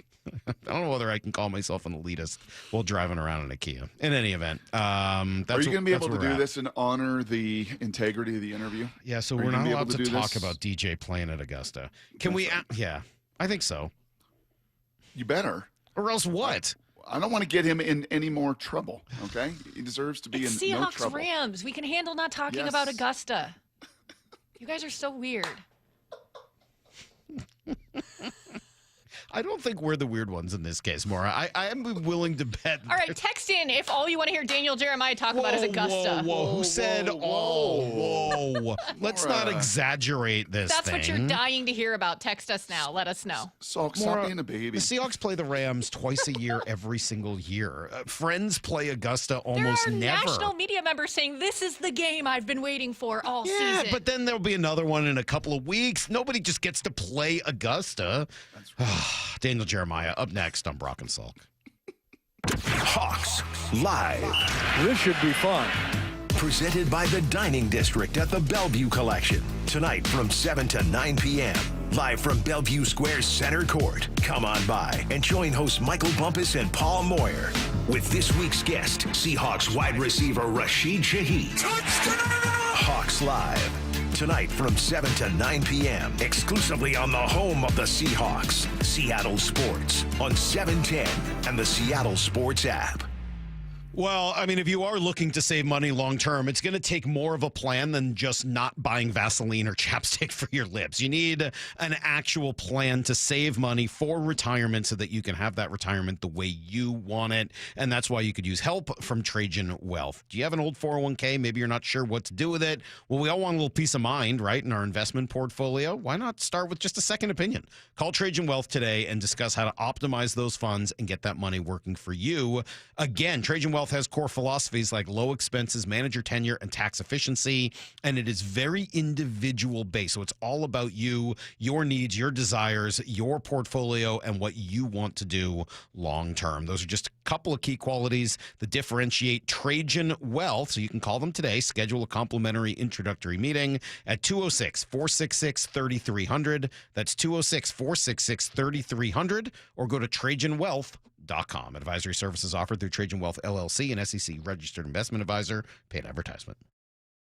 Speaker 1: I don't know whether I can call myself an elitist while driving around in a Kia. In any event, that's
Speaker 24: Are you going to be able to do this and honor the integrity of the interview?
Speaker 1: Yeah, so
Speaker 24: Are
Speaker 1: we're
Speaker 24: you
Speaker 1: not
Speaker 24: gonna be
Speaker 1: allowed
Speaker 24: able
Speaker 1: to
Speaker 24: do
Speaker 1: talk
Speaker 24: this?
Speaker 1: about DJ playing at Augusta. Can we? Yeah, I think so.
Speaker 24: You better.
Speaker 1: Or else what?
Speaker 24: I don't want to get him in any more trouble, okay? He deserves to be
Speaker 7: It's
Speaker 24: in no
Speaker 7: Seahawks
Speaker 24: trouble.
Speaker 7: Rams. We can handle not talking
Speaker 24: Yes.
Speaker 7: about Augusta. You guys are so weird.
Speaker 1: I don't think we're the weird ones in this case, Maura. I am willing to bet.
Speaker 7: All right, text in if all you want to hear Daniel Jeremiah talk about is Augusta.
Speaker 1: Whoa. Who said, whoa. Let's not exaggerate this
Speaker 7: That's
Speaker 1: thing.
Speaker 7: what you're dying to hear about. Text us now. Let us know.
Speaker 24: Salk, stop
Speaker 1: Maura,
Speaker 24: being a baby.
Speaker 1: The Seahawks play the Rams twice a year, every single year. Friends play Augusta almost
Speaker 7: there are
Speaker 1: never.
Speaker 7: national media members saying this is the game I've been waiting for all
Speaker 1: Yeah,
Speaker 7: season.
Speaker 1: but then there'll be another one in a couple of weeks. Nobody just gets to play Augusta. Daniel Jeremiah up next on Brock and Salk.
Speaker 4: Hawks Live.
Speaker 10: This should be fun.
Speaker 4: Presented by the Dining District at the Bellevue Collection. Tonight from 7 to 9 p.m. Live from Bellevue Square Center Court. Come on by and join hosts Michael Bumpus and Paul Moyer. With this week's guest, Seahawks wide receiver Rashid Shaheed. Hawks Live. Tonight from 7 to 9 p.m. Exclusively on the home of the Seahawks. Seattle Sports on 710 and the Seattle Sports app.
Speaker 1: Well, I mean, if you are looking to save money long term, it's going to take more of a plan than just not buying Vaseline or chapstick for your lips. You need an actual plan to save money for retirement so that you can have that retirement the way you want it. And that's why you could use help from Trajan Wealth. Do you have an old 401k? Maybe you're not sure what to do with it. Well, we all want a little peace of mind, right, in our investment portfolio. Why not start with just a second opinion? Call Trajan Wealth today and discuss how to optimize those funds and get that money working for you. Again, Trajan Wealth has core philosophies like low expenses, manager tenure, and tax efficiency, and it is very individual based. So it's all about you, your needs, your desires, your portfolio, and what you want to do long term. Those are just a couple of key qualities that differentiate Trajan Wealth. So you can call them today, schedule a complimentary introductory meeting at 206-466-3300. That's 206-466-3300, or go to TrajanWealth.com. Advisory services offered through Trajan Wealth LLC, an SEC registered investment advisor. Paid advertisement.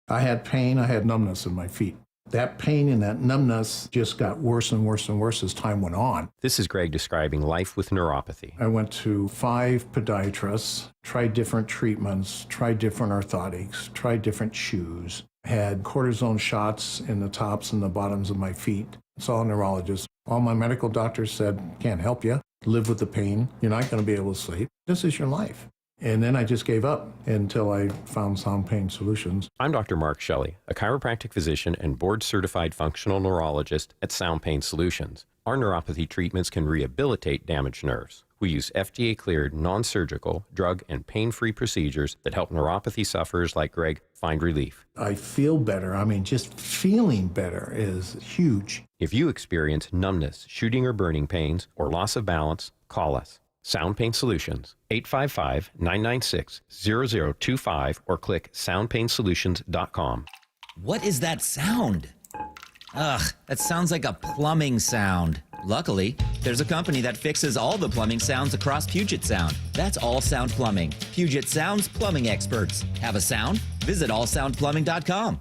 Speaker 12: I had pain. I had numbness in my feet. That pain and that numbness just got worse and worse and worse as time went on.
Speaker 14: This is Greg describing life with neuropathy.
Speaker 12: I went to 5 podiatrists, tried different treatments, tried different orthotics, tried different shoes, had cortisone shots in the tops and the bottoms of my feet. Saw a neurologist. All my medical doctors said, can't help you. Live with the pain. You're not going to be able to sleep. This is your life. And then I just gave up until I found Sound Pain Solutions.
Speaker 14: I'm Dr. Mark Shelley, a chiropractic physician and board-certified functional neurologist at Sound Pain Solutions. Our neuropathy treatments can rehabilitate damaged nerves. We use FDA-cleared, non-surgical, drug and pain-free procedures that help neuropathy sufferers like Greg find relief.
Speaker 12: I feel better. I mean, just feeling better is huge.
Speaker 14: If you experience numbness, shooting or burning pains, or loss of balance, call us. Sound Pain Solutions, 855-996-0025, or click soundpainsolutions.com.
Speaker 5: What is that sound? Ugh, that sounds like a plumbing sound. Luckily, there's a company that fixes all the plumbing sounds across Puget Sound. That's All Sound Plumbing. Puget Sound's plumbing experts. Have a sound? Visit allsoundplumbing.com.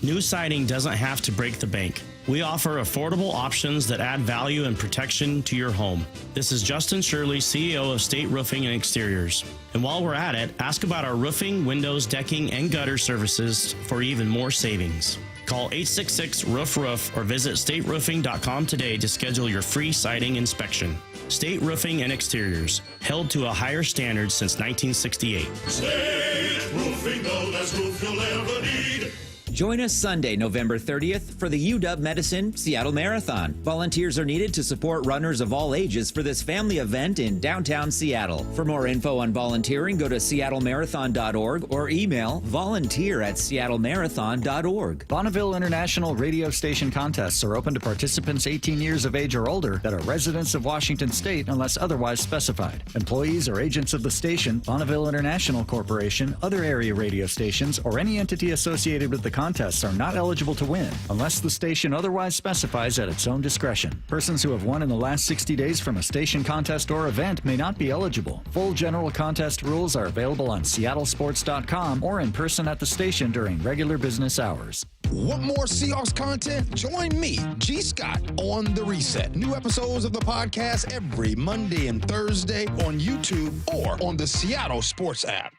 Speaker 13: New siding doesn't have to break the bank. We offer affordable options that add value and protection to your home. This is Justin Shirley, CEO of State Roofing and Exteriors. And while we're at it, ask about our roofing, windows, decking, and gutter services for even more savings. Call 866-ROOF-ROOF or visit stateroofing.com today to schedule your free siding inspection. State Roofing and Exteriors, held to a higher standard since 1968.
Speaker 15: State Roofing, the best roof you'll ever need.
Speaker 5: Join us Sunday, November 30th for the UW Medicine Seattle Marathon. Volunteers are needed to support runners of all ages for this family event in downtown Seattle. For more info on volunteering, go to seattlemarathon.org or email volunteer@seattlemarathon.org.
Speaker 3: Bonneville International radio station contests are open to participants 18 years of age or older that are residents of Washington State unless otherwise specified. Employees or agents of the station, Bonneville International Corporation, other area radio stations, or any entity associated with the contests are not eligible to win unless the station otherwise specifies at its own discretion. Persons who have won in the last 60 days from a station contest or event may not be eligible. Full general contest rules are available on seattlesports.com or in person at the station during regular business hours.
Speaker 16: Want more Seahawks content? Join me, G. Scott, on The Reset. New episodes of the podcast every Monday and Thursday on YouTube or on the Seattle Sports app.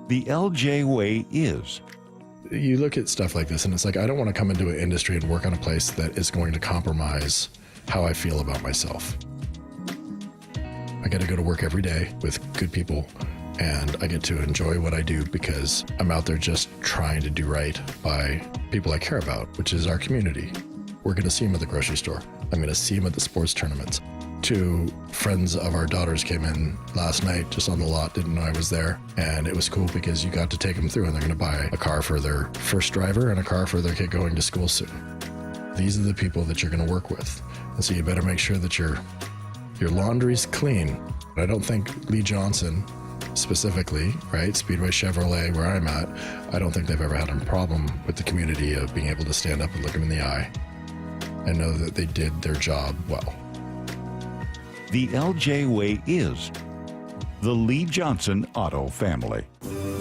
Speaker 18: The LJ way is.
Speaker 25: You look at stuff like this and it's like, I don't want to come into an industry and work on a place that is going to compromise how I feel about myself. I get to go to work every day with good people and I get to enjoy what I do because I'm out there just trying to do right by people I care about, which is our community. We're going to see them at the grocery store. I'm going to see them at the sports tournaments. Two friends of our daughters came in last night just on the lot, didn't know I was there. And it was cool because you got to take them through and they're going to buy a car for their first driver and a car for their kid going to school soon. These are the people that you're going to work with. And so you better make sure that your laundry's clean. I don't think Lee Johnson specifically, right, Speedway Chevrolet, where I'm at, I don't think they've ever had a problem with the community of being able to stand up and look them in the eye and know that they did their job well.
Speaker 18: The LJ way is the Lee Johnson Auto family.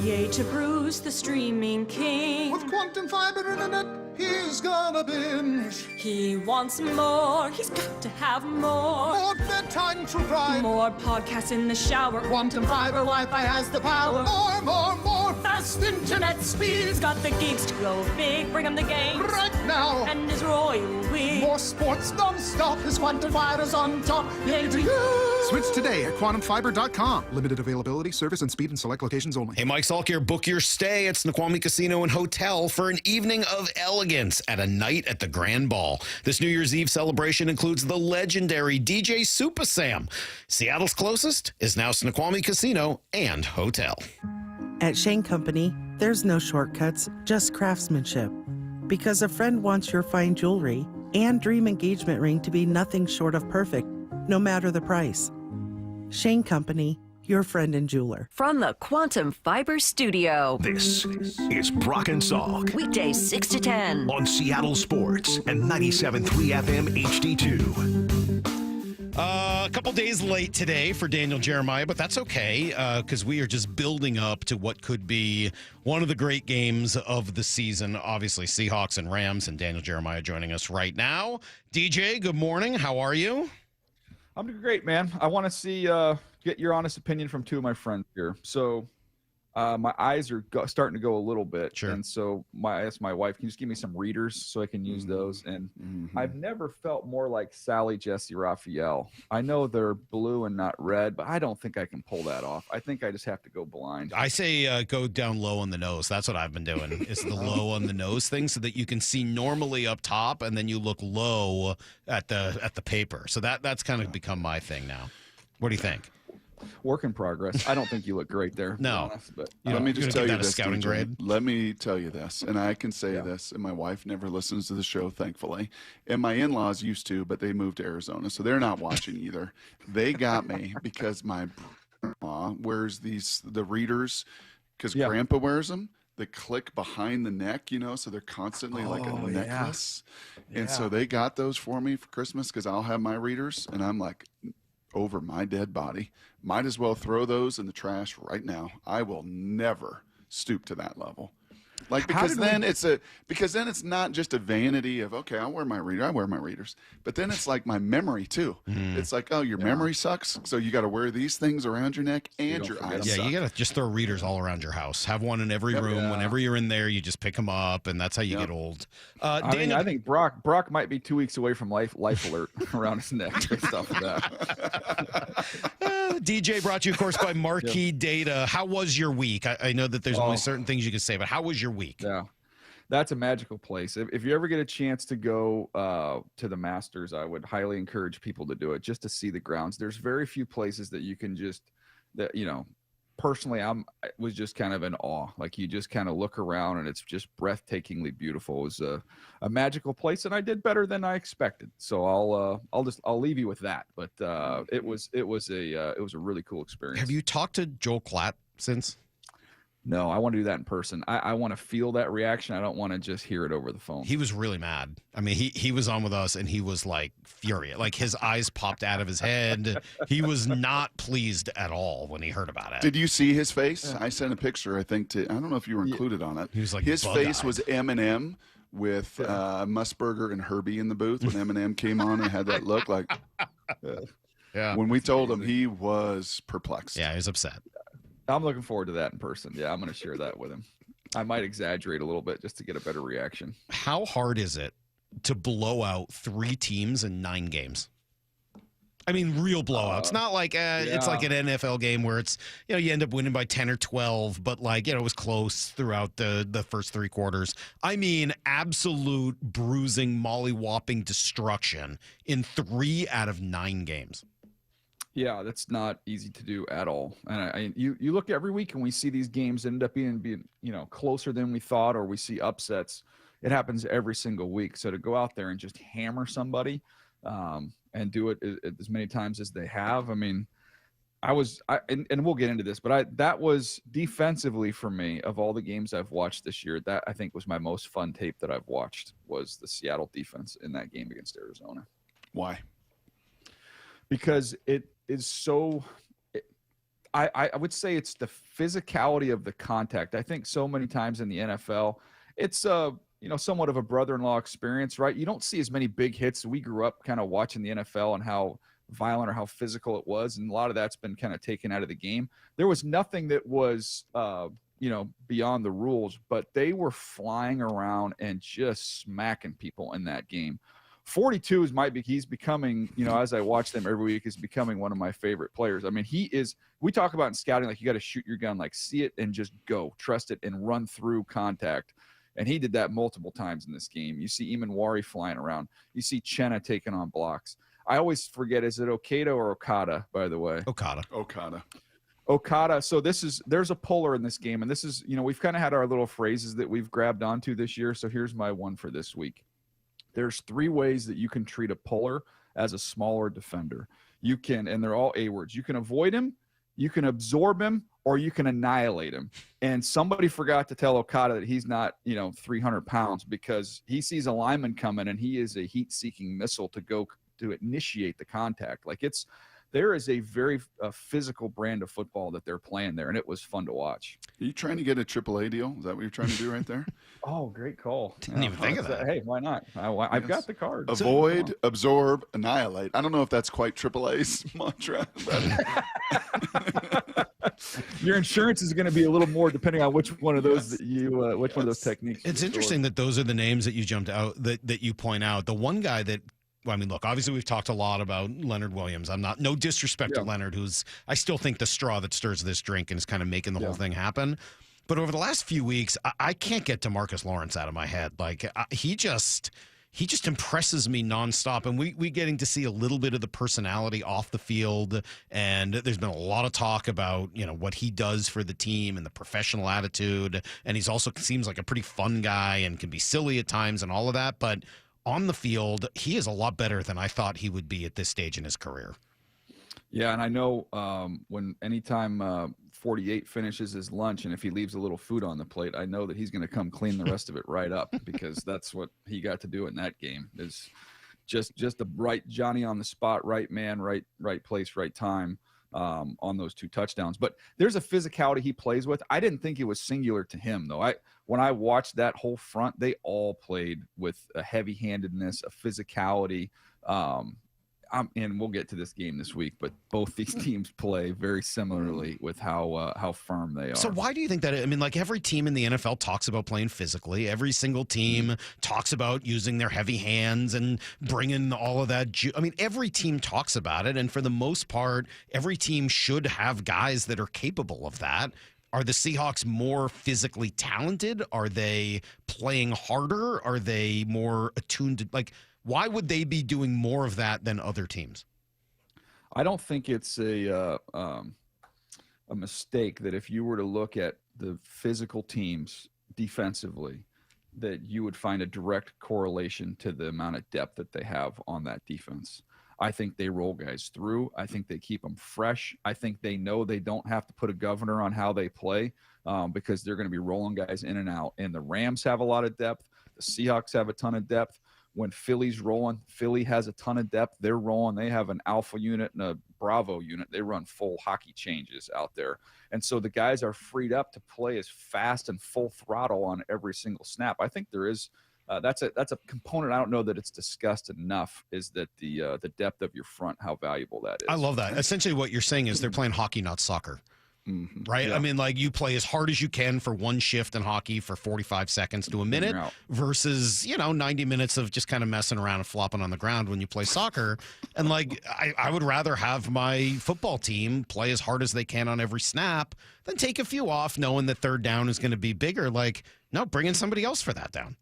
Speaker 27: Yay to Bruce, the streaming king.
Speaker 28: With quantum fiber internet, he's gonna binge.
Speaker 27: He wants more, he's got to have more.
Speaker 28: More bedtime true crime.
Speaker 27: More podcasts in the shower.
Speaker 28: Quantum fiber Wi-Fi has the power. More fast internet speed.
Speaker 27: He's got the geeks to go big, bring him the game.
Speaker 28: Right now.
Speaker 27: And his royal we.
Speaker 28: More sports non-stop, his quantum fiber's on top. Yay to you. Switch today at quantumfiber.com. Limited availability, service and speed in select locations only.
Speaker 1: Hey, Mike Salk here. Book your stay at Snoqualmie Casino and Hotel for an evening of elegance at a night at the Grand Ball. This New Year's Eve celebration includes the legendary DJ Super Sam. Seattle's closest is now Snoqualmie Casino and Hotel.
Speaker 29: At Shane Company, there's no shortcuts, just craftsmanship. Because a friend wants your fine jewelry and dream engagement ring to be nothing short of perfect, no matter the price. Shane Company, your friend and jeweler.
Speaker 17: From the Quantum Fiber Studio.
Speaker 4: This is Brock and Salk.
Speaker 17: Weekdays 6 to 10.
Speaker 4: On Seattle Sports and 97.3 FM HD2.
Speaker 1: A couple days late today for Daniel Jeremiah, but that's okay because we are just building up to what could be one of the great games of the season. Obviously, Seahawks and Rams, and Daniel Jeremiah joining us right now. DJ, good morning. How are you?
Speaker 30: I'm doing great, man. I want to see get your honest opinion from two of my friends here. So my eyes are starting to go a little bit.
Speaker 1: Sure.
Speaker 30: And so I asked my wife, can you just give me some readers so I can use those? And I've never felt more like Sally Jesse Raphael. I know they're blue and not red, but I don't think I can pull that off. I think I just have to go blind.
Speaker 1: I say go down low on the nose. That's what I've been doing, is the low on the nose thing, so that you can see normally up top and then you look low at the paper. So that's kind of become my thing now. What do you think?
Speaker 30: work in progress. I don't think you look great there. to be
Speaker 1: No.
Speaker 30: honest, but
Speaker 24: Let me just tell you
Speaker 1: that a
Speaker 24: this,
Speaker 1: scouting
Speaker 24: DJ.
Speaker 1: grade?
Speaker 24: Let me tell you this, and I can say this, and my wife never listens to the show, thankfully, and my in-laws used to, but they moved to Arizona, so they're not watching either. They got me because my grandma wears the readers, because Grandpa wears them. They click behind the neck, so they're constantly like a necklace. And so they got those for me for Christmas because I'll have my readers, and I'm like, over my dead body, might as well throw those in the trash right now. I will never stoop to that level. Like, because then it's not just a vanity of, okay, I wear my readers, but then it's like my memory too. It's like, oh, your memory sucks, so you got to wear these things around your neck and your eyes.
Speaker 1: Yeah,
Speaker 24: suck.
Speaker 1: you got to just throw readers all around your house. Have one in every room. Whenever you're in there, you just pick them up, and that's how you get old.
Speaker 30: I think Brock might be 2 weeks away from life alert around his neck based off of that.
Speaker 1: DJ brought you, of course, by Marquee Data. How was your week? I know that there's only certain things you can say, but how was your week?
Speaker 30: Yeah, that's a magical place. If you ever get a chance to go to the Masters, I would highly encourage people to do it just to see the grounds. There's very few places that you can personally, I was just kind of in awe. Like, you just kind of look around and it's just breathtakingly beautiful. It was a magical place, and I did better than I expected. So I'll leave you with that. But it was a really cool experience.
Speaker 1: Have you talked to Joel Klatt since?
Speaker 30: No, I want to do that in person. I want to feel that reaction. I don't want to just hear it over the phone.
Speaker 1: He was really mad. I mean, he was on with us, and he was like furious. Like, his eyes popped out of his head. He was not pleased at all when he heard about it.
Speaker 24: Did you see his face? I sent a picture, I think, I don't know if you were included on it.
Speaker 1: He was like,
Speaker 24: his face
Speaker 1: bug-eyed.
Speaker 24: was Eminem with Musburger and Herbie in the booth when Eminem came on and had that look like.
Speaker 1: Yeah.
Speaker 24: When we told him, he was perplexed.
Speaker 1: Yeah, he was upset.
Speaker 30: I'm looking forward to that in person. Yeah, I'm going to share that with him. I might exaggerate a little bit just to get a better reaction.
Speaker 1: How hard is it to blow out 3 teams in 9 games? I mean, real blowouts. Not like it's like an NFL game where it's, you end up winning by 10 or 12, but it was close throughout the first 3 quarters. I mean, absolute bruising, molly-whopping destruction in 3 out of 9 games.
Speaker 30: Yeah, that's not easy to do at all. And you look every week and we see these games end up being closer than we thought, or we see upsets. It happens every single week. So to go out there and just hammer somebody and do it as many times as they have, I mean, and we'll get into this, but that was defensively for me, of all the games I've watched this year, that I think was my most fun tape that I've watched, was the Seattle defense in that game against Arizona.
Speaker 24: Why?
Speaker 30: Because it is so, I would say it's the physicality of the contact. I think so many times in the NFL, it's somewhat of a brother-in-law experience, right? You don't see as many big hits. We grew up kind of watching the NFL and how violent or how physical it was, and a lot of that's been kind of taken out of the game. There was nothing that was beyond the rules, but they were flying around and just smacking people in that game. 42 he's becoming, as I watch them every week, is becoming one of my favorite players. I mean, we talk about in scouting, like, you got to shoot your gun, like, see it and just go, trust it and run through contact. And he did that multiple times in this game. You see Imanwari flying around. You see Chenna taking on blocks. I always forget, is it Okada or Okada, by the way? Okada. So there's a puller in this game. And this is, we've kind of had our little phrases that we've grabbed onto this year. So here's my one for this week. There's 3 ways that you can treat a puller as a smaller defender. You can, and they're all A words. You can avoid him, you can absorb him, or you can annihilate him. And somebody forgot to tell Okada that he's not, 300 pounds, because he sees a lineman coming and he is a heat-seeking missile to go to initiate the contact. Like, there is a very physical brand of football that they're playing there, and it was fun to watch.
Speaker 24: Are you trying to get a AAA deal? Is that what you're trying to do right there?
Speaker 30: Oh, great call.
Speaker 1: Didn't even think of that.
Speaker 30: Hey, why not? I've got the card.
Speaker 24: Avoid, absorb, annihilate. I don't know if that's quite AAA's mantra.
Speaker 30: Your insurance is going to be a little more depending on which one of those which one of those techniques.
Speaker 1: It's interesting that those are the names that you jumped out, that you point out. The one guy that, well, I mean, look, obviously we've talked a lot about Leonard Williams. No disrespect to Leonard, I still think the straw that stirs this drink and is kind of making the whole thing happen. But over the last few weeks, I can't get DeMarcus Lawrence out of my head. Like, he just he just impresses me nonstop. And we getting to see a little bit of the personality off the field. And there's been a lot of talk about, what he does for the team and the professional attitude. And he's also seems like a pretty fun guy and can be silly at times and all of that. But on the field, he is a lot better than I thought he would be at this stage in his career.
Speaker 30: Yeah, and I know anytime 48 finishes his lunch, and if he leaves a little food on the plate, I know that he's going to come clean the rest of it right up, because that's what he got to do in that game, is just the right Johnny on the spot, right man, right place, right time on those 2 touchdowns. But there's a physicality he plays with. I didn't think it was singular to him, though. When I watched that whole front, they all played with a heavy-handedness, a physicality. And we'll get to this game this week, but both these teams play very similarly with how firm they are.
Speaker 1: So why do you think that? I mean, like, every team in the NFL talks about playing physically. Every single team talks about using their heavy hands and bringing all of that. I mean, every team talks about it. And for the most part, every team should have guys that are capable of that. Are the Seahawks more physically talented? Are they playing harder? Are they more attuned to, like, why would they be doing more of that than other teams?
Speaker 30: I don't think it's a mistake that if you were to look at the physical teams defensively, that you would find a direct correlation to the amount of depth that they have on that defense. I think they roll guys through. I think they keep them fresh. I think they know they don't have to put a governor on how they play because they're going to be rolling guys in and out. And the Rams have a lot of depth. The Seahawks have a ton of depth. When Philly's rolling, Philly has a ton of depth. They're rolling. They have an alpha unit and a Bravo unit. They run full hockey changes out there. And so the guys are freed up to play as fast and full throttle on every single snap. I think there is that's a component. I don't know that it's discussed enough, is that the depth of your front, how valuable that is.
Speaker 1: I love that. Essentially what you're saying is they're playing hockey, not soccer.
Speaker 30: Mm-hmm.
Speaker 1: Right?
Speaker 30: Yeah.
Speaker 1: I mean, like, you play as hard as you can for one shift in hockey for 45 seconds to a minute versus, 90 minutes of just kind of messing around and flopping on the ground when you play soccer. And, like, I would rather have my football team play as hard as they can on every snap than take a few off knowing that third down is going to be bigger. Like, no, bring in somebody else for that down.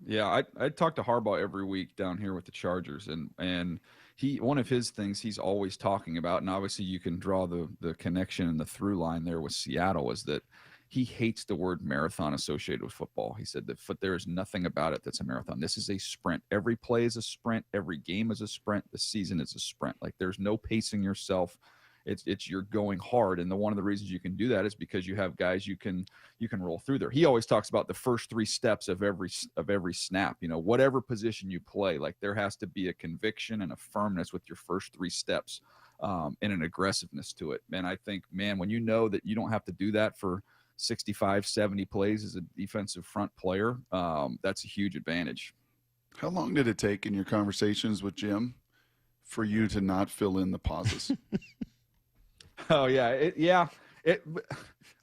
Speaker 30: Yeah, I talk to Harbaugh every week down here with the Chargers, and one of his things he's always talking about, and obviously you can draw the connection and the through line there with Seattle, is that he hates the word marathon associated with football. He said that there is nothing about it that's a marathon. This is a sprint. Every play is a sprint. Every game is a sprint. The season is a sprint. Like, there's no pacing yourself. It's you're going hard, and one of the reasons you can do that is because you have guys you can roll through there. He always talks about the first 3 steps of every snap. Whatever position you play, like, there has to be a conviction and a firmness with your first 3 steps, and an aggressiveness to it. And I think, man, when you know that you don't have to do that for 65, 70 plays as a defensive front player, that's a huge advantage.
Speaker 24: How long did it take in your conversations with Jim for you to not fill in the pauses?
Speaker 30: Oh yeah,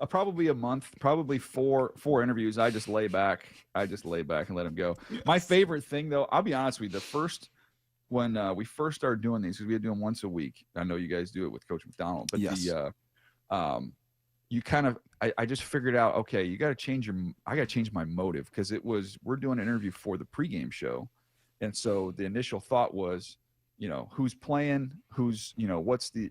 Speaker 30: probably a month, probably four interviews. I just lay back and let him go. Yes. My favorite thing, though, I'll be honest with you, when we first started doing these, because we had to do them once a week. I know you guys do it with Coach McDonald, but yes. I just figured out, okay, I got to change my motive, because we're doing an interview for the pregame show, and so the initial thought was, who's playing,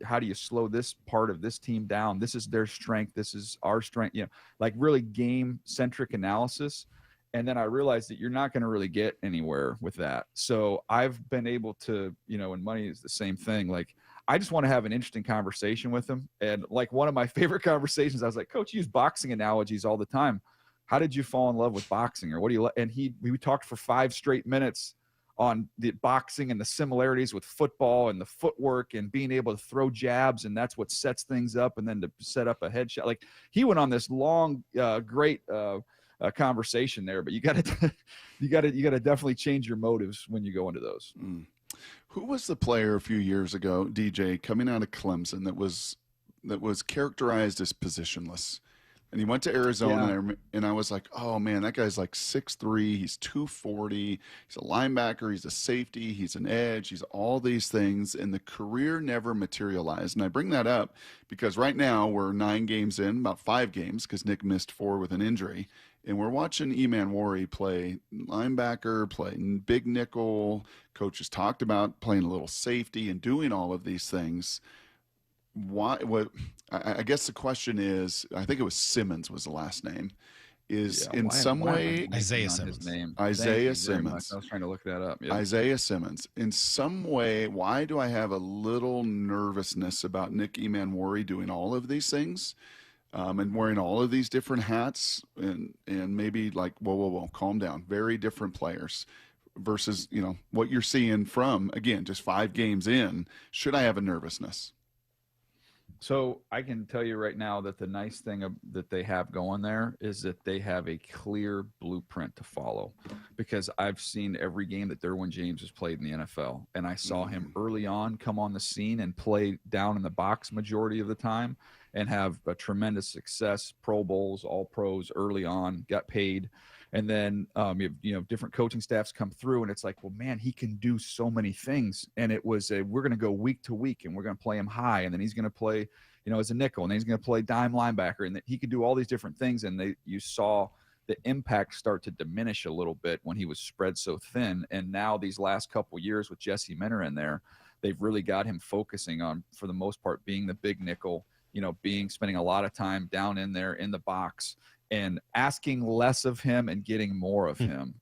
Speaker 30: how do you slow this part of this team down? This is their strength. This is our strength, like really game centric analysis. And then I realized that you're not going to really get anywhere with that. So I've been able to, and money is the same thing. Like, I just want to have an interesting conversation with him. And like, one of my favorite conversations, I was like, Coach, you use boxing analogies all the time. How did you fall in love with boxing? Or what do you, and we talked for 5 straight minutes on the boxing and the similarities with football and the footwork and being able to throw jabs, and that's what sets things up, and then to set up a headshot. Like, he went on this long, great conversation there, but you got to definitely change your motives when you go into those.
Speaker 24: Who was the player a few years ago, DJ, coming out of Clemson that was characterized as positionless? And he went to Arizona, and I was like, oh, man, that guy's like 6'3", he's 240, he's a linebacker, he's a safety, he's an edge, he's all these things, and the career never materialized. And I bring that up because right now we're 9 games in, about 5 games, because Nick missed 4 with an injury, And we're watching Eman Wari play linebacker, play big nickel. Coaches talked about playing a little safety and doing all of these things. Why? What? I guess the question is, I think it was Simmons was the last name. Is in some way
Speaker 1: Isaiah Simmons.
Speaker 24: Isaiah Simmons.
Speaker 30: I was trying to look that up. Yeah.
Speaker 24: Isaiah Simmons. In some way, why do I have a little nervousness about Nick Eman Wari doing all of these things? And wearing all of these different hats and maybe like, whoa, calm down. Very different players versus, what you're seeing from, again, just 5 games in. Should I have a nervousness?
Speaker 30: So I can tell you right now that the nice thing that they have going there is that they have a clear blueprint to follow, because I've seen every game that Derwin James has played in the NFL, and I saw him early on come on the scene and play down in the box majority of the time and have a tremendous success, Pro Bowls, all pros early on, got paid. And then, different coaching staffs come through and it's like, well, man, he can do so many things. And it was we're going to go week to week and we're going to play him high. And then he's going to play, as a nickel, and then he's going to play dime linebacker. And he could do all these different things. And you saw the impact start to diminish a little bit when he was spread so thin. And now these last couple of years with Jesse Minter in there, they've really got him focusing on, for the most part, being the big nickel, spending a lot of time down in there in the box and asking less of him and getting more of him.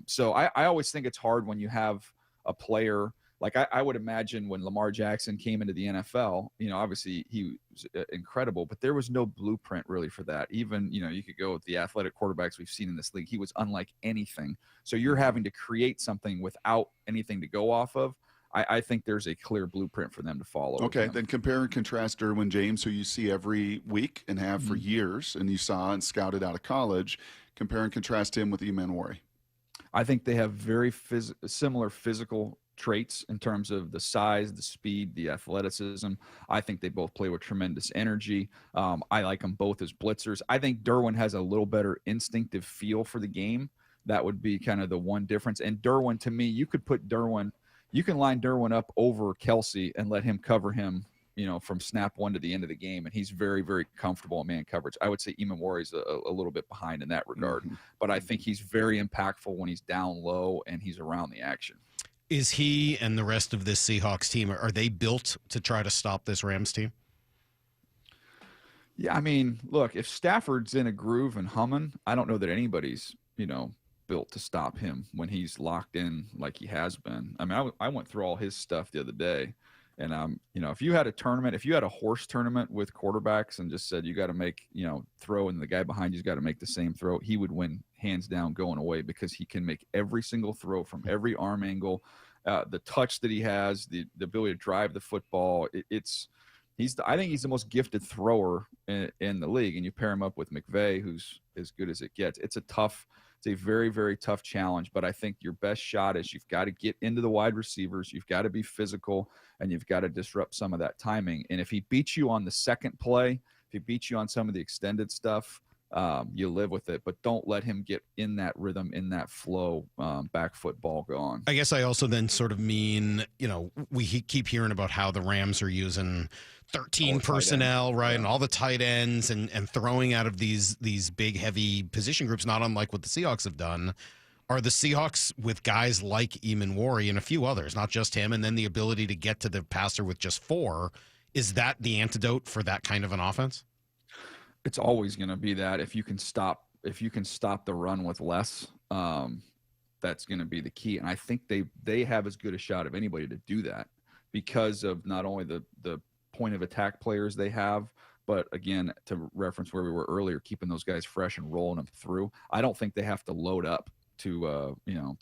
Speaker 30: So I always think it's hard when you have a player like I would imagine when Lamar Jackson came into the NFL, obviously he was incredible, but there was no blueprint really for that. Even, you could go with the athletic quarterbacks we've seen in this league. He was unlike anything. So you're having to create something without anything to go off of. I think there's a clear blueprint for them to follow.
Speaker 24: Okay, then compare and contrast Derwin James, who you see every week and have for years, and you saw and scouted out of college. Compare and contrast him with Eman Wari.
Speaker 30: I think they have very similar physical traits in terms of the size, the speed, the athleticism. I think they both play with tremendous energy. I like them both as blitzers. I think Derwin has a little better instinctive feel for the game. That would be kind of the one difference. And Derwin, to me, you could line Derwin up over Kelsey and let him cover him, from snap one to the end of the game. And he's very, very comfortable in man coverage. I would say Eman Wari's a little bit behind in that regard, but I think he's very impactful when he's down low and he's around the action.
Speaker 1: Is he and the rest of this Seahawks team, are they built to try to stop this Rams team?
Speaker 30: Yeah, I mean, look, if Stafford's in a groove and humming, I don't know that anybody's, built to stop him when he's locked in like he has been. I mean, I went through all his stuff the other day, and if you had a horse tournament with quarterbacks and just said you got to make, throw, and the guy behind you's got to make the same throw, he would win hands down going away, because he can make every single throw from every arm angle. The touch that he has, the ability to drive the football, I think he's the most gifted thrower in the league. And you pair him up with McVay, who's as good as it gets. It's a very, very tough challenge, but I think your best shot is you've got to get into the wide receivers. You've got to be physical, and you've got to disrupt some of that timing. And if he beats you on the second play, if he beats you on some of the extended stuff, you live with it, but don't let him get in that rhythm, in that flow, back foot ball going.
Speaker 1: I guess I also then sort of mean, we keep hearing about how the Rams are using 13 personnel, right? Yeah. And all the tight ends and throwing out of these big, heavy position groups, not unlike what the Seahawks have done. Are the Seahawks, with guys like Eman Wari and a few others, not just him, and then the ability to get to the passer with just 4, is that the antidote for that kind of an offense?
Speaker 30: It's always going to be that. If you can stop the run with less, that's going to be the key. And I think they have as good a shot of anybody to do that, because of not only the point of attack players they have, but again, to reference where we were earlier, keeping those guys fresh and rolling them through. I don't think they have to load up to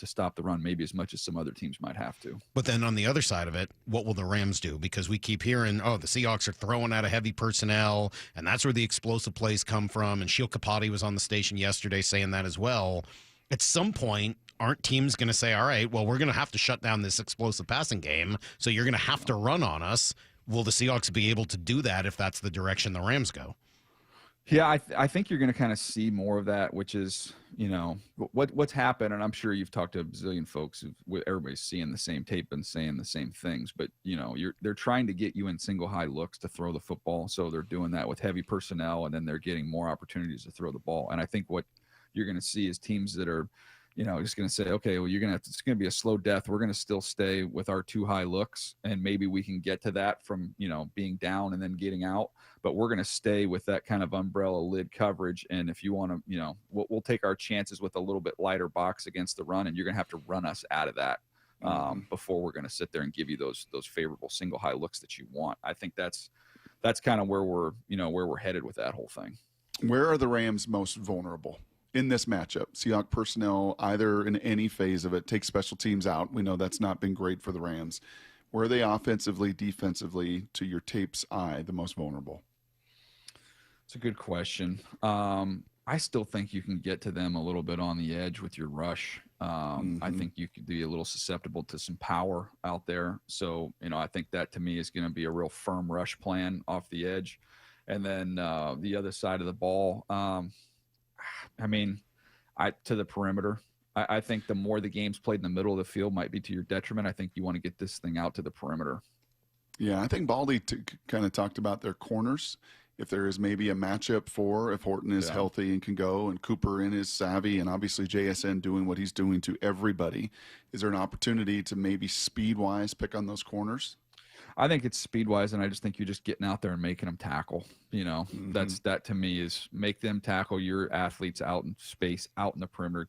Speaker 30: stop the run, maybe as much as some other teams might have to.
Speaker 1: But then on the other side of it, what will the Rams do? Because we keep hearing, the Seahawks are throwing out a heavy personnel, and that's where the explosive plays come from. And Sheil Kapati was on the station yesterday saying that as well. At some point, aren't teams going to say, all right, well, we're going to have to shut down this explosive passing game, so you're going to have to run on us? Will the Seahawks be able to do that if that's the direction the Rams go?
Speaker 30: Yeah, I think you're going to kind of see more of that, which is, what's happened. And I'm sure you've talked to a bazillion folks. Everybody's seeing the same tape and saying the same things. But, they're trying to get you in single high looks to throw the football. So they're doing that with heavy personnel, and then they're getting more opportunities to throw the ball. And I think what you're going to see is teams that are, just going to say, okay, well, it's going to be a slow death. We're going to still stay with our 2 high looks, and maybe we can get to that from, being down and then getting out, but we're going to stay with that kind of umbrella lid coverage. And if you want to, we'll take our chances with a little bit lighter box against the run, and you're going to have to run us out of that before we're going to sit there and give you those favorable single high looks that you want. I think that's kind of where we're headed with that whole thing.
Speaker 24: Where are the Rams most vulnerable in this matchup? Seahawks personnel, either in any phase of it, take special teams out. We know that's not been great for the Rams. Where are they offensively, defensively, to your tape's eye, the most vulnerable?
Speaker 30: It's a good question. I still think you can get to them a little bit on the edge with your rush. I think you could be a little susceptible to some power out there. So, I think that to me is going to be a real firm rush plan off the edge. And then the other side of the ball, to the perimeter. I think the more the game's played in the middle of the field might be to your detriment. I think you want to get this thing out to the perimeter.
Speaker 24: Yeah, I think Baldy kind of talked about their corners. If there is maybe a matchup if Horton is healthy and can go, and Cooper in is savvy, and obviously JSN doing what he's doing to everybody, is there an opportunity to maybe speed-wise pick on those corners?
Speaker 30: I think it's speed-wise, and I just think you're just getting out there and making them tackle. That to me is make them tackle your athletes out in space, out in the perimeter.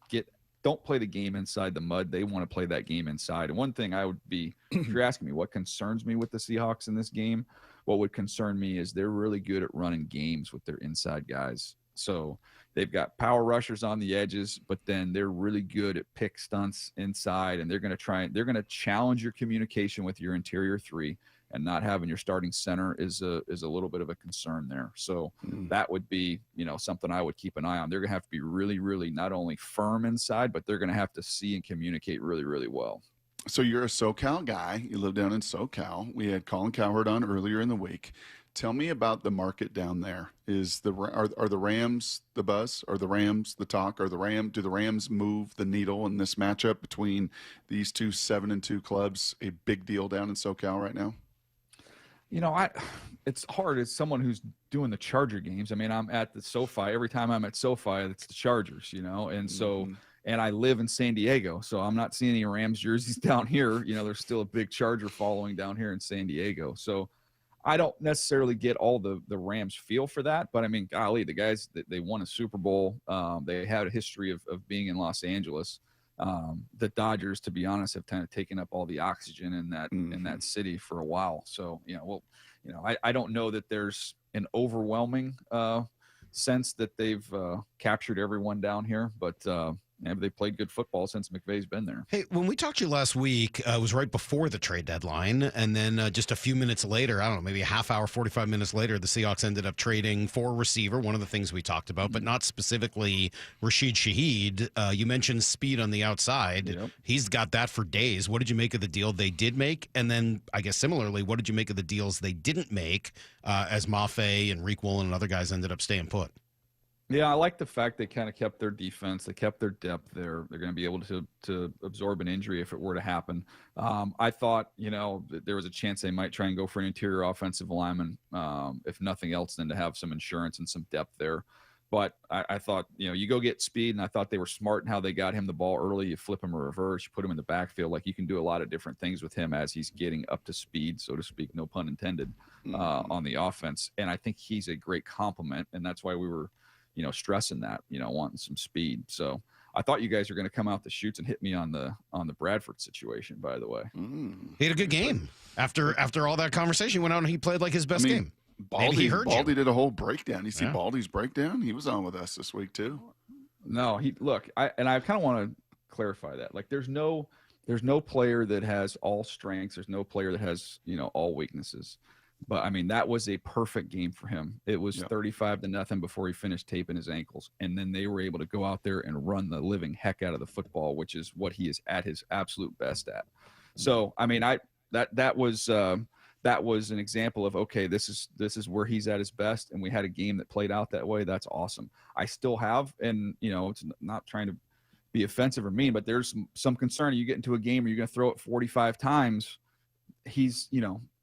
Speaker 30: Don't play the game inside the mud. They want to play that game inside. And one thing I would be, if you're asking me what concerns me with the Seahawks in this game, what would concern me is they're really good at running games with their inside guys. So they've got power rushers on the edges, but then they're really good at pick stunts inside, and they're going to challenge your communication with your interior 3, and not having your starting center is a little bit of a concern there. So that would be, something I would keep an eye on. They're going to have to be really, really not only firm inside, but they're going to have to see and communicate really, really well.
Speaker 24: So you're a SoCal guy. You live down in SoCal. We had Colin Cowherd on earlier in the week. Tell me about the market down there. Are the Rams the buzz? Are the Rams the talk? Do the Rams move the needle in this matchup between these two 7-2 clubs? A big deal down in SoCal right now.
Speaker 30: It's hard as someone who's doing the Charger games. I'm at the SoFi. Every time I'm at SoFi, it's the Chargers, and so. And I live in San Diego, so I'm not seeing any Rams jerseys down here. There's still a big Charger following down here in San Diego. So I don't necessarily get all the Rams feel for that. But, golly, the guys, they won a Super Bowl. They had a history of being in Los Angeles. The Dodgers, to be honest, have kind of taken up all the oxygen in that city for a while. So, I don't know that there's an overwhelming sense that they've captured everyone down here, but they played good football since McVay's been there.
Speaker 1: Hey, when we talked to you last week, it was right before the trade deadline. And then just a few minutes later, I don't know, maybe a half hour, 45 minutes later, the Seahawks ended up trading for a receiver, one of the things we talked about, but not specifically Rashid Shaheed. You mentioned speed on the outside. Yep. He's got that for days. What did you make of the deal they did make? And then, I guess similarly, what did you make of the deals they didn't make as Mafe and Reek Woolen and other guys ended up staying put?
Speaker 30: Yeah, I like the fact they kind of kept their defense. They kept their depth there. They're going to be able to absorb an injury if it were to happen. I thought, there was a chance they might try and go for an interior offensive lineman, if nothing else, than to have some insurance and some depth there. But I thought, you go get speed, and I thought they were smart in how they got him the ball early. You flip him a reverse, you put him in the backfield. Like, you can do a lot of different things with him as he's getting up to speed, so to speak, no pun intended, on the offense. And I think he's a great complement, and that's why we were stressing that, wanting some speed. So I thought you guys were going to come out the chutes and hit me on the Bradford situation, by the way.
Speaker 1: He had a good game. After all that conversation, he went out and he played like his best game.
Speaker 24: Baldy did a whole breakdown. You see Baldy's breakdown? He was on with us this week too.
Speaker 30: No, I kind of want to clarify that. Like, there's no player that has all strengths. There's no player that has, all weaknesses. But that was a perfect game for him. It was 35-0 before he finished taping his ankles. And then they were able to go out there and run the living heck out of the football, which is what he is at his absolute best at. So, that was an example of, okay, this is where he's at his best. And we had a game that played out that way. That's awesome. I still have, and, it's not trying to be offensive or mean, but there's some concern. You get into a game where you're going to throw it 45 times. He's,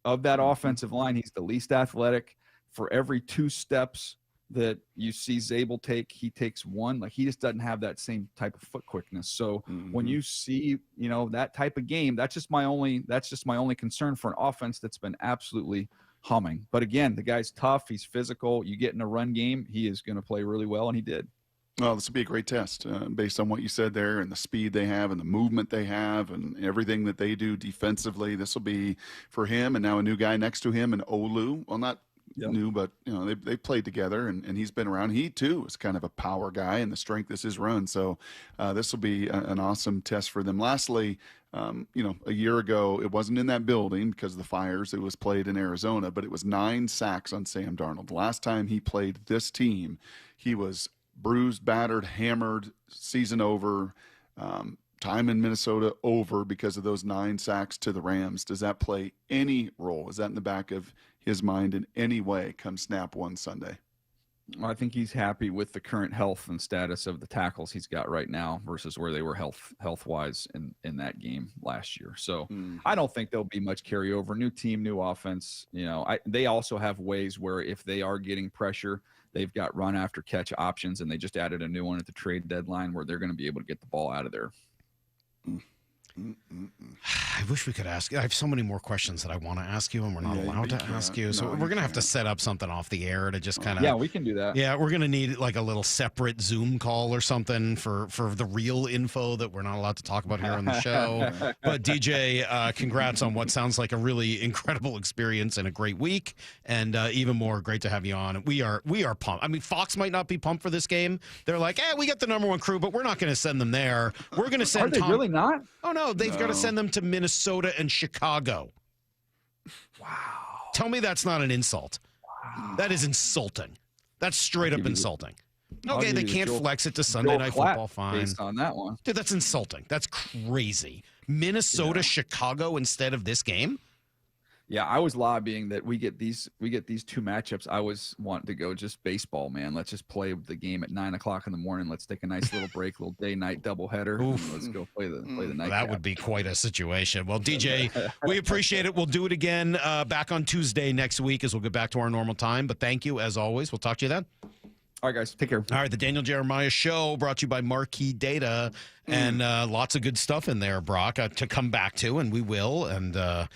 Speaker 30: of that offensive line, he's the least athletic. For every 2 steps that you see Zabel take. He takes one, like he just doesn't have that same type of foot quickness. So when you see, that type of game, that's just my only concern for an offense that's been absolutely humming. But again, the guy's tough. He's physical. You get in a run game, he is going to play really well, and he did.
Speaker 24: Well, this will be a great test based on what you said there and the speed they have and the movement they have and everything that they do defensively. This will be for him, and now a new guy next to him, and Olu. Well, not new, but they played together, and he's been around. He too is kind of a power guy, and the strength is his run. So this will be an awesome test for them. Lastly, a year ago, it wasn't in that building because of the fires. It was played in Arizona, but it was 9 sacks on Sam Darnold. The last time he played this team, he was bruised, battered, hammered, season over, time in Minnesota over because of those 9 sacks to the Rams. Does that play any role? Is that in the back of his mind in any way come snap one Sunday?
Speaker 30: I think he's happy with the current health and status of the tackles he's got right now versus where they were health-wise in that game last year. So I don't think there'll be much carryover. New team, new offense. They also have ways where if they are getting pressure, they've got run after catch options, and they just added a new one at the trade deadline where they're going to be able to get the ball out of there.
Speaker 1: I wish we could ask. I have so many more questions that I want to ask you, and we're not allowed to ask you. So we're going to have to set up something off the air to just kind of.
Speaker 30: Yeah, we can do that.
Speaker 1: Yeah, we're going to need like a little separate Zoom call or something for the real info that we're not allowed to talk about here on the show. But DJ, congrats on what sounds like a really incredible experience and a great week, and even more great to have you on. We are pumped. I mean, Fox might not be pumped for this game. They're like, we got the #1 crew, but we're not going to send them there. We're going to send.
Speaker 30: Are they really not?
Speaker 1: Oh no, they've got to send them to Minnesota and Chicago.
Speaker 30: Wow.
Speaker 1: Tell me that's not an insult. Wow. That is insulting. That's straight up insulting. Okay, they can't flex it to Sunday Night Football. Fine.
Speaker 30: Based on that one.
Speaker 1: Dude, that's insulting. That's crazy. Minnesota, Chicago instead of this game?
Speaker 30: Yeah, I was lobbying that we get these 2 matchups. I was wanting to go just baseball, man. Let's just play the game at 9:00 in the morning. Let's take a nice little break, little day-night doubleheader. Let's go play the night.
Speaker 1: That would be quite a situation. Well, DJ, we appreciate it. We'll do it again back on Tuesday next week as we'll get back to our normal time. But thank you as always. We'll talk to you then.
Speaker 30: All right, guys. Take care.
Speaker 1: All right, the Daniel Jeremiah Show brought to you by Marquee Data, and lots of good stuff in there, Brock, to come back to, and we will. And I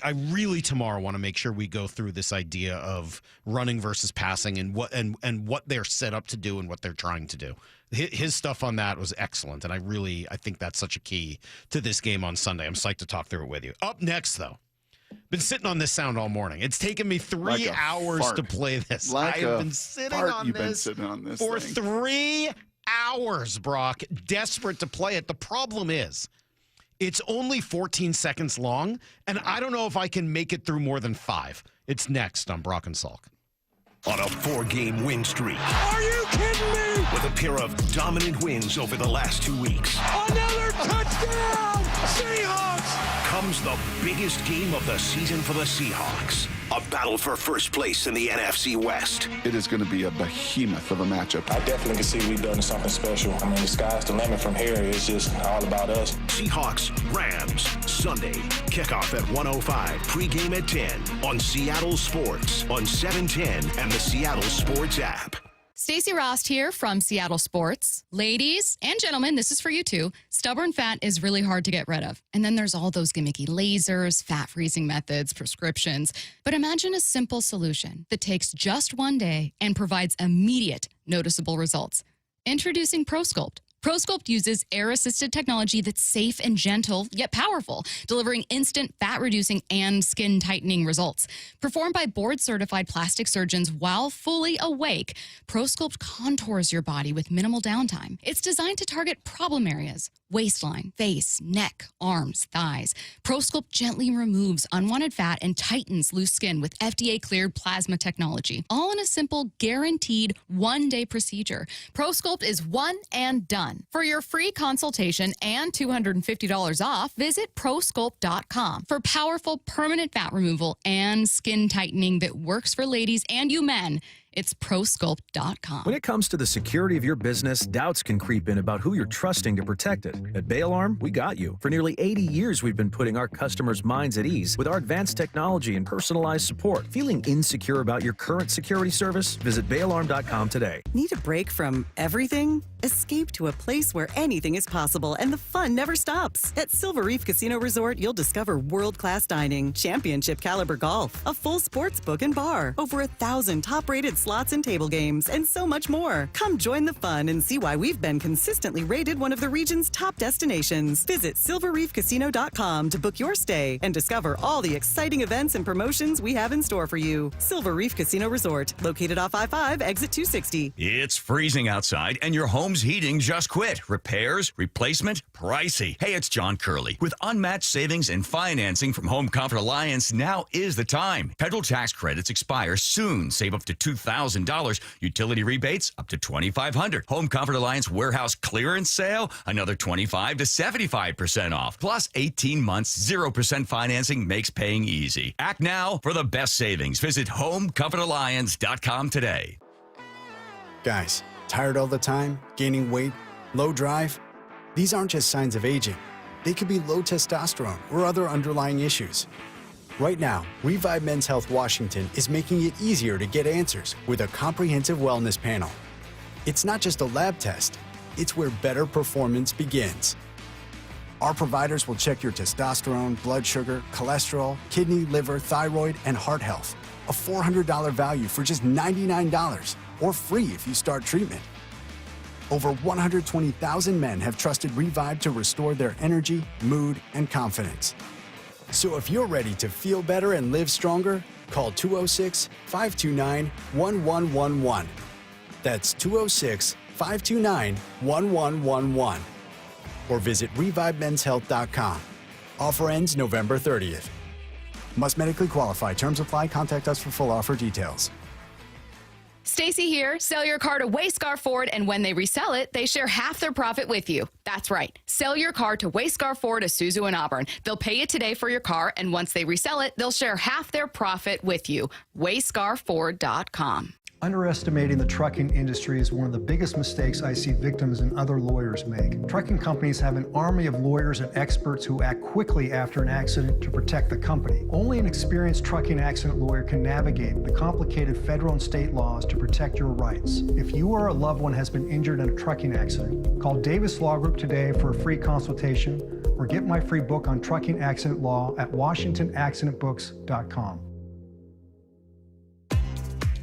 Speaker 1: really tomorrow want to make sure we go through this idea of running versus passing and what they're set up to do and what they're trying to do. His stuff on that was excellent, and I think that's such a key to this game on Sunday. I'm psyched to talk through it with you. Up next, though. Been sitting on this sound all morning. It's taken me 3 hours to play this. I have been sitting on this for 3 hours, Brock. Desperate to play it. The problem is, it's only 14 seconds long, and I don't know if I can make it through more than 5. It's next on Brock and Salk.
Speaker 4: On a 4-game win streak.
Speaker 15: Are you kidding me?
Speaker 4: With a pair of dominant wins over the last 2 weeks.
Speaker 15: Another touchdown! Seahawks!
Speaker 4: Comes the biggest game of the season for the Seahawks. A battle for first place in the NFC West.
Speaker 24: It is going to be a behemoth of a matchup.
Speaker 2: I definitely can see we've done something special. I mean, the sky's the limit from here. It's just all about us.
Speaker 4: Seahawks, Rams, Sunday. Kickoff at 1:05. Pregame at 10 on Seattle Sports on 710 and the Seattle Sports app.
Speaker 6: Stacey Rost here from Seattle Sports. Ladies and gentlemen, this is for you too. Stubborn fat is really hard to get rid of. And then there's all those gimmicky lasers, fat freezing methods, prescriptions. But imagine a simple solution that takes just 1 day and provides immediate, noticeable results. Introducing ProSculpt. ProSculpt uses air-assisted technology that's safe and gentle, yet powerful, delivering instant fat-reducing and skin-tightening results. Performed by board-certified plastic surgeons while fully awake, ProSculpt contours your body with minimal downtime. It's designed to target problem areas: waistline, face, neck, arms, thighs. ProSculpt gently removes unwanted fat and tightens loose skin with FDA-cleared plasma technology, all in a simple, guaranteed 1-day procedure. ProSculpt is one and done. For your free consultation and $250 off, visit prosculpt.com for powerful permanent fat removal and skin tightening that works for ladies and you men It's prosculpt.com.
Speaker 7: When it comes to the security of your business, doubts can creep in about who you're trusting to protect it. At Bay Alarm, we got you. For nearly 80 years, we've been putting our customers' minds at ease with our advanced technology and personalized support. Feeling insecure about your current security service? Visit bayalarm.com today.
Speaker 8: Need a break from everything? Escape to a place where anything is possible and the fun never stops. At Silver Reef Casino Resort, you'll discover world-class dining, championship caliber golf, a full sports book and bar, over 1,000 top-rated slots and table games, and so much more. Come join the fun and see why we've been consistently rated one of the region's top destinations. Visit silverreefcasino.com to book your stay and discover all the exciting events and promotions we have in store for you. Silver Reef Casino Resort, located off I-5, exit 260.
Speaker 9: It's freezing outside and your home's heating just quit. Repairs, replacement, pricey. Hey, it's John Curley. With unmatched savings and financing from Home Comfort Alliance, now is the time. Federal tax credits expire soon. Save up to $2,000. Utility rebates up to $2,500. Home Comfort Alliance warehouse clearance sale, another 25 to 75% off. Plus 18 months, 0% financing makes paying easy. Act now for the best savings. Visit homecomfortalliance.com today.
Speaker 11: Guys, tired all the time, gaining weight, low drive? These aren't just signs of aging. They could be low testosterone or other underlying issues. Right now, Revive Men's Health Washington is making it easier to get answers with a comprehensive wellness panel. It's not just a lab test, it's where better performance begins. Our providers will check your testosterone, blood sugar, cholesterol, kidney, liver, thyroid, and heart health. A $400 value for just $99, or free if you start treatment. Over 120,000 men have trusted Revive to restore their energy, mood, and confidence. So if you're ready to feel better and live stronger, call 206-529-1111. That's 206-529-1111. Or visit ReviveMen'sHealth.com. Offer ends November 30th. Must medically qualify. Terms apply. Contact us for full offer details.
Speaker 6: Stacy here. Sell your car to Wayscar Ford, and when they resell it, they share half their profit with you. That's right. Sell your car to Wayscar Ford, Isuzu, and Auburn. They'll pay you today for your car, and once they resell it, they'll share half their profit with you. WayscarFord.com.
Speaker 19: Underestimating the trucking industry is one of the biggest mistakes I see victims and other lawyers make. Trucking companies have an army of lawyers and experts who act quickly after an accident to protect the company. Only an experienced trucking accident lawyer can navigate the complicated federal and state laws to protect your rights. If you or a loved one has been injured in a trucking accident, call Davis Law Group today for a free consultation or get my free book on trucking accident law at WashingtonAccidentBooks.com.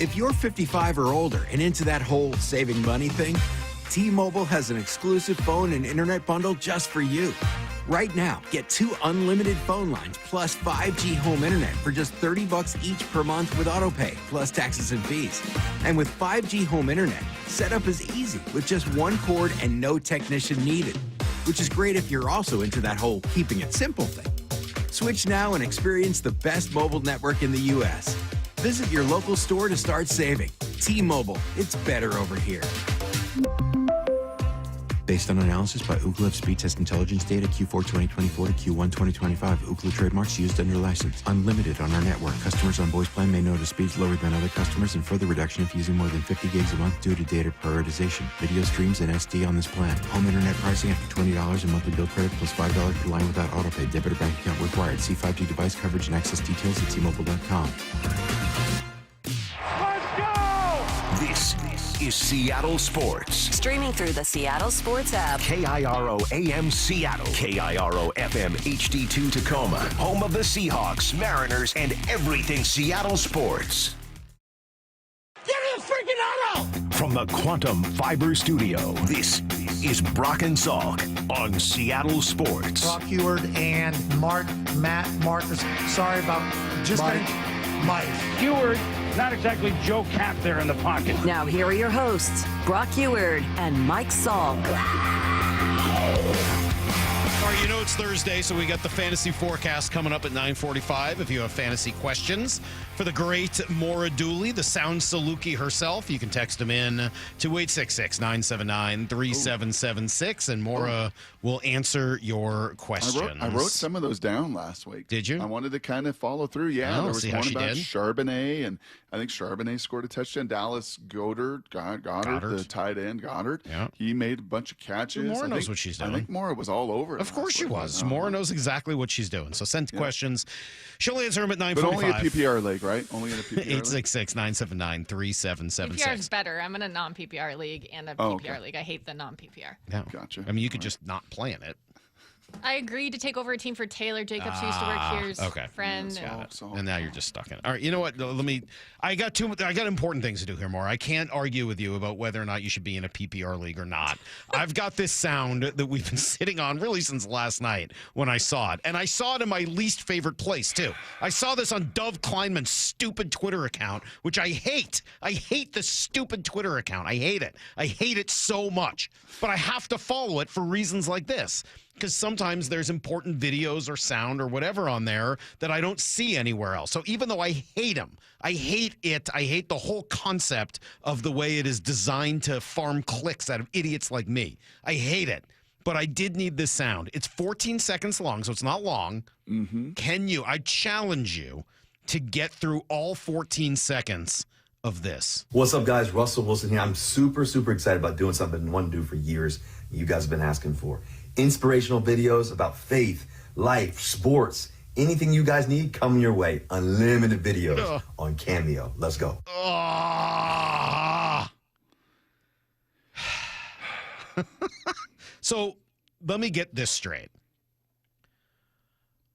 Speaker 20: If you're 55 or older and into that whole saving money thing, T-Mobile has an exclusive phone and internet bundle just for you. Right now, get 2 unlimited phone lines plus 5G home internet for just $30 each per month with autopay, plus taxes and fees. And with 5G home internet, setup is easy with just 1 cord and no technician needed, which is great if you're also into that whole keeping it simple thing. Switch now and experience the best mobile network in the U.S. Visit your local store to start saving. T-Mobile, it's better over here.
Speaker 21: Based on analysis by Ookla Speed Test Intelligence data Q4 2024 to Q1 2025. Ookla trademarks used under license. Unlimited on our network. Customers on voice plan may notice speeds lower than other customers and further reduction if using more than 50 gigs a month due to data prioritization. Video streams and SD on this plan. Home internet pricing after $20 a monthly bill credit plus $5 per line without autopay. Debit or bank account required. See 5G device coverage and access details at T-Mobile.com.
Speaker 4: This is Seattle Sports.
Speaker 17: Streaming through the Seattle Sports app.
Speaker 4: KIRO AM Seattle. KIRO FM HD2 Tacoma. Home of the Seahawks, Mariners, and everything Seattle sports.
Speaker 15: Give me a freaking auto!
Speaker 4: From the Quantum Fiber Studio, this is Brock and Salk on Seattle Sports.
Speaker 28: Brock Heward and Matt Marcus. Sorry about just Mike.
Speaker 22: Heward. Not exactly Joe Cap there in the pocket.
Speaker 17: Now here are your hosts, Brock Heward and Mike Salk.
Speaker 1: All right, you know know it's Thursday, so we got the fantasy forecast coming up at 9:45. If you have fantasy questions for the great Maura Dooley, the sound Saluki herself, you can text them in to 866-979-3776, and Maura will answer your questions.
Speaker 24: I wrote some of those down last week.
Speaker 1: Did you?
Speaker 24: I wanted to kind of follow through. Yeah, there was
Speaker 1: see how
Speaker 24: one
Speaker 1: she
Speaker 24: about
Speaker 1: did?
Speaker 24: Charbonnet, and I think Charbonnet scored a touchdown. Dallas Goddard, the tight end, Goddard.
Speaker 1: Yeah.
Speaker 24: He made a bunch of catches.
Speaker 1: Maura knows what she's doing.
Speaker 24: I think Maura was all over it.
Speaker 1: Of course she was.
Speaker 24: Oh.
Speaker 1: Maura knows exactly what she's doing. So send questions. She'll answer them at 9:45.
Speaker 24: But only a PPR league, right? Only in a PPR league?
Speaker 1: 866-979-3776.
Speaker 3: PPR is better. I'm in a non-PPR league and a PPR league. I hate the non-PPR.
Speaker 1: Yeah.
Speaker 24: Gotcha.
Speaker 1: I mean, you could just not play in it.
Speaker 3: I agreed to take over a team for Taylor Jacobs, who used to work here. His friend.
Speaker 1: And now you're just stuck in it. All right, you know what? I got important things to do here, Maura. I can't argue with you about whether or not you should be in a PPR league or not. I've got this sound that we've been sitting on really since last night when I saw it. And I saw it in my least favorite place, too. I saw this on Dove Kleinman's stupid Twitter account, which I hate. I hate the stupid Twitter account. I hate it. I hate it so much. But I have to follow it for reasons like this. Because sometimes there's important videos or sound or whatever on there that I don't see anywhere else. So even though I hate them, I hate it. I hate the whole concept of the way it is designed to farm clicks out of idiots like me. I hate it. But I did need this sound. It's 14 seconds long, so it's not long. Mm-hmm. I challenge you to get through all 14 seconds of this.
Speaker 5: What's up, guys? Russell Wilson here. I'm super excited about doing something I've been wanting to do for years. You guys have been asking for. Inspirational videos about faith, life, sports, anything you guys need, come your way. Unlimited videos on Cameo. Let's go.
Speaker 1: So let me get this straight.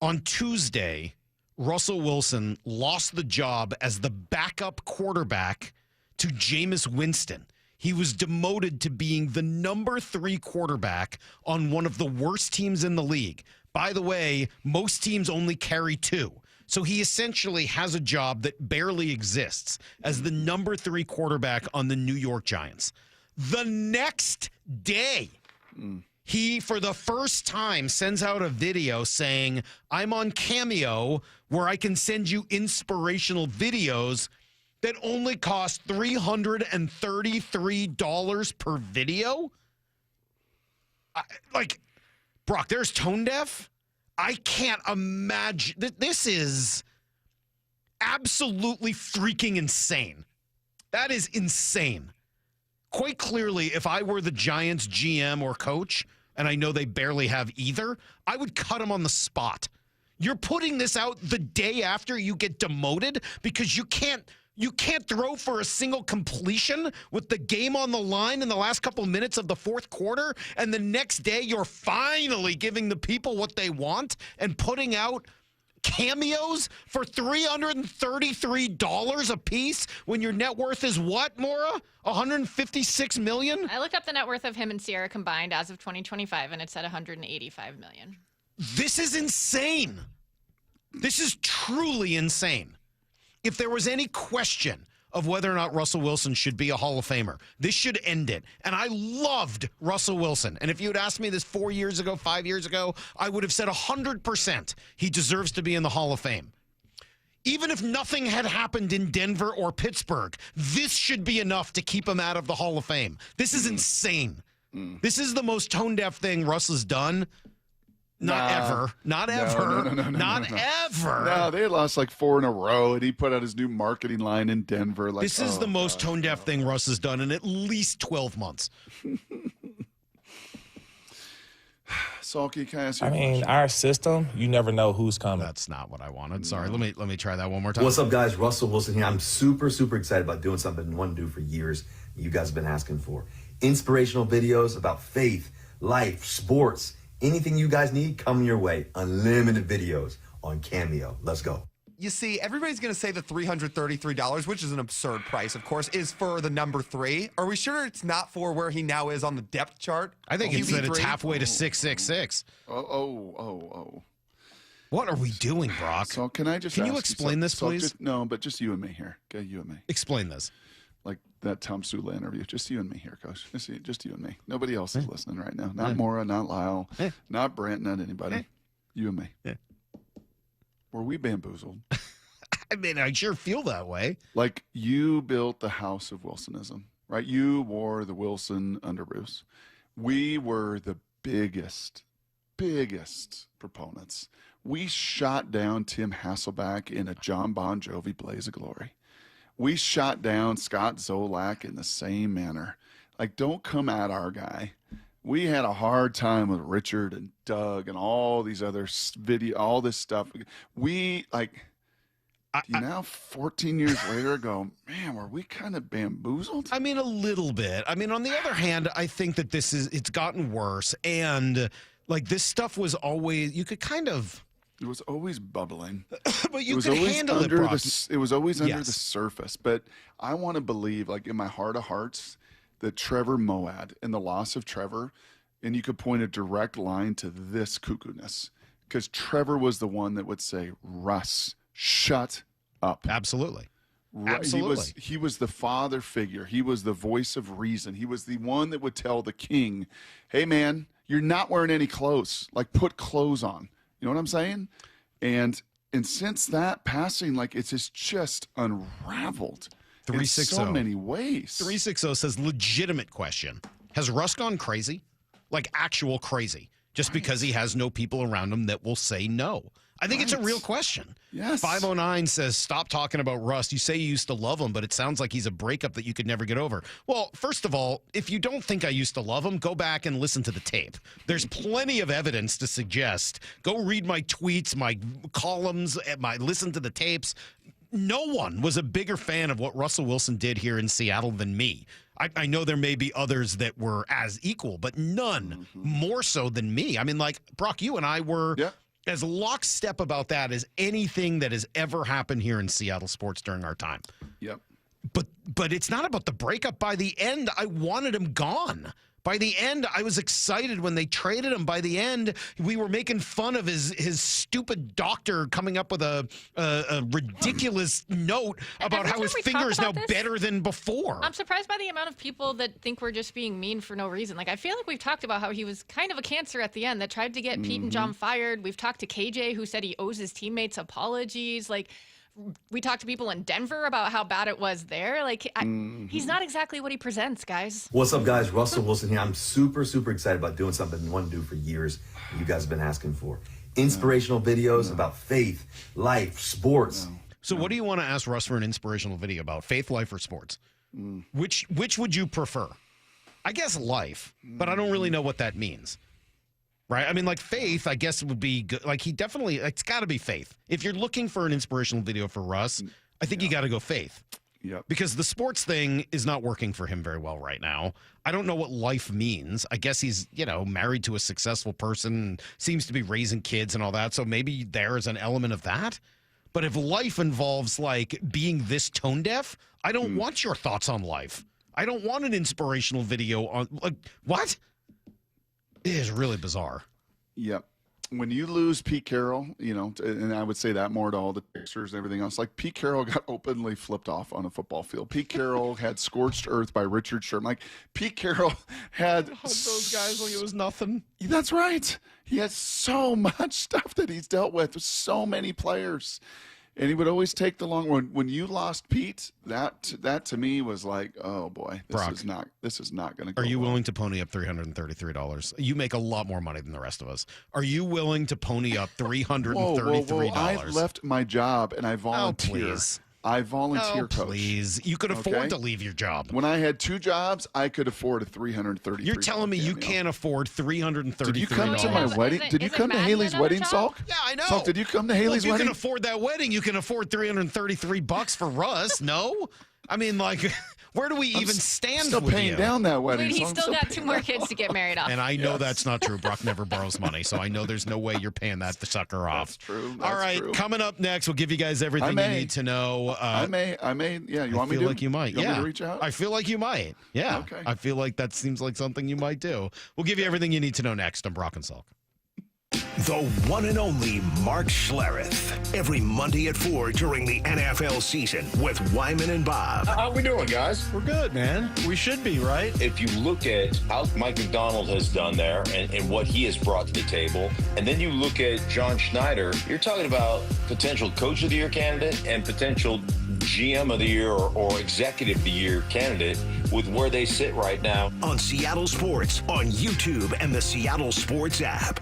Speaker 1: On Tuesday, Russell Wilson lost the job as the backup quarterback to Jameis Winston. He was demoted to being the number 3 quarterback on one of the worst teams in the league. By the way, most teams only carry 2. So he essentially has a job that barely exists as the number 3 quarterback on the New York Giants. The next day, he, for the first time, sends out a video saying, I'm on Cameo where I can send you inspirational videos that only cost $333 per video? Brock, there's tone deaf. I can't imagine. This is absolutely freaking insane. That is insane. Quite clearly, if I were the Giants GM or coach, and I know they barely have either, I would cut him on the spot. You're putting this out the day after you get demoted because you can't throw for a single completion with the game on the line in the last couple minutes of the fourth quarter, and the next day you're finally giving the people what they want and putting out cameos for $333 a piece when your net worth is what, Maura? $156 million?
Speaker 3: I looked up the net worth of him and Sierra combined as of 2025, and it's at $185 million.
Speaker 1: This is insane. This is truly insane. If there was any question of whether or not Russell Wilson should be a Hall of Famer, this should end it. And I loved Russell Wilson. And if you had asked me this 4 years ago, 5 years ago, I would have said 100% he deserves to be in the Hall of Fame. Even if nothing had happened in Denver or Pittsburgh, this should be enough to keep him out of the Hall of Fame. This is insane. This is the most tone-deaf thing Russ has done. Not ever. Not ever. Not ever.
Speaker 24: No, they had lost like 4 in a row, and he put out his new marketing line in Denver.
Speaker 1: This is the most tone-deaf thing Russ has done in at least 12 months.
Speaker 24: Salky, can I ask you
Speaker 10: I mean, our system, you never know who's coming.
Speaker 1: That's not what I wanted. Sorry. Let me try that one more time.
Speaker 5: What's up, guys? Russell Wilson here. I'm super excited about doing something I've been wanting to do for years. You guys have been asking for. Inspirational videos about faith, life, sports, anything you guys need, come your way. Unlimited videos on Cameo. Let's go.
Speaker 12: You see, everybody's going to say the $333, which is an absurd price, of course, is for the number 3. Are we sure it's not for where he now is on the depth chart?
Speaker 1: I think it's that it's halfway to 666.
Speaker 24: Oh.
Speaker 1: What are we doing, Brock?
Speaker 24: So can I just
Speaker 1: Can you
Speaker 24: ask
Speaker 1: explain this, please?
Speaker 24: No, but just you and me here. Okay, you and me.
Speaker 1: Explain this.
Speaker 24: like that Tom Sula interview. Just you and me here, Coach. Just you and me. Nobody else is listening right now. Not Maura, not Lyle, not Brandt, not anybody. You and me. Were we bamboozled?
Speaker 1: I mean, I sure feel that way.
Speaker 24: Like, you built the house of Wilsonism, right? You wore the Wilson underoos. We were the biggest proponents. We shot down Tim Hasselback in a John Bon Jovi Blaze of Glory. We shot down Scott Zolak in the same manner. Like, don't come at our guy. We had a hard time with Richard and Doug and all these other all this stuff. We, like, now 14 years later go, man, were we kind of bamboozled?
Speaker 1: I mean, a little bit. I mean, on the other hand, I think that it's gotten worse. And, like, this stuff was always, you could kind of.
Speaker 24: It was always bubbling.
Speaker 1: But you could handle it, Brock.
Speaker 24: It was always under the surface. But I want to believe, like, in my heart of hearts, that Trevor Moad and the loss of Trevor, and you could point a direct line to this cuckoo-ness. Because Trevor was the one that would say, Russ, shut up.
Speaker 1: Absolutely.
Speaker 24: Right.
Speaker 1: Absolutely.
Speaker 24: He was the father figure. He was the voice of reason. He was the one that would tell the king, hey, man, you're not wearing any clothes. Like, put clothes on. You know what I'm saying? And since that passing, like, it's just unraveled in so many ways.
Speaker 1: 360 says, legitimate question. Has Russ gone crazy? Like, actual crazy? Just because he has no people around him that will say no. I think it's a real question.
Speaker 24: Yes.
Speaker 1: 509 says, stop talking about Russ. You say you used to love him, but it sounds like he's a breakup that you could never get over. Well, first of all, if you don't think I used to love him, go back and listen to the tape. There's plenty of evidence to suggest. Go read my tweets, my columns, listen to the tapes. No one was a bigger fan of what Russell Wilson did here in Seattle than me. I know there may be others that were as equal, but none more so than me. I mean, like, Brock, you and I were as lockstep about that as anything that has ever happened here in Seattle sports during our time.
Speaker 24: Yep.
Speaker 1: But it's not about the breakup. By the end, I wanted him gone. By the end, I was excited when they traded him. By the end, we were making fun of his stupid doctor coming up with a ridiculous note about how his finger is now better than before.
Speaker 3: I'm surprised by the amount of people that think we're just being mean for no reason. Like, I feel like we've talked about how he was kind of a cancer at the end that tried to get Pete and John fired. We've talked to KJ, who said he owes his teammates apologies. Like, we talked to people in Denver about how bad it was there. Like, he's not exactly what he presents, guys.
Speaker 5: What's up, guys? Russell Wilson here. I'm super excited about doing something I want to do for years. You guys have been asking for inspirational videos about faith, life, sports.
Speaker 1: So what do you want to ask Russ for an inspirational video about? Faith, life, or sports? Which would you prefer? I guess life, but I don't really know what that means. Right? I mean, like, faith, I guess, would be good. Like, it's got to be faith. If you're looking for an inspirational video for Russ, I think you got to go faith.
Speaker 24: Yep.
Speaker 1: Because the sports thing is not working for him very well right now. I don't know what life means. I guess he's, married to a successful person, seems to be raising kids and all that. So maybe there is an element of that. But if life involves, like, being this tone deaf, I don't want your thoughts on life. I don't want an inspirational video on, like, what? It is really bizarre.
Speaker 24: Yep. When you lose Pete Carroll, and I would say that more to all the Pacers and everything else, like, Pete Carroll got openly flipped off on a football field. Pete Carroll had scorched earth by Richard Sherman. Like, Pete Carroll had
Speaker 1: those guys like it was nothing.
Speaker 24: That's right. He has so much stuff that he's dealt with so many players. And he would always take the long one. When you lost Pete, that to me was like, oh boy, this is not going to go.
Speaker 1: Are you willing to pony up $333? You make a lot more money than the rest of us. Are you willing to pony up $333?
Speaker 24: Whoa. I left my job and I volunteer.
Speaker 1: Oh, please.
Speaker 24: I volunteer, Coach.
Speaker 1: Please. You could afford to leave your job.
Speaker 24: When I had two jobs, I could afford a $333.
Speaker 1: You're telling me you can't afford $333?
Speaker 24: Did you come to my wedding? Did you come to Haley's wedding, Salk?
Speaker 1: Yeah, I know.
Speaker 24: Salk, did you come to Haley's wedding?
Speaker 1: You can afford that wedding. You can afford $333 for Russ. No? I mean, like, where do we even stand
Speaker 24: still
Speaker 1: with
Speaker 24: paying
Speaker 1: you?
Speaker 24: down that wedding.
Speaker 3: He's still got two more kids to get married off.
Speaker 1: And I know that's not true. Brock never borrows money, so I know there's no way you're paying that sucker off.
Speaker 24: That's true.
Speaker 1: All right, coming up next, we'll give you guys everything you need to know.
Speaker 24: I may. Yeah, you want me to?
Speaker 1: I feel like you might.
Speaker 24: You want me to reach out?
Speaker 1: I feel like you might. Yeah.
Speaker 24: Okay.
Speaker 1: I feel like that seems like something you might do. We'll give you everything you need to know next on Brock and Salk.
Speaker 4: The one and only Mark Schlereth. Every Monday at 4 during the NFL season with Wyman and Bob.
Speaker 13: How we doing, guys?
Speaker 14: We're good, man. We should be, right?
Speaker 13: If you look at how Mike McDonald has done there and what he has brought to the table, and then you look at John Schneider, you're talking about potential Coach of the Year candidate and potential GM of the Year or Executive of the Year candidate with where they sit right now.
Speaker 4: On Seattle Sports, on YouTube, and the Seattle Sports app.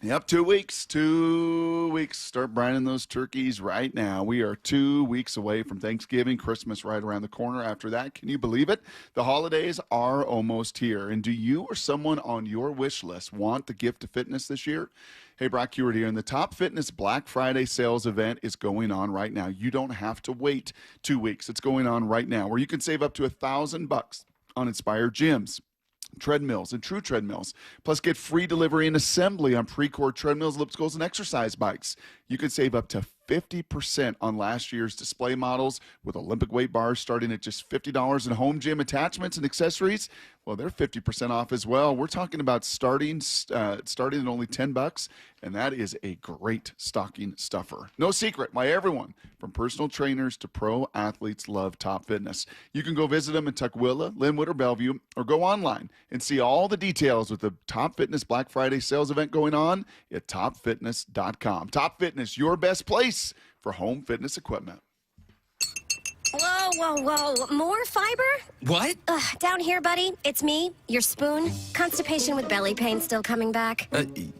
Speaker 24: Yep, 2 weeks. 2 weeks. Start brining those turkeys right now. We are 2 weeks away from Thanksgiving. Christmas right around the corner after that. Can you believe it? The holidays are almost here. And do you or someone on your wish list want the gift of fitness this year? Hey, Brock Hewitt here. And the Top Fitness Black Friday sales event is going on right now. You don't have to wait 2 weeks. It's going on right now, where you can save up to $1,000 on Inspire gyms, treadmills, and True treadmills. Plus, get free delivery and assembly on Precore treadmills, ellipticals, and exercise bikes. You can save up to 50% on last year's display models with Olympic weight bars starting at just $50, and home gym attachments and accessories, well, they're 50% off as well. We're talking about starting at only $10, and that is a great stocking stuffer. No secret why everyone from personal trainers to pro athletes love Top Fitness. You can go visit them in Tukwila, Linwood, or Bellevue, or go online and see all the details with the Top Fitness Black Friday sales event going on at topfitness.com. Top Fitness, your best place for home fitness equipment.
Speaker 16: Whoa, whoa, whoa. More fiber?
Speaker 18: What?
Speaker 16: Down here, buddy. It's me, your spoon. Constipation with belly pain still coming back.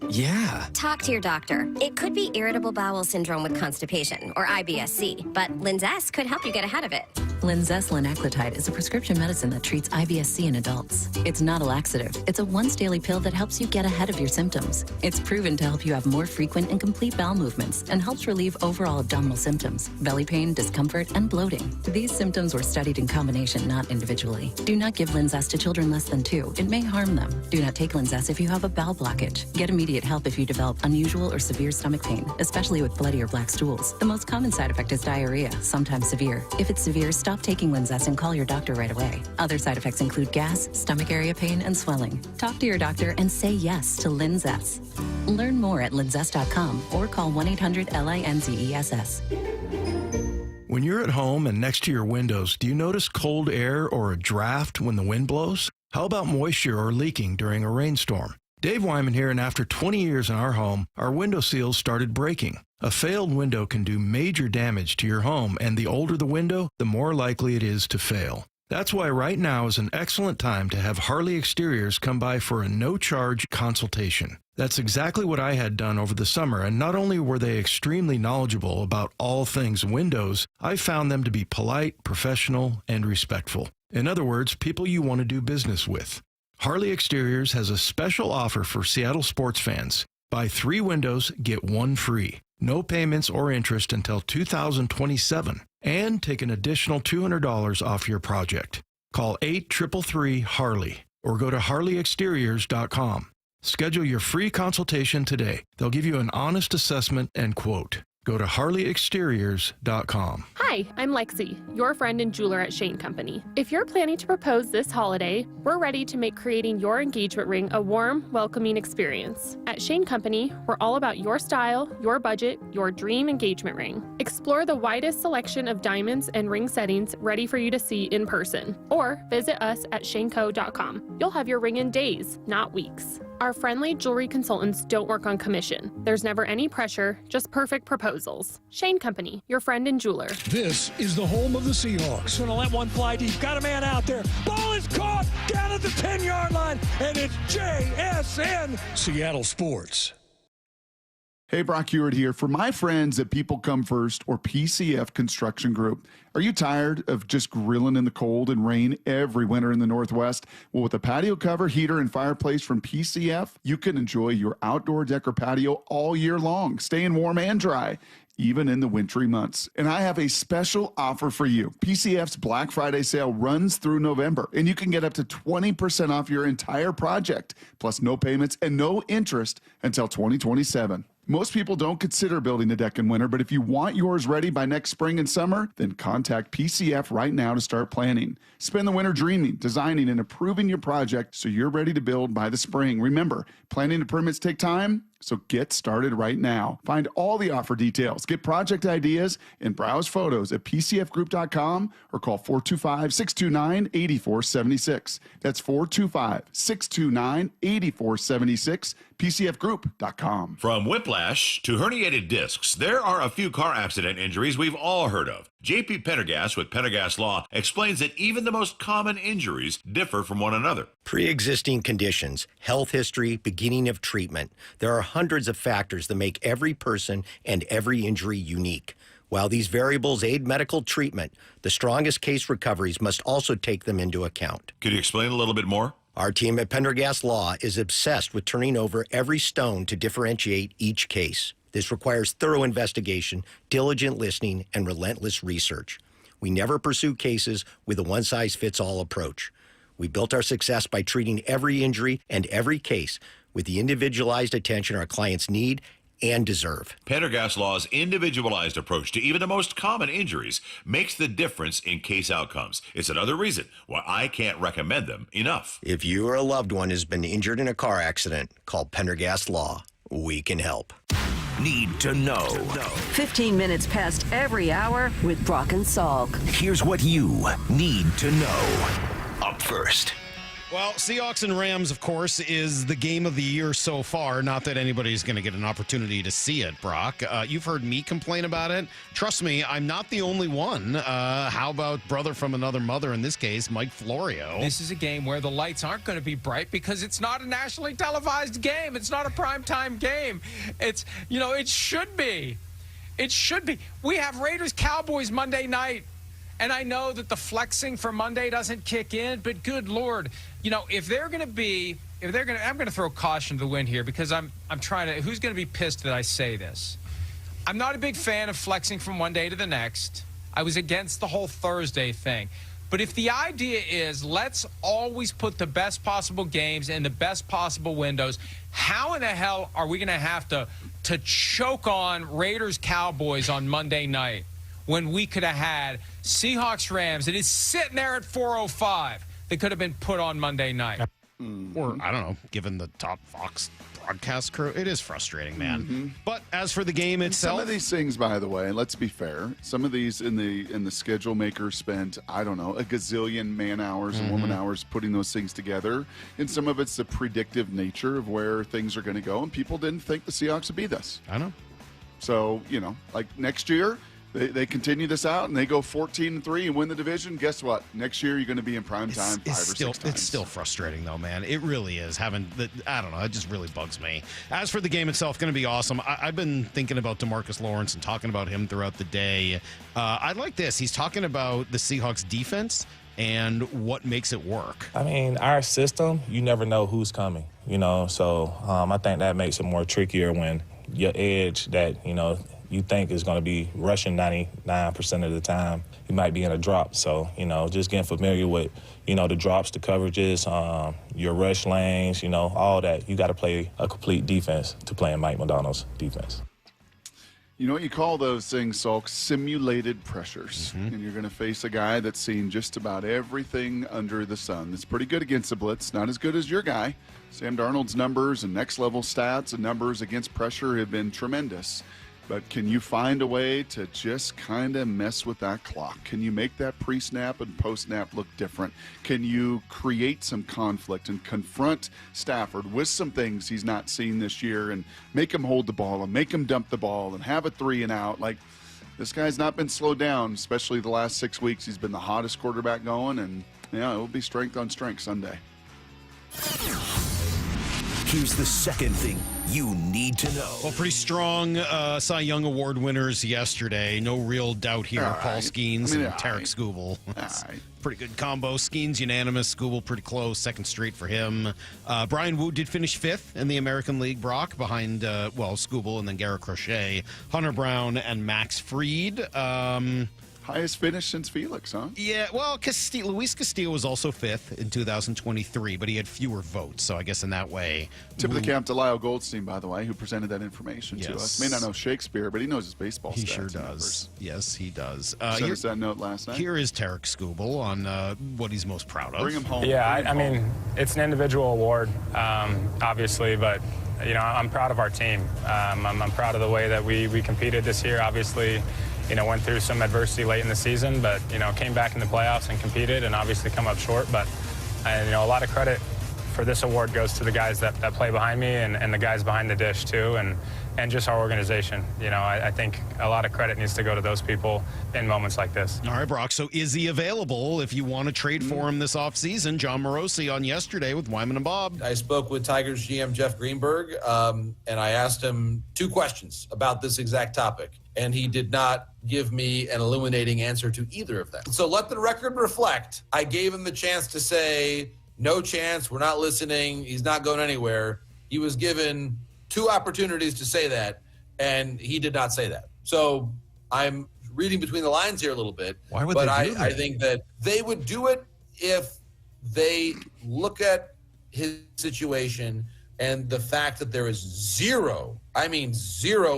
Speaker 18: Yeah.
Speaker 16: Talk to your doctor. It could be irritable bowel syndrome with constipation, or IBS-C, but Linzess could help you get ahead of it.
Speaker 23: Linzess linaclotide is a prescription medicine that treats IBS-C in adults. It's not a laxative. It's a once-daily pill that helps you get ahead of your symptoms. It's proven to help you have more frequent and complete bowel movements and helps relieve overall abdominal symptoms, belly pain, discomfort, and bloating. These symptoms were studied in combination, not individually. Do not give Linzess to children less than 2. It may harm them. Do not take Linzess if you have a bowel blockage. Get immediate help if you develop unusual or severe stomach pain, especially with bloody or black stools. The most common side effect is diarrhea, sometimes severe. If it's severe, stop taking Linzess and call your doctor right away. Other side effects include gas, stomach area pain, and swelling. Talk to your doctor and say yes to Linzess. Learn more at linzess.com or call 1-800-LINZESS.
Speaker 14: When you're at home and next to your windows, do you notice cold air or a draft when the wind blows? How about moisture or leaking during a rainstorm? Dave Wyman here, and after 20 years in our home, our window seals started breaking. A failed window can do major damage to your home, and the older the window, the more likely it is to fail. That's why right now is an excellent time to have Harley Exteriors come by for a no-charge consultation. That's exactly what I had done over the summer, and not only were they extremely knowledgeable about all things windows, I found them to be polite, professional, and respectful. In other words, people you want to do business with. Harley Exteriors has a special offer for Seattle sports fans. Buy 3 windows, get 1 free. No payments or interest until 2027. And take an additional $200 off your project. Call 833-HARLEY or go to harleyexteriors.com. Schedule your free consultation today. They'll give you an honest assessment and quote. Go to harleyexteriors.com.
Speaker 25: Hi, I'm Lexi, your friend and jeweler at Shane Company. If you're planning to propose this holiday, we're ready to make creating your engagement ring a warm, welcoming experience. At Shane Company, we're all about your style, your budget, your dream engagement ring. Explore the widest selection of diamonds and ring settings ready for you to see in person, or visit us at shaneco.com. You'll have your ring in days, not weeks. Our friendly jewelry consultants don't work on commission. There's never any pressure, just perfect proposals. Shane Company, your friend and jeweler.
Speaker 26: This is the home of the Seahawks.
Speaker 22: Going to let one fly deep. Got a man out there. Ball is caught down at the 10-yard line, and it's JSN.
Speaker 26: Seattle Sports.
Speaker 24: Hey, Brock Hewitt here. For my friends at People Come First or PCF Construction Group, are you tired of just grilling in the cold and rain every winter in the Northwest? Well, with a patio cover, heater, and fireplace from PCF, you can enjoy your outdoor deck or patio all year long, staying warm and dry, even in the wintry months. And I have a special offer for you. PCF's Black Friday sale runs through November, and you can get up to 20% off your entire project, plus no payments and no interest until 2027. Most people don't consider building a deck in winter, but if you want yours ready by next spring and summer, then contact PCF right now to start planning. Spend the winter dreaming, designing, and improving your project so you're ready to build by the spring. Remember, planning and permits take time, So get started right now. Find all the offer details, get project ideas, and browse photos at pcfgroup.com or call 425-629-8476. That's 425-629-8476, pcfgroup.com.
Speaker 2: From whiplash to herniated discs, there are a few car accident injuries we've all heard of. JP Pendergast with Pendergast Law explains that even the most common injuries differ from one another.
Speaker 6: Pre-existing conditions, health history, beginning of treatment. There are hundreds of factors that make every person and every injury unique. While these variables aid medical treatment, the strongest case recoveries must also take them into account.
Speaker 2: Could you explain a little bit more?
Speaker 6: Our team at Pendergast Law is obsessed with turning over every stone to differentiate each case. This requires thorough investigation, diligent listening, and relentless research. We never pursue cases with a one-size-fits-all approach. We built our success by treating every injury and every case with the individualized attention our clients need and deserve.
Speaker 2: Pendergast Law's individualized approach to even the most common injuries makes the difference in case outcomes. It's another reason why I can't recommend them enough.
Speaker 6: If you or a loved one has been injured in a car accident, call Pendergast Law. We can help.
Speaker 4: Need to know.
Speaker 17: 15 minutes past every hour with Brock and Salk.
Speaker 4: Here's what you need to know. Up first.
Speaker 1: Well, Seahawks and Rams, of course, is the game of the year so far. Not that anybody's going to get an opportunity to see it, Brock. You've heard me complain about it. Trust me, I'm not the only one. How about brother from another mother, in this case, Mike Florio?
Speaker 7: This is a game where the lights aren't going to be bright because it's not a nationally televised game. It's not a primetime game. It should be. It should be. We have Raiders-Cowboys Monday night. And I know that the flexing for Monday doesn't kick in, but good Lord, I'm going to throw caution to the wind here because I'm trying to, who's going to be pissed that I say this? I'm not a big fan of flexing from one day to the next. I was against the whole Thursday thing. But if the idea is let's always put the best possible games in the best possible windows, how in the hell are we going to have to choke on Raiders-Cowboys on Monday night? When we could have had Seahawks-Rams, it is sitting there at 4:05. They could have been put on Monday night.
Speaker 1: Or, I don't know, given the top Fox broadcast crew. It is frustrating, man.
Speaker 24: Mm-hmm.
Speaker 1: But as for the game itself...
Speaker 24: Some of these things, by the way, let's be fair, some of these in the schedule makers spent, I don't know, a gazillion man-hours and woman-hours putting those things together. And some of it's the predictive nature of where things are going to go. And people didn't think the Seahawks would be this.
Speaker 1: I know.
Speaker 24: So, like next year... They continue this out and they go 14-3 and win the division. Guess what? Next year you're going to be in prime time 5 or 6 times.
Speaker 1: It's still frustrating though, man. It really is. I don't know. It just really bugs me. As for the game itself, going to be awesome. I've been thinking about DeMarcus Lawrence and talking about him throughout the day. I like this. He's talking about the Seahawks defense and what makes it work.
Speaker 10: I mean, our system, you never know who's coming, so I think that makes it more trickier when your edge that, you think is going to be rushing 99% of the time. He might be in a drop. So, just getting familiar with, the drops, the coverages, your rush lanes, all that. You got to play a complete defense to play in Mike Macdonald's defense.
Speaker 24: You know what you call those things, Salk? Simulated pressures. And you're going to face a guy that's seen just about everything under the sun. That's pretty good against the blitz. Not as good as your guy. Sam Darnold's numbers and next-level stats and numbers against pressure have been tremendous. But can you find a way to just kind of mess with that clock? Can you make that pre-snap and post-snap look different? Can you create some conflict and confront Stafford with some things he's not seen this year and make him hold the ball and make him dump the ball and have a 3 and out? Like, this guy's not been slowed down, especially the last 6 weeks. He's been the hottest quarterback going, and, it will be strength on strength Sunday.
Speaker 4: Here's the second thing you need to know.
Speaker 1: Well, pretty strong Cy Young Award winners yesterday. No real doubt here.
Speaker 24: All
Speaker 1: Paul
Speaker 24: right.
Speaker 1: Skeens and Tarek Skubal.
Speaker 24: Right.
Speaker 1: Pretty good combo. Skeens unanimous. Skubal pretty close. Second straight for him. Brian Wu did finish 5th in the American League, Brock, behind, Skubal and then Garrett Crochet, Hunter Brown, and Max Fried.
Speaker 24: Highest finish since Felix, huh?
Speaker 1: Yeah, well, Luis Castillo was also 5th in 2023, but he had fewer votes, so I guess in that way.
Speaker 24: Tip of the cap to Lyle Goldstein, by the way, who presented that information to us. May not know Shakespeare, but he knows his baseball stats.
Speaker 1: He sure does. Yes, he does.
Speaker 24: Sent us that note last night.
Speaker 1: Here is Tarek Skubal on what he's most proud of.
Speaker 24: Bring him home.
Speaker 8: Yeah, I mean, it's an individual award, obviously, but I'm proud of our team. I'm proud of the way that we competed this year. Obviously, went through some adversity late in the season, but, came back in the playoffs and competed and obviously come up short. But, a lot of credit for this award goes to the guys that play behind me and the guys behind the dish, too, and just our organization. I think a lot of credit needs to go to those people in moments like this.
Speaker 1: All right, Brock, so is he available if you want to trade for him this offseason? John Morosi on yesterday with Wyman and Bob.
Speaker 9: I spoke with Tigers GM Jeff Greenberg, and I asked him 2 questions about this exact topic, and he did not give me an illuminating answer to either of them. So let the record reflect. I gave him the chance to say, no chance, we're not listening, he's not going anywhere. He was given 2 opportunities to say that, and he did not say that. So I'm reading between the lines here a little bit.
Speaker 1: Why would
Speaker 9: but
Speaker 1: they do that?
Speaker 9: I think that they would do it if they look at his situation and the fact that there is zero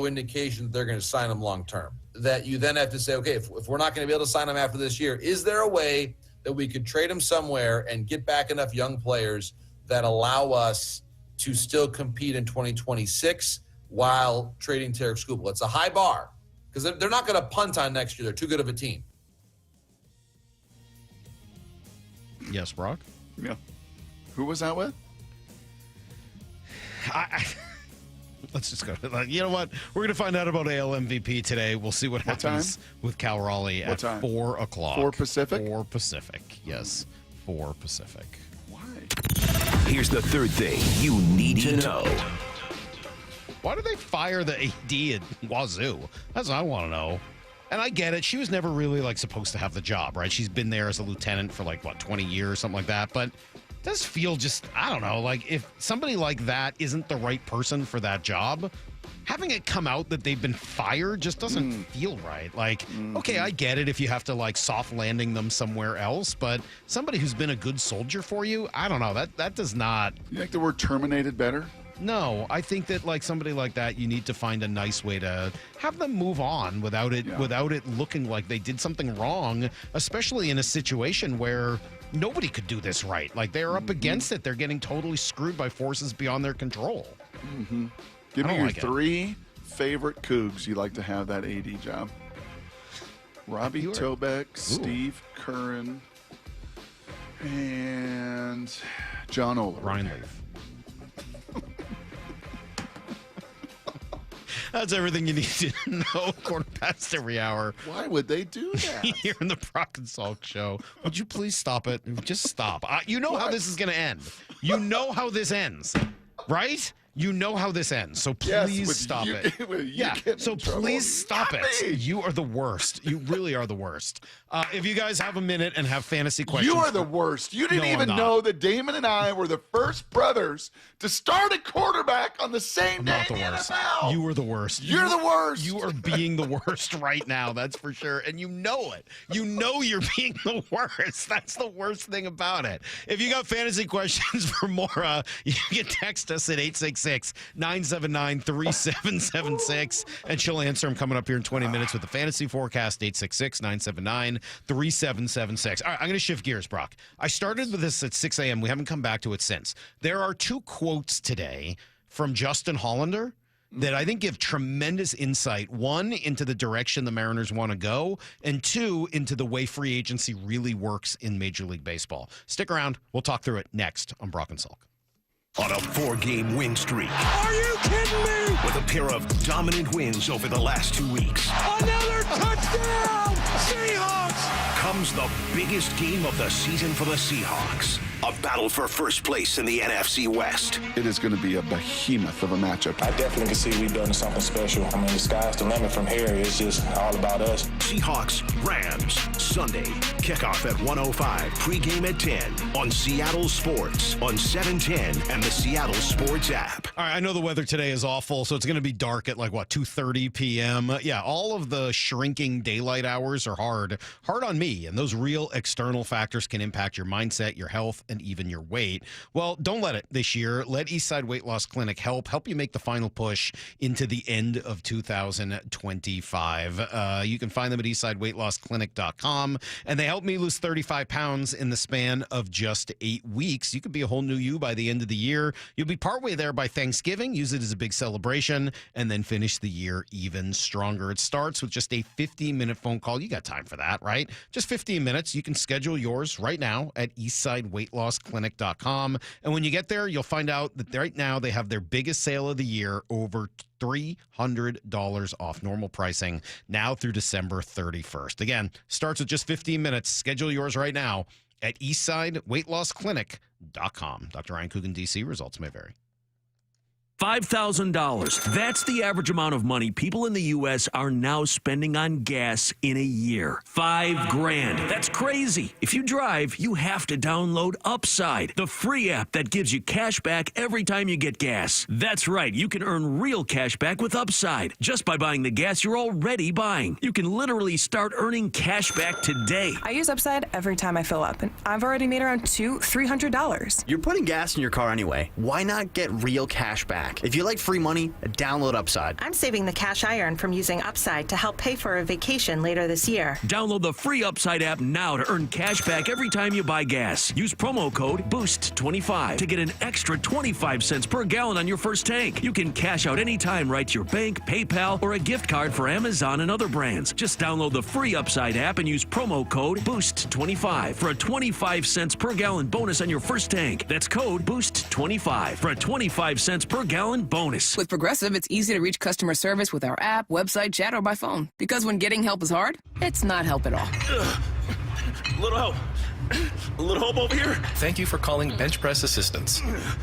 Speaker 9: indication that they're going to sign him long term. That you then have to say, okay, if we're not going to be able to sign him after this year, is there a way that we could trade him somewhere and get back enough young players that allow us to still compete in 2026 while trading Tarek Skubal? It's a high bar because they're not going to punt on next year. They're too good of a team.
Speaker 1: Yes, Brock?
Speaker 24: Yeah. Who was that with?
Speaker 1: Let's just go. You know what? We're going to find out about AL MVP today. We'll see what happens with Cal Raleigh at 4 o'clock.
Speaker 24: 4 Pacific?
Speaker 1: 4 Pacific. Yes, 4 Pacific.
Speaker 4: Here's the third thing you need to know.
Speaker 1: Why did they fire the AD at Wazoo? That's what I want to know. And I get it. She was never really supposed to have the job, right? She's been there as a lieutenant for 20 years, something like that. But it does feel I don't know, if somebody like that isn't the right person for that job, having it come out that they've been fired just doesn't feel right. Okay, I get it if you have to soft landing them somewhere else, but somebody who's been a good soldier for you, I don't know, that does not.
Speaker 24: You think the word terminated better?
Speaker 1: No, I think that somebody like that, you need to find a nice way to have them move on without it looking like they did something wrong, especially in a situation where nobody could do this right. They're up against it. They're getting totally screwed by forces beyond their control.
Speaker 24: Mm-hmm. Give me your 3 favorite Cougs you like to have that AD job. Robbie Tobeck, Steve Curran, and John Oler.
Speaker 1: Ryan Leaf. That's everything you need to know. Quarter past every hour.
Speaker 24: Why would they do that?
Speaker 1: Here in the Brock and Salk show. Would you please stop it? Just stop. You know how this is going to end. You know how this ends, right? You know how this ends, so please stop it. So please stop it. You are the worst. You really are the worst. If you guys have a minute and have fantasy questions.
Speaker 24: You are the worst. You didn't even know that Damon and I were the first brothers to start a quarterback on the same day in the NFL.
Speaker 1: You were the worst.
Speaker 24: You're the worst.
Speaker 1: You are being the worst right now, that's for sure. And you know it. You know you're being the worst. That's the worst thing about it. If you got fantasy questions for Maura, you can text us at 866-979-3776, and she'll answer them coming up here in 20 minutes with the fantasy forecast, 866-979-3776. All right, I'm going to shift gears, Brock. I started with this at 6 a.m. We haven't come back to it since. There are 2 quotes today from Justin Hollander that I think give tremendous insight. 1, into the direction the Mariners want to go, and 2, into the way free agency really works in Major League Baseball. Stick around. We'll talk through it next on Brock and Salk.
Speaker 4: On a 4-game win streak.
Speaker 22: Are you kidding me?
Speaker 4: With a pair of dominant wins over the last 2 weeks.
Speaker 22: Another touchdown! Seahawks!
Speaker 4: Comes the biggest game of the season for the Seahawks. A battle for first place in the NFC West.
Speaker 24: It is going to be a behemoth of a matchup.
Speaker 10: I definitely can see we've done something special. I mean, the sky's the limit from here. It's just all about us.
Speaker 4: Seahawks, Rams, Sunday. Kickoff at 1:05. Pregame at 10 on Seattle Sports on 710 and the Seattle Sports app.
Speaker 1: All right, I know the weather today is awful, so it's going to be dark at 2:30 p.m. Yeah, all of the shrinking daylight hours are hard on me, and those real external factors can impact your mindset, your health, and even your weight. Well, don't let it this year. Let Eastside Weight Loss Clinic help you make the final push into the end of 2025. You can find them at eastsideweightlossclinic.com, and they helped me lose 35 pounds in the span of just 8 weeks. You could be a whole new you by the end of the year. You'll be partway there by Thanksgiving. Use it as a big celebration, and then finish the year even stronger. It starts with just a 15-minute phone call. You got time for that, right? Just 15 minutes. You can schedule yours right now at eastsideweightlossclinic.com. And when you get there, you'll find out that right now they have their biggest sale of the year, over $300 off normal pricing now through December 31st. Again, starts with just 15 minutes. Schedule yours right now at eastsideweightlossclinic.com. Dr. Ryan Coogan, D.C. Results may vary.
Speaker 11: $5,000. That's the average amount of money people in the U.S. are now spending on gas in a year. $5,000. That's crazy. If you drive, you have to download Upside, the free app that gives you cash back every time you get gas. That's right. You can earn real cash back with Upside just by buying the gas you're already buying. You can literally start earning cash back today.
Speaker 15: I use Upside every time I fill up, and I've already made around $300.
Speaker 18: You're putting gas in your car anyway. Why not get real cash back? If you like free money, download Upside.
Speaker 15: I'm saving the cash I earn from using Upside to help pay for a vacation later this year.
Speaker 11: Download the free Upside app now to earn cash back every time you buy gas. Use promo code BOOST25 to get an extra 25 cents per gallon on your first tank. You can cash out anytime right to your bank, PayPal, or a gift card for Amazon and other brands. Just download the free Upside app and use promo code BOOST25 for a 25 cents per gallon bonus on your first tank. That's code BOOST25 for a 25 cents per gallon bonus.
Speaker 19: With Progressive, it's easy to reach customer service with our app, website, chat, or by phone. Because when getting help is hard, it's not help at all.
Speaker 20: Little help. A little help over here.
Speaker 21: Thank you for calling Bench Press Assistance.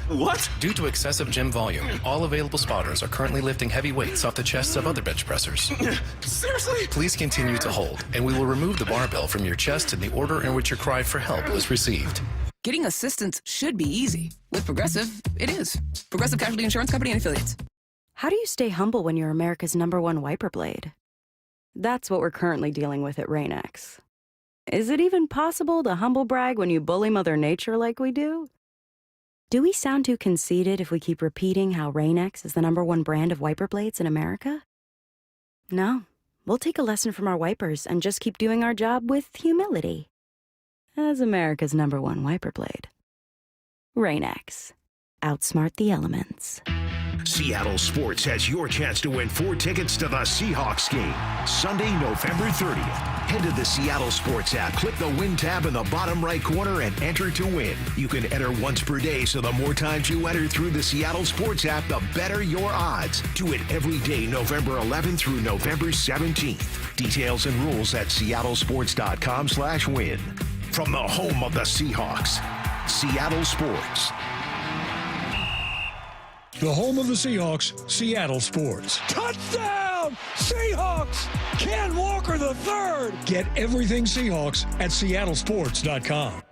Speaker 20: What?
Speaker 21: Due to excessive gym volume, all available spotters are currently lifting heavy weights off the chests of other bench pressers.
Speaker 20: Seriously?
Speaker 21: Please continue to hold, and we will remove the barbell from your chest in the order in which your cry for help was received.
Speaker 19: Getting assistance should be easy. With Progressive, it is. Progressive Casualty Insurance Company and Affiliates.
Speaker 27: How do you stay humble when you're America's #1 wiper blade? That's what we're currently dealing with at Rain-X. Is it even possible to humble brag when you bully Mother Nature like we do? Do we sound too conceited if we keep repeating how Rain-X is the #1 brand of wiper blades in America? No, we'll take a lesson from our wipers and just keep doing our job with humility. As America's #1 wiper blade. Rain-X. Outsmart the elements.
Speaker 4: Seattle Sports has your chance to win 4 tickets to the Seahawks game, Sunday, November 30th. Head to the Seattle Sports app, click the Win tab in the bottom right corner, and enter to win. You can enter once per day, so the more times you enter through the Seattle Sports app, the better your odds. Do it every day, November 11th through November 17th. Details and rules at seattlesports.com/win. From the home of the Seahawks, Seattle Sports.
Speaker 26: The home of the Seahawks, Seattle Sports.
Speaker 22: Touchdown! Seahawks! Ken Walker III!
Speaker 26: Get everything Seahawks at seattlesports.com.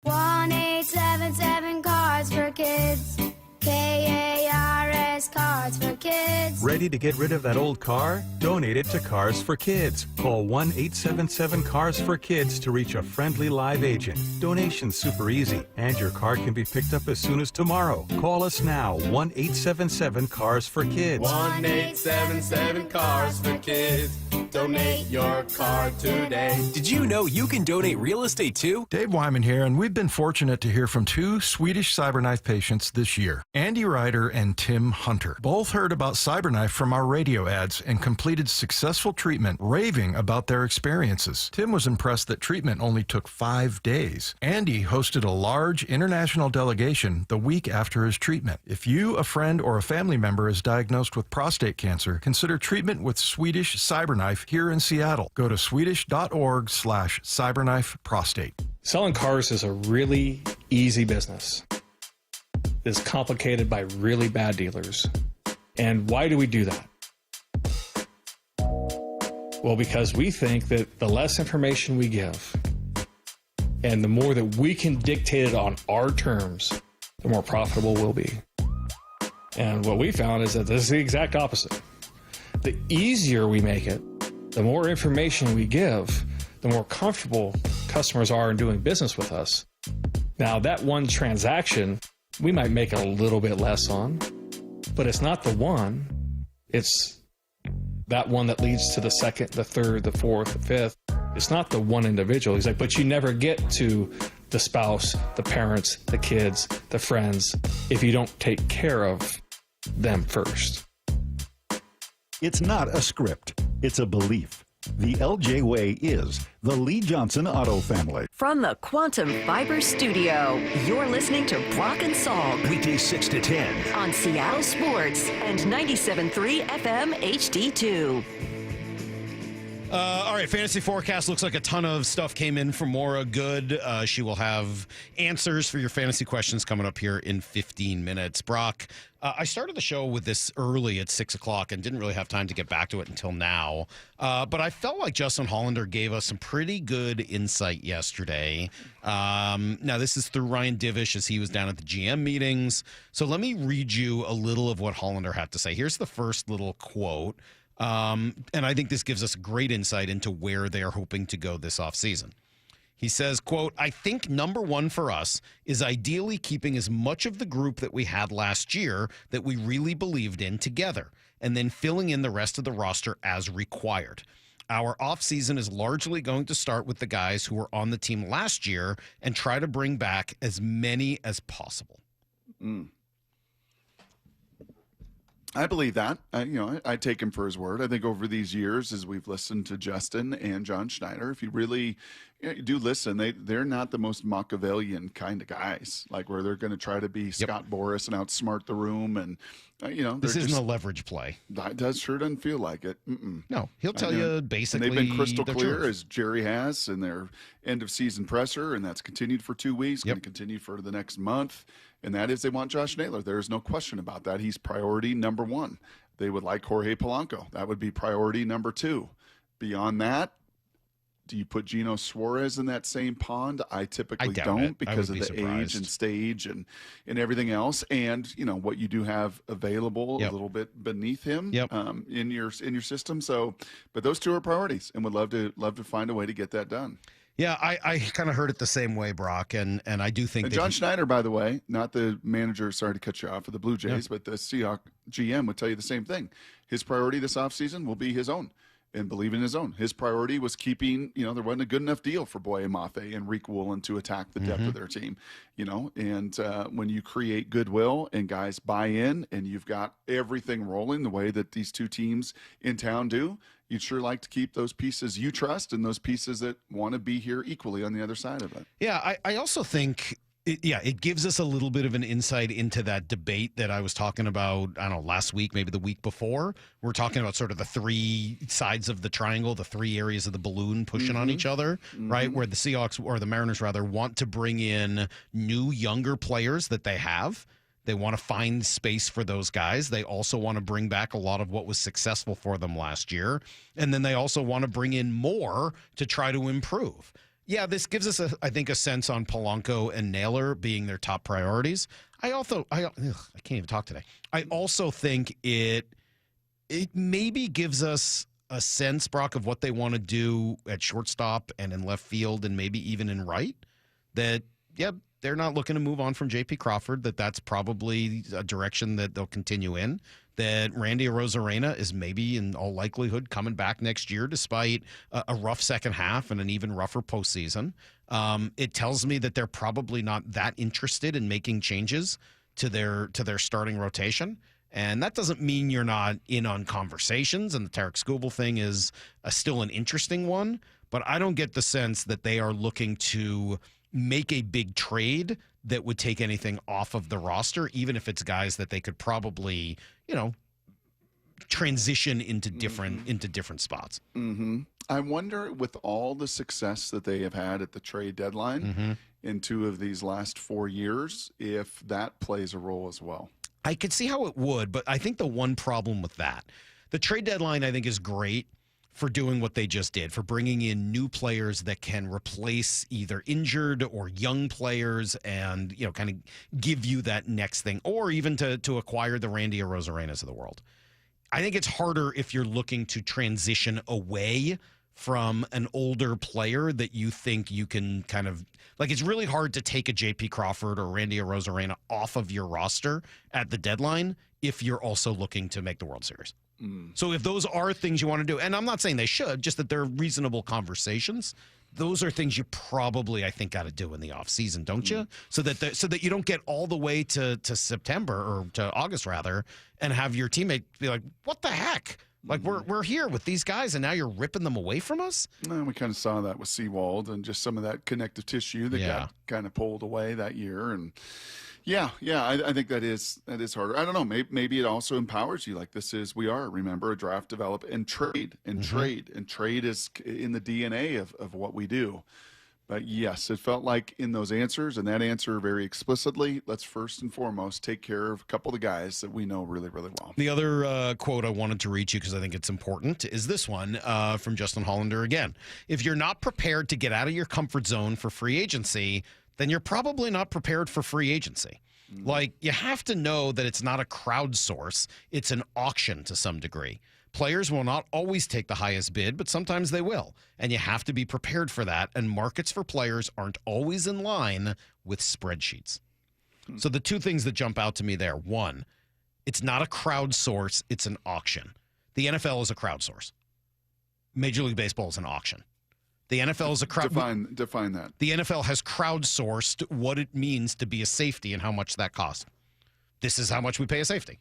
Speaker 28: 1-877 Cards for Kids. KARS Cards for Kids.
Speaker 29: Ready to get rid of that old car? Donate it to Cars for Kids. Call 1-877-CARS-FOR-KIDS to reach a friendly live agent. Donation's super easy, and your car can be picked up as soon as tomorrow. Call us now, 1-877-CARS-FOR-KIDS.
Speaker 30: 1-877-CARS-FOR-KIDS. Donate your car today.
Speaker 31: Did you know you can donate real estate too?
Speaker 14: Dave Wyman here, and we've been fortunate to hear from 2 Swedish CyberKnife patients this year, Andy Ryder and Tim Hunter. Both heard about CyberKnife from our radio ads and completed successful treatment, raving about their experiences. Tim was impressed that treatment only took 5 days. Andy hosted a large international delegation the week after his treatment. If you, a friend, or a family member is diagnosed with prostate cancer, consider treatment with Swedish CyberKnife here in Seattle. Go to swedish.org/CyberKnife prostate.
Speaker 32: Selling cars is a really easy business. It's complicated by really bad dealers. And why do we do that? Well, because we think that the less information we give and the more that we can dictate it on our terms, the more profitable we'll be. And what we found is that this is the exact opposite. The easier we make it, the more information we give, the more comfortable customers are in doing business with us, Now, that one transaction, we might make a little bit less on, but it's not the one. It's that one that leads to the second, the third, the fourth, the fifth. It's not the one individual. He's like, but you never get to the spouse, the parents, the kids, the friends, if you don't take care of them first.
Speaker 2: It's not a script. It's a belief. The LJ Way is the Lee Johnson Auto family.
Speaker 3: From the Quantum Fiber Studio, you're listening to Brock and Salk.
Speaker 4: Weekdays 6 to 10.
Speaker 3: On Seattle Sports and 97.3 FM HD2.
Speaker 1: All right, fantasy forecast looks like a ton of stuff came in from Maura Good. She will have answers for your fantasy questions coming up here in 15 minutes. Brock, I started the show with this early at 6 o'clock and didn't really have time to get back to it until now. But I felt like Justin Hollander gave us some pretty good insight yesterday. Now, this is through Ryan Divish as he was down at the GM meetings. So let me read you a little of what Hollander had to say. Here's the first little quote. And I think this gives us great insight into where they are hoping to go this offseason. He says, quote, I think number one for us is ideally keeping as much of the group that we had last year that we really believed in together, and then filling in the rest of the roster as required. Our offseason is largely going to start with the guys who were on the team last year and try to bring back as many as possible.
Speaker 24: I believe that. I take him for his word. I think over these years, as we've listened to Justin and John Schneider, if you really do listen, they're not the most Machiavellian kind of guys, like where they're going to try to be Scott Boras and outsmart the room. And,
Speaker 1: this isn't a leverage play.
Speaker 24: That doesn't feel like it.
Speaker 1: No, he'll tell you basically.
Speaker 24: And they've been crystal clear,
Speaker 1: truth.
Speaker 24: as Jerry has in their end of season presser, and that's continued for 2 weeks, going to continue for the next month. And that is they want Josh Naylor. There is no question about that. He's priority number one. They would like Jorge Polanco. That would be priority number two. Beyond that, do you put Gino Suarez in that same pond? I typically don't because of the age and stage and everything else. And, what you do have available a little bit beneath him in your system. So, but those two are priorities and would love to find a way to get that done.
Speaker 1: Yeah, I kind of heard it the same way, Brock, and I do think
Speaker 24: and John Schneider, by the way, not the manager, sorry to cut you off, for the Blue Jays, but the Seahawks GM would tell you the same thing. His priority this offseason will be his own and believe in his own. His priority was keeping, there wasn't a good enough deal for Boye Mafe and Rick Woolen to attack the depth of their team, and when you create goodwill and guys buy in and you've got everything rolling the way that these two teams in town do, you'd sure like to keep those pieces you trust and those pieces that want to be here equally on the other side of it.
Speaker 1: Yeah, I also think, it gives us a little bit of an insight into that debate that I was talking about, I don't know, last week, maybe the week before. We're talking about sort of the three sides of the triangle, the three areas of the balloon pushing on each other, right? Where the Seahawks, or the Mariners rather, want to bring in new, younger players that they have. They want to find space for those guys. They also want to bring back a lot of what was successful for them last year. And then they also want to bring in more to try to improve. Yeah, this gives us, I think, a sense on Polanco and Naylor being their top priorities. I can't even talk today. I also think it maybe gives us a sense, Brock, of what they want to do at shortstop and in left field and maybe even in right. That, they're not looking to move on from J.P. Crawford, that's probably a direction that they'll continue in, that Randy Arozarena is maybe in all likelihood coming back next year despite a rough second half and an even rougher postseason. It tells me that they're probably not that interested in making changes to their starting rotation. And that doesn't mean you're not in on conversations, and the Tarek Skubal thing is still an interesting one, but I don't get the sense that they are looking to make a big trade that would take anything off of the roster, even if it's guys that they could probably, transition into different spots.
Speaker 24: I wonder, with all the success that they have had at the trade deadline in 2 of these last 4 years, if that plays a role as well.
Speaker 1: I could see how it would, but I think the one problem with that, the trade deadline, I think, is great for doing what they just did, for bringing in new players that can replace either injured or young players and, kind of give you that next thing, or even to acquire the Randy Arozarenas of the world. I think it's harder if you're looking to transition away from an older player that you think you can kind of like. It's really hard to take a J.P. Crawford or Randy Arozarena off of your roster at the deadline if you're also looking to make the World Series. So if those are things you want to do, and I'm not saying they should, just that they're reasonable conversations, those are things you probably, I think, got to do in the offseason, don't you? So that you don't get all the way to September or to August, rather, and have your teammate be like, what the heck? Like, we're here with these guys, and now you're ripping them away from us?
Speaker 24: And we kind of saw that with Seawald and just some of that connective tissue that got kind of pulled away that year. And I think that is harder. I don't know. Maybe it also empowers you. Like remember, a draft, develop, and trade. And trade is in the DNA of what we do. But yes, it felt like in those answers, and that answer very explicitly, let's first and foremost take care of a couple of the guys that we know really, really well.
Speaker 1: The other quote I wanted to read you because I think it's important is this one from Justin Hollander again. If you're not prepared to get out of your comfort zone for free agency, then you're probably not prepared for free agency. Like, you have to know that it's not a crowdsource. It's an auction to some degree. Players will not always take the highest bid, but sometimes they will. And you have to be prepared for that. And markets for players aren't always in line with spreadsheets. So the two things that jump out to me there. One, it's not a crowdsource. It's an auction. The NFL is a crowdsource. Major League Baseball is an auction. The NFL is a crowd.
Speaker 24: Define that.
Speaker 1: The NFL has crowdsourced what it means to be a safety and how much that costs. This is how much we pay a safety.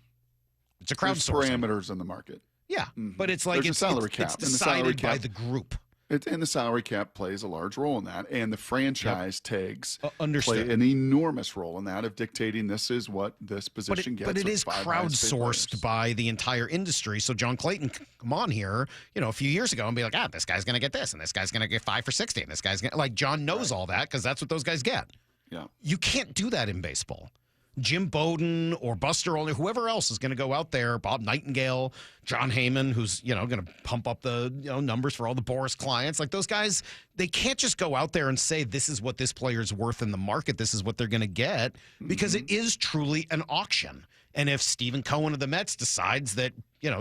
Speaker 1: It's a crowdsourcing.
Speaker 24: There's parameters in the market.
Speaker 1: Yeah, but it's like
Speaker 24: it's a salary cap.
Speaker 1: It's decided by the group.
Speaker 24: And the salary cap plays a large role in that. And the franchise tags
Speaker 1: play
Speaker 24: an enormous role in that of dictating this is what this position gets.
Speaker 1: But it is crowdsourced by the entire industry. So John Clayton come on here, a few years ago and be like, this guy's going to get this, and this guy's going to get 5 for 60, and this guy's going to, like, John knows all that because that's what those guys get.
Speaker 24: Yeah.
Speaker 1: You can't do that in baseball. Jim Bowden or Buster Olney, whoever else is going to go out there, Bob Nightingale, John Heyman, who's, going to pump up the numbers for all the Boris clients. Like, those guys, they can't just go out there and say, this is what this player's worth in the market. This is what they're going to get, because it is truly an auction. And if Stephen Cohen of the Mets decides that,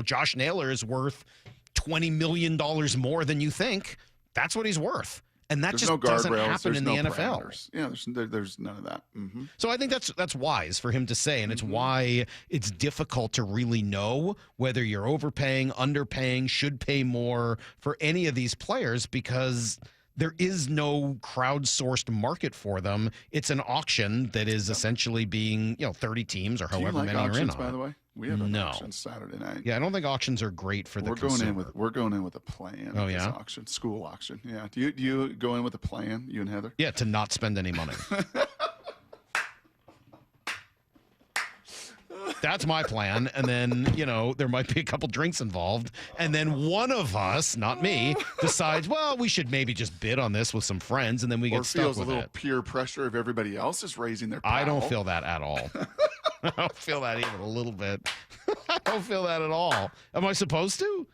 Speaker 1: Josh Naylor is worth $20 million more than you think, that's what he's worth. And that just doesn't happen in the NFL.
Speaker 24: Parameters. Yeah, there's none of that.
Speaker 1: So I think that's wise for him to say, and it's why it's difficult to really know whether you're overpaying, underpaying, should pay more for any of these players, because there is no crowdsourced market for them. It's an auction that is essentially being, 30 teams or however many are in on.
Speaker 24: By the way, we have an auction Saturday night.
Speaker 1: Yeah, I don't think auctions are great for the consumer.
Speaker 24: We're going in with a plan.
Speaker 1: Oh, yeah?
Speaker 24: Auction, school auction. Yeah. Do you go in with a plan, you and Heather?
Speaker 1: Yeah, to not spend any money. That's my plan. And then, there might be a couple drinks involved. And then one of us, not me, decides, well, we should maybe just bid on this with some friends. And then we get stuck with it.
Speaker 24: Or feels a little peer pressure if everybody else is raising their paddle.
Speaker 1: I don't feel that at all. I don't feel that even a little bit. I don't feel that at all. Am I supposed to?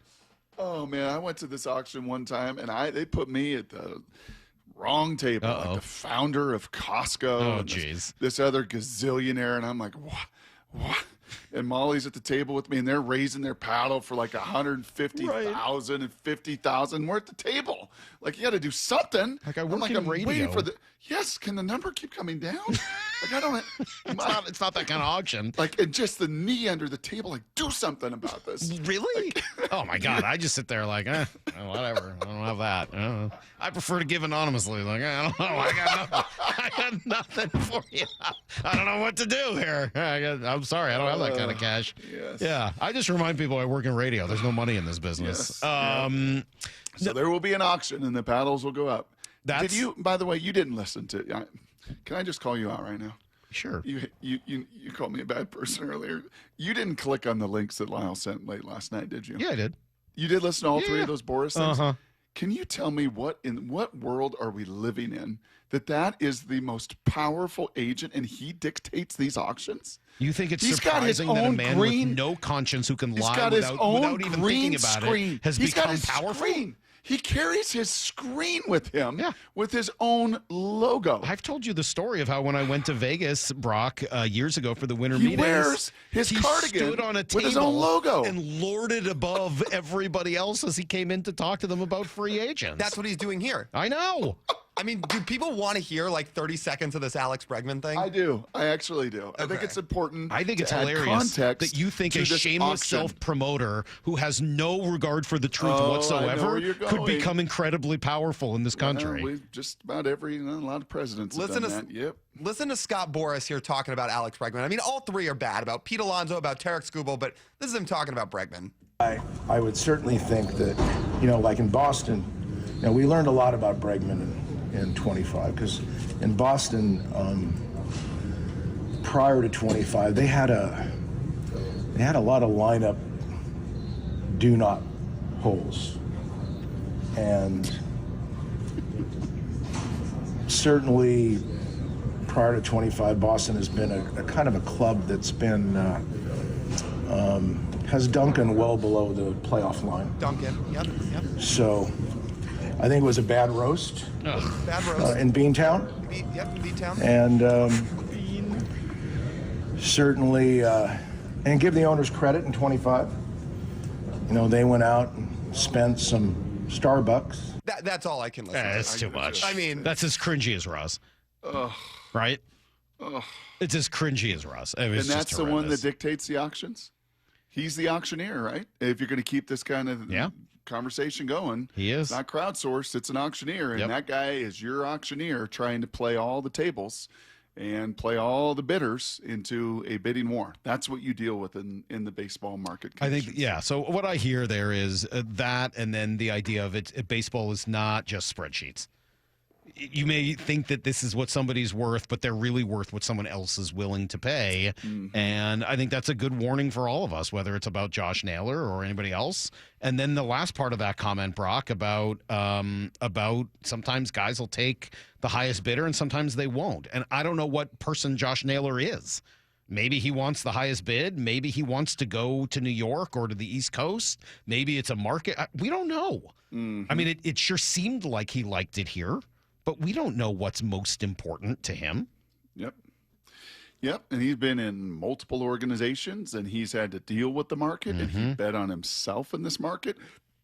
Speaker 24: Oh, man. I went to this auction one time, and they put me at the wrong table. Like the founder of Costco.
Speaker 1: Oh, jeez.
Speaker 24: This other gazillionaire, and I'm like, what? And Molly's at the table with me, and they're raising their paddle for like 150,000 and 50,000. We're at the table. Like, you got to do something.
Speaker 1: Like, I'm radio.
Speaker 24: Waiting for yes. Can the number keep coming down? Like, I don't.
Speaker 1: It's not that kind of auction.
Speaker 24: Like, and just the knee under the table. Like, do something about this.
Speaker 1: Really? Oh my God! I just sit there like, whatever. I don't have that. I prefer to give anonymously. Like, I don't know. I got nothing for you. I don't know what to do here. I'm sorry. I don't have that kind of cash.
Speaker 24: Yes.
Speaker 1: Yeah. I just remind people I work in radio. There's no money in this business.
Speaker 24: Yes. So there will be an auction, and the paddles will go up. Did you? By the way, you didn't listen to. Can I just call you out right now?
Speaker 1: Sure.
Speaker 24: You called me a bad person earlier. You didn't click on the links that Lyle sent late last night, did you?
Speaker 1: Yeah, I did.
Speaker 24: You did listen to all three of those Boris things? Uh-huh. Can you tell me in what world are we living in that is the most powerful agent and he dictates these auctions?
Speaker 1: You think it's surprising that a man with no conscience who can lie without even thinking about it has become powerful?
Speaker 24: He carries his screen with him with his own logo.
Speaker 1: I've told you the story of how when I went to Vegas, Brock, years ago for the winter
Speaker 24: He
Speaker 1: meetings,
Speaker 24: wears his cardigan
Speaker 1: stood on a table
Speaker 24: with his own logo
Speaker 1: and lorded above everybody else as he came in to talk to them about free agents.
Speaker 5: That's what he's doing here.
Speaker 1: I know.
Speaker 5: I mean, do people want to hear like 30 seconds of this Alex Bregman thing?
Speaker 24: I do. I actually do. I think it's important.
Speaker 1: I think it's
Speaker 24: to add
Speaker 1: hilarious
Speaker 24: context
Speaker 1: that you think
Speaker 24: to
Speaker 1: a
Speaker 24: this
Speaker 1: shameless
Speaker 24: auction.
Speaker 1: self-promoter who has no regard for the truth
Speaker 24: I know
Speaker 1: whatsoever
Speaker 24: where you're
Speaker 1: could
Speaker 24: going.
Speaker 1: become incredibly powerful in this country.
Speaker 24: We've just about a lot of presidents have done that. Yep.
Speaker 5: Listen to Scott Boras here talking about Alex Bregman. I mean, all three are bad, about Pete Alonso, about Tarek Skubal, but this is him talking about Bregman.
Speaker 6: I would certainly think that, like in Boston, we learned a lot about Bregman in 25, because in Boston, prior to 25, they had a lot of lineup do not holes, and certainly prior to 25, Boston has been a kind of a club that's been has Duncan well below the playoff line.
Speaker 5: Duncan, yep.
Speaker 6: So I think it was a bad roast.
Speaker 5: Bad roast.
Speaker 6: In Beantown.
Speaker 5: Yep, in Beantown.
Speaker 6: And certainly, and give the owners credit in 25. They went out and spent some Starbucks.
Speaker 5: That's all I can listen to.
Speaker 1: That's too much.
Speaker 5: I mean,
Speaker 1: that's as cringy as Russ. Right? It's as cringy as Russ. I mean,
Speaker 24: And
Speaker 1: it's
Speaker 24: that's
Speaker 1: just
Speaker 24: the one
Speaker 1: horrendous.
Speaker 24: that dictates the auctions? He's the auctioneer, right? If you're going to keep this kind of conversation going.
Speaker 1: He is.
Speaker 24: It's not crowdsourced, it's an auctioneer. And
Speaker 1: Yep.
Speaker 24: that guy is your auctioneer trying to play all the tables and play all the bidders into a bidding war. That's what you deal with in the baseball market.
Speaker 1: I think, so what I hear there is that, and then the idea of it, baseball is not just spreadsheets. You may think that this is what somebody's worth, but they're really worth what someone else is willing to pay.
Speaker 24: Mm-hmm.
Speaker 1: And I think that's a good warning for all of us, whether it's about Josh Naylor or anybody else. And then the last part of that comment, Brock, about sometimes guys will take the highest bidder and sometimes they won't. And I don't know what person Josh Naylor is. Maybe he wants the highest bid. Maybe he wants to go to New York or to the East Coast. Maybe it's a market. We don't know.
Speaker 24: Mm-hmm.
Speaker 1: I mean, it sure seemed like he liked it here. But we don't know what's most important to him.
Speaker 24: Yep. And he's been in multiple organizations and he's had to deal with the market and he bet on himself in this market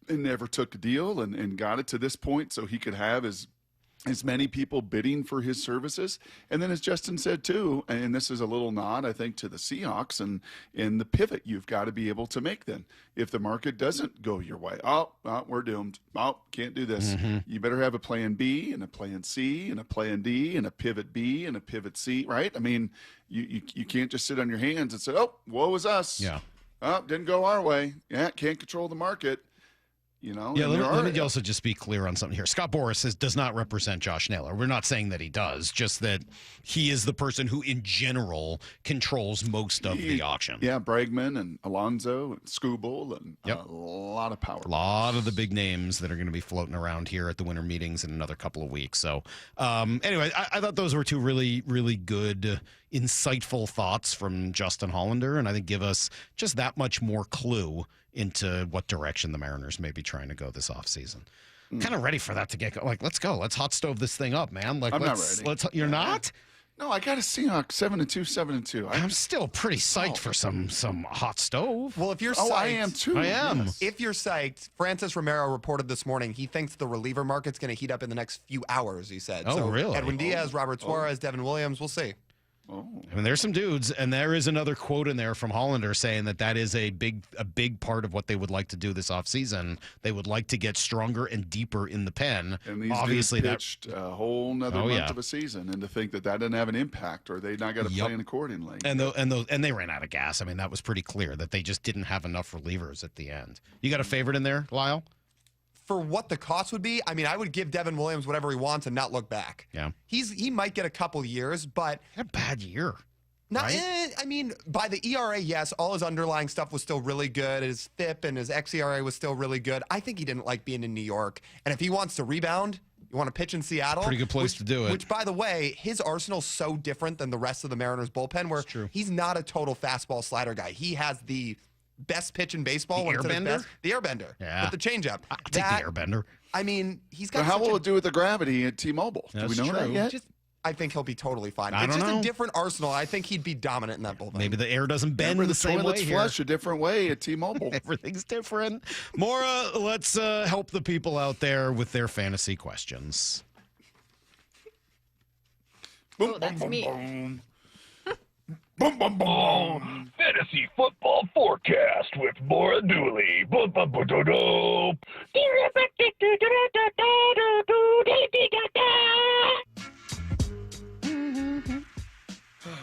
Speaker 24: and never took a deal and got it to this point so he could have as many people bidding for his services. And then as Justin said too, and this is a little nod, I think, to the Seahawks and in the pivot you've got to be able to make then. If the market doesn't go your way, we're doomed. Can't do this. You better have a plan B and a plan C and a plan D and a pivot B and a pivot C, right? I mean, you can't just sit on your hands and say, woe is us.
Speaker 1: Yeah.
Speaker 24: Didn't go our way. Can't control the market.
Speaker 1: Let me also just be clear on something here. Scott Boras does not represent Josh Naylor. We're not saying that he does, just that he is the person who, in general, controls most of the auction.
Speaker 24: Yeah, Bregman and Alonso and Skubal and a lot of power.
Speaker 1: A lot of the big names that are going to be floating around here at the winter meetings in another couple of weeks. So, anyway, I thought those were two really, really good, insightful thoughts from Justin Hollander, and I think give us just that much more clue into what direction the Mariners may be trying to go this offseason. Kind of ready for that to get go. Let's go. Let's hot stove this thing up, man.
Speaker 24: I'm not ready.
Speaker 1: You're not?
Speaker 24: No, I got a Seahawks 7-2, 7-2.
Speaker 1: I'm still pretty psyched for some hot stove.
Speaker 5: Well, if you're psyched,
Speaker 24: I am too.
Speaker 1: I am.
Speaker 24: Yes.
Speaker 5: If you're psyched, Francis Romero reported this morning he thinks the reliever market's going to heat up in the next few hours, he said.
Speaker 1: Oh, really?
Speaker 5: Edwin Diaz, Robert Suarez, Devin Williams, we'll see.
Speaker 1: I mean, there's some dudes, and there is another quote in there from Hollander saying that is a big part of what they would like to do this offseason. They would like to get stronger and deeper in the pen.
Speaker 24: And these
Speaker 1: obviously
Speaker 24: dudes pitched a whole nother month of a season, and to think that doesn't have an impact or they not got to plan accordingly.
Speaker 1: And they ran out of gas. I mean, that was pretty clear that they just didn't have enough relievers at the end. You got a favorite in there, Lyle?
Speaker 5: For what the cost would be, I mean, I would give Devin Williams whatever he wants and not look back.
Speaker 1: Yeah.
Speaker 5: He might get a couple years, but
Speaker 1: he had a bad year.
Speaker 5: I mean, by the ERA, yes, all his underlying stuff was still really good. His FIP and his xERA was still really good. I think he didn't like being in New York. And if he wants to rebound, you want to pitch in Seattle.
Speaker 1: Pretty good place to do it.
Speaker 5: Which, by the way, his arsenal's so different than the rest of the Mariners bullpen where he's not a total fastball slider guy. He has the best pitch in baseball.
Speaker 1: The
Speaker 5: when it's at its
Speaker 1: airbender?
Speaker 5: best. The airbender.
Speaker 1: Yeah.
Speaker 5: With the changeup.
Speaker 1: I'll take the airbender.
Speaker 5: I mean, he's got
Speaker 24: But how
Speaker 5: such
Speaker 24: will
Speaker 5: a
Speaker 24: it do with the gravity at T-Mobile? Do we
Speaker 1: That's
Speaker 24: know that
Speaker 1: true.
Speaker 24: yet?
Speaker 5: I think he'll be totally fine.
Speaker 1: I
Speaker 5: It's
Speaker 1: don't
Speaker 5: just
Speaker 1: know.
Speaker 5: a different arsenal. I think he'd be dominant in that bullpen.
Speaker 1: Maybe the air doesn't bend
Speaker 24: Remember,
Speaker 1: the same way
Speaker 24: toilets
Speaker 1: here.
Speaker 24: flush a different way at T-Mobile.
Speaker 1: Everything's different. Maura, let's help the people out there with their fantasy questions.
Speaker 7: Oh, that's me.
Speaker 24: Boom, boom, boom.
Speaker 8: Fantasy football forecast with Maura Dooley.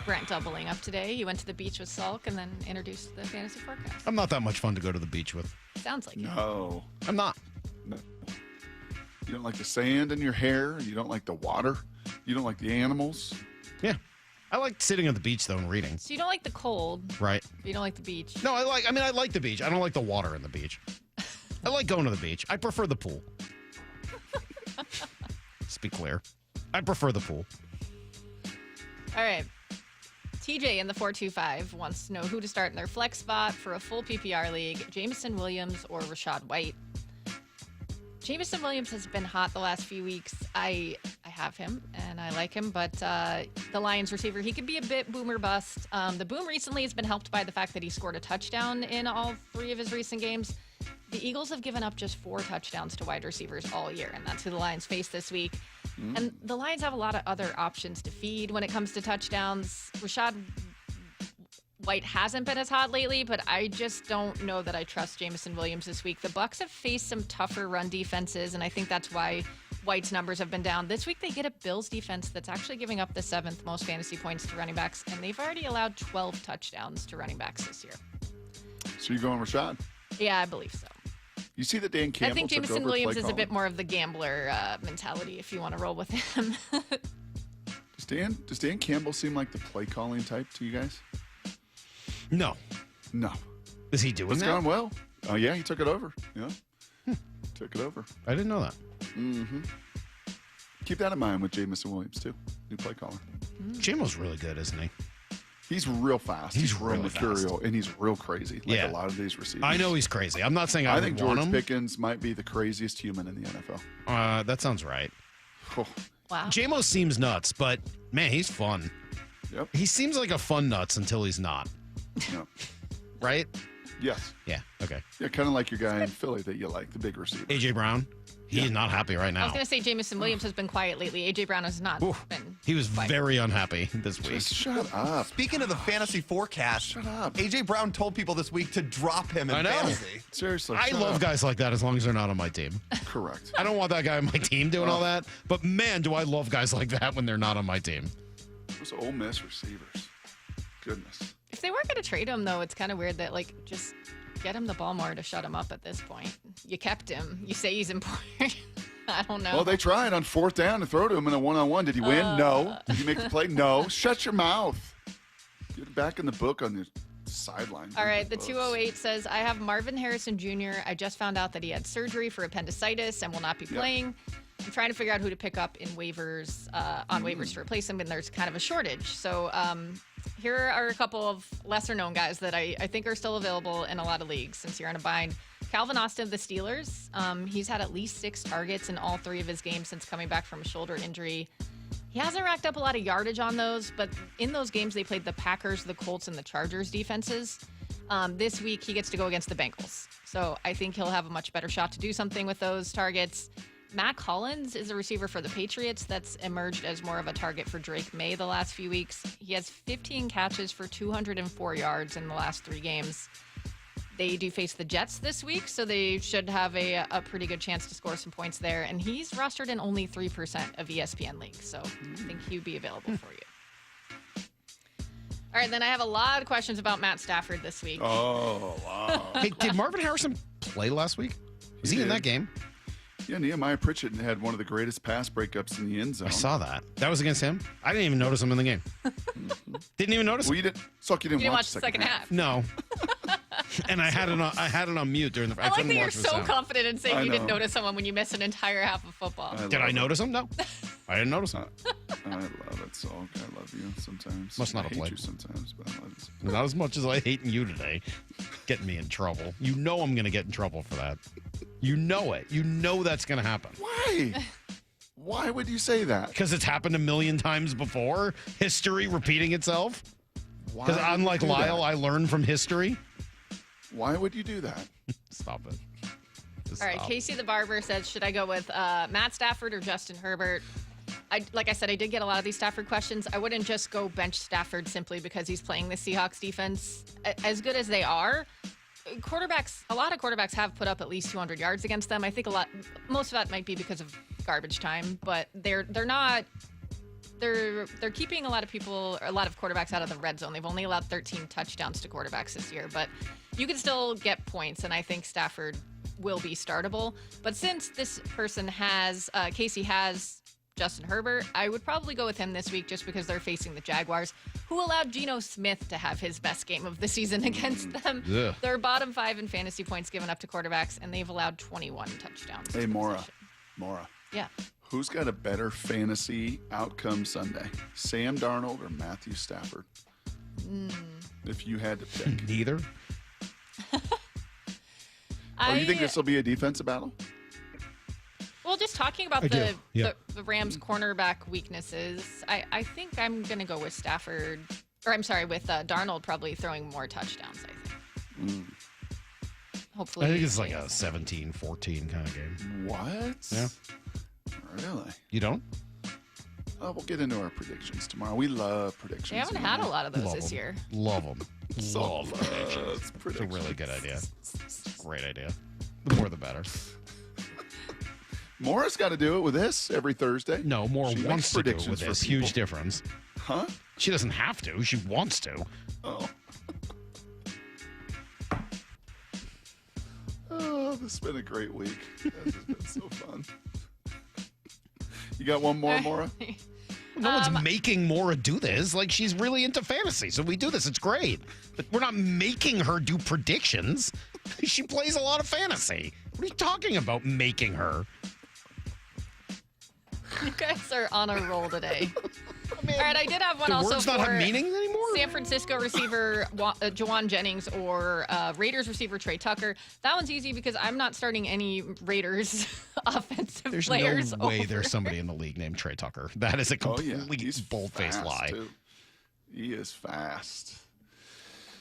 Speaker 7: Brandt doubling up today. You went to the beach with Salk and then introduced the fantasy forecast.
Speaker 1: I'm not that much fun to go to the beach with.
Speaker 7: Sounds like it.
Speaker 24: No.
Speaker 1: I'm not.
Speaker 24: No. You don't like the sand in your hair. You don't like the water. You don't like the animals.
Speaker 1: Yeah. I like sitting at the beach, though, and reading.
Speaker 7: So you don't like the cold.
Speaker 1: Right.
Speaker 7: You don't like the beach.
Speaker 1: No, I like the beach. I don't like the water in the beach. I like going to the beach. I prefer the pool. Let's be clear. I prefer the pool.
Speaker 7: All right. TJ in the 425 wants to know who to start in their flex spot for a full PPR league, Jameson Williams or Rashad White. Jameson Williams has been hot the last few weeks. I have him, and I like him, but the Lions receiver, he could be a bit boomer bust. The boom recently has been helped by the fact that he scored a touchdown in all 3 of his recent games. The Eagles have given up just 4 touchdowns to wide receivers all year, and that's who the Lions face this week. And the Lions have a lot of other options to feed when it comes to touchdowns. Rashad White hasn't been as hot lately, but I just don't know that I trust Jameson Williams this week. The Bucs have faced some tougher run defenses, and I think that's why White's numbers have been down. This week they get a Bills defense that's actually giving up the 7th most fantasy points to running backs, and they've already allowed 12 touchdowns to running backs this year.
Speaker 24: So you're going Rashad?
Speaker 7: Yeah, I believe so.
Speaker 24: You see that Dan Campbell
Speaker 7: I think
Speaker 24: took
Speaker 7: Jameson
Speaker 24: over
Speaker 7: Williams
Speaker 24: play
Speaker 7: is a
Speaker 24: calling?
Speaker 7: bit more of the gambler mentality if you want to roll with him.
Speaker 24: Does Dan Campbell seem like the play calling type to you guys?
Speaker 1: No.
Speaker 24: No.
Speaker 1: Is he doing
Speaker 24: It's
Speaker 1: that?
Speaker 24: gone well. Oh, yeah, he took it over. Yeah. Took it over.
Speaker 1: I didn't know that.
Speaker 24: Mm-hmm. Keep that in mind with Jameson Williams, too. New play caller.
Speaker 1: Jamo's really good, isn't he?
Speaker 24: He's real fast.
Speaker 1: He's
Speaker 24: real
Speaker 1: really
Speaker 24: mercurial, and he's real crazy. Like
Speaker 1: Yeah.
Speaker 24: a lot of these receivers.
Speaker 1: I know he's crazy. I'm not saying I
Speaker 24: I
Speaker 1: would
Speaker 24: think
Speaker 1: want
Speaker 24: George
Speaker 1: him.
Speaker 24: Pickens might be the craziest human in the NFL.
Speaker 1: That sounds right.
Speaker 24: Oh,
Speaker 7: Wow.
Speaker 1: Jamo seems nuts, but man, he's fun.
Speaker 24: Yep.
Speaker 1: He seems like a fun nuts until he's not.
Speaker 24: No.
Speaker 1: Right?
Speaker 24: Yes.
Speaker 1: Yeah. Okay.
Speaker 24: Yeah, kind of like your guy in Philly that you like, the big receiver.
Speaker 1: AJ Brown. He's not happy right
Speaker 7: I
Speaker 1: now.
Speaker 7: was going to say Jameson Williams has been quiet lately. A.J. Brown has not been.
Speaker 1: He was very unhappy this week.
Speaker 24: Just shut up.
Speaker 5: Speaking of the fantasy forecast,
Speaker 24: Shut up.
Speaker 5: AJ Brown told people this week to drop him in
Speaker 1: I know.
Speaker 5: fantasy.
Speaker 24: Seriously.
Speaker 1: I
Speaker 24: shut
Speaker 1: love
Speaker 24: up.
Speaker 1: guys like that as long as they're not on my team.
Speaker 24: Correct.
Speaker 1: I don't want that guy on my team doing all that. But man, do I love guys like that when they're not on my team.
Speaker 24: Those Ole Miss receivers. Goodness.
Speaker 7: If they weren't going to trade him, though, it's kind of weird that, like, just get him the ball more to shut him up at this point. You kept him. You say he's important. I don't know.
Speaker 24: Well, they tried on 4th down to throw to him in a one-on-one. Did he win? No. Did he make the play? No. Shut your mouth. Get it back in the book on the sideline.
Speaker 7: All right, the 208 says, I have Marvin Harrison Jr. I just found out that he had surgery for appendicitis and will not be playing. I'm trying to figure out who to pick up in waivers, on waivers to replace him, and there's kind of a shortage. So here are a couple of lesser-known guys that I think are still available in a lot of leagues since you're in a bind. Calvin Austin of the Steelers. He's had at least 6 targets in all 3 of his games since coming back from a shoulder injury. He hasn't racked up a lot of yardage on those, but in those games they played the Packers, the Colts, and the Chargers defenses. This week he gets to go against the Bengals. So I think he'll have a much better shot to do something with those targets. Matt Collins is a receiver for the Patriots that's emerged as more of a target for Drake May the last few weeks. He has 15 catches for 204 yards in the last 3 games. They do face the Jets this week, so they should have a pretty good chance to score some points there. And he's rostered in only 3% of ESPN leagues, so I think he would be available for you. All right, then I have a lot of questions about Matt Stafford this week.
Speaker 24: Oh, wow.
Speaker 1: Hey, did Marvin Harrison play last week? Was he in that game?
Speaker 24: Yeah, Nehemiah Pritchett had one of the greatest pass breakups in the end zone.
Speaker 1: I saw that. That was against him? I didn't even notice him in the game. Didn't even notice him?
Speaker 24: Well, you didn't watch
Speaker 7: the second half.
Speaker 1: No. And I had it on mute during the.
Speaker 7: I like
Speaker 1: couldn't
Speaker 7: that you're
Speaker 1: watch the
Speaker 7: so
Speaker 1: sound.
Speaker 7: confident in saying
Speaker 24: I
Speaker 7: you didn't
Speaker 24: know.
Speaker 7: notice someone when you miss an entire half of football.
Speaker 1: Did I notice him? No. I didn't notice him.
Speaker 24: I love it, Salk. I love you sometimes.
Speaker 1: Must not
Speaker 24: I
Speaker 1: have
Speaker 24: hate
Speaker 1: played.
Speaker 24: you sometimes, but I love you sometimes.
Speaker 1: Not as much as I hating you today. Getting me in trouble. You know I'm going to get in trouble for that. You know it. You know that's going to happen.
Speaker 24: Why? Why would you say that?
Speaker 1: Because it's happened a million times before. History repeating itself. Because
Speaker 24: Why would
Speaker 1: unlike
Speaker 24: you do
Speaker 1: Lyle,
Speaker 24: that?
Speaker 1: I learned from history.
Speaker 24: Why would you do that?
Speaker 1: Stop it. Just
Speaker 7: All right,
Speaker 1: stop.
Speaker 7: Casey the Barber says, should I go with Matt Stafford or Justin Herbert? Like I said, I did get a lot of these Stafford questions. I wouldn't just go bench Stafford simply because he's playing the Seahawks defense. As good as they are, a lot of quarterbacks have put up at least 200 yards against them. I think most of that might be because of garbage time, but they're keeping a lot of quarterbacks out of the red zone. They've only allowed 13 touchdowns to quarterbacks this year, but you can still get points, and I think Stafford will be startable. But since this person Casey has Justin Herbert, I would probably go with him this week just because they're facing the Jaguars, who allowed Geno Smith to have his best game of the season against them.
Speaker 24: Yeah.
Speaker 7: They're bottom 5 in fantasy points given up to quarterbacks, and they've allowed 21 touchdowns.
Speaker 24: Hey,
Speaker 7: to the
Speaker 24: Mora.
Speaker 7: position.
Speaker 24: Mora.
Speaker 7: Yeah.
Speaker 24: Who's got a better fantasy outcome Sunday? Sam Darnold or Matthew Stafford? If you had to pick.
Speaker 1: Neither.
Speaker 24: You think this will be a defensive battle?
Speaker 7: Well, just talking about
Speaker 1: I do, yeah.
Speaker 7: the Rams' cornerback weaknesses, I think I'm going to go with Stafford, or I'm sorry, with Darnold probably throwing more touchdowns, I think. Hopefully.
Speaker 1: I think it's like a 17-14 kind of game.
Speaker 24: What?
Speaker 1: Yeah.
Speaker 24: Really?
Speaker 1: You don't?
Speaker 24: We'll get into our predictions tomorrow. We love predictions.
Speaker 7: They haven't had a lot of those
Speaker 1: Love
Speaker 7: this
Speaker 1: 'em.
Speaker 7: year.
Speaker 1: Love them. Love predictions. It's a really good idea. It's a great idea. The more the better.
Speaker 24: Mora's got to do it with this every Thursday.
Speaker 1: No, Mora
Speaker 24: She
Speaker 1: wants
Speaker 24: makes
Speaker 1: to do it
Speaker 24: predictions
Speaker 1: with
Speaker 24: for
Speaker 1: this.
Speaker 24: people.
Speaker 1: Huge difference.
Speaker 24: Huh?
Speaker 1: She doesn't have to. She wants to.
Speaker 24: Oh. Oh, this has been a great week. This has been so fun. You got one more, Mora?
Speaker 1: No one's making Mora do this. Like, she's really into fantasy, so we do this. It's great. But we're not making her do predictions. She plays a lot of fantasy. What are you talking about, making her?
Speaker 7: You guys are on a roll today. All right, I did have one
Speaker 1: Do
Speaker 7: also
Speaker 1: words not
Speaker 7: for
Speaker 1: have meaning anymore?
Speaker 7: San Francisco receiver Jawan Jennings or Raiders receiver Trey Tucker. That one's easy because I'm not starting any Raiders offensive
Speaker 1: There's
Speaker 7: players.
Speaker 1: no way
Speaker 7: over.
Speaker 1: there's somebody in the league named Trey Tucker. That is a complete
Speaker 24: He's
Speaker 1: bold-faced
Speaker 24: fast,
Speaker 1: lie.
Speaker 24: too. He is fast.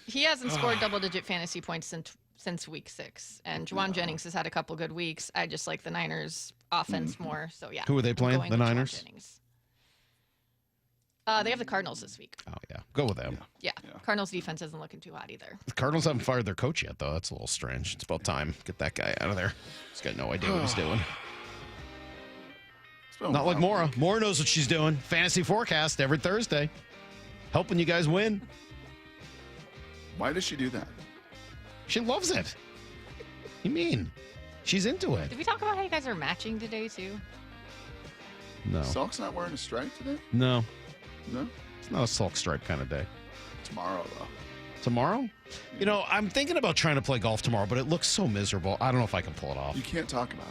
Speaker 7: He hasn't scored double-digit fantasy points since week 6, and Jawan Jennings has had a couple good weeks. I just like the Niners offense more, so yeah.
Speaker 1: Who are they
Speaker 7: I'm
Speaker 1: playing?
Speaker 7: going
Speaker 1: The
Speaker 7: with Jawan
Speaker 1: Niners?
Speaker 7: Jennings. They have the Cardinals this week.
Speaker 1: Oh, yeah. Go with them.
Speaker 7: Yeah. Cardinals defense isn't looking too hot either.
Speaker 1: The Cardinals haven't fired their coach yet, though. That's a little strange. It's about time. Get that guy out of there. He's got no idea what he's doing. Not like Mora. Mora knows what she's doing. Fantasy forecast every Thursday. Helping you guys win.
Speaker 24: Why does she do that?
Speaker 1: She loves it. You mean? She's into it.
Speaker 7: Did we talk about how you guys are matching today, too?
Speaker 1: No.
Speaker 24: Salk's not wearing a stripe today?
Speaker 1: No.
Speaker 24: No?
Speaker 1: It's not a Salk stripe kind of day.
Speaker 24: Tomorrow, though.
Speaker 1: Tomorrow? You know, I'm thinking about trying to play golf tomorrow, but it looks so miserable. I don't know if I can pull it off.
Speaker 24: You can't talk about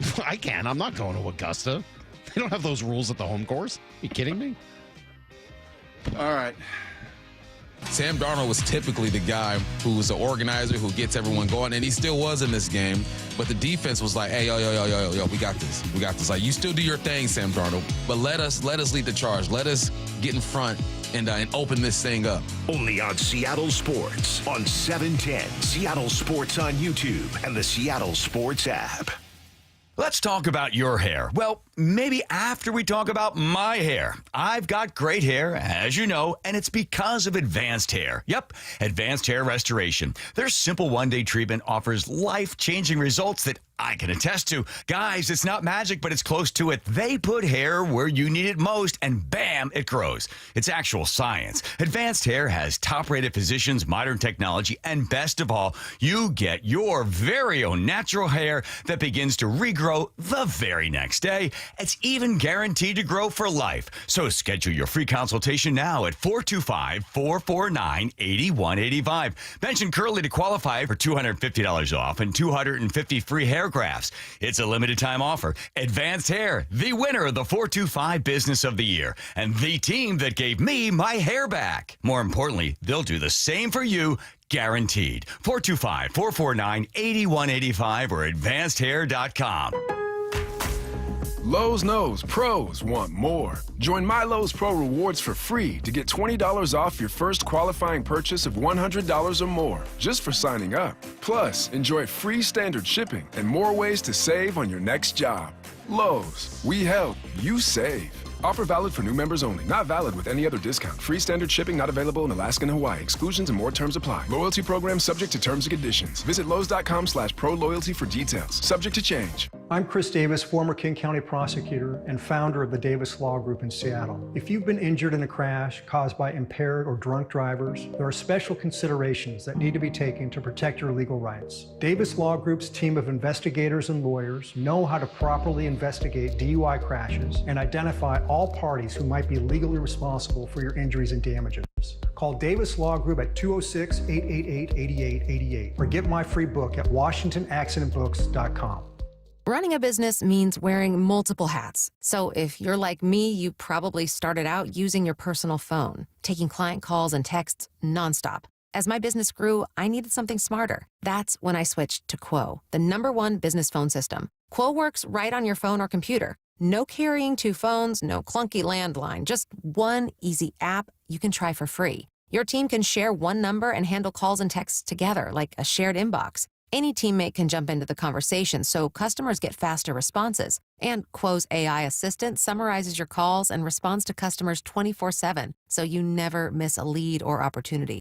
Speaker 24: it.
Speaker 1: I can. I'm not going to Augusta. They don't have those rules at the home course. Are you kidding me?
Speaker 24: All right.
Speaker 9: Sam Darnold was typically the guy who was the organizer, who gets everyone going, and he still was in this game. But the defense was like, hey, yo, we got this. We got this. Like, you still do your thing, Sam Darnold, but let us lead the charge. Let us get in front and open this thing up.
Speaker 4: Only on Seattle Sports on 710. Seattle Sports on YouTube and the Seattle Sports app.
Speaker 10: Let's talk about your hair. Well, maybe after we talk about my hair. I've got great hair, as you know, and it's because of Advanced Hair. Yep, Advanced Hair Restoration. Their simple one-day treatment offers life-changing results that I can attest to. Guys, it's not magic, but it's close to it. They put hair where you need it most, and bam, it grows. It's actual science. Advanced Hair has top-rated physicians, modern technology, and best of all, you get your very own natural hair that begins to regrow the very next day. It's even guaranteed to grow for life. So schedule your free consultation now at 425-449-8185. Mention Curly to qualify for $250 off and 250 free hair paragraphs. It's a limited time offer. Advanced Hair, the winner of the 425 Business of the Year, and the team that gave me my hair back. More importantly, they'll do the same for you, guaranteed. 425-449-8185 or advancedhair.com.
Speaker 11: Lowe's knows pros want more. Join My Lowe's Pro Rewards for free to get $20 off your first qualifying purchase of $100 or more just for signing up. Plus, enjoy free standard shipping and more ways to save on your next job. Lowe's, we help, you save. Offer valid for new members only. Not valid with any other discount. Free standard shipping not available in Alaska and Hawaii. Exclusions and more terms apply. Loyalty program subject to terms and conditions. Visit Lowe's.com/pro loyalty for details. Subject to change.
Speaker 12: I'm Chris Davis, former King County prosecutor and founder of the Davis Law Group in Seattle. If you've been injured in a crash caused by impaired or drunk drivers, there are special considerations that need to be taken to protect your legal rights. Davis Law Group's team of investigators and lawyers know how to properly investigate DUI crashes and identify all parties who might be legally responsible for your injuries and damages. Call Davis Law Group at 206-888-8888 or get my free book at WashingtonAccidentBooks.com.
Speaker 13: Running a business means wearing multiple hats. So if you're like me, you probably started out using your personal phone, taking client calls and texts nonstop. As my business grew, I needed something smarter. That's when I switched to Quo, the #1 business phone system. Quo works right on your phone or computer. No carrying 2 phones, no clunky landline, just one easy app you can try for free. Your team can share one number and handle calls and texts together like a shared inbox. Any teammate can jump into the conversation, so customers get faster responses. And Quo's AI assistant summarizes your calls and responds to customers 24/7, so you never miss a lead or opportunity.